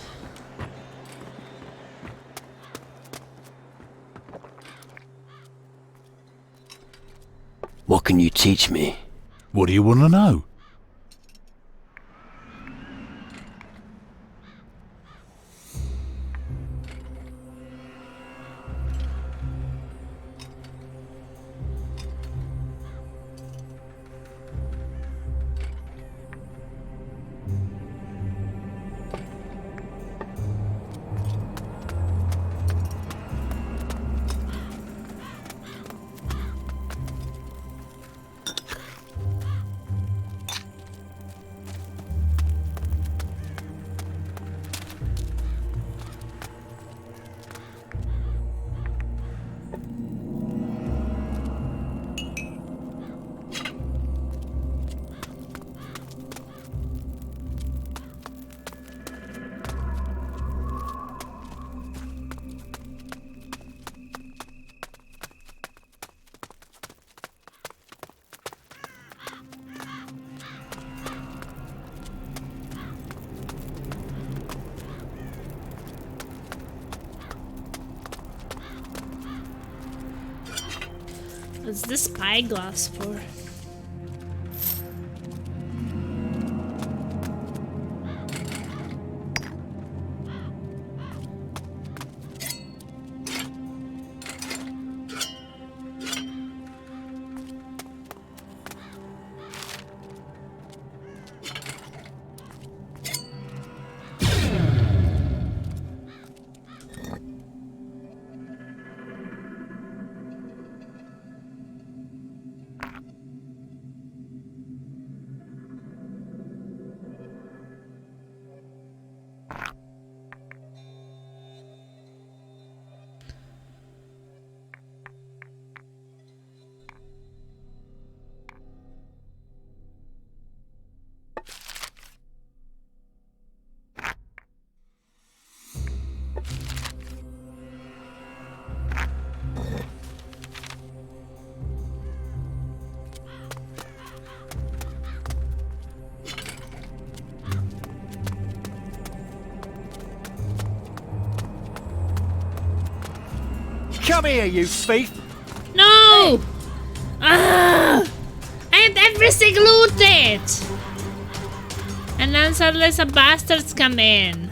[SPEAKER 2] What can you teach me?
[SPEAKER 9] What do you want to know?
[SPEAKER 1] What's this spyglass for?
[SPEAKER 15] Come here, you thief!
[SPEAKER 1] No! Ah! I had everything looted! And then suddenly some bastards come in.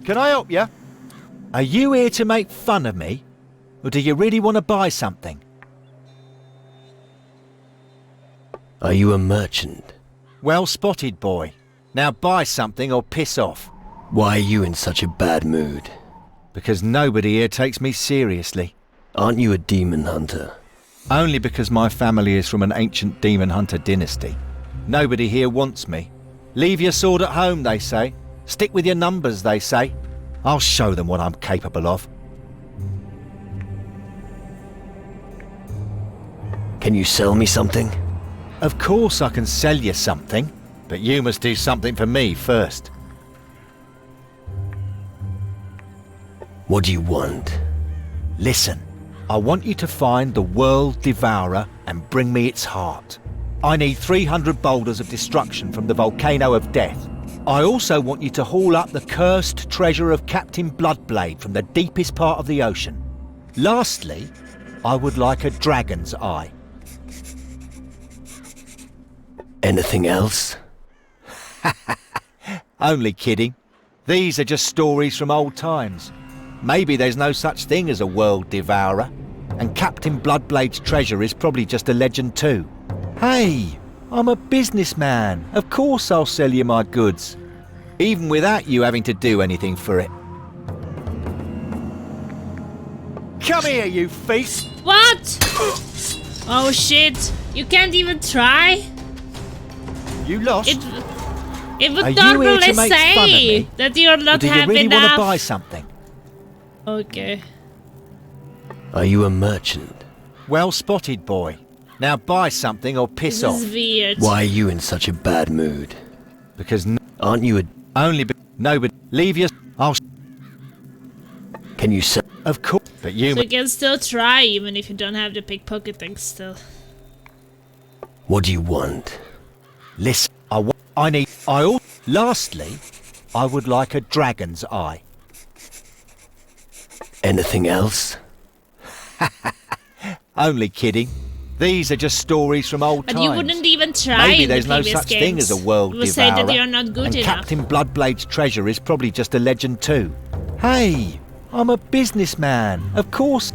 [SPEAKER 15] Can I help you? Are you here to make fun of me? Or do you really want to buy something?
[SPEAKER 2] Are you a merchant?
[SPEAKER 15] Well spotted, boy. Now buy something or piss off.
[SPEAKER 2] Why are you in such a bad mood?
[SPEAKER 15] Because nobody here takes me seriously.
[SPEAKER 2] Aren't you a demon hunter?
[SPEAKER 15] Only because my family is from an ancient demon hunter dynasty. Nobody here wants me. Leave your sword at home, they say. Stick with your numbers, they say. I'll show them what I'm capable of.
[SPEAKER 2] Can you sell me something?
[SPEAKER 15] Of course I can sell you something, but you must do something for me first.
[SPEAKER 2] What do you want?
[SPEAKER 15] Listen, I want you to find the World Devourer and bring me its heart. I need 300 boulders of destruction from the Volcano of Death. I also want you to haul up the cursed treasure of Captain Bloodblade from the deepest part of the ocean. Lastly, I would like a dragon's eye.
[SPEAKER 2] Anything else?
[SPEAKER 15] Only kidding. These are just stories from old times. Maybe there's no such thing as a World Devourer, and Captain Bloodblade's treasure is probably just a legend too. Hey, I'm a businessman. Of course I'll sell you my goods, even without you having to do anything for it. Come here, you thief!
[SPEAKER 1] What? Oh shit! You can't even try?
[SPEAKER 15] You lost?
[SPEAKER 1] It would
[SPEAKER 15] Are you
[SPEAKER 1] normally
[SPEAKER 15] here to make fun of
[SPEAKER 1] say
[SPEAKER 15] me?
[SPEAKER 1] that you're not
[SPEAKER 15] Or do you
[SPEAKER 1] have
[SPEAKER 15] really
[SPEAKER 1] enough.
[SPEAKER 15] want to buy something?
[SPEAKER 1] Okay.
[SPEAKER 2] Are you a merchant?
[SPEAKER 15] Well spotted, boy. Now buy something or piss off.
[SPEAKER 1] This is weird.
[SPEAKER 2] Why are you in such a bad mood?
[SPEAKER 15] Because
[SPEAKER 2] aren't you a...
[SPEAKER 15] Nobody... Leave your...
[SPEAKER 2] Can you sell...
[SPEAKER 15] Of course, but you...
[SPEAKER 1] So you can still try even if you don't have the pickpocket thing still.
[SPEAKER 2] What do you want?
[SPEAKER 15] Listen, Lastly, I would like a dragon's eye.
[SPEAKER 2] Anything else?
[SPEAKER 15] Only kidding. These are just stories from old times.
[SPEAKER 1] But you wouldn't even try
[SPEAKER 15] Maybe
[SPEAKER 1] in
[SPEAKER 15] there's
[SPEAKER 1] the
[SPEAKER 15] no
[SPEAKER 1] previous
[SPEAKER 15] such
[SPEAKER 1] games.
[SPEAKER 15] thing as a World
[SPEAKER 1] You would
[SPEAKER 15] Devourer.
[SPEAKER 1] say that you're not good
[SPEAKER 15] and
[SPEAKER 1] enough.
[SPEAKER 15] Captain Bloodblade's treasure is probably just a legend too. Hey, I'm a businessman. Of course.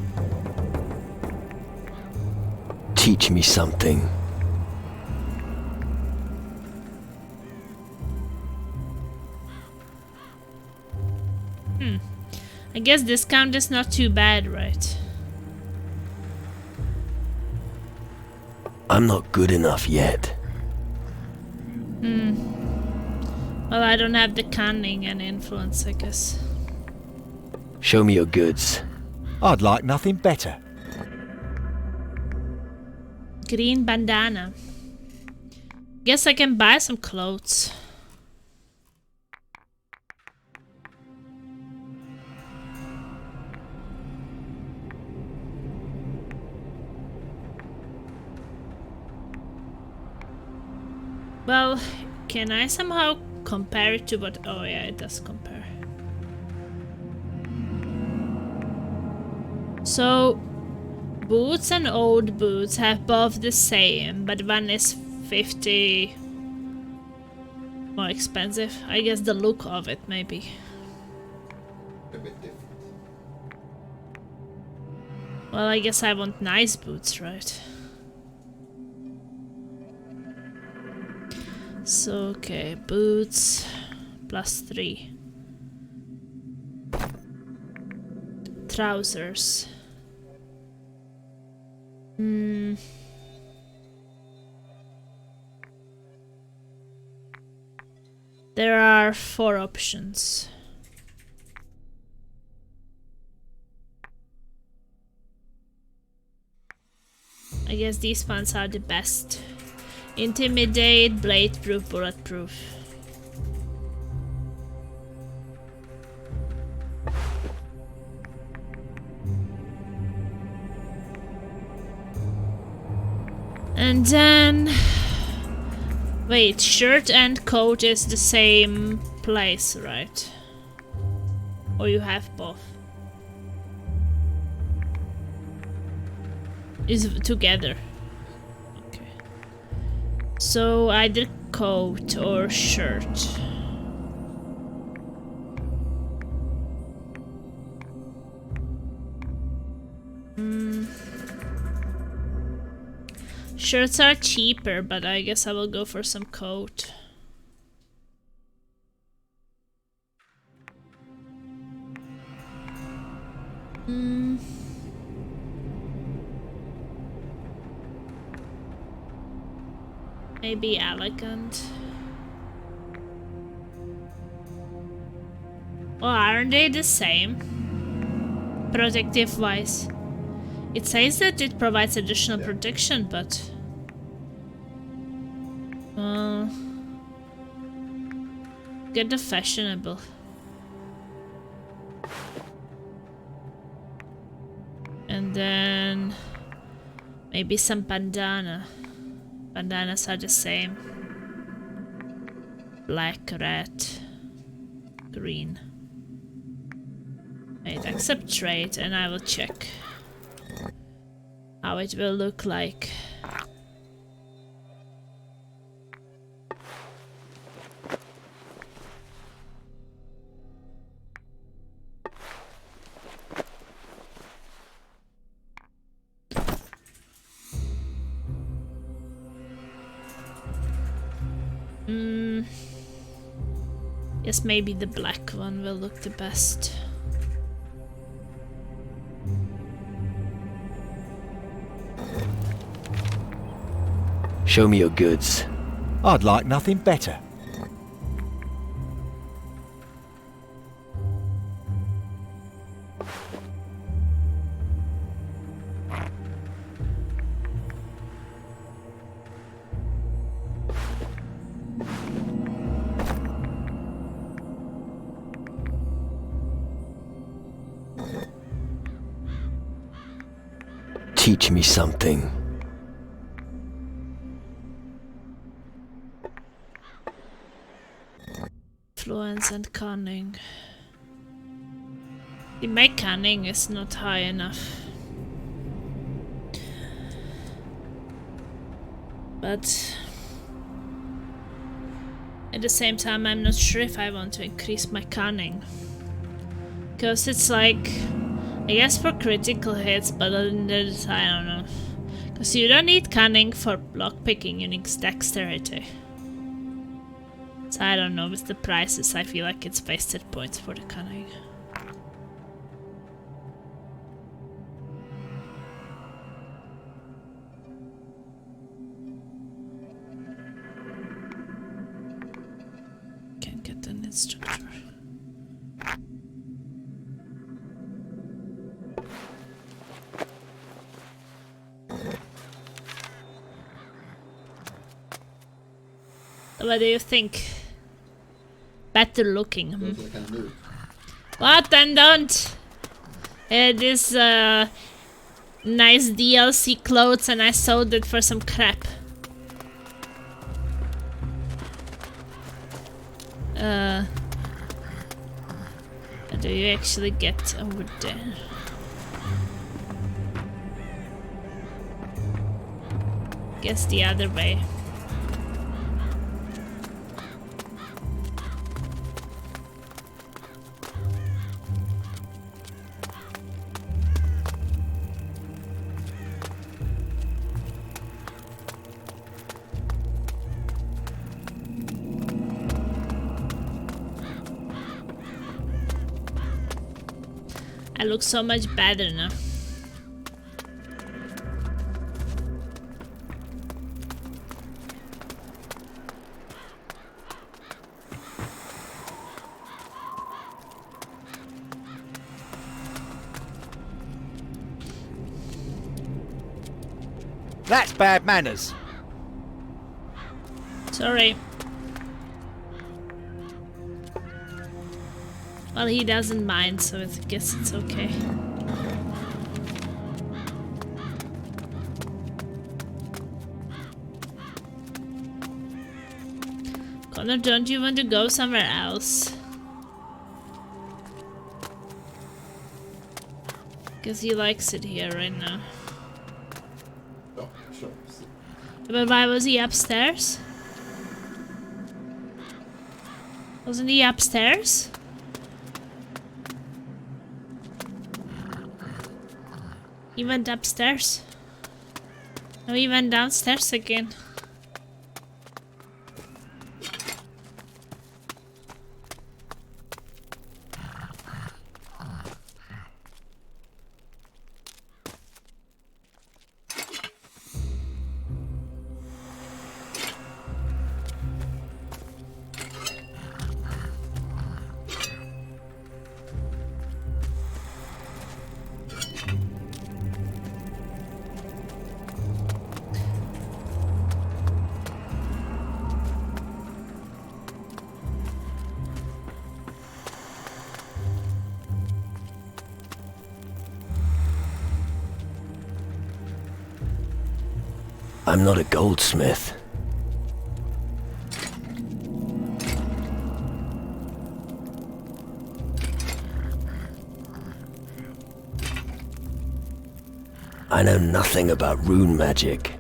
[SPEAKER 2] Teach me something.
[SPEAKER 1] I guess discount is not too bad, right?
[SPEAKER 2] I'm not good enough yet.
[SPEAKER 1] Well, I don't have the cunning and influence, I guess.
[SPEAKER 2] Show me your goods.
[SPEAKER 15] I'd like nothing better.
[SPEAKER 1] Green bandana. Guess I can buy some clothes. Well, can I somehow compare it to what... Oh yeah, it does compare. So, boots and old boots have both the same, but one is 50 more expensive. I guess the look of it, maybe.
[SPEAKER 7] A bit different.
[SPEAKER 1] Well, I guess I want nice boots, right? So, okay, boots +3. Trousers. There are 4 options. I guess these ones are the best. Intimidate, blade proof, bulletproof. And then... Wait, shirt and coat is the same place, right? Or you have both? Is together. So either coat or shirt. Shirts are cheaper, but I guess I will go for some coat. Maybe elegant. Well, aren't they the same? Protective wise. It says that it provides additional protection, but... get the fashionable. And then... maybe some bandana. Bandanas are the same. Black, red, green. Wait, accept trade and I will check how it will look like. Yes, maybe the black one will look the best.
[SPEAKER 2] Show me your goods.
[SPEAKER 15] I'd like nothing better.
[SPEAKER 2] Teach me something.
[SPEAKER 1] Influence and cunning. My cunning is not high enough. But at the same time, I'm not sure if I want to increase my cunning. Because it's like, I guess for critical hits, but other than that, I don't know. Because you don't need cunning for lockpicking, you need dexterity. So I don't know, with the prices, I feel like it's wasted points for the cunning. Can't get an instructor. What do you think? Better looking. What? Then don't. It is nice DLC clothes and I sold it for some crap. What do you actually get over there? Guess the other way. I look so much better now.
[SPEAKER 15] That's bad manners.
[SPEAKER 1] Sorry. Well, he doesn't mind, so I guess it's okay. Connor, don't you want to go somewhere else? Because he likes it here right now.
[SPEAKER 7] Oh, sure.
[SPEAKER 1] But why was he upstairs? Wasn't he upstairs? He went upstairs. Oh, he went downstairs again.
[SPEAKER 2] I'm not a goldsmith. I know nothing about rune magic.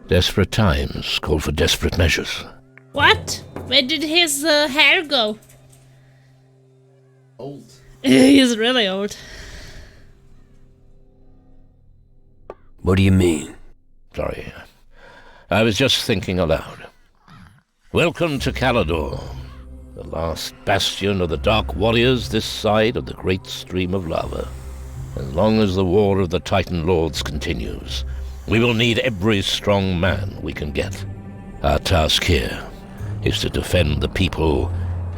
[SPEAKER 16] Desperate times call for desperate measures.
[SPEAKER 1] What? Where did his hair go?
[SPEAKER 7] Old.
[SPEAKER 1] He's really old.
[SPEAKER 2] What do you mean?
[SPEAKER 16] Sorry. I was just thinking aloud. Welcome to Calador, the last bastion of the Dark Warriors this side of the great stream of lava. As long as the war of the Titan Lords continues, we will need every strong man we can get. Our task here is to defend the people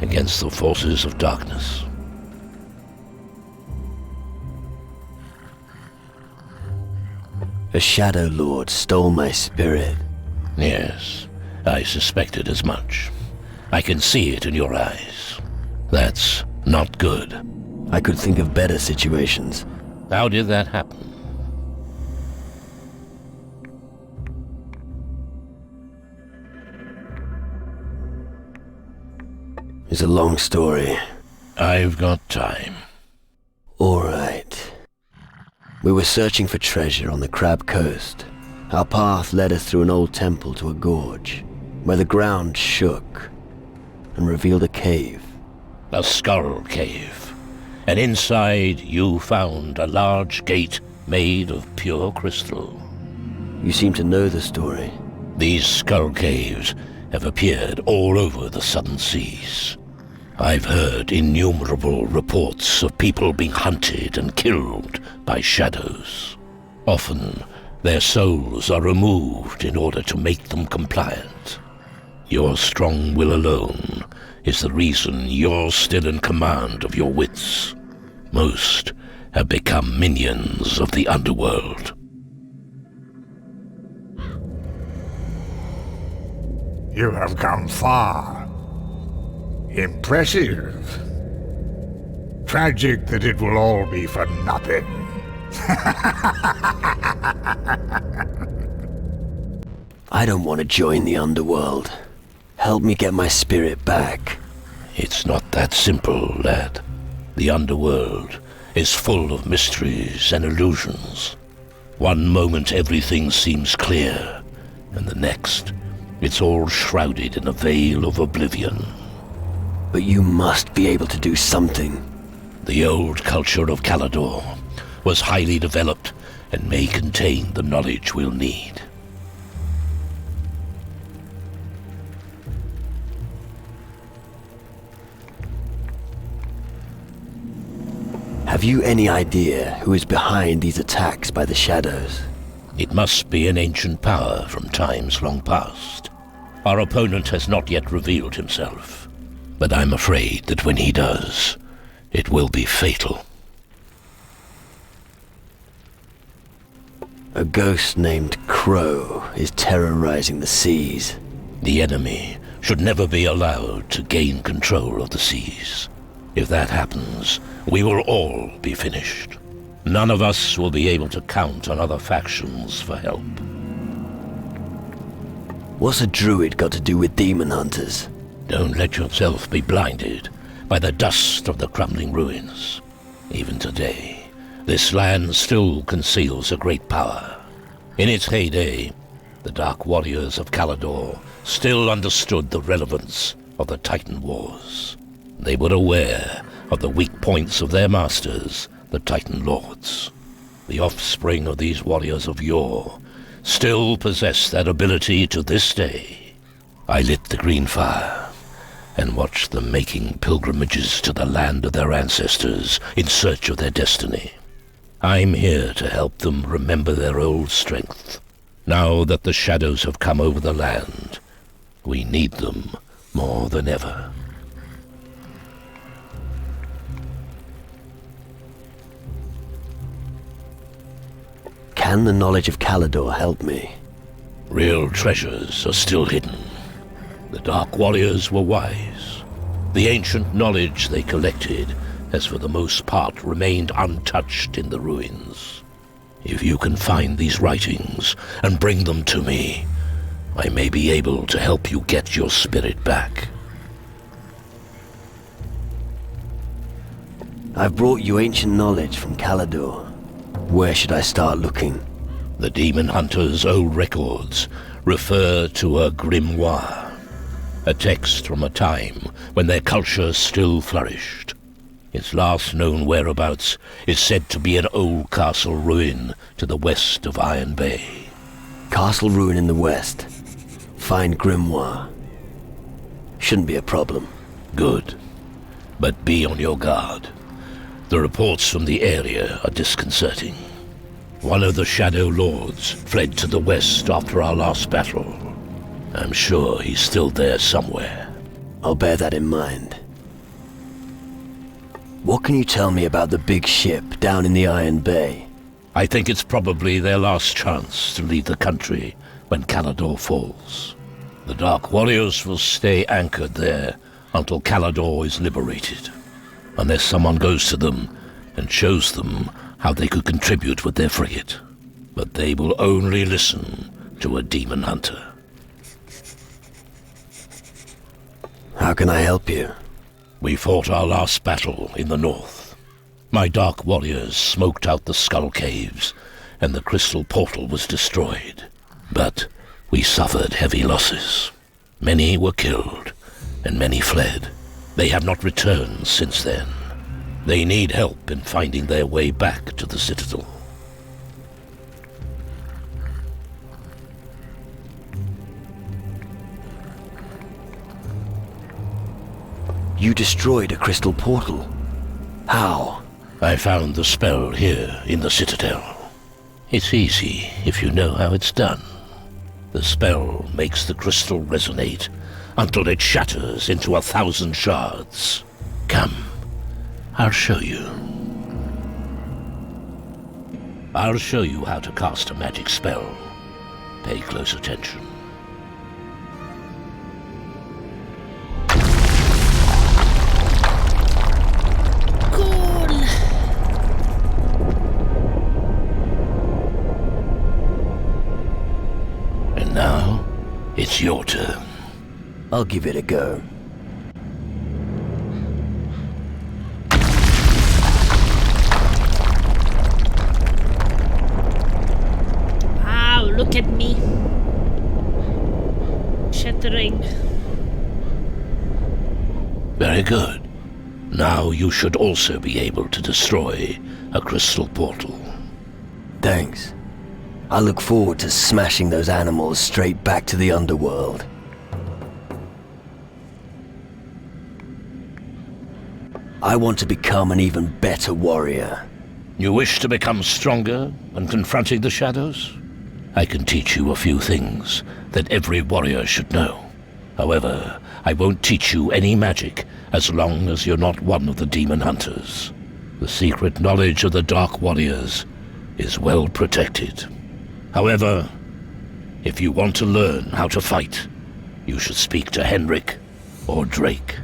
[SPEAKER 16] against the forces of darkness.
[SPEAKER 2] A Shadow Lord stole my spirit.
[SPEAKER 16] Yes, I suspected as much. I can see it in your eyes. That's not good.
[SPEAKER 2] I could think of better situations.
[SPEAKER 16] How did that happen?
[SPEAKER 2] It's a long story.
[SPEAKER 16] I've got time.
[SPEAKER 2] All right. We were searching for treasure on the Crab Coast. Our path led us through an old temple to a gorge, where the ground shook and revealed a cave.
[SPEAKER 16] A skull cave. And inside you found a large gate made of pure crystal.
[SPEAKER 2] You seem to know the story.
[SPEAKER 16] These skull caves have appeared all over the southern seas. I've heard innumerable reports of people being hunted and killed by shadows. Often, their souls are removed in order to make them compliant. Your strong will alone is the reason you're still in command of your wits. Most have become minions of the underworld.
[SPEAKER 17] You have come far. Impressive. Tragic that it will all be for nothing.
[SPEAKER 2] I don't want to join the underworld. Help me get my spirit back.
[SPEAKER 16] It's not that simple, lad. The underworld is full of mysteries and illusions. One moment everything seems clear, and the next, it's all shrouded in a veil of oblivion.
[SPEAKER 2] But you must be able to do something.
[SPEAKER 16] The old culture of Calador was highly developed and may contain the knowledge we'll need.
[SPEAKER 2] Have you any idea who is behind these attacks by the shadows?
[SPEAKER 16] It must be an ancient power from times long past. Our opponent has not yet revealed himself, but I'm afraid that when he does, it will be fatal.
[SPEAKER 2] A ghost named Crow is terrorizing the seas.
[SPEAKER 16] The enemy should never be allowed to gain control of the seas. If that happens, we will all be finished. None of us will be able to count on other factions for help.
[SPEAKER 2] What's a druid got to do with demon hunters?
[SPEAKER 16] Don't let yourself be blinded by the dust of the crumbling ruins. Even today, this land still conceals a great power. In its heyday, the Dark Warriors of Calador still understood the relevance of the Titan Wars. They were aware of the weak points of their masters, the Titan Lords. The offspring of these warriors of yore still possess that ability to this day. I lit the green fire and watched them making pilgrimages to the land of their ancestors in search of their destiny. I'm here to help them remember their old strength. Now that the shadows have come over the land, we need them more than ever.
[SPEAKER 2] Can the knowledge of Calador help me?
[SPEAKER 16] Real treasures are still hidden. The Dark Warriors were wise. The ancient knowledge they collected has for the most part remained untouched in the ruins. If you can find these writings and bring them to me, I may be able to help you get your spirit back.
[SPEAKER 2] I've brought you ancient knowledge from Calador. Where should I start looking?
[SPEAKER 16] The Demon Hunter's old records refer to a grimoire, a text from a time when their culture still flourished. Its last known whereabouts is said to be an old castle ruin to the west of Iron Bay.
[SPEAKER 2] Castle ruin in the west. Find grimoire. Shouldn't be a problem.
[SPEAKER 16] Good. But be on your guard. The reports from the area are disconcerting. One of the Shadow Lords fled to the west after our last battle. I'm sure he's still there somewhere.
[SPEAKER 2] I'll bear that in mind. What can you tell me about the big ship down in the Iron Bay?
[SPEAKER 16] I think it's probably their last chance to leave the country when Calador falls. The Dark Warriors will stay anchored there until Calador is liberated, unless someone goes to them and shows them how they could contribute with their frigate. But they will only listen to a demon hunter.
[SPEAKER 2] How can I help you?
[SPEAKER 16] We fought our last battle in the north. My Dark Warriors smoked out the Skull Caves, and the Crystal Portal was destroyed. But we suffered heavy losses. Many were killed, and many fled. They have not returned since then. They need help in finding their way back to the Citadel.
[SPEAKER 2] You destroyed a crystal portal. How?
[SPEAKER 16] I found the spell here in the Citadel. It's easy if you know how it's done. The spell makes the crystal resonate until it shatters into 1,000 shards. Come, I'll show you. I'll show you how to cast a magic spell. Pay close attention. Now, it's your turn.
[SPEAKER 2] I'll give it a go.
[SPEAKER 1] Wow, look at me. Shattering.
[SPEAKER 16] Very good. Now you should also be able to destroy a crystal portal.
[SPEAKER 2] Thanks. I look forward to smashing those animals straight back to the underworld. I want to become an even better warrior.
[SPEAKER 16] You wish to become stronger and confronting the shadows? I can teach you a few things that every warrior should know. However, I won't teach you any magic as long as you're not one of the demon hunters. The secret knowledge of the Dark Warriors is well protected. However, if you want to learn how to fight, you should speak to Henrik or Drake.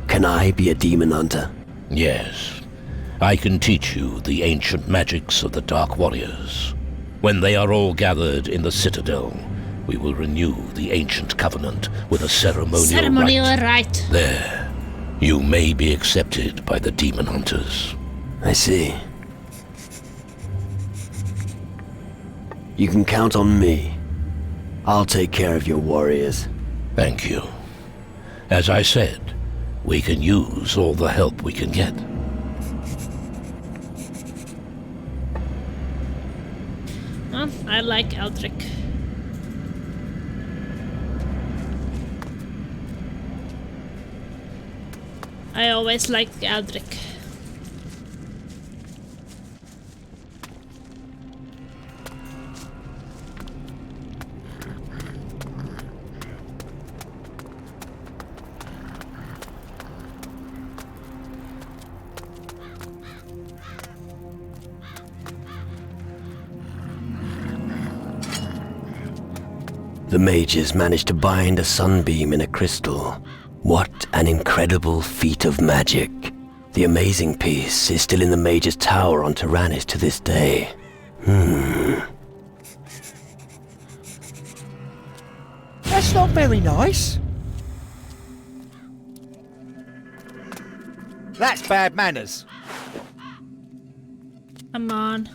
[SPEAKER 2] Can I be a demon hunter?
[SPEAKER 16] Yes. I can teach you the ancient magics of the Dark Warriors. When they are all gathered in the Citadel, we will renew the ancient covenant with a ceremonial
[SPEAKER 1] rite.
[SPEAKER 16] There, you may be accepted by the demon hunters.
[SPEAKER 2] I see. You can count on me. I'll take care of your warriors.
[SPEAKER 16] Thank you. As I said, we can use all the help we can get.
[SPEAKER 1] Oh, I like Eldrick. I always liked Eldrick.
[SPEAKER 2] The mages managed to bind a sunbeam in a crystal. What an incredible feat of magic. The amazing piece is still in the mage's tower on Tyrannus to this day.
[SPEAKER 15] That's not very nice. That's bad manners.
[SPEAKER 1] Come on.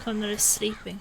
[SPEAKER 1] Connor is sleeping.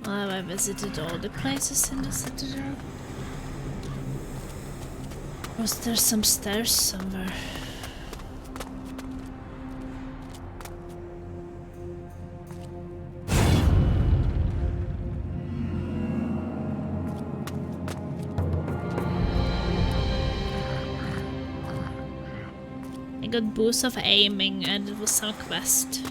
[SPEAKER 1] Have I visited all the places in the Citadel? Was there some stairs somewhere? I got boost of aiming and it was some quest.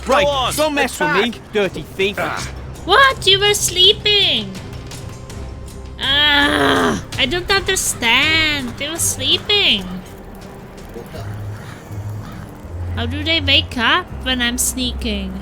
[SPEAKER 14] Right, don't mess with me, dirty thief.
[SPEAKER 1] What? You were sleeping! I don't understand. They were sleeping. How do they wake up when I'm sneaking?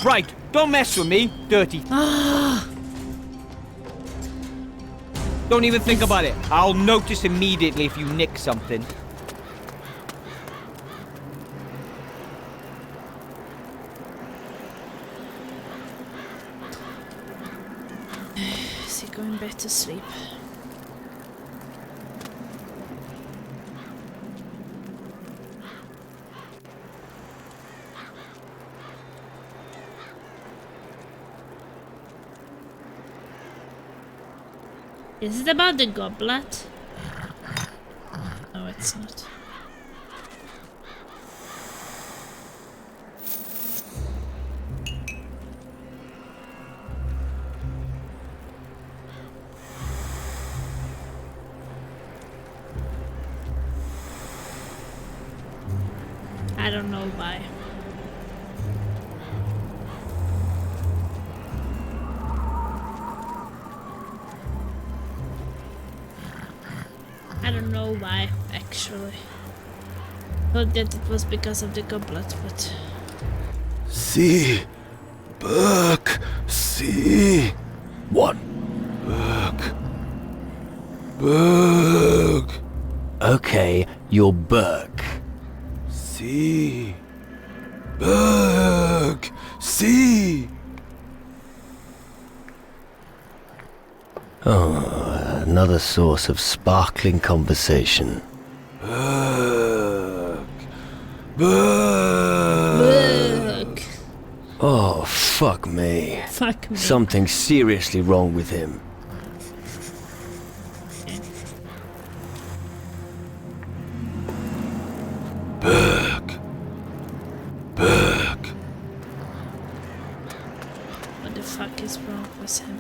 [SPEAKER 14] right. Don't mess with me, dirty. Don't even think about it. I'll notice immediately if you nick something.
[SPEAKER 1] Is he going back to sleep? Is it about the goblet? No, it's not. I don't know why. I don't know why, actually. Thought that it was because of the goblet, but...
[SPEAKER 2] See? Burke! See? What? Burke! Okay, you're Burke. See? Burke! See? Oh, another source of sparkling conversation. Burke! Burke! Oh, fuck me.
[SPEAKER 1] Fuck me.
[SPEAKER 2] Something's seriously wrong with him. Burke! Burke!
[SPEAKER 1] What the fuck is wrong with him?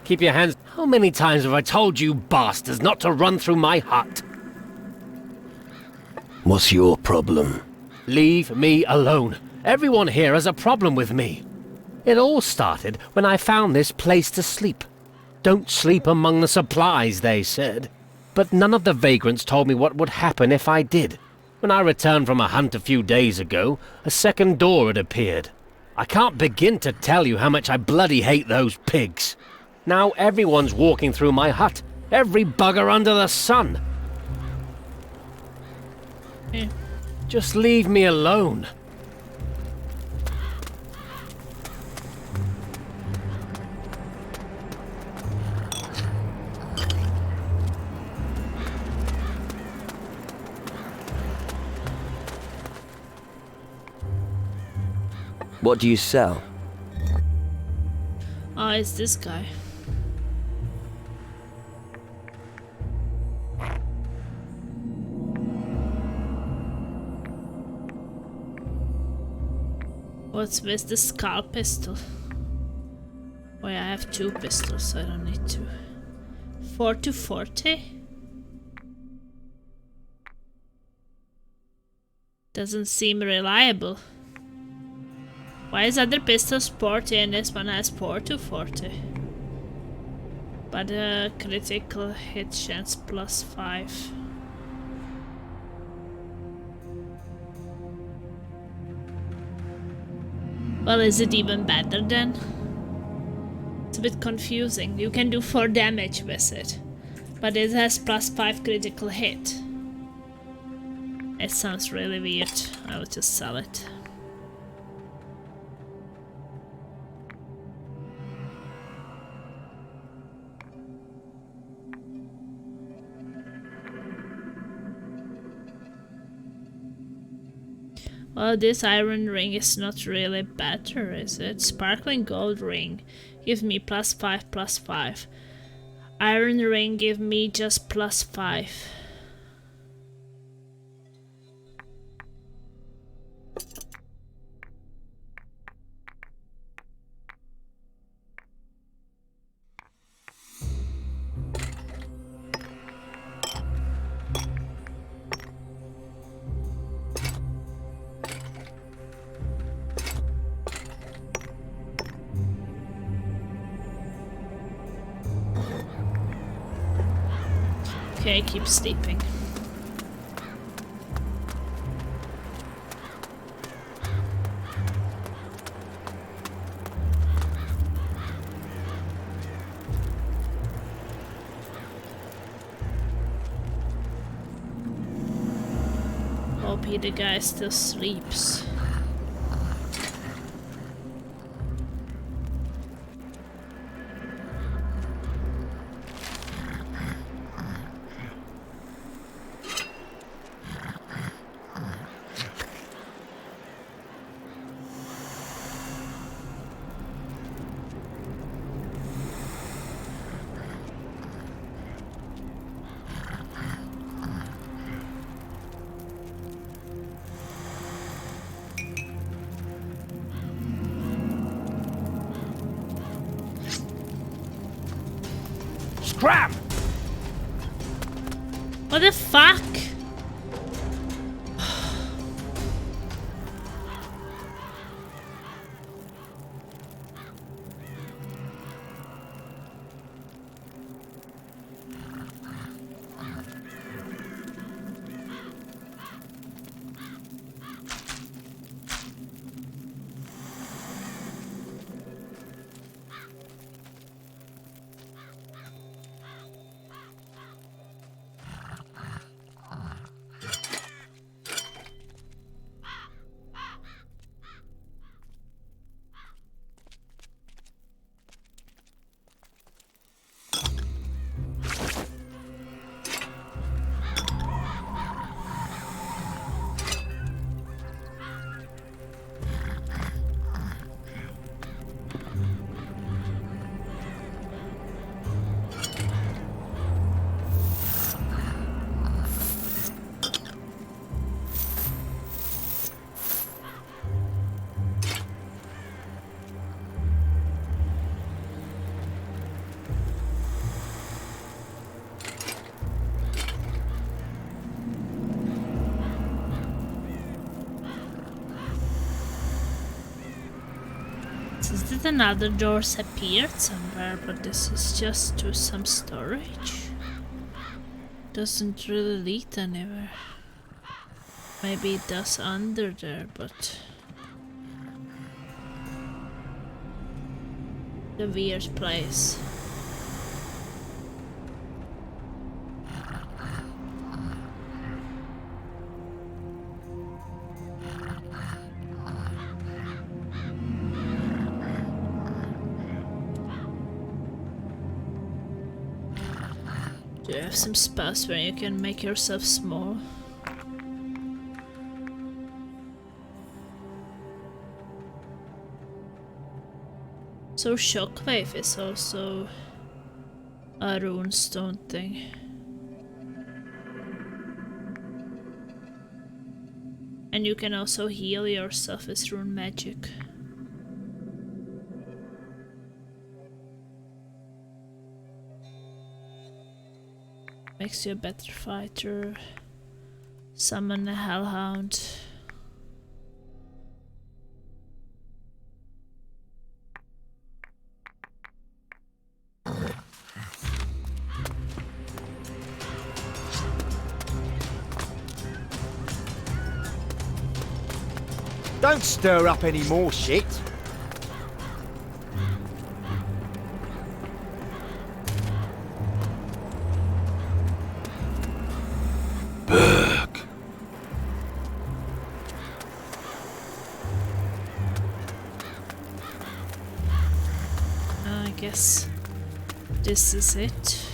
[SPEAKER 18] Keep your hands... How many times have I told you bastards not to run through my hut?
[SPEAKER 2] What's your problem?
[SPEAKER 18] Leave me alone. Everyone here has a problem with me. It all started when I found this place to sleep. Don't sleep among the supplies, they said. But none of the vagrants told me what would happen if I did. When I returned from a hunt a few days ago, a second door had appeared. I can't begin to tell you how much I bloody hate those pigs. Now everyone's walking through my hut. Every bugger under the sun. Just leave me alone.
[SPEAKER 2] What do you sell?
[SPEAKER 1] Oh, it's this guy. What's with the skull pistol? Wait, I have 2 pistols, so I don't need to. 4 to 40? Doesn't seem reliable. Why is other pistol sporty and this one has 4 to 40? But critical hit chance +5. Well, is it even better then? It's a bit confusing. You can do 4 damage with it, but it has +5 critical hit. It sounds really weird. I will just sell it. Well, this iron ring is not really better, is it? Sparkling gold ring. Give me +5/+5. Iron ring give me just +5. Okay, keep sleeping. Hope the guy still sleeps.
[SPEAKER 15] Scram!
[SPEAKER 1] What the fuck? Did another doors appeared somewhere, but this is just to some storage. Doesn't really lead anywhere. Maybe it does under there, but the weird place. Do you have some spells where you can make yourself small? So Shockwave is also a runestone thing. And you can also heal yourself as rune magic. Makes you a better fighter. Summon a hellhound.
[SPEAKER 15] Don't stir up any more shit.
[SPEAKER 1] I guess this is it.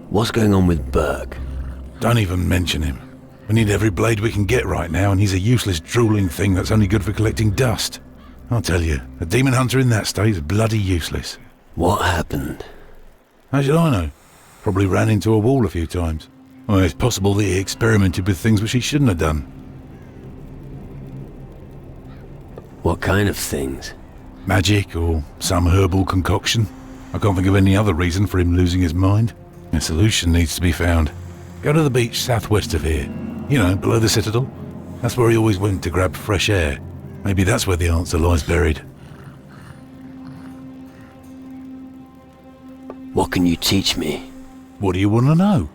[SPEAKER 2] What's going on with Burke?
[SPEAKER 9] Don't even mention him. We need every blade we can get right now, and he's a useless drooling thing that's only good for collecting dust. I'll tell you, a demon hunter in that state is bloody useless.
[SPEAKER 2] What happened?
[SPEAKER 9] How should I know? Probably ran into a wall a few times. Well, it's possible that he experimented with things which he shouldn't have done.
[SPEAKER 2] What kind of things?
[SPEAKER 9] Magic or some herbal concoction. I can't think of any other reason for him losing his mind. A solution needs to be found. Go to the beach southwest of here. You know, below the Citadel. That's where he always went to grab fresh air. Maybe that's where the answer lies buried.
[SPEAKER 2] What can you teach me?
[SPEAKER 9] What do you want to know?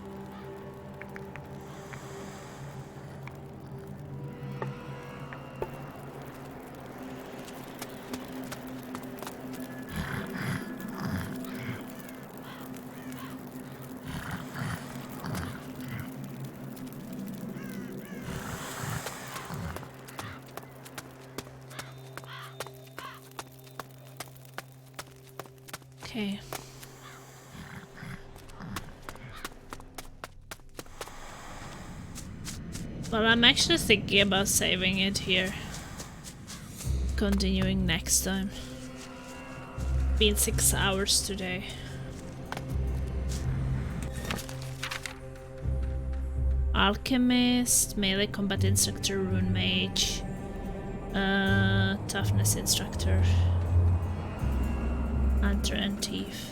[SPEAKER 1] Okay. Well, I'm actually thinking about saving it here. Continuing next time. Been 6 hours today. Alchemist, melee combat instructor, rune mage, toughness instructor, hunter and thief.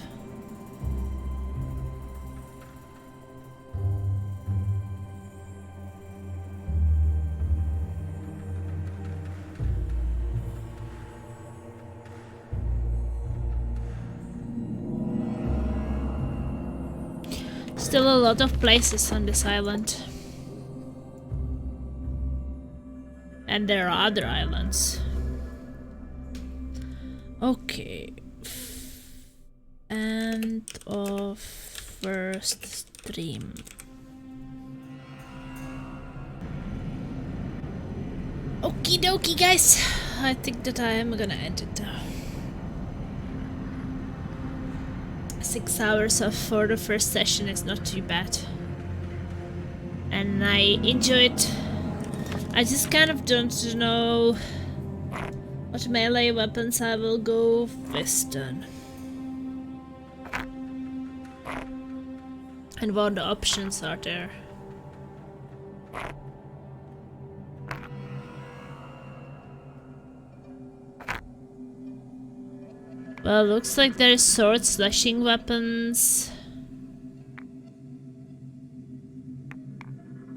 [SPEAKER 1] Still a lot of places on this island. And there are other islands. Okay. End of first stream. Okie dokie, guys. I think that I am gonna end it now. 6 hours for the first session is not too bad. And I enjoy it. I just kind of don't know what melee weapons I will go with then. And what the options are there. Well, looks like there's sword slashing weapons.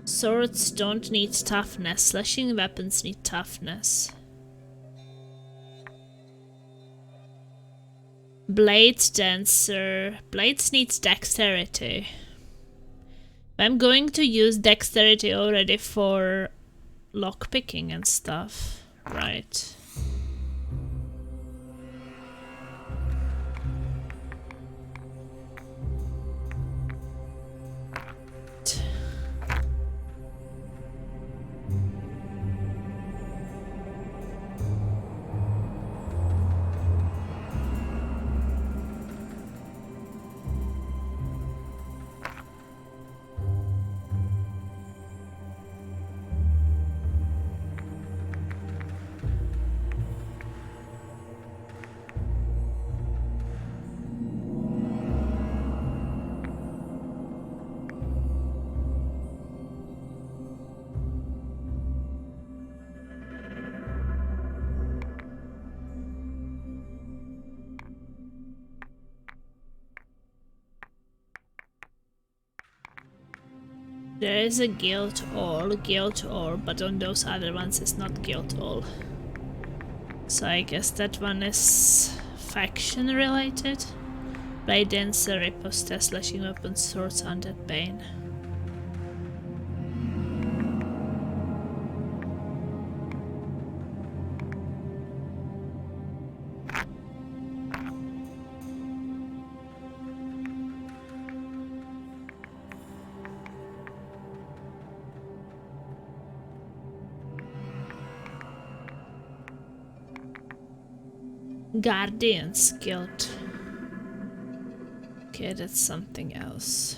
[SPEAKER 1] Swords don't need toughness. Slashing weapons need toughness. Blade dancer. Blades needs dexterity. I'm going to use dexterity already for lockpicking and stuff. Right. There is a guild ore, but on those other ones it's not guild ore. So I guess that one is faction related. Blade dancer, riposte, slashing weapons, swords, undead bane. Guardian's Guild. Okay, that's something else.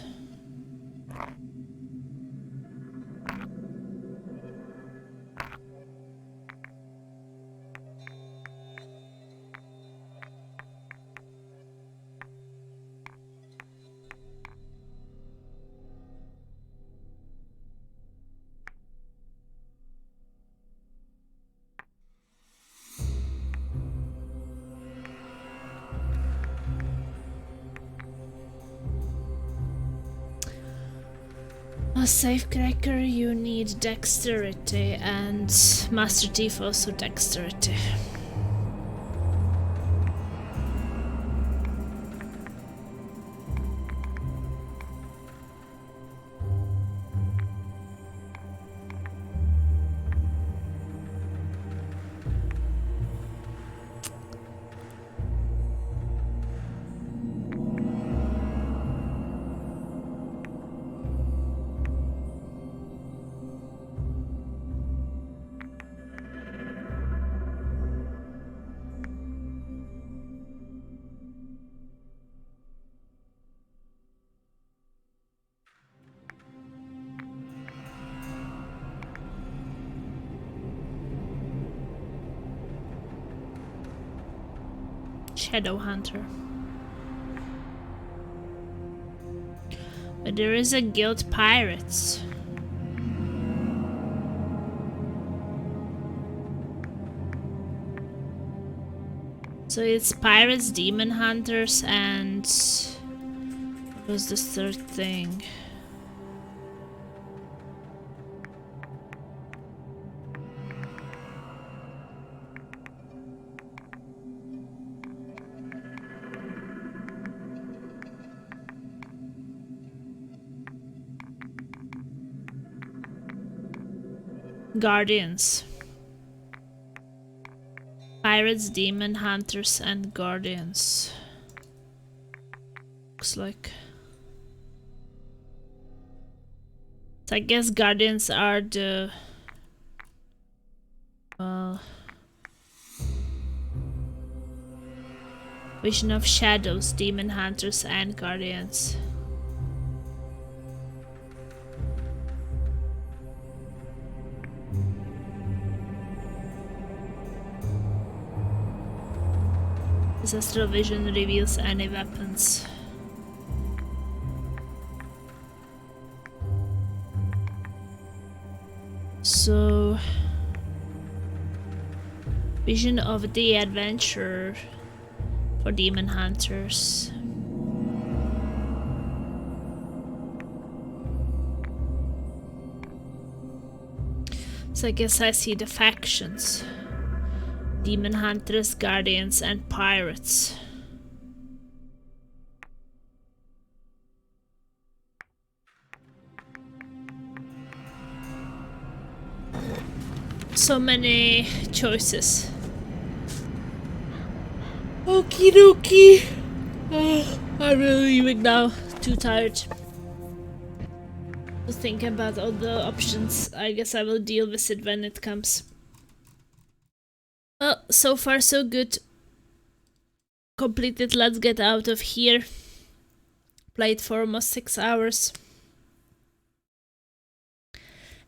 [SPEAKER 1] Safecracker, you need dexterity, and Master Thief also dexterity. Shadow Hunter. But there is a guild pirates. So it's pirates, demon hunters, and what was the third thing? Guardians. Pirates, demon hunters, and guardians. Looks like. So I guess guardians are the Vision of Shadows, demon hunters, and guardians. This astral vision reveals any weapons. So, vision of the adventure for demon hunters. So I guess I see the factions. Demon hunters, guardians, and pirates. So many choices. Okie dokie. I'm really leaving now. Too tired to think about all the options. I guess I will deal with it when it comes. Well, so far so good. Completed Let's Get Out of Here. Played for almost 6 hours.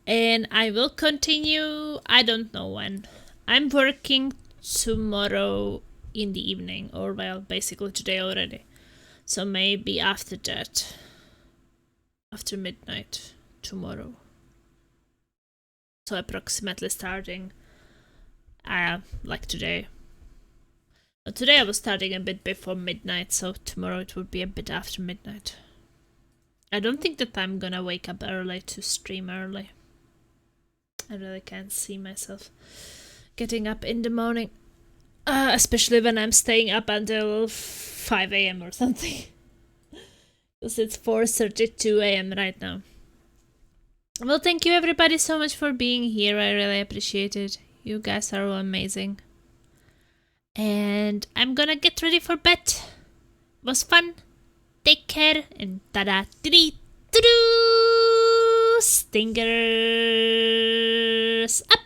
[SPEAKER 1] And I will continue, I don't know when. I'm working tomorrow in the evening, or well, basically today already. So maybe after that. After midnight tomorrow. So approximately starting like today. But today I was starting a bit before midnight, so tomorrow it would be a bit after midnight. I don't think that I'm gonna wake up early to stream early. I really can't see myself getting up in the morning. Especially when I'm staying up until 5 AM or something. Because it's 4:32 AM right now. Well, thank you everybody so much for being here. I really appreciate it. You guys are all amazing. And I'm gonna get ready for bed. It was fun. Take care and tada dee doo stingers up.